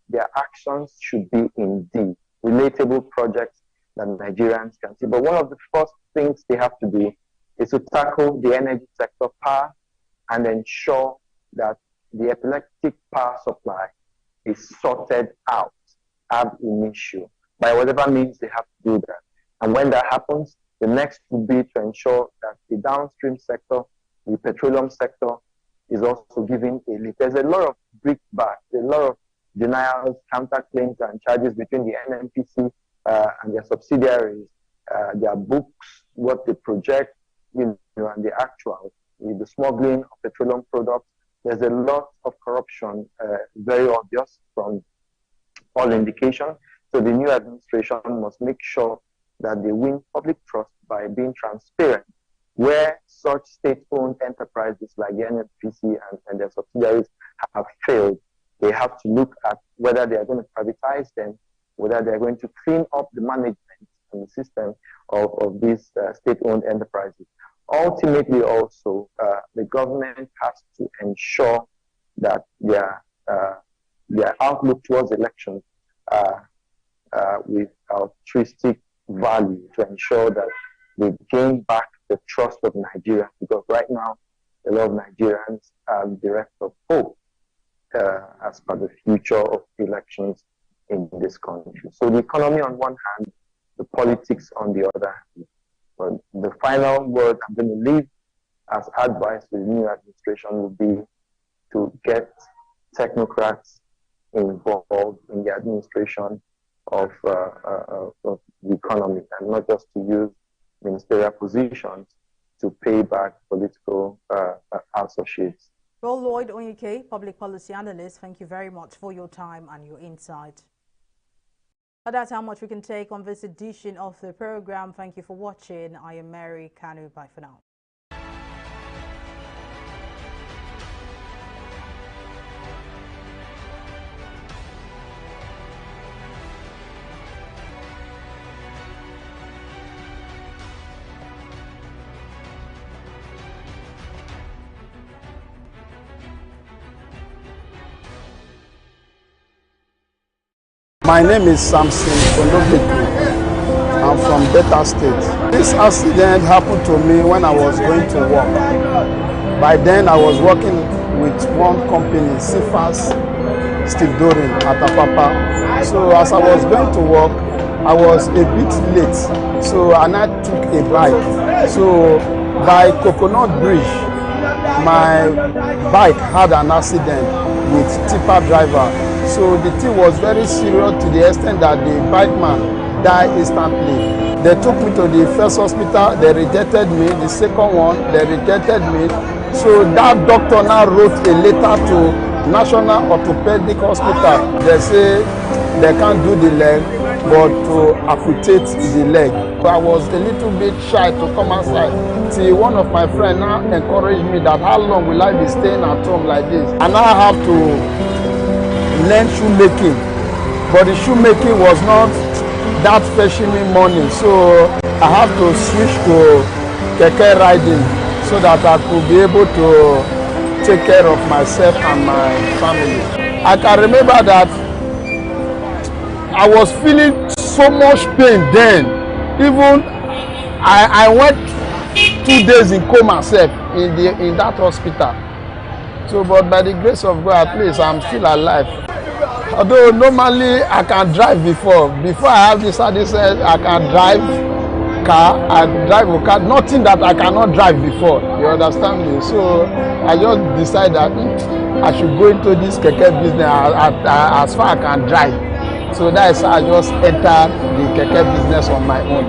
their actions should be indeed relatable projects that Nigerians can see. But one of the first things they have to do is to tackle the energy sector power and ensure that the epileptic power supply is sorted out ab initio. By whatever means they have to do that. And when that happens, the next would be to ensure that the downstream sector, the petroleum sector, is also given a lift. There's a lot of brickbats, a lot of denials, counterclaims, and charges between the NNPC and their subsidiaries, their books, what they project, and the actual, the smuggling of petroleum products. There's a lot of corruption, very obvious from all indication. So the new administration must make sure that they win public trust by being transparent. Where such state-owned enterprises like the NNPC and their subsidiaries have failed, they have to look at whether they are going to privatize them, whether they are going to clean up the management and the system of these state-owned enterprises. Ultimately, also, the government has to ensure that their outlook towards elections with altruistic value, to ensure that they gain back the trust of Nigeria, because right now a lot of Nigerians are bereft of hope as per the future of elections in this country. So the economy on one hand, the politics on the other hand. But the final word I'm going to leave as advice to the new administration would be to get technocrats involved in the administration of the economy, and not just to use ministerial positions to pay back political associates. Well, Lloyd Onyike, public policy analyst, thank you very much for your time and your insight. But that's how much we can take on this edition of the program. Thank you for watching. I am Mary Kanu. Bye for now. My name is Samson Kondobeku. I'm from Delta State. This accident happened to me when I was going to work. By then I was working with one company, Cifas Steve Doring at Apapa. So as I was going to work, I was a bit late. So I took a bike. So by Coconut Bridge, my bike had an accident with tipper driver. So the thing was very serious to the extent that the bike man died instantly. They took me to the first hospital, they rejected me. The second one, they rejected me. So that doctor now wrote a letter to National Orthopedic Hospital. They say they can't do the leg, but to amputate the leg. So I was a little bit shy to come outside. See, one of my friends now encouraged me that how long will I be staying at home like this? And now I have to learn shoemaking, but the shoemaking was not that fetching me money, so I have to switch to keke riding so that I could be able to take care of myself and my family. I can remember that I was feeling so much pain then. Even I went 2 days in coma myself in that hospital. So, but by the grace of God, at least I'm still alive. Although normally I can drive before I have this accident, I can drive car, I drive a car, nothing that I cannot drive before, you understand me? So I just decided that I should go into this keke business as far as I can drive. So that is how I just entered the keke business on my own.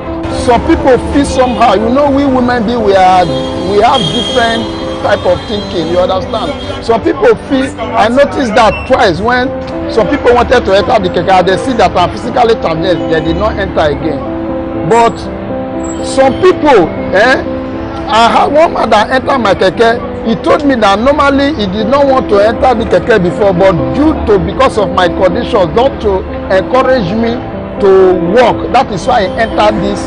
Some people feel somehow, you know, we women we have different type of thinking, you understand? Some people feel, I noticed that twice when some people wanted to enter the keke, they see that I'm physically damaged, they did not enter again. But some people, I had one man that entered my keke, he told me that normally he did not want to enter the keke before, but because of my conditions, not to encourage me to walk, that is why I entered this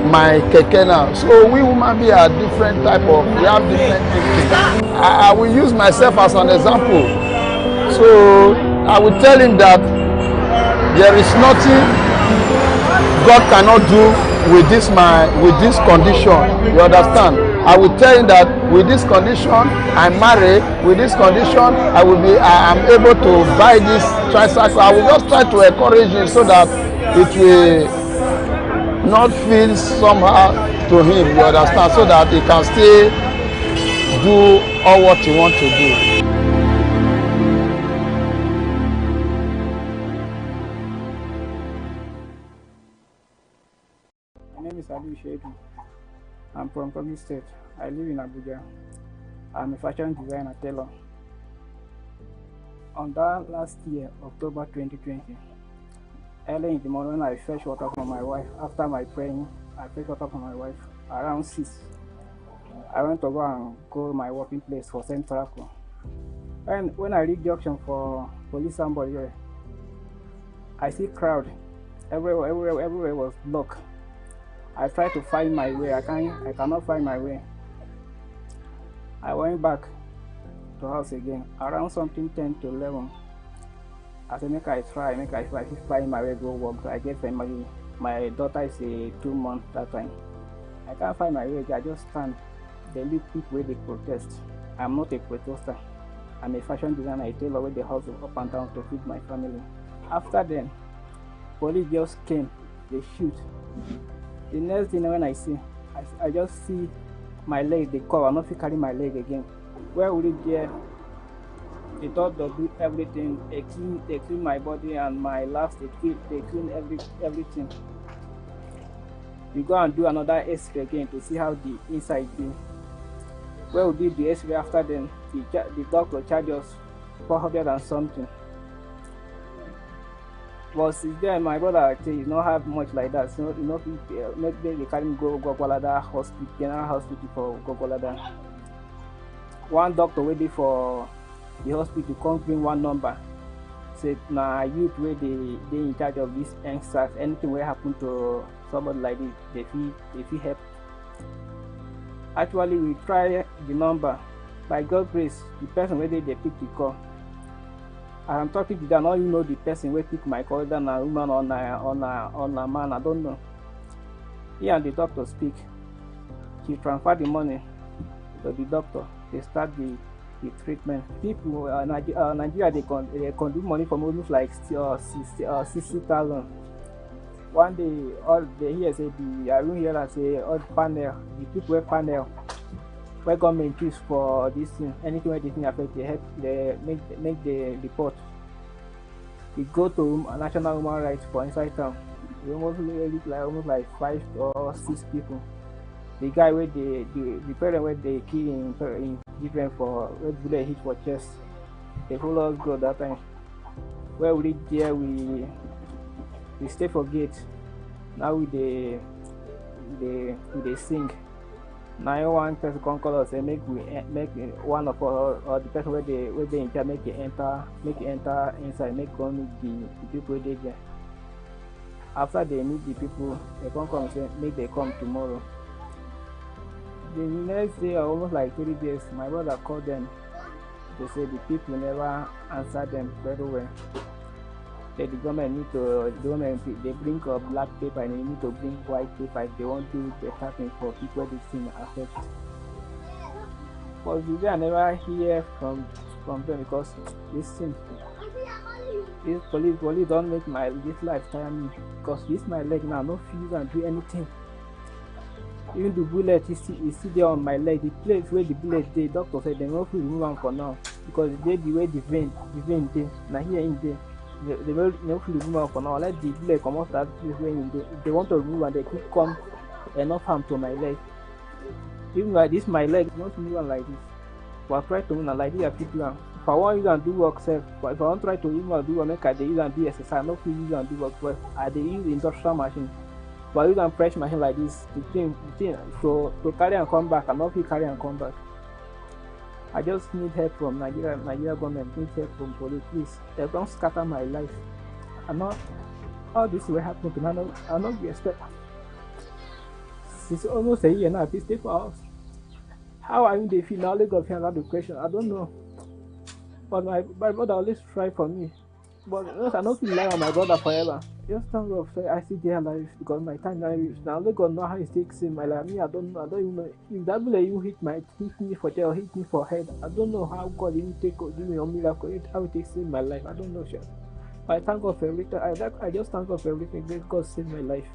my keke now. So we women are different type of, we have different thinking. I will use myself as an example. So I will tell him that there is nothing God cannot do with this condition. You understand? I will tell him that with this condition, I'm married. With this condition, I'm able to buy this tricycle. I will just try to encourage him so that it will not feel somehow to him. You understand? So that he can still do all what he wants to do. I'm from Kogi State. I live in Abuja. I'm a fashion designer tailor. On that last year, October 2020, early in the morning, I fetched water from my wife. After my praying, I fetched water from my wife around 6. I went to go and call my working place for Central. When I reach junction for police somebody here, I see crowd. Everywhere was blocked. I try to find my way. I cannot find my way. I went back to house again. Around something 10 to 11. I said, make I try find my way, go work. I get family. My daughter is 2 months that time. I can't find my way. I just stand. They leave people where they protest. I'm not a protester. I'm a fashion designer. I tailor where they hustle up and down to feed my family. After then, police just came. They shoot. The next thing when I see, I just see my leg. They call. I'm not carry my leg again. Where would it get? They thought they'll do everything. They clean my body and my last. They clean everything. We go and do another X-ray again to see how the inside be. Where we did the X-ray after then, the doctor charged us 400 and something. But since then, my brother actually did not have much like that. So maybe they carry me go Gogolada hospital, general hospital for Gogolada. One doctor waiting for the hospital come bring one number. Said na youth where they in charge of this NSAS. Anything will happen to somebody like this, they feel help. Actually, we try the number. By God's grace, the person where they pick the call. I'm talking to them, I don't even know the person where pick my call, whether a woman or a man, I don't know. He and the doctor speak. He transfer the money to the doctor. They start the treatment. People Nigeria they can do money from almost like 60,000. One day, all they hear say I will hear that say all panel, the people where panel, where government choose for this thing, anything where this thing affect, they help, they make the report. We go to National Human Rights for inside town. We almost like 5 or 6 people. The guy where the parent where they kill in different for where bullet hit for chest. They follow us go that time. Where we reach there, we stay for gate. Now they sing. Now one person come call us and make one of our or the person where they in charge make it enter inside, make go meet the people where they there. After they meet the people, they come and say make they come tomorrow. The next day, almost like 3 days, my brother called them. They said the people never answered them very well. That the government they bring up black paper and they need to bring white paper if they want to do better thing for people this thing affect. But I never hear from them because this thing, this police don't make this life tire me because this my leg now, no feel and do anything. Even the bullet is still there on my leg. The place where the bullet the doctor said they not free remove them for now because they the way the vein there. Now here in there. They will not free remove them for now. Let the bullet come out that place where in there. If they want to remove and they could come enough harm to my leg. Even like this my leg not move on like this. But I try to move like this I fit do. If I want you and do work self, but if I want try to use and do work, make I use and do exercise, not free use and do work, but I they use the industrial machine. But you can press machine like this, the thing, so to carry and come back, I'm not free carry and come back. I just need help from Nigeria government, need help from police, please. They don't scatter my life. All this will happen to me, I not be expect. Since almost a year now, I stay for house. How are they feel now? Let go of another question. I don't know. But my brother always try for me. But I don't feel like on my brother forever. Just thank God say I see their life because my time now reach. Now let God know how it takes in my life. Me, I don't even know if that will you hit me for tail, hit me for head. I don't know how God even give me a miracle, how it takes in my life. I don't know, sure. But I thank God for everything. I just thank God for everything. Let God save my life.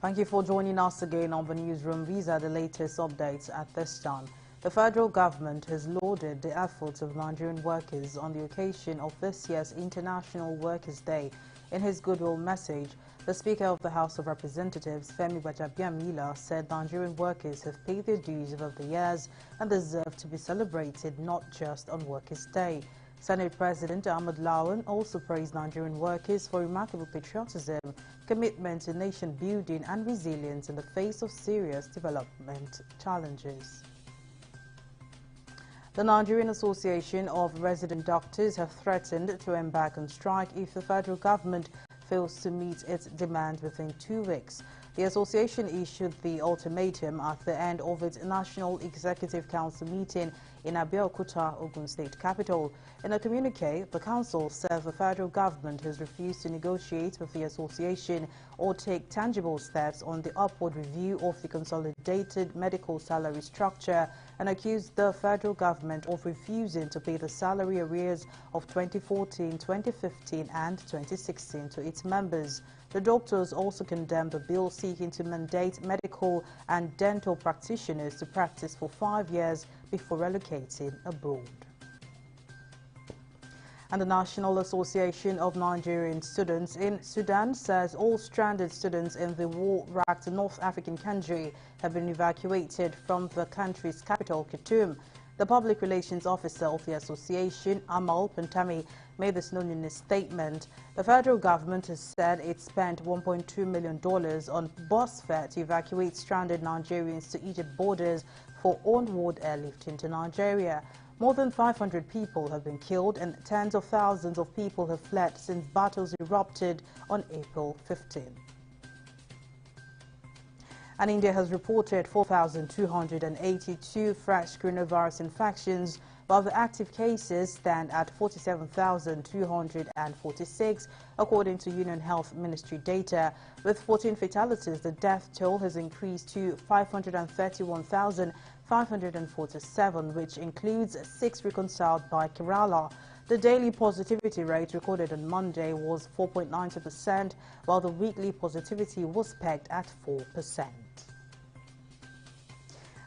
Thank you for joining us again on the newsroom. These are the latest updates at this time. The federal government has lauded the efforts of Nigerian workers on the occasion of this year's International Workers' Day. In his goodwill message, the Speaker of the House of Representatives, Femi Gbajabiamila, said Nigerian workers have paid their dues over the years and deserve to be celebrated not just on Workers' Day. Senate President Ahmed Lawan also praised Nigerian workers for remarkable patriotism, commitment to nation building and resilience in the face of serious development challenges. The Nigerian Association of Resident Doctors have threatened to embark on strike if the federal government fails to meet its demand within 2 weeks. The association issued the ultimatum at the end of its National Executive Council meeting in Abeokuta, Ogun State capital. In a communique, the council said the federal government has refused to negotiate with the association or take tangible steps on the upward review of the consolidated medical salary structure and accused the federal government of refusing to pay the salary arrears of 2014, 2015 and 2016 to its members. The doctors also condemned the bill seeking to mandate medical and dental practitioners to practice for 5 years before relocating abroad. And the National Association of Nigerian Students in Sudan says all stranded students in the war-racked North African country have been evacuated from the country's capital, Khartoum. The public relations officer of the association, Amal Pantami, made this known in a statement. The federal government has said it spent $1.2 million on bus fare to evacuate stranded Nigerians to Egypt borders for onward airlifting to Nigeria. More than 500 people have been killed and tens of thousands of people have fled since battles erupted on April 15. And India has reported 4,282 fresh coronavirus infections, while the active cases stand at 47,246, according to Union Health Ministry data. With 14 fatalities, the death toll has increased to 531,547, which includes 6 reconciled by Kerala. The daily positivity rate recorded on Monday was 4.92%, while the weekly positivity was pegged at 4%.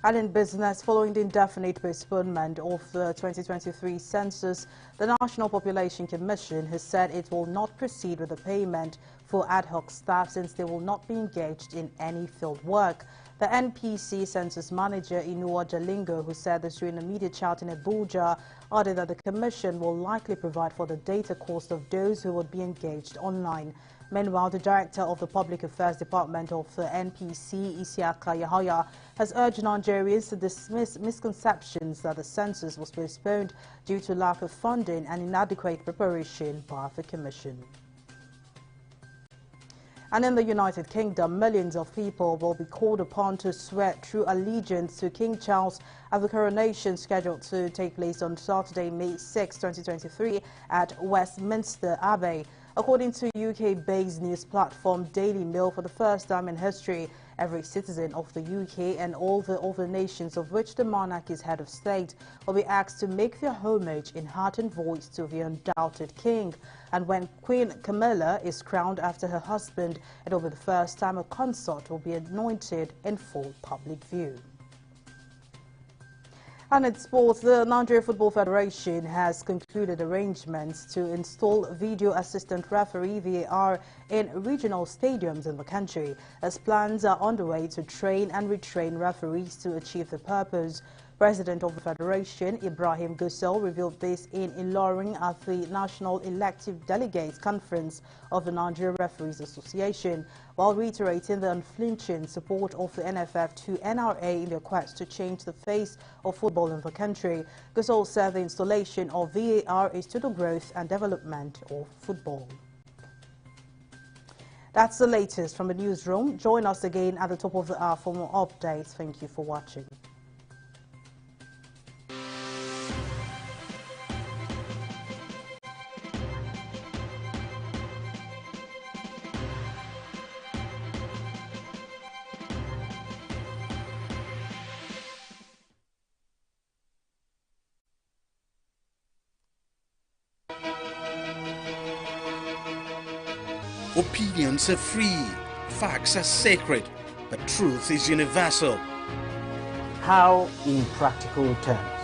And in business, following the indefinite postponement of the 2023 census, the National Population Commission has said it will not proceed with the payment for ad hoc staff since they will not be engaged in any field work. The NPC Census Manager Inua Jalingo, who said this during a media chat in Abuja, added that the Commission will likely provide for the data cost of those who would be engaged online. Meanwhile, the Director of the Public Affairs Department of the NPC, Isiaka Yahaya, has urged Nigerians to dismiss misconceptions that the census was postponed due to lack of funding and inadequate preparation by the Commission. And in the United Kingdom, millions of people will be called upon to swear true allegiance to King Charles at the coronation scheduled to take place on Saturday, May 6, 2023 at Westminster Abbey. According to UK-based news platform Daily Mail, for the first time in history, every citizen of the UK and all the other nations of which the monarch is head of state will be asked to make their homage in heart and voice to the undoubted king. And when Queen Camilla is crowned after her husband, it will be the first time a consort will be anointed in full public view. And in sports, the Nigeria Football Federation has concluded arrangements to install video assistant referee VAR in regional stadiums in the country, as plans are underway to train and retrain referees to achieve the purpose. President of the Federation, Ibrahim Gusel, revealed this in Ilorin at the National Elective Delegates Conference of the Nigeria Referees Association, while reiterating the unflinching support of the NFF to NRA in their quest to change the face of football in the country. Gusel said the installation of VAR is to the growth and development of football. That's the latest from the newsroom. Join us again at the top of the hour for more updates. Thank you for watching. Opinions are free. Facts are sacred, but truth is universal. How, in practical terms,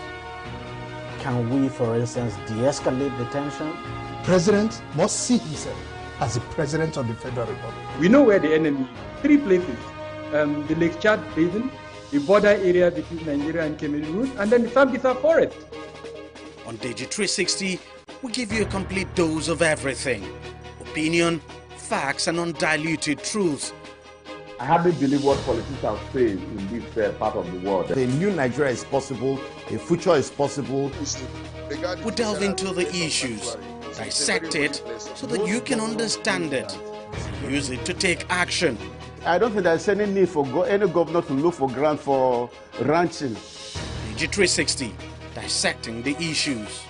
can we, for instance, de-escalate the tension? President must see himself as the President of the Federal Republic. We know where the enemy is. 3 places. The Lake Chad Basin, the border area between Nigeria and Cameroon, and then the Sambisa Forest. On TV360, we give you a complete dose of everything. Opinion, facts, and undiluted truth. I hardly believe what politicians are saying in this part of the world. A new Nigeria is possible, a future is possible. We delve into the issues, dissect it so that you can understand it, use it to take action. I don't think there's any need for any governor to look for grant for ranching. TV360, dissecting the issues.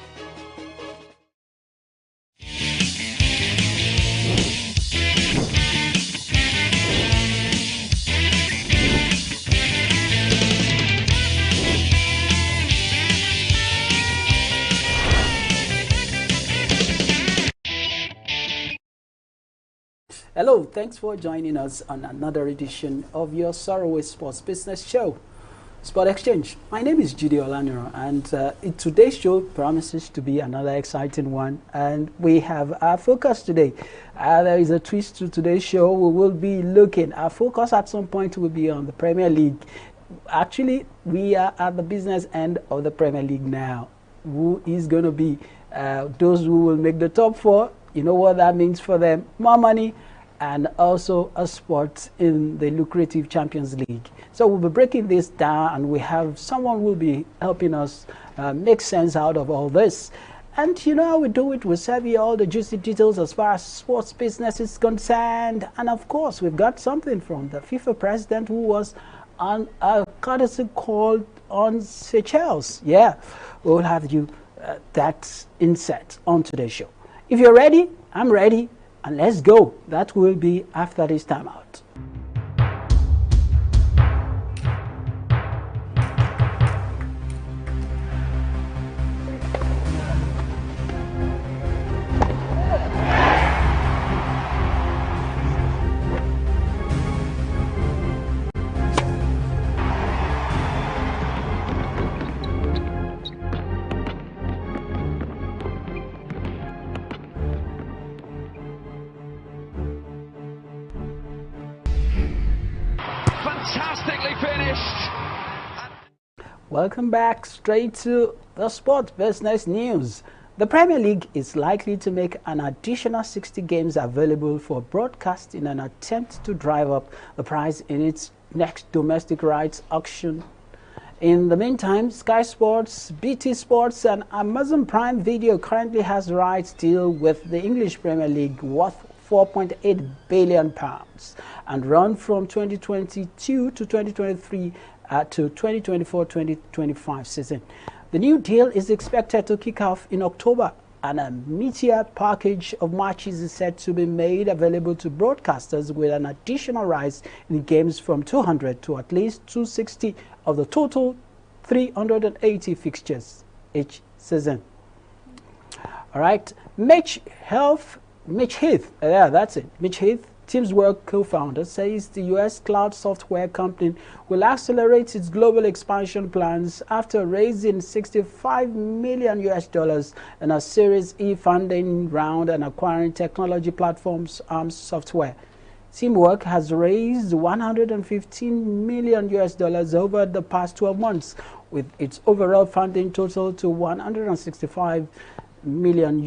Hello, thanks for joining us on another edition of your Saraway Sports Business Show, Sport Exchange. My name is Judy Olaniro, and today's show promises to be another exciting one. And we have our focus today. There is a twist to today's show. We will be looking. Our focus at some point will be on the Premier League. Actually, we are at the business end of the Premier League now. Who is going to be those who will make the top 4? You know what that means for them? More money, and also a spot in the lucrative Champions League. So we'll be breaking this down, and we have someone who will be helping us make sense out of all this. And you know how we do it. We serve you all the juicy details as far as sports business is concerned. And of course, we've got something from the FIFA president who was on a courtesy call on Seychelles. Yeah, we'll have you that insight on today's show. If you're ready, I'm ready. And let's go. That will be after this time out. Welcome back straight to the sport business news. The Premier League is likely to make an additional 60 games available for broadcast in an attempt to drive up the price in its next domestic rights auction. In the meantime, Sky Sports, BT Sports and Amazon Prime Video currently has rights deal with the English Premier League worth £4.8 billion and run from 2022 to 2023 to 2024-2025 season. The new deal is expected to kick off in October, and a meteor package of matches is set to be made available to broadcasters with an additional rise in games from 200 to at least 260 of the total 380 fixtures each season. All right, Mitch Heath, Teamswork co-founder, says the U.S. cloud software company will accelerate its global expansion plans after raising $65 million in a Series E funding round and acquiring technology platforms Arm Software. Teamwork has raised $115 million over the past 12 months, with its overall funding total to $165 million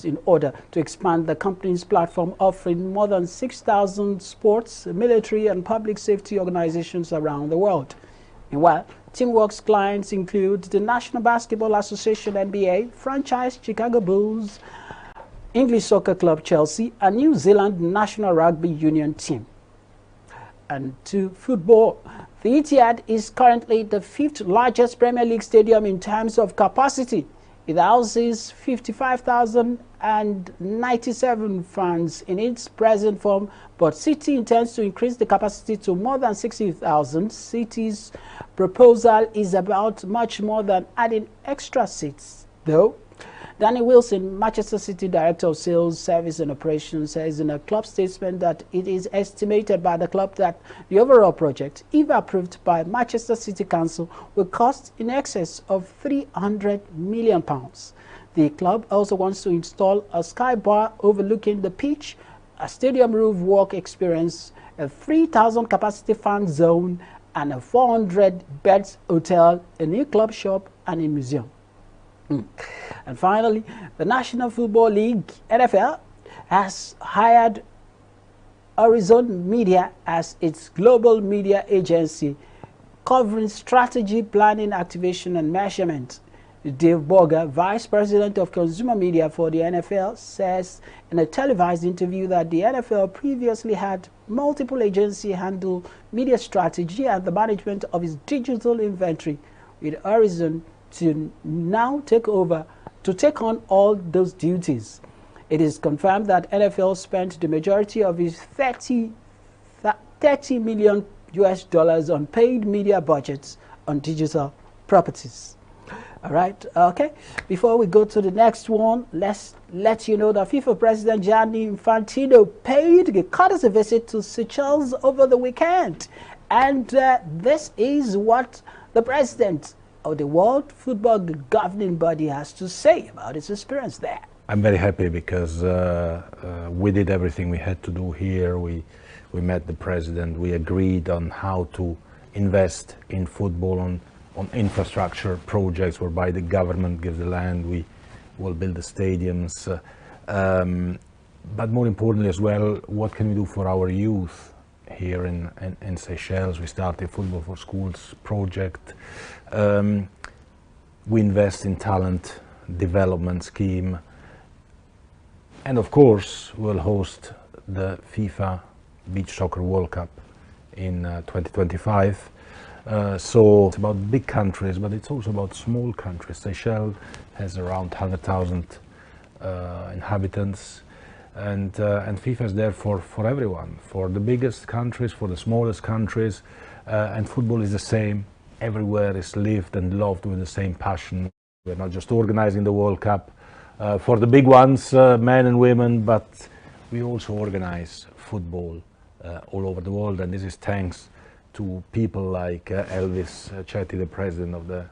in order to expand the company's platform, offering more than 6,000 sports, military and public safety organizations around the world. Meanwhile, Teamwork's clients include the National Basketball Association NBA, franchise Chicago Bulls, English soccer club Chelsea, and New Zealand National Rugby Union team. And to football, the Etihad is currently the 5th largest Premier League stadium in terms of capacity. It houses 55,097 fans in its present form, but City intends to increase the capacity to more than 60,000. City's proposal is about much more than adding extra seats, though. Danny Wilson, Manchester City Director of Sales, Service and Operations, says in a club statement that it is estimated by the club that the overall project, if approved by Manchester City Council, will cost in excess of £300 million. The club also wants to install a sky bar overlooking the pitch, a stadium roof walk experience, a 3,000 capacity fan zone, and a 400 beds hotel, a new club shop, and a museum. And finally, the National Football League, NFL, has hired Horizon Media as its global media agency, covering strategy, planning, activation, and measurement. Dave Borger, Vice President of Consumer Media for the NFL, says in a televised interview that the NFL previously had multiple agencies handle media strategy and the management of its digital inventory, with Horizon to now take on all those duties. It is confirmed that NFL spent the majority of its $30 million on paid media budgets on digital properties. All right, okay. Before we go to the next one, let's let you know that FIFA President Gianni Infantino paid a courtesy visit to Seychelles over the weekend. And this is what the president of the World Football Governing Body has to say about his experience there. I'm very happy because we did everything we had to do here. We met the president. We agreed on how to invest in football, on infrastructure projects whereby the government gives the land. We will build the stadiums. But more importantly as well, what can we do for our youth here in Seychelles? We started a Football for Schools project. We invest in talent development scheme. And of course, we'll host the FIFA Beach Soccer World Cup in 2025. So it's about big countries, but it's also about small countries. Seychelles has around 100,000 inhabitants, and FIFA is there for everyone, for the biggest countries, for the smallest countries, and football is the same. Everywhere is lived and loved with the same passion. We're not just organizing the World Cup for the big ones, men and women, but we also organize football all over the world, and this is thanks to people like Elvis Chetty, the president of the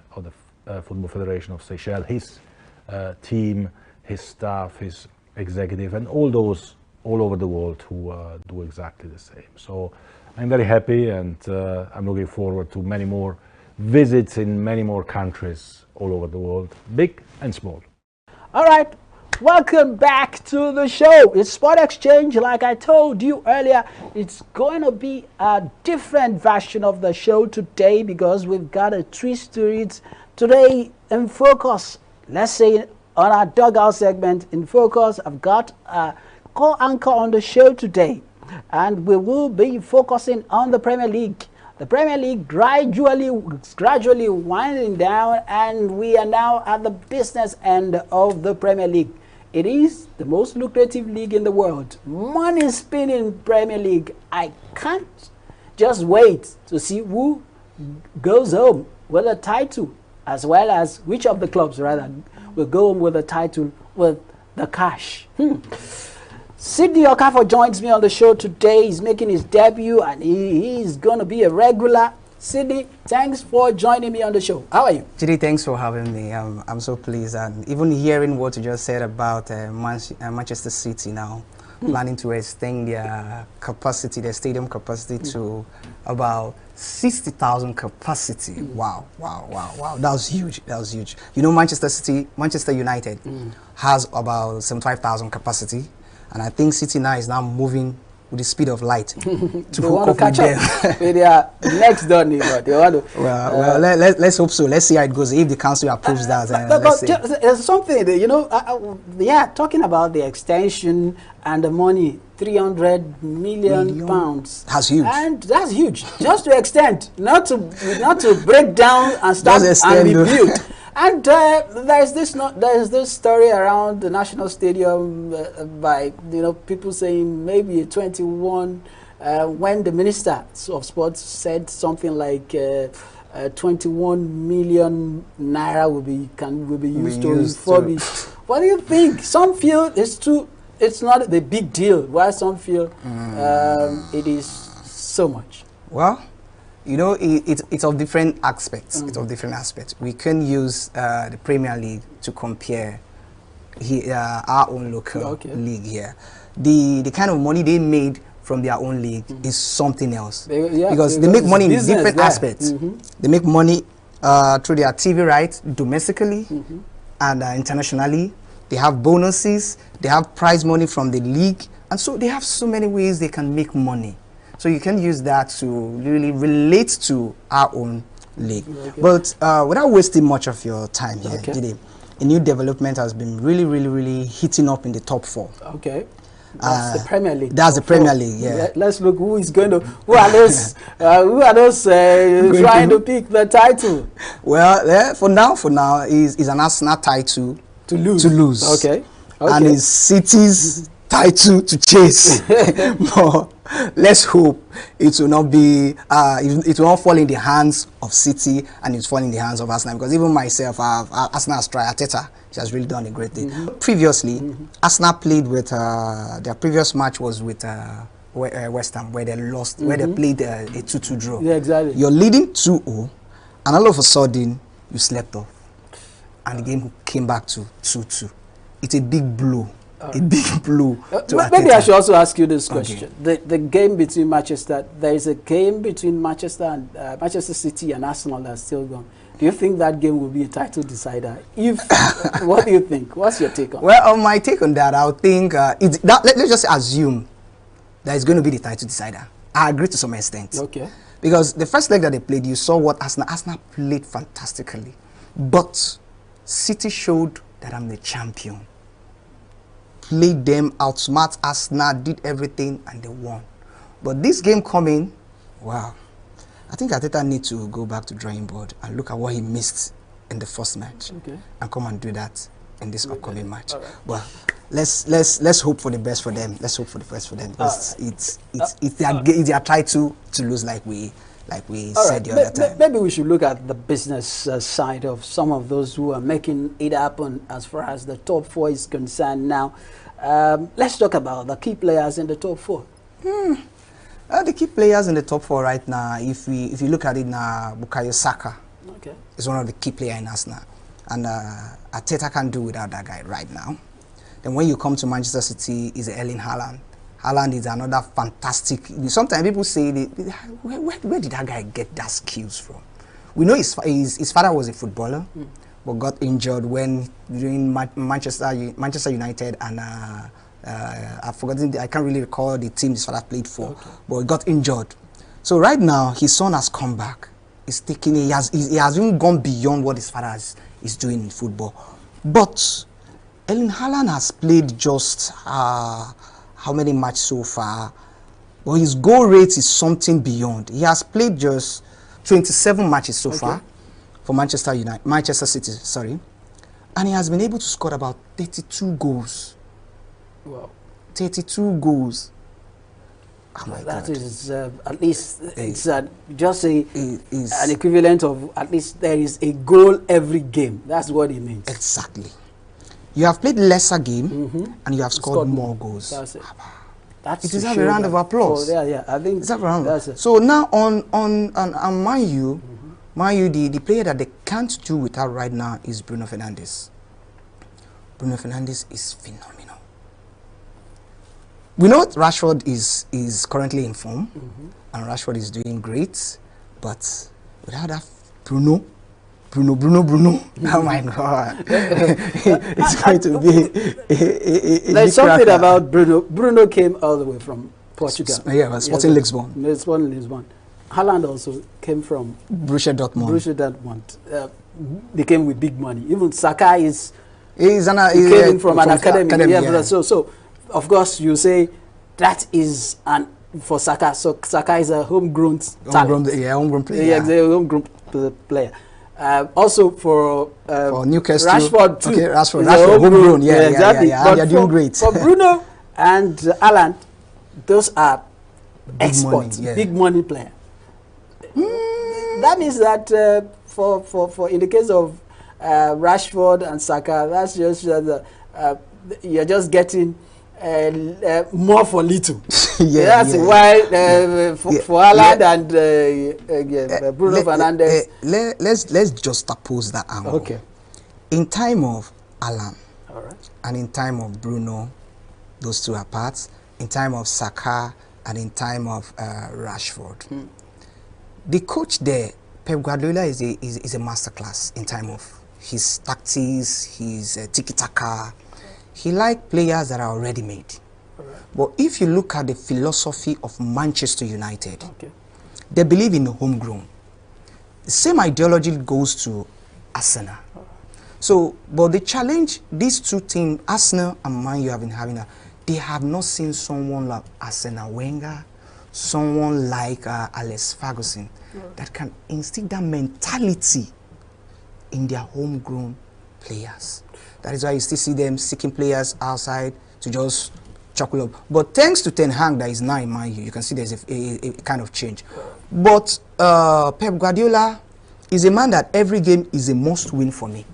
Football Federation of Seychelles, his team, his staff, his executive, and all those all over the world who do exactly the same. So I'm very happy, and I'm looking forward to many more visits in many more countries all over the world, big and small. All right. Welcome back to the show. It's Sport Exchange. Like I told you earlier, it's going to be a different version of the show today because we've got a twist to it. Today, in focus, let's say on our dugout segment, in focus, I've got a co-anchor on the show today, and we will be focusing on the Premier League. The Premier League gradually winding down, and we are now at the business end of the Premier League. It is the most lucrative league in the world. Money spinning Premier League. I can't just wait to see who goes home with a title, as well as which of the clubs rather will go home with a title with the cash. Sidney Okafor joins me on the show today. He's making his debut, and he's going to be a regular. Sidney, thanks for joining me on the show. How are you? Jide, thanks for having me. I'm so pleased, and even hearing what you just said about Manchester City now planning to extend their capacity, their stadium capacity to about 60,000 capacity. Wow, wow, wow, wow. That was huge. That was huge. You know, Manchester United has about 75,000 capacity, and I think City now is now moving with the speed of light to hook up with them. They are next door, they want to. Well, let's hope so. Let's see how it goes. If the council approves that, let's see. There's something that, you know, yeah, talking about the extension and the money, 300 million pounds. That's huge. And that's huge. Just to extend, not to break down and start and rebuild. And there's this story around the National Stadium by people saying maybe 21 when the Minister of Sports said something like 21 million naira will be used to refurbish What do you think? Some feel it's not the big deal, while some feel it is so much. Well, you know, it's of different aspects. It's of different aspects. We can use the Premier League to compare our own local league here. The kind of money they made from their own league is something else. Because they make money in different aspects. They make money through their TV rights domestically and internationally. They have bonuses. They have prize money from the league. And so they have so many ways they can make money. So you can use that to really relate to our own league. But without wasting much of your time here, Jide, a new development has been really hitting up in the top 4. Okay. That's the Premier League. That's the Premier League, yeah. Let's look who is going to, who are those trying to pick the title? Well, for now, is an Arsenal title to lose. Okay. And is City's title to chase. But let's hope it will not be, it will not fall in the hands of City and it's fall in the hands of Arsenal. Because even myself, Arsenal striker Arteta, she has really done a great thing. Previously, Arsenal played with, their previous match was with West Ham, where they lost, where they played a 2-2 draw. Yeah, exactly. You're leading 2-0, and all of a sudden, you slept off. And the game came back to 2-2. It's a big blow. A big blow to maybe I should also ask you this question. The game between Manchester, there is a game between Manchester and Manchester City and Arsenal that's still going. Do you think that game will be a title decider? If what do you think? What's your take on Well, my take on that, I would think let's just assume that it's going to be the title decider. I agree to some extent. Okay. Because the first leg that they played, you saw what Arsenal played fantastically. But City showed that I'm the champion. Played them, outsmart Arsenal, did everything, and they won. But this game coming, wow. I think Arteta needs to go back to drawing board and look at what he missed in the first match, and come and do that in this upcoming match. But let's hope for the best for them. Let's hope for the best for them. Because it's their title to lose, like we said the other time. Maybe we should look at the business side of some of those who are making it happen as far as the top 4 is concerned now. Let's talk about the key players in the top 4. The key players in the top 4 right now, if you look at it now, Bukayo Saka is one of the key players in Arsenal. And Arteta can't do without that guy right now. Then when you come to Manchester City, is Erling Haaland. Haaland is another fantastic. Sometimes people say, where did that guy get that skills from? We know his father was a footballer, but got injured when during Manchester United and I've forgotten. I can't really recall the team his father played for, but he got injured. So right now his son has come back. He's taking. He has even gone beyond what his father is doing in football. But Erling Haaland has played just how many matches so far? Well, his goal rate is something beyond. He has played just 27 matches so far for Manchester City, sorry. And he has been able to score about 32 goals. Wow. 32 goals. Oh my that God. is at least it's just an equivalent of at least there is a goal every game. That's what it means. Exactly. You have played lesser game and you have scored more goals. That's it. It deserves a round of applause. Oh, yeah. I think that's it. So now on Man U, the player that they can't do without right now is Bruno Fernandes. Bruno Fernandes is phenomenal. We know Rashford is currently in form, and Rashford is doing great, but without that Bruno. Oh my God. It's going to be there's something about Bruno. Bruno came all the way from Portugal. Yeah, Sporting Lisbon. Sporting Lisbon. Haaland also came from Borussia Dortmund. They came with big money. Even Saka came from an academy. Yeah. So of course you say that is for Saka. So Saka is a homegrown talent. Homegrown player. Yeah, a homegrown player. Also for Newcastle, Rashford too. Okay, Rashford homegrown. Yeah, exactly. Yeah. They're doing great. For Bruno and Haaland, those are exports, big money player. That means that for in the case of Rashford and Saka, that's just you're just getting more for little. That's why for Haaland and Bruno Fernandes. Let's just oppose that angle. Okay. In time of Haaland and in time of Bruno, those two are parts. In time of Saka and in time of Rashford, the coach there, Pep Guardiola, is a masterclass in time of his tactics, his tiki-taka. He likes players that are already made. But if you look at the philosophy of Manchester United, they believe in homegrown. The same ideology goes to Arsenal. So, but the challenge, these two teams, Arsenal and Man U have been having, they have not seen someone like Arsene Wenger, someone like Alex Ferguson, that can instill that mentality in their homegrown players. That is why you still see them seeking players outside to just chuckle up. But thanks to Ten Hag that is now in Man U, you can see there's a kind of change. But Pep Guardiola is a man that every game is a must-win for me.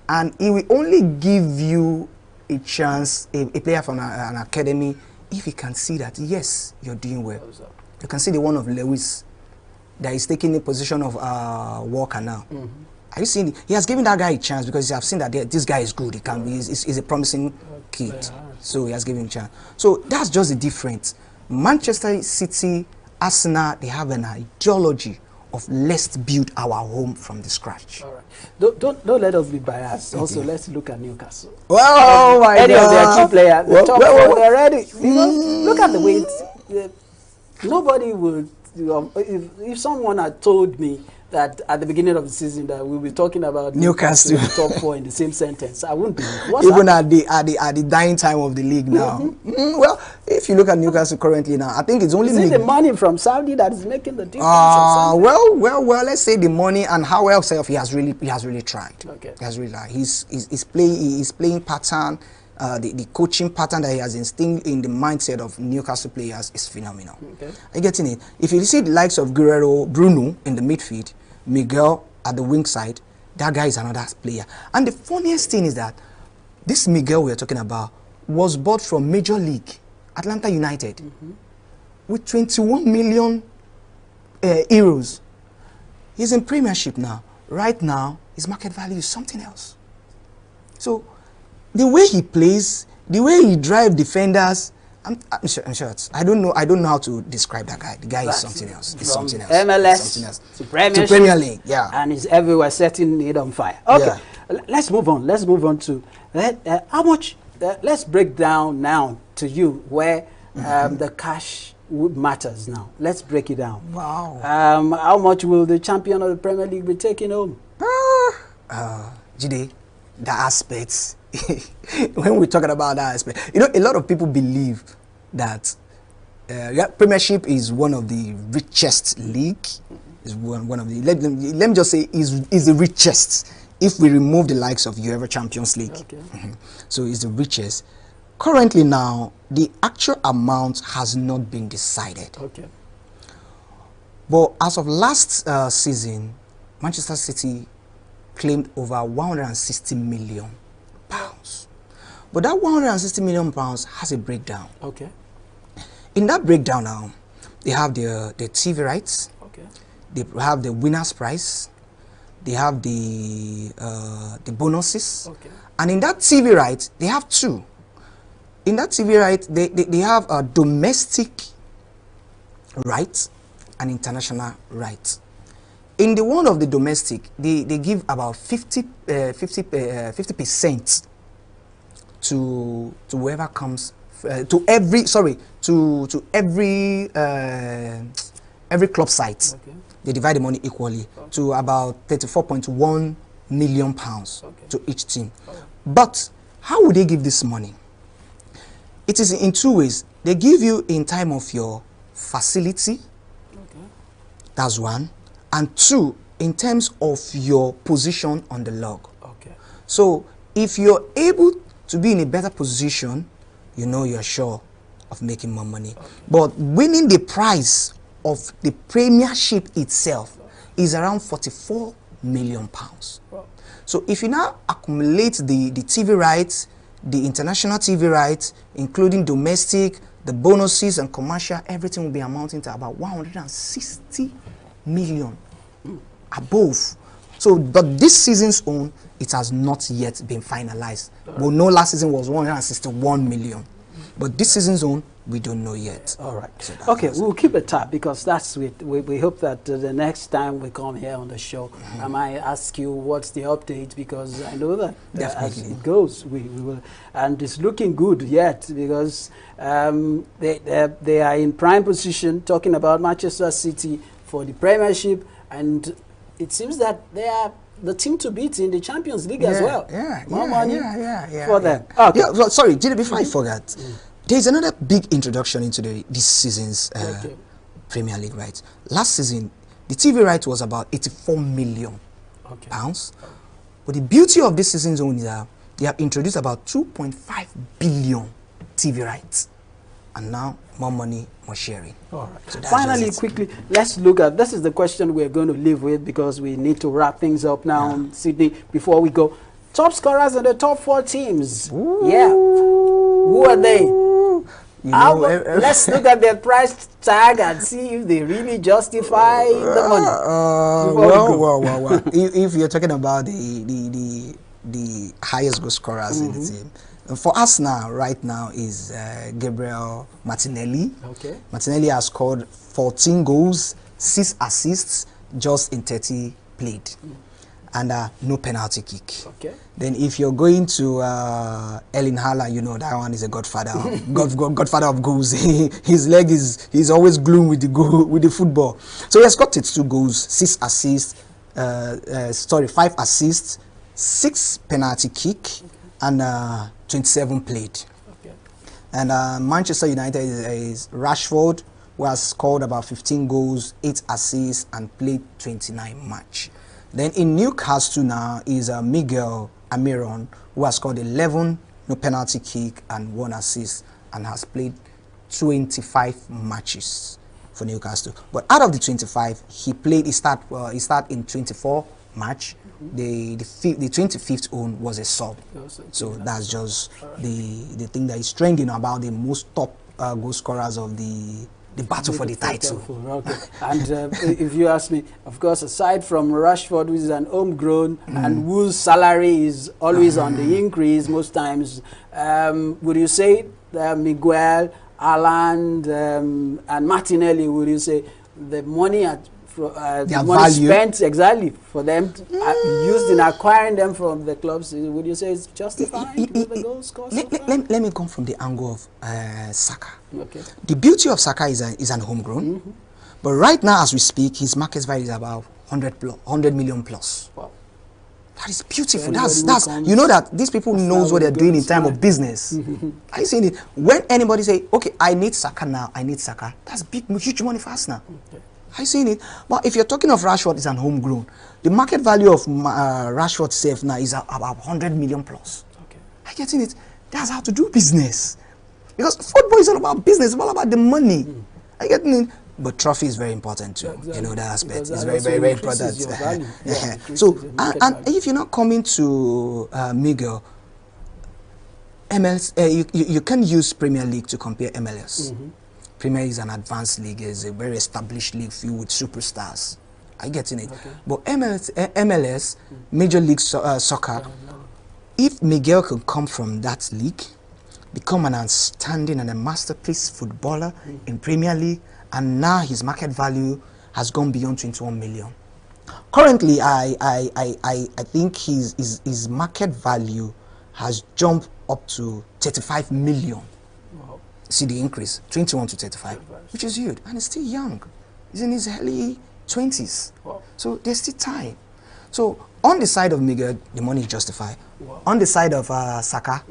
And he will only give you a chance, a player from an academy, if he can see that, yes, you're doing well. You can see the one of Lewis that is taking the position of Walker now. Are you seeing? He has given that guy a chance because you have seen that this guy is good. He can be, he's a promising kid. So he has given him a chance. So that's just the difference. Manchester City, Arsenal, they have an ideology of let's build our home from the scratch. All right. Don't let us be biased. Also, let's look at Newcastle. Oh my God! Any of their key players, the top four, they're ready. Look at the way nobody would. If someone had told me that at the beginning of the season that we'll be talking about Newcastle top 4 in the same sentence, I wouldn't believe. Even at the dying time of the league now. Well, if you look at Newcastle currently now, I think it's only the money from Saudi that is making the difference. Well. Let's say the money and how else he has really tried. Okay. He has really tried. He's playing pattern. The coaching pattern that he has instilled in the mindset of Newcastle players is phenomenal. Okay. Are you getting it? If you see the likes of Guerrero, Bruno in the midfield, Miguel at the wing side, that guy is another player. And the funniest thing is that this Miguel we are talking about was bought from Major League, Atlanta United, with 21 million euros. He's in Premiership now. Right now, his market value is something else. So, the way he plays, the way he drives defenders, I'm short. I don't know how to describe that guy. The guy is something else. He's something else. MLS to Premier League, yeah. And he's everywhere, setting it on fire. Okay, yeah. Let's move on. Let's move on to how much. Let's break down now to you where the cash matters now. Let's break it down. Wow. How much will the champion of the Premier League be taking home? Jide, the aspects. When we're talking about that aspect, you know, a lot of people believe that Premiership is one of the richest league. Is one of the let me just say is the richest. If we remove the likes of UEFA Champions League, so it's the richest. Currently now, the actual amount has not been decided. Okay. But as of last season, Manchester City claimed over 160 million pounds. But that 160 million pounds has a breakdown. Okay. In that breakdown now, they have the TV rights. Okay. They have the winner's prize. They have the bonuses. Okay. And in that TV right, they have two. In that TV right, they have a domestic right and international right. In the one of the domestic, they give about 50% to whoever comes to every club site. Okay. They divide the money equally to about 34.1 million pounds to each team. But how would they give this money? It is in two ways. They give you in time of your facility. Okay. That's one. And two, in terms of your position on the log. Okay. So if you're able to be in a better position, you know you're sure of making more money. Okay. But winning the prize of the Premiership itself is around 44 million pounds. Wow. So if you now accumulate the TV rights, the international TV rights, including domestic, the bonuses and commercial, everything will be amounting to about 160 million above. So, but this season's own, it has not yet been finalized. Well, no, last season was 161 million. But this season's own, we don't know yet. All right. So okay, we'll keep a tab because that's it. We hope that the next time we come here on the show, I might ask you what's the update, because I know that as it goes, we will. And it's looking good yet, because they are in prime position, talking about Manchester City for the Premiership, and it seems that they are the team to beat in the Champions League as well. More money for them. Okay. Yeah, well, sorry, Jide, before I forget, there's another big introduction into this season's Premier League rights. Last season, the TV right was about 84 million pounds. But the beauty of this season's own is that they have introduced about 2.5 billion TV rights. And now, more money, more sharing. All right. So finally, quickly, let's look at, this is the question we're going to leave with, because we need to wrap things up now in Sydney before we go. Top scorers in the top 4 teams. Ooh. Yeah. Who are they? Let's look at their price tag and see if they really justify the money. Well. If you're talking about the highest goal scorers in the team, for us now, right now, is Gabriel Martinelli. Okay. Martinelli has scored 14 goals, 6 assists, just in 30 played. And no penalty kick. Okay. Then if you're going to Erling Haaland, you know that one is a godfather, godfather of goals. His leg he's always glued with the football. So he has got 2 goals, 6 assists, 5 assists, 6 penalty kick, and 27 played. Okay. And Manchester United is Rashford, who has scored about 15 goals, 8 assists, and played 29 match. Then in Newcastle now is Miguel Almiron, who has scored 11, no penalty kick, and 1 assist, and has played 25 matches for Newcastle. But out of the 25, he start in 24 match. The 25th own was a sub. So that's just the thing that is trending about the most top goal scorers of the battle for the title. Okay. And if you ask me, of course, aside from Rashford, who is an homegrown and whose salary is always on the increase most times, would you say Miguel, Haaland, and Martinelli, would you say the money the money spent exactly for them used in acquiring them from the clubs, would you say it's justified with the goal score so far? Let me come from the angle of Saka. Okay. The beauty of Saka is an homegrown, but right now as we speak, his market value is about 100 million plus. Wow. That is beautiful. That's you know that these people knows what they're doing in time of business. Are you seeing it? When anybody say, okay, I need Saka now, that's big, huge money for us now. Okay. I seen it, but if you're talking of Rashford, it's an homegrown. The market value of Rashford safe now is about 100 million plus. Okay, I getting it. That's how to do business, because football is all about business, it's all about the money. I getting it. But trophy is very important too. Exactly. You know that aspect is very important. So and if you're not coming to Miguel, MLS, you can use Premier League to compare MLS. Premier is an advanced league, is a very established league filled with superstars. I getting it. Okay. But MLS, Major League Soccer, if Miguel can come from that league, become an outstanding and a masterpiece footballer in Premier League, and now his market value has gone beyond 21 million. Currently, I think his market value has jumped up to 35 million. See the increase, 21 to 35, which is huge, and he's still young. He's in his early 20s. Wow. So there's still time. So on the side of Miguel, the money is justified. Wow. On the side of Saka,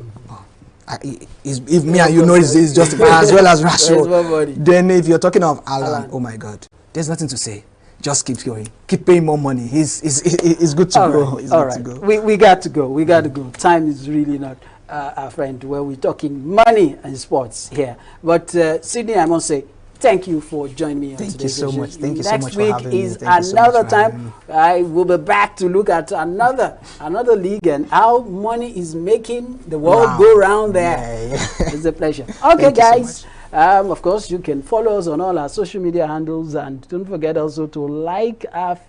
if me and you know it's justified as well as Rashford. Then if you're talking of Alan, oh my God, there's nothing to say. Just keep going. Keep paying more money. He's good to go. All right. We got to go. We got to go. Time is really not our friend, where we're talking money and sports here. But Sydney, I must say, Thank you for joining me on Thank today's you so edition. much. Thank you so much Next for week having me. is Thank you so much another for having me. time I will be back to look at another league and how money is making the world go round there. It's a pleasure. Okay, guys. Of course, you can follow us on all our social media handles, and don't forget also to like our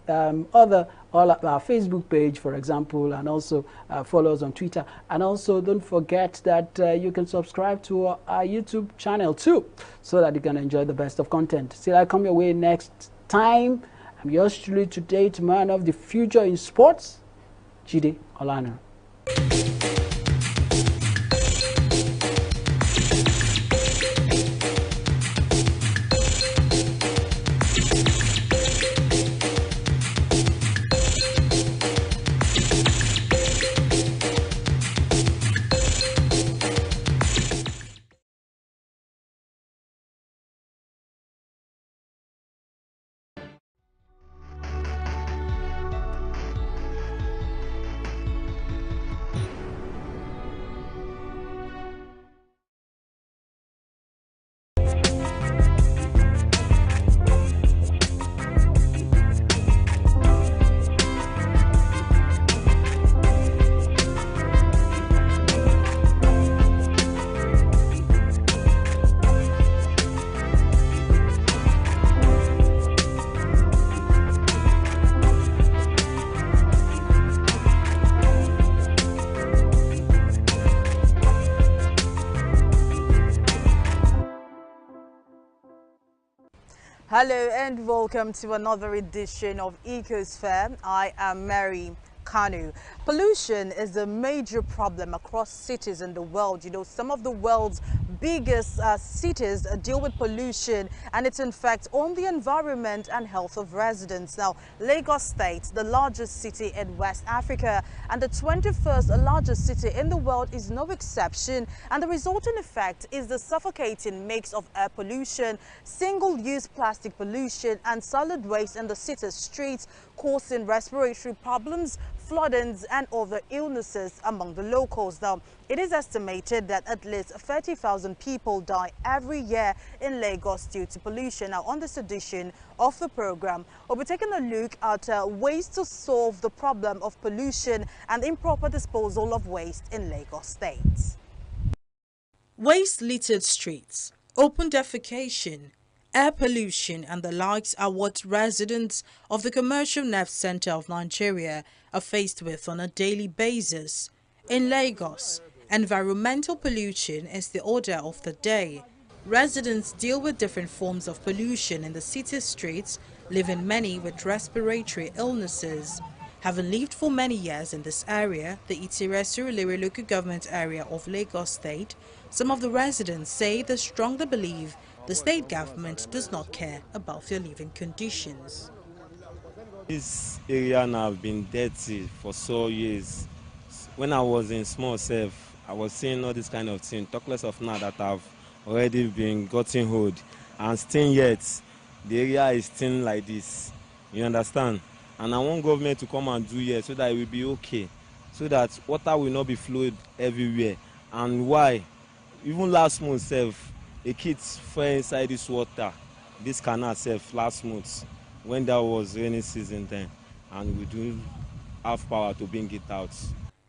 our Facebook page, for example, and also follow us on Twitter. And also, don't forget that you can subscribe to our YouTube channel too, so that you can enjoy the best of content. Till I come your way next time, I'm yours truly, today, man of the future in sports, Jide Olano. Hello and welcome to another edition of Ecosphere. I am Mary Kanu. Pollution is a major problem across cities in the world. You know, some of the world's biggest cities deal with pollution, and it's in fact on the environment and health of residents. Now, Lagos State, the largest city in West Africa and the 21st largest city in the world, is no exception, and the resulting effect is the suffocating mix of air pollution, single-use plastic pollution and solid waste in the city's streets, causing respiratory problems, floodings and other illnesses among the locals. Now, it is estimated that at least 30,000 people die every year in Lagos due to pollution. Now, on this edition of the program, we'll be taking a look at ways to solve the problem of pollution and improper disposal of waste in Lagos State. Waste-littered streets, open defecation, air pollution and the likes are what residents of the commercial nerve center of Nigeria are faced with on a daily basis. In Lagos, environmental pollution is the order of the day. Residents deal with different forms of pollution in the city's streets, leaving many with respiratory illnesses. Having lived for many years in this area, the Itire-Surulere local government area of Lagos State, some of the residents say they strongly believe the state government does not care about their living conditions. This area now have been dirty for so years. When I was in small self, I was seeing all this kind of thing, talk less of now that I've already been gotten hold. And still yet, the area is still like this. You understand? And I want government to come and do here so that it will be okay. So that water will not be flowed everywhere. And why? Even last month self, a kid fell inside this water, this canal self last month, when there was rainy season then, and we do have power to bring it out.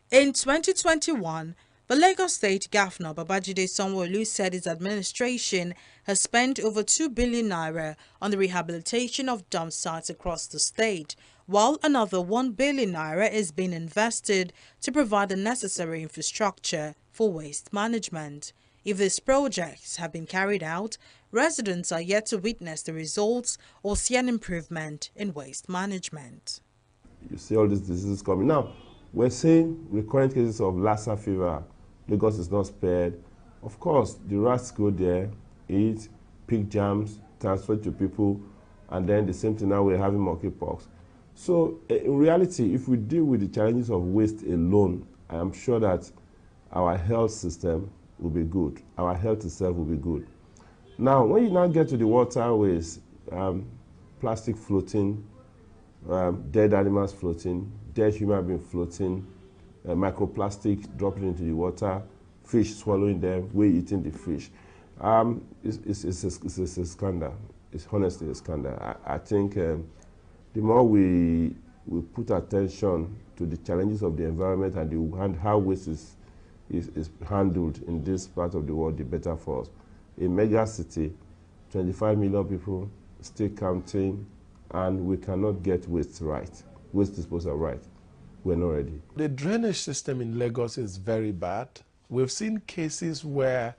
In 2021, the Lagos State Governor Babajide Sanwo-Olu said his administration has spent over 2 billion naira on the rehabilitation of dump sites across the state, while another 1 billion naira is being invested to provide the necessary infrastructure for waste management. If these projects have been carried out, residents are yet to witness the results or see an improvement in waste management. You see all these diseases coming. Now, we're seeing recurrent cases of Lassa fever. Lagos is not spared. Of course, the rats go there, eat, pick jams, transfer to people, and then the same thing now we're having monkeypox. So in reality, if we deal with the challenges of waste alone, I am sure that our health system will be good. Our health itself will be good. Now, when you now get to the waterways, plastic floating, dead animals floating, dead human being floating, microplastic dropping into the water, fish swallowing them, we eating the fish. It's a scandal. It's honestly a scandal. I think the more we put attention to the challenges of the environment and how waste is handled in this part of the world, the better for us. A mega city, 25 million people, still counting, and we cannot get waste disposal right. We're not ready. The drainage system in Lagos is very bad. We've seen cases where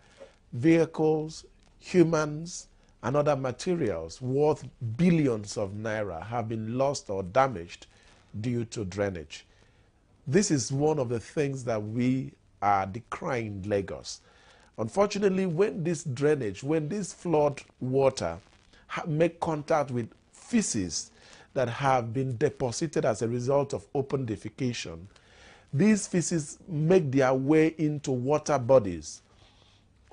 vehicles, humans, and other materials worth billions of naira have been lost or damaged due to drainage. This is one of the things that we are decrying in Lagos. Unfortunately, when this drainage, when this flood water make contact with feces that have been deposited as a result of open defecation, these feces make their way into water bodies,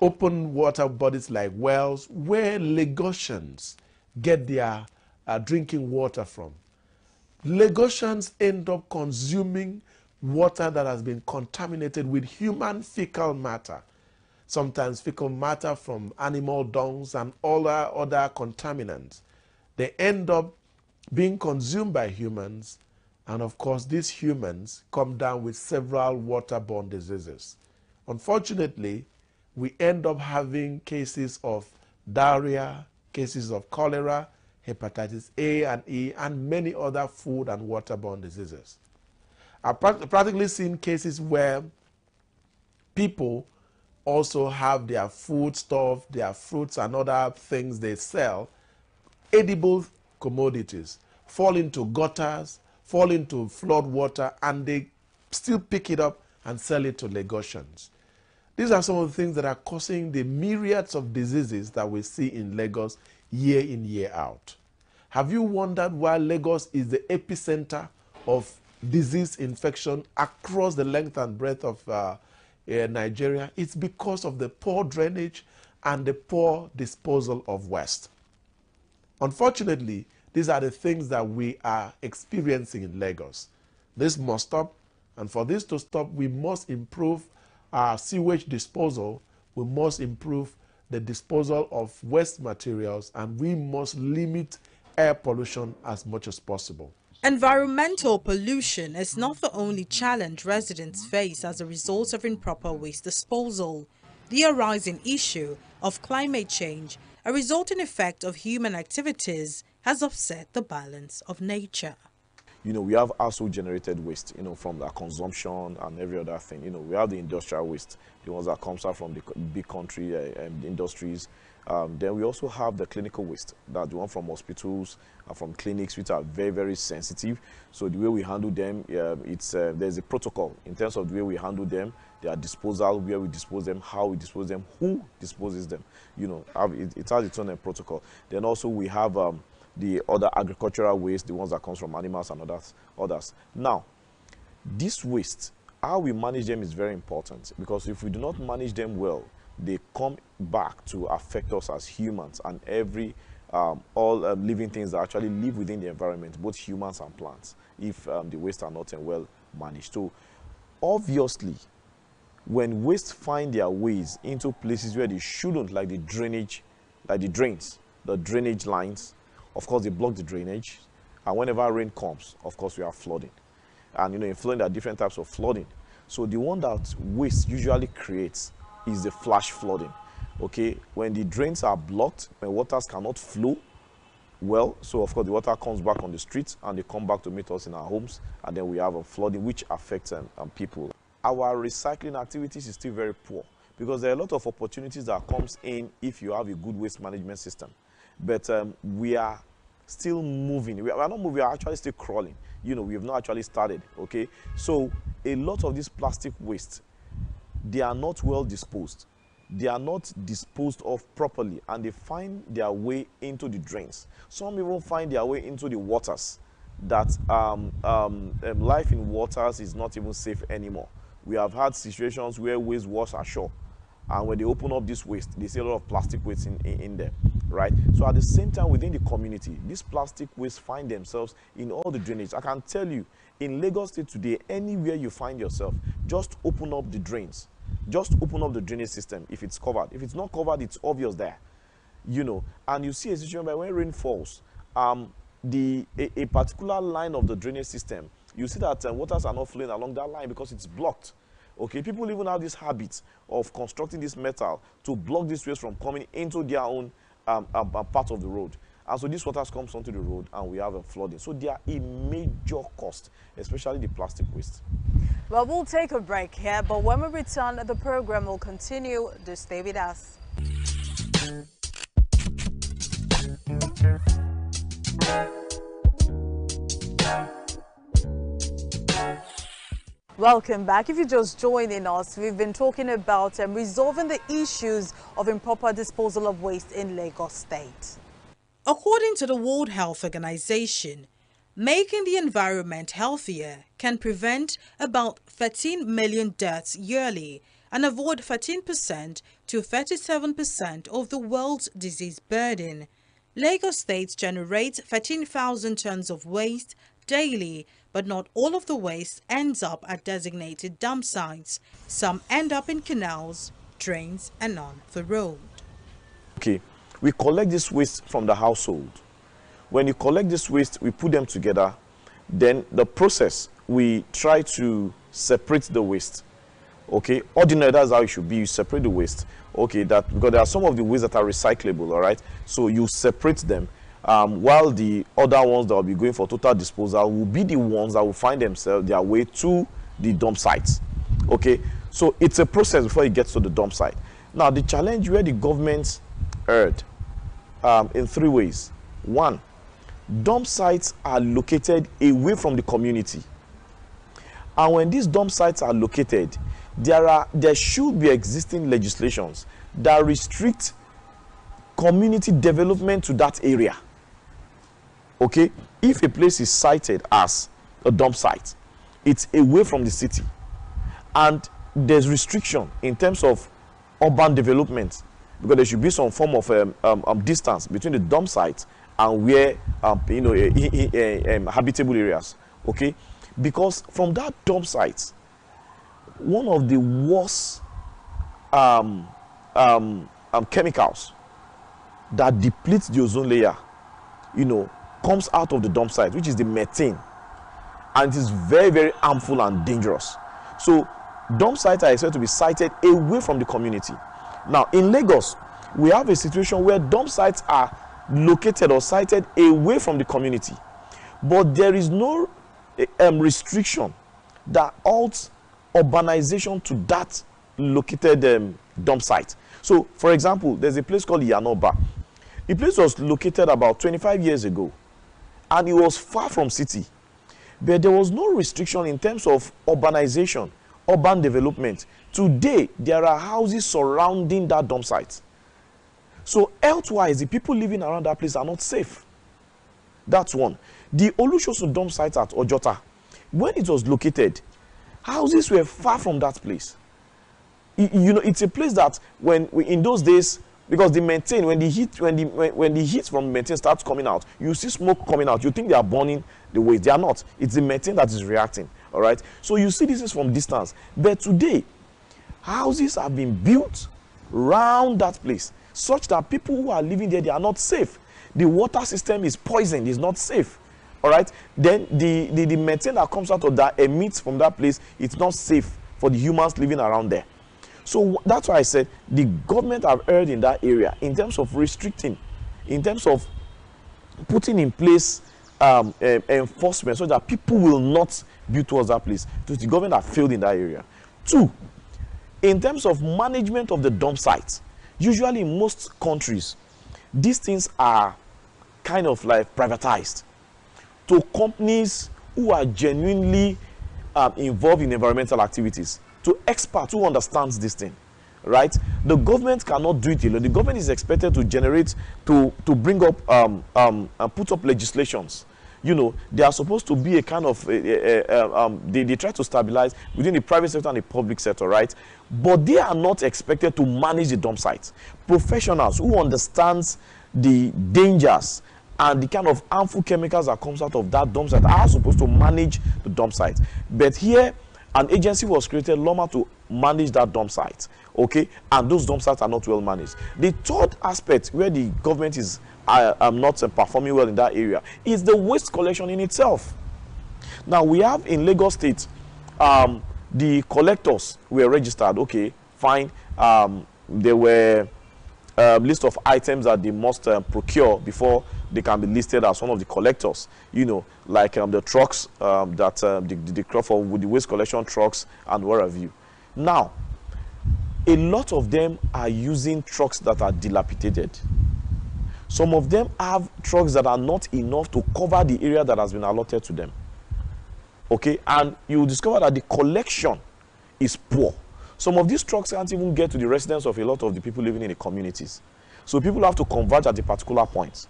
open water bodies like wells, where Lagosians get their drinking water from. Lagosians end up consuming water that has been contaminated with human fecal matter, sometimes fecal matter from animal dungs and all other contaminants. They end up being consumed by humans, and of course these humans come down with several waterborne diseases. Unfortunately, we end up having cases of diarrhea, cases of cholera, hepatitis A and E, and many other food and waterborne diseases. I've practically seen cases where people also have their food stuff, their fruits and other things they sell, edible commodities, fall into gutters, fall into flood water, and they still pick it up and sell it to Lagosians. These are some of the things that are causing the myriads of diseases that we see in Lagos year in, year out. Have you wondered why Lagos is the epicenter of disease infection across the length and breadth of Nigeria? It's because of the poor drainage and the poor disposal of waste. Unfortunately, these are the things that we are experiencing in Lagos. This must stop, and for this to stop, we must improve our sewage disposal, we must improve the disposal of waste materials, and we must limit air pollution as much as possible. Environmental pollution is not the only challenge residents face as a result of improper waste disposal. The arising issue of climate change, a resulting effect of human activities, has upset the balance of nature. We have household generated waste, from our consumption and every other thing. We have the industrial waste, the ones that comes out from the big country industries. Then we also have the clinical waste, that the one from hospitals and from clinics, which are very, very sensitive. So the way we handle them, there's a protocol in terms of the way we handle them, their disposal, where we dispose them, how we dispose them, who disposes them. It has its own protocol. Then also we have the other agricultural waste, the ones that comes from animals and others. Now, this waste, how we manage them is very important, because if we do not manage them well, they come back to affect us as humans and all living things that actually live within the environment, both humans and plants, if the waste are not well managed. So, obviously, when waste find their ways into places where they shouldn't, like the drains, the drainage lines, of course, they block the drainage, and whenever rain comes, of course, we have flooding. And, in flooding, there are different types of flooding. So the one that waste usually creates is the flash flooding, okay? When the drains are blocked, when waters cannot flow well, so of course, the water comes back on the streets, and they come back to meet us in our homes, and then we have a flooding, which affects people. Our recycling activities is still very poor, because there are a lot of opportunities that comes in if you have a good waste management system. But we are still moving. We are not moving, we are actually still crawling. We have not actually started, okay? So a lot of this plastic waste, they are not well disposed. They are not disposed of properly, and they find their way into the drains. Some even find their way into the waters, that life in waters is not even safe anymore. We have had situations where waste was ashore, and when they open up this waste, they see a lot of plastic waste in there, right? So at the same time, within the community, these plastic waste find themselves in all the drainage. I can tell you, in Lagos State today, anywhere you find yourself, just open up the drains. just open up the drainage system if it's covered. If it's not covered, it's obvious there, you know. And you see a situation where when rain falls, a particular line of the drainage system, you see that waters are not flowing along that line because it's blocked. Okay, people even have this habit of constructing this metal to block this waste from coming into their own part of the road. And so this water comes onto the road and we have a flooding. So they are a major cost, especially the plastic waste. Well, we'll take a break here, but when we return, the program will continue. Do stay with us. Welcome back. If you're just joining us, we've been talking about resolving the issues of improper disposal of waste in Lagos State. According to the World Health Organization, making the environment healthier can prevent about 13 million deaths yearly and avoid 13% to 37% of the world's disease burden. Lagos State generates 13,000 tons of waste daily, but not all of the waste ends up at designated dump sites. Some end up in canals, drains, and on the road. Okay, we collect this waste from the household. When you collect this waste, we put them together. Then the process, we try to separate the waste. Okay, ordinary, that's how it should be. You separate the waste. Okay, that because there are some of the waste that are recyclable, all right? So you separate them. While the other ones that will be going for total disposal will be the ones that will find themselves their way to the dump sites. Okay, so it's a process before it gets to the dump site. Now, the challenge where the government erred in 3 ways. 1, dump sites are located away from the community. And when these dump sites are located, there should be existing legislations that restrict community development to that area. Okay, if a place is cited as a dump site, it's away from the city, and there's restriction in terms of urban development, because there should be some form of distance between the dump site and where habitable areas. Okay, because from that dump site, one of the worst chemicals that depletes the ozone layer, comes out of the dump site, which is the methane, and it is very, very harmful and dangerous. So dump sites are expected to be sited away from the community. Now in Lagos, we have a situation where dump sites are located or sited away from the community, but there is no restriction that halts urbanization to that located dump site. So for example, there's a place called Yanoba. The place was located about 25 years ago, and it was far from city. But there was no restriction in terms of urbanization, urban development. Today, there are houses surrounding that dump site. So health-wise, the people living around that place are not safe. That's one. The Olusosun dump site at Ojota, when it was located, houses were far from that place. It's a place that in those days, because the methane, when the heat from the methane starts coming out, you see smoke coming out. You think they are burning the waste. They are not. It's the methane that is reacting. All right. So you see this is from distance. But today, houses have been built around that place, such that people who are living there, they are not safe. The water system is poisoned. It's not safe. All right. Then the methane that comes out of that emits from that place, it's not safe for the humans living around there. So that's why I said the government have erred in that area in terms of restricting, in terms of putting in place enforcement so that people will not build towards that place. So the government have failed in that area. 2, in terms of management of the dump sites, usually in most countries, these things are kind of like privatized to companies who are genuinely involved in environmental activities, to experts who understands this thing, right? The government cannot do it alone. The government is expected to generate, to bring up, put up legislations. They are supposed to be a kind of, they try to stabilize within the private sector and the public sector, right? But they are not expected to manage the dump sites. Professionals who understands the dangers and the kind of harmful chemicals that comes out of that dump site are supposed to manage the dump site. But here, An agency was created, LOMA, to manage that dump site, okay? And those dump sites are not well managed. The third aspect where the government is not performing well in that area is the waste collection in itself. Now, we have in Lagos State, the collectors were registered, okay, fine. There were list of items that they must procure before they can be listed as one of the collectors, you know, like the trucks that the crop for with the waste collection trucks and what have you. Now, a lot of them are using trucks that are dilapidated. Some of them have trucks that are not enough to cover the area that has been allotted to them. Okay, and you discover that the collection is poor. Some of these trucks can't even get to the residence of a lot of the people living in the communities. So people have to converge at a particular point.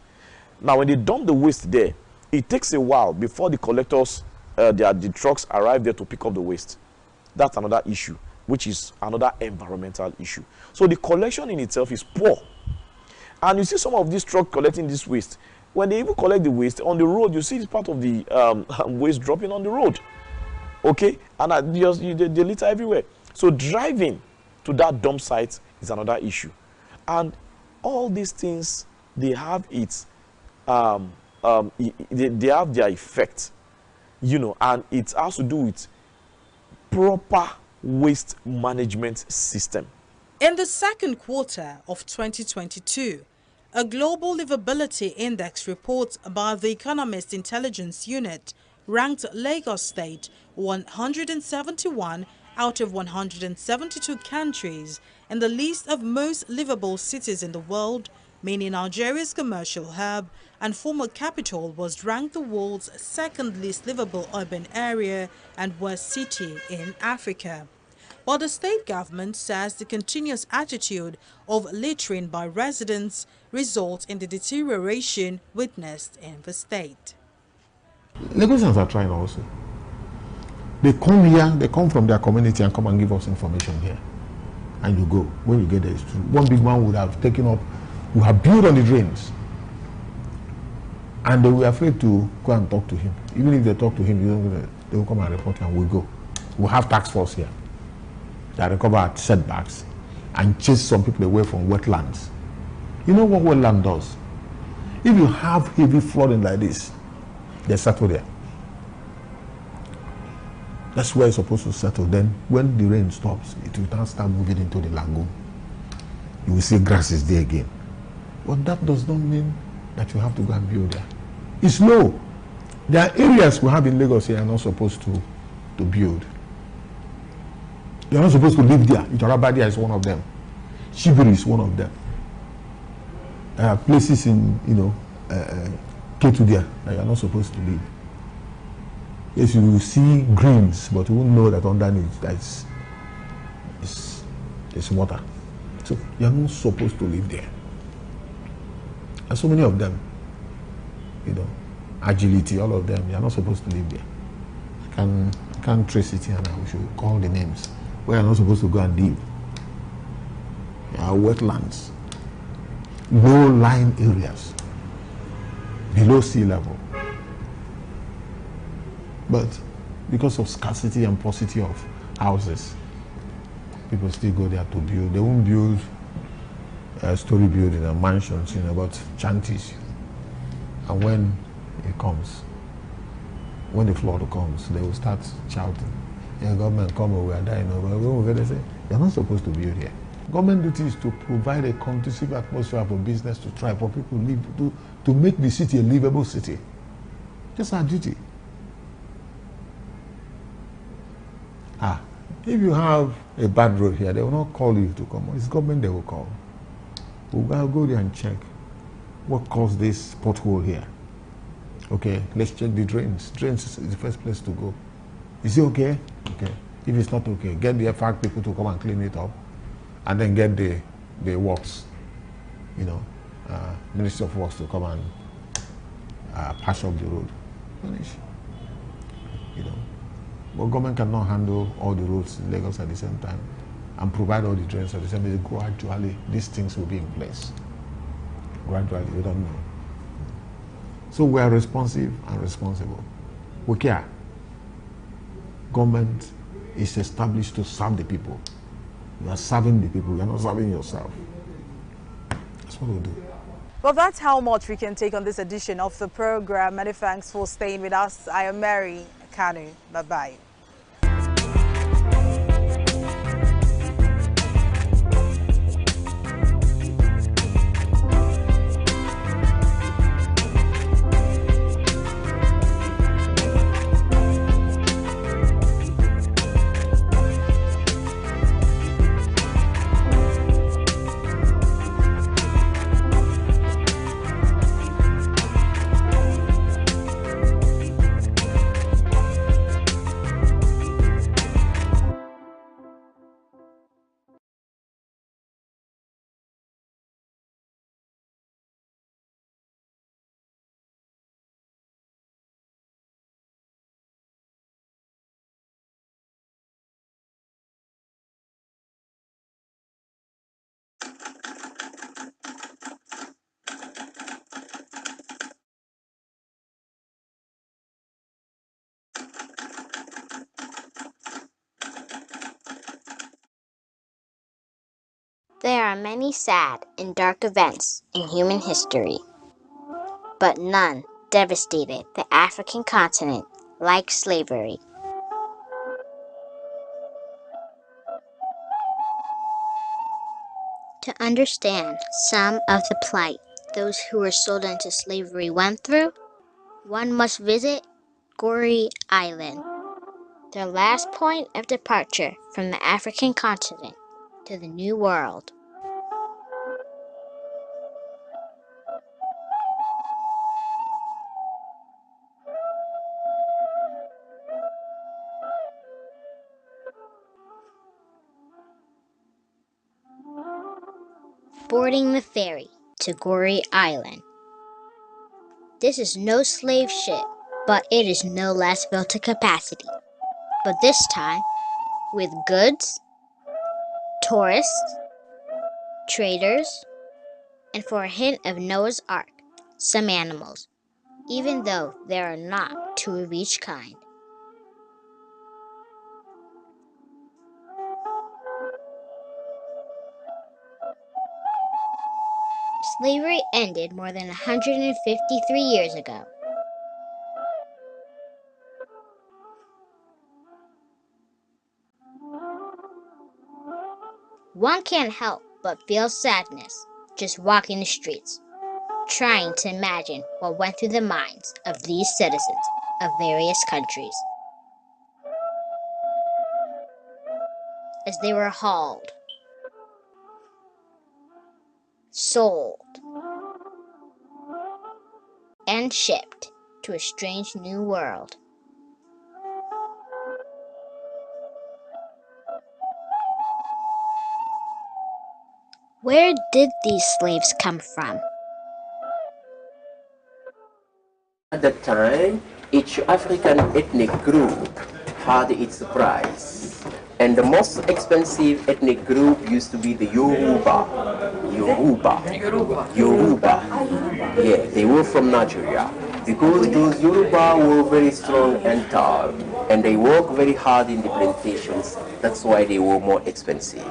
Now, when they dump the waste there, it takes a while before the collectors, the trucks arrive there to pick up the waste. That's another issue, which is another environmental issue. So the collection in itself is poor. And you see some of these trucks collecting this waste. When they even collect the waste on the road, you see this part of the waste dropping on the road. Okay? And they litter everywhere. So driving to that dump site is another issue. And all these things, they have its, they have their effect, you know, and it has to do with proper waste management system. In the second quarter of 2022, a global livability index report by the Economist Intelligence Unit ranked Lagos State 171 out of 172 countries in the list of most livable cities in the world, meaning Nigeria's commercial hub and former capital was ranked the world's second least livable urban area and worst city in Africa. But the state government says the continuous attitude of littering by residents results in the deterioration witnessed in the state. Lagosians are trying also. They come here, they come from their community and come and give us information here. And you go. When you get there, one big man would have taken up, would have built on the drains. And they were afraid to go and talk to him. Even if they talk to him, they will come and report and we'll go. We'll have task force here that recover setbacks and chase some people away from wetlands. You know what wetland does? If you have heavy flooding like this, they settle there. That's where it's supposed to settle. Then when the rain stops, it will now start moving into the lagoon. You will see grass is there again. But that does not mean that you have to go and build there. It's low. There are areas we have in Lagos here are not supposed to build. You're not supposed to live there. Itarabadia is one of them. Shibiri is one of them. There are places in, Ketu there that you're not supposed to live. Yes, you will see greens, but you won't know that underneath that's it's water. So you're not supposed to live there. And so many of them, agility, all of them, you're not supposed to live there. I can't trace it here now. We should call the names. Where you're not supposed to go and live. There are wetlands, low-lying areas, below sea level. But because of scarcity and paucity of houses, people still go there to build. They won't build story building and mansions, but shanties. And when it comes, when the flood comes, they will start shouting, government come over, we are dying over. When they say, you're not supposed to build here. Government duty is to provide a conducive atmosphere for business to thrive, for people to live, to make the city a livable city. That's our duty. If you have a bad road here, they will not call you to come. It's government they will call. We'll go there and check what caused this pothole here. Okay, let's check the drains. Drains is the first place to go. Is it okay? Okay. If it's not okay, get the FR people to come and clean it up, and then get the works, Ministry of Works to come and patch up the road. Finish. But government cannot handle all the roads in Lagos at the same time and provide all the drains at the same time. Gradually, these things will be in place. Gradually, we don't know. So we are responsive and responsible. We care. Government is established to serve the people. You are serving the people, you are not serving yourself. That's what we do. Well, that's how much we can take on this edition of the program. Many thanks for staying with us. I am Mary Kanu. Bye-bye. There are many sad and dark events in human history, but none devastated the African continent like slavery. To understand some of the plight those who were sold into slavery went through, one must visit Goree Island, their last point of departure from the African continent to the New World. Boarding the ferry to Goree Island. This is no slave ship, but it is no less filled to capacity. But this time, with goods, tourists, traders, and for a hint of Noah's Ark, some animals, even though there are not two of each kind. Slavery ended more than 153 years ago. One can't help but feel sadness just walking the streets, trying to imagine what went through the minds of these citizens of various countries as they were hauled, sold, and shipped to a strange new world. Where did these slaves come from? At that time, each African ethnic group had its price. And the most expensive ethnic group used to be the Yoruba. Yeah, they were from Nigeria. Because those Yoruba were very strong and tall. And they worked very hard in the plantations. That's why they were more expensive.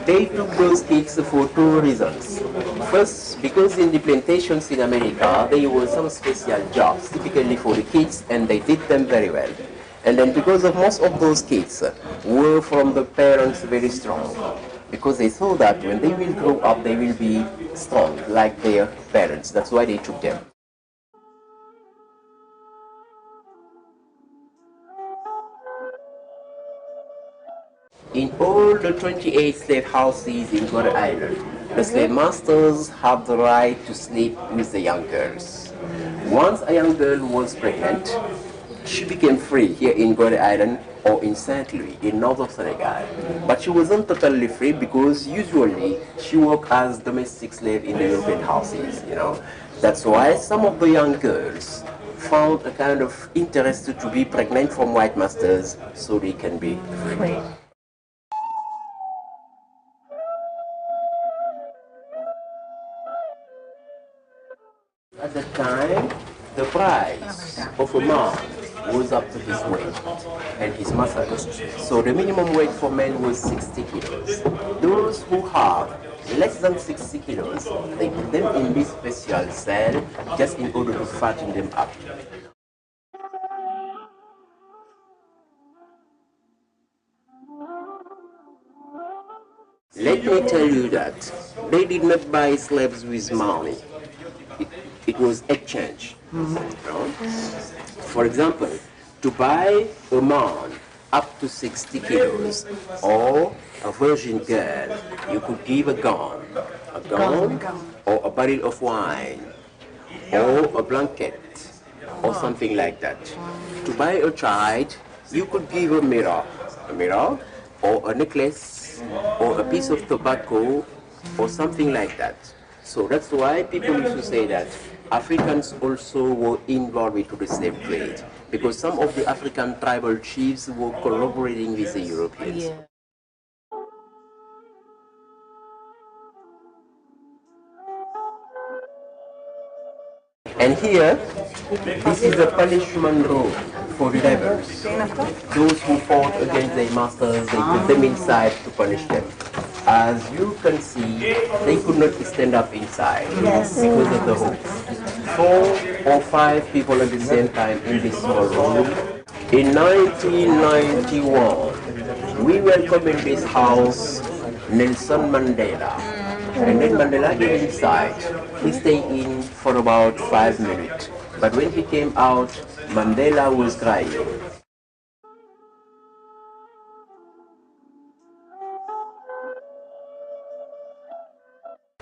They took those kids for two reasons. First, because in the plantations in America, there were some special jobs, typically for the kids, and they did them very well. And then because of most of those kids were from the parents very strong, because they thought that when they will grow up, they will be strong like their parents. That's why they took them. In all the 28 slave houses in Goree Island, the slave masters have the right to sleep with the young girls. Once a young girl was pregnant, she became free here in Goree Island or in Saint Louis in northern Senegal. But she wasn't totally free because usually she worked as domestic slave in the European houses, you know. That's why some of the young girls found a kind of interest to be pregnant from white masters so they can be free. of a man was up to his weight and his muscles. So the minimum weight for men was 60 kilos. Those who have less than 60 kilos, they put them in this special cell just in order to fatten them up. Let me tell you that they did not buy slaves with money. It was exchange. For example, to buy a man up to 60 kilos or a virgin girl, you could give a gun or a barrel of wine or a blanket or something like that. To buy a child, you could give a mirror or a necklace or a piece of tobacco or something like that. So that's why people used to say that Africans also were involved to the slave trade, because some of the African tribal chiefs were collaborating with the Europeans. Yeah. And here, this is a punishment room for rebels. Those who fought against their masters, they put them inside to punish them. As you can see, they could not stand up inside because of the hooks. 4 or 5 people at the same time in this small room. In 1991, we welcomed in this house Nelson Mandela. And then Mandela came inside. He stayed in for about 5 minutes. But when he came out, Mandela was crying.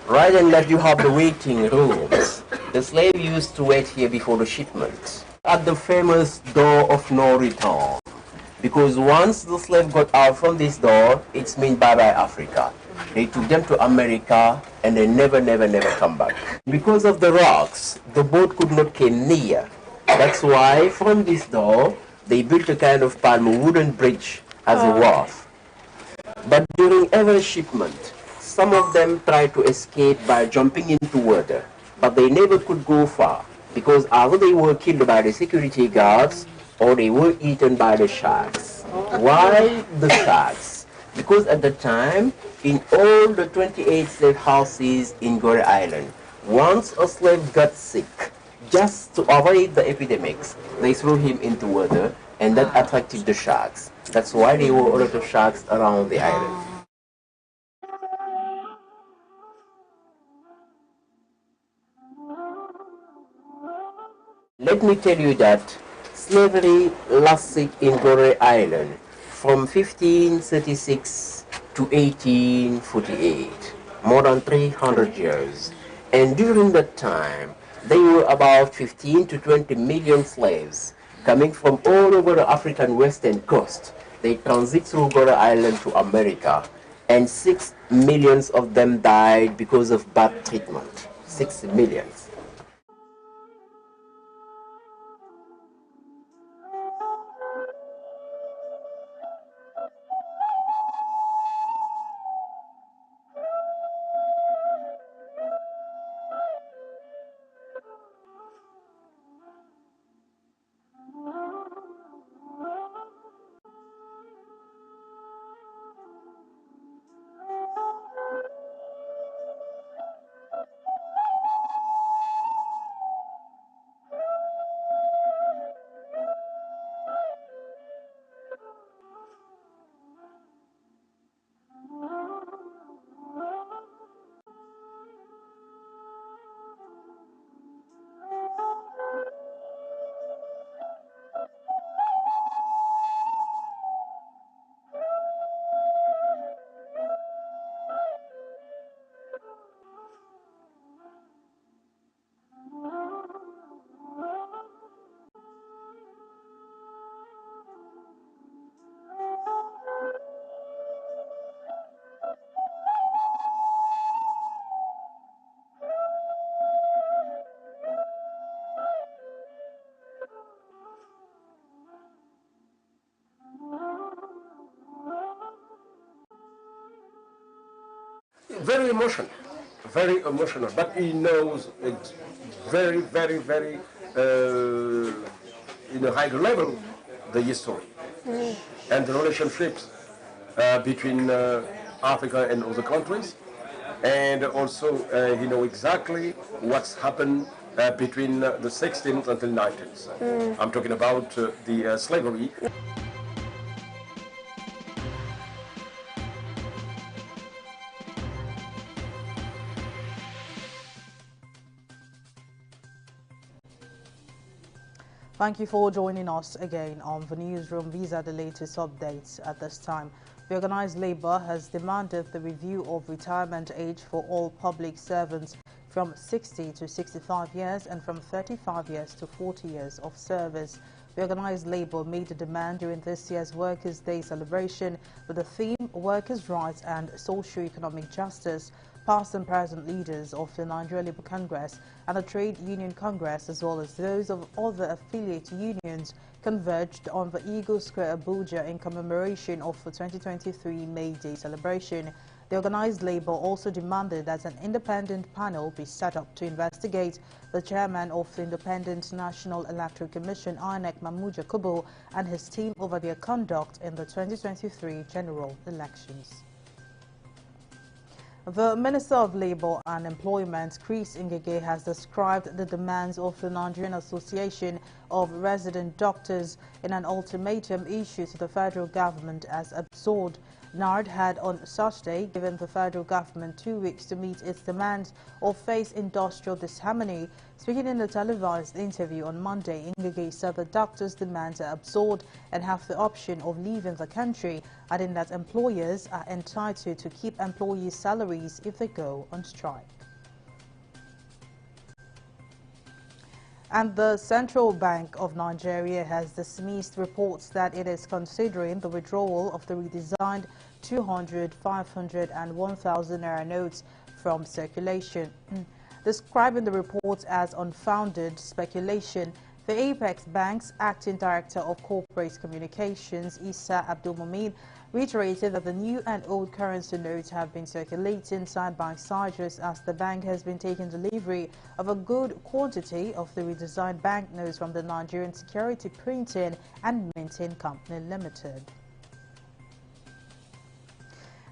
Right and left you have the waiting rooms. The slave used to wait here before the shipment. At the famous door of no return. Because once the slave got out from this door, it's mean bye-bye Africa. They took them to America and they never come back. Because of the rocks, the boat could not come near. That's why from this door, they built a kind of palm wooden bridge as a wharf. But during every shipment, some of them tried to escape by jumping into water, but they never could go far because either they were killed by the security guards or they were eaten by the sharks. Why the sharks? Because at the time, in all the 28 slave houses in Gorée Island, once a slave got sick, just to avoid the epidemics, they threw him into water and that attracted the sharks. That's why there were a lot of sharks around the island. Let me tell you that slavery lasted in Gorée Island from 1536 to 1848, more than 300 years. And during that time, there were about 15 to 20 million slaves coming from all over the African western coast. They transit through Gorée Island to America, and 6 million of them died because of bad treatment. 6 million. Very emotional, but he knows it's very in a higher level, the history and the relationships between Africa and other countries, and also you know exactly what's happened between the 16th until 19th. I'm talking about the slavery. Thank you for joining us again on the newsroom. These are the latest updates at this time. The Organized Labour has demanded the review of retirement age for all public servants from 60 to 65 years and from 35 years to 40 years of service. The Organized Labour made the demand during this year's Workers' Day celebration with the theme Workers' Rights and Socio-Economic Justice. Past and present leaders of the Nigeria Labour Congress and the Trade Union Congress, as well as those of other affiliate unions, converged on the Eagle Square, Abuja, in commemoration of the 2023 May Day celebration. The Organized Labour also demanded that an independent panel be set up to investigate the chairman of the Independent National Electoral Commission, INEC, Mahmoud Yakubu, and his team over their conduct in the 2023 general elections. The Minister of Labour and Employment, Chris Ngige, has described the demands of the Nigerian Association of Resident Doctors in an ultimatum issued to the federal government as absurd. NARD had on Saturday given the federal government 2 weeks to meet its demands or face industrial disharmony. Speaking in a televised interview on Monday, Ngige said the doctors' demands are absurd and have the option of leaving the country, adding that employers are entitled to keep employees' salaries if they go on strike. And the Central Bank of Nigeria has dismissed reports that it is considering the withdrawal of the redesigned 200, 500 and 1,000 naira notes from circulation. Describing the reports as unfounded speculation, the Apex Bank's acting director of corporate communications, Issa Abdulmumin, reiterated that the new and old currency notes have been circulating side by side just as the bank has been taking delivery of a good quantity of the redesigned banknotes from the Nigerian Security Printing and Minting Company Limited.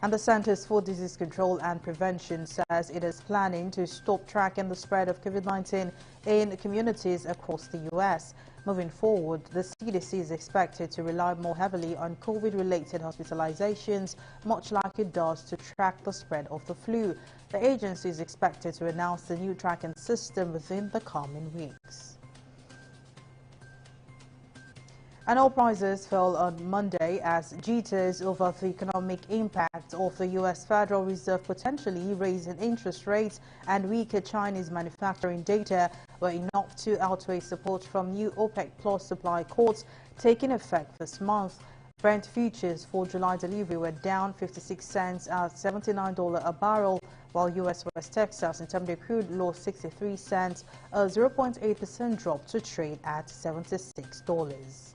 And the Centers for Disease Control and Prevention says it is planning to stop tracking the spread of COVID-19 in communities across the U.S. Moving forward, the CDC is expected to rely more heavily on COVID-related hospitalizations, much like it does to track the spread of the flu. The agency is expected to announce the new tracking system within the coming weeks. And oil prices fell on Monday as jitters over the economic impact of the U.S. Federal Reserve potentially raising interest rates and weaker Chinese manufacturing data were enough to outweigh support from new OPEC Plus supply cuts taking effect this month. Brent futures for July delivery were down 56 cents at $79 a barrel, while U.S. West Texas Intermediate crude lost 63 cents, a 0.8% drop to trade at $76.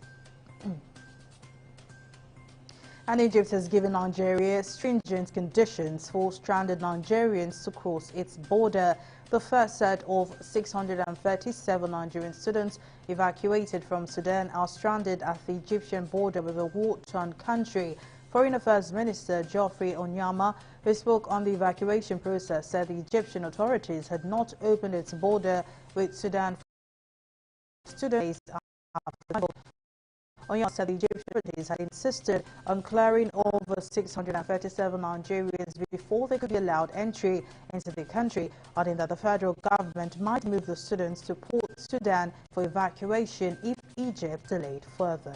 And Egypt has given Nigeria stringent conditions for stranded Nigerians to cross its border. The first set of 637 Nigerian students evacuated from Sudan are stranded at the Egyptian border with the war-torn country. Foreign Affairs Minister Geoffrey Onyama, who spoke on the evacuation process, said the Egyptian authorities had not opened its border with Sudan for 2 days after. Onyama said the Egyptian authorities had insisted on clearing over 637 Nigerians before they could be allowed entry into the country, adding that the federal government might move the students to Port Sudan for evacuation if Egypt delayed further.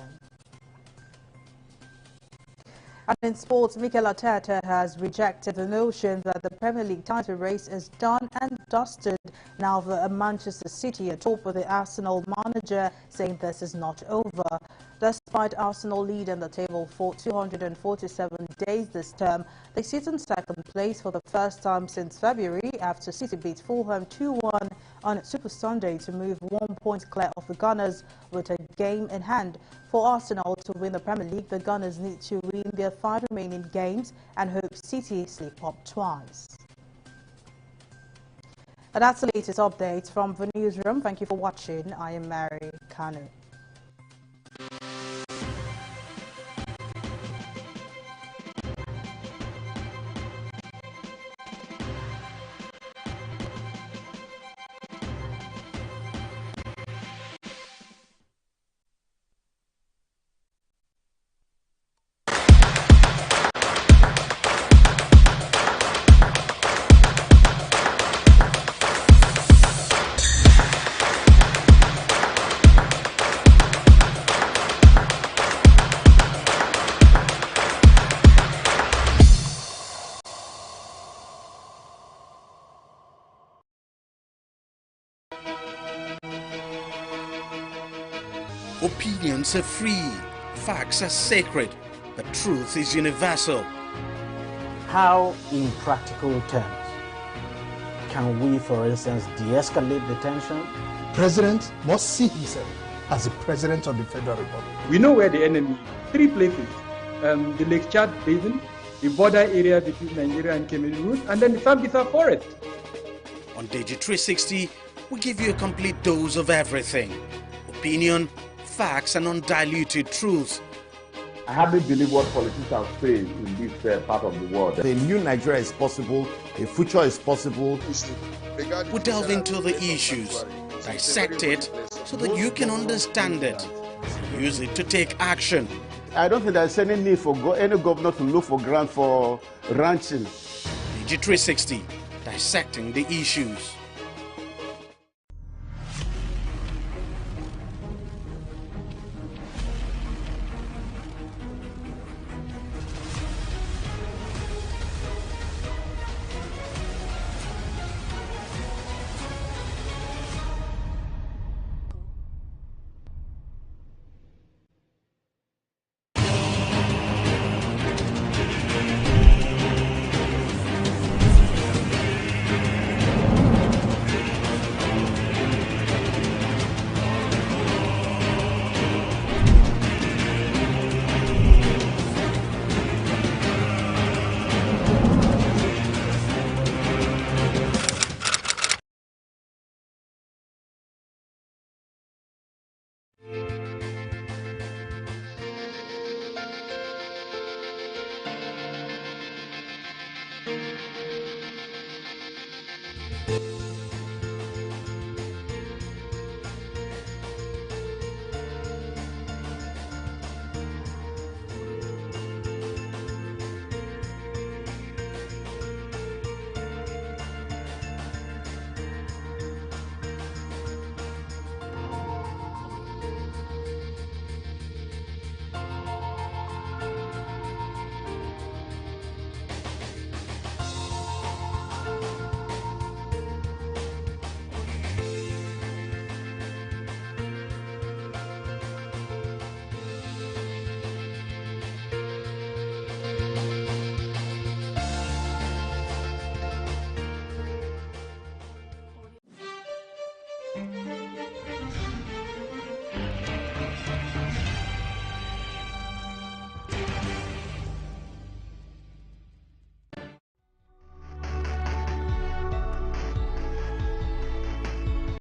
And in sports, Mikel Arteta has rejected the notion that the Premier League title race is done and dusted. Now the Manchester City atop with the Arsenal manager saying this is not over. Despite Arsenal leading the table for 247 days this term, they sit in second place for the first time since February after City beat Fulham 2-1 on Super Sunday to move 1 point clear of the Gunners with a game in hand. For Arsenal to win the Premier League, the Gunners need to win their 5 remaining games and hope City slip up twice. And that's the latest update from the newsroom. Thank you for watching. I am Mary Kanu. Opinions are free, facts are sacred, but truth is universal. How, in practical terms, can we, for instance, de-escalate the tension? President must see himself as the President of the Federal Republic. We know where the enemy is. 3 places. The Lake Chad Basin, the border area between Nigeria and Cameroon, and then the Sambisa Forest. On TV360, we give you a complete dose of everything. Opinion, facts, and undiluted truth. I hardly believe what politicians say in this part of the world. A new Nigeria is possible, a future is possible. We delve into the issues, dissect it so that you can understand it, use it to take action. I don't think there's any need for any governor to look for grant for ranching. TV360, dissecting the issues.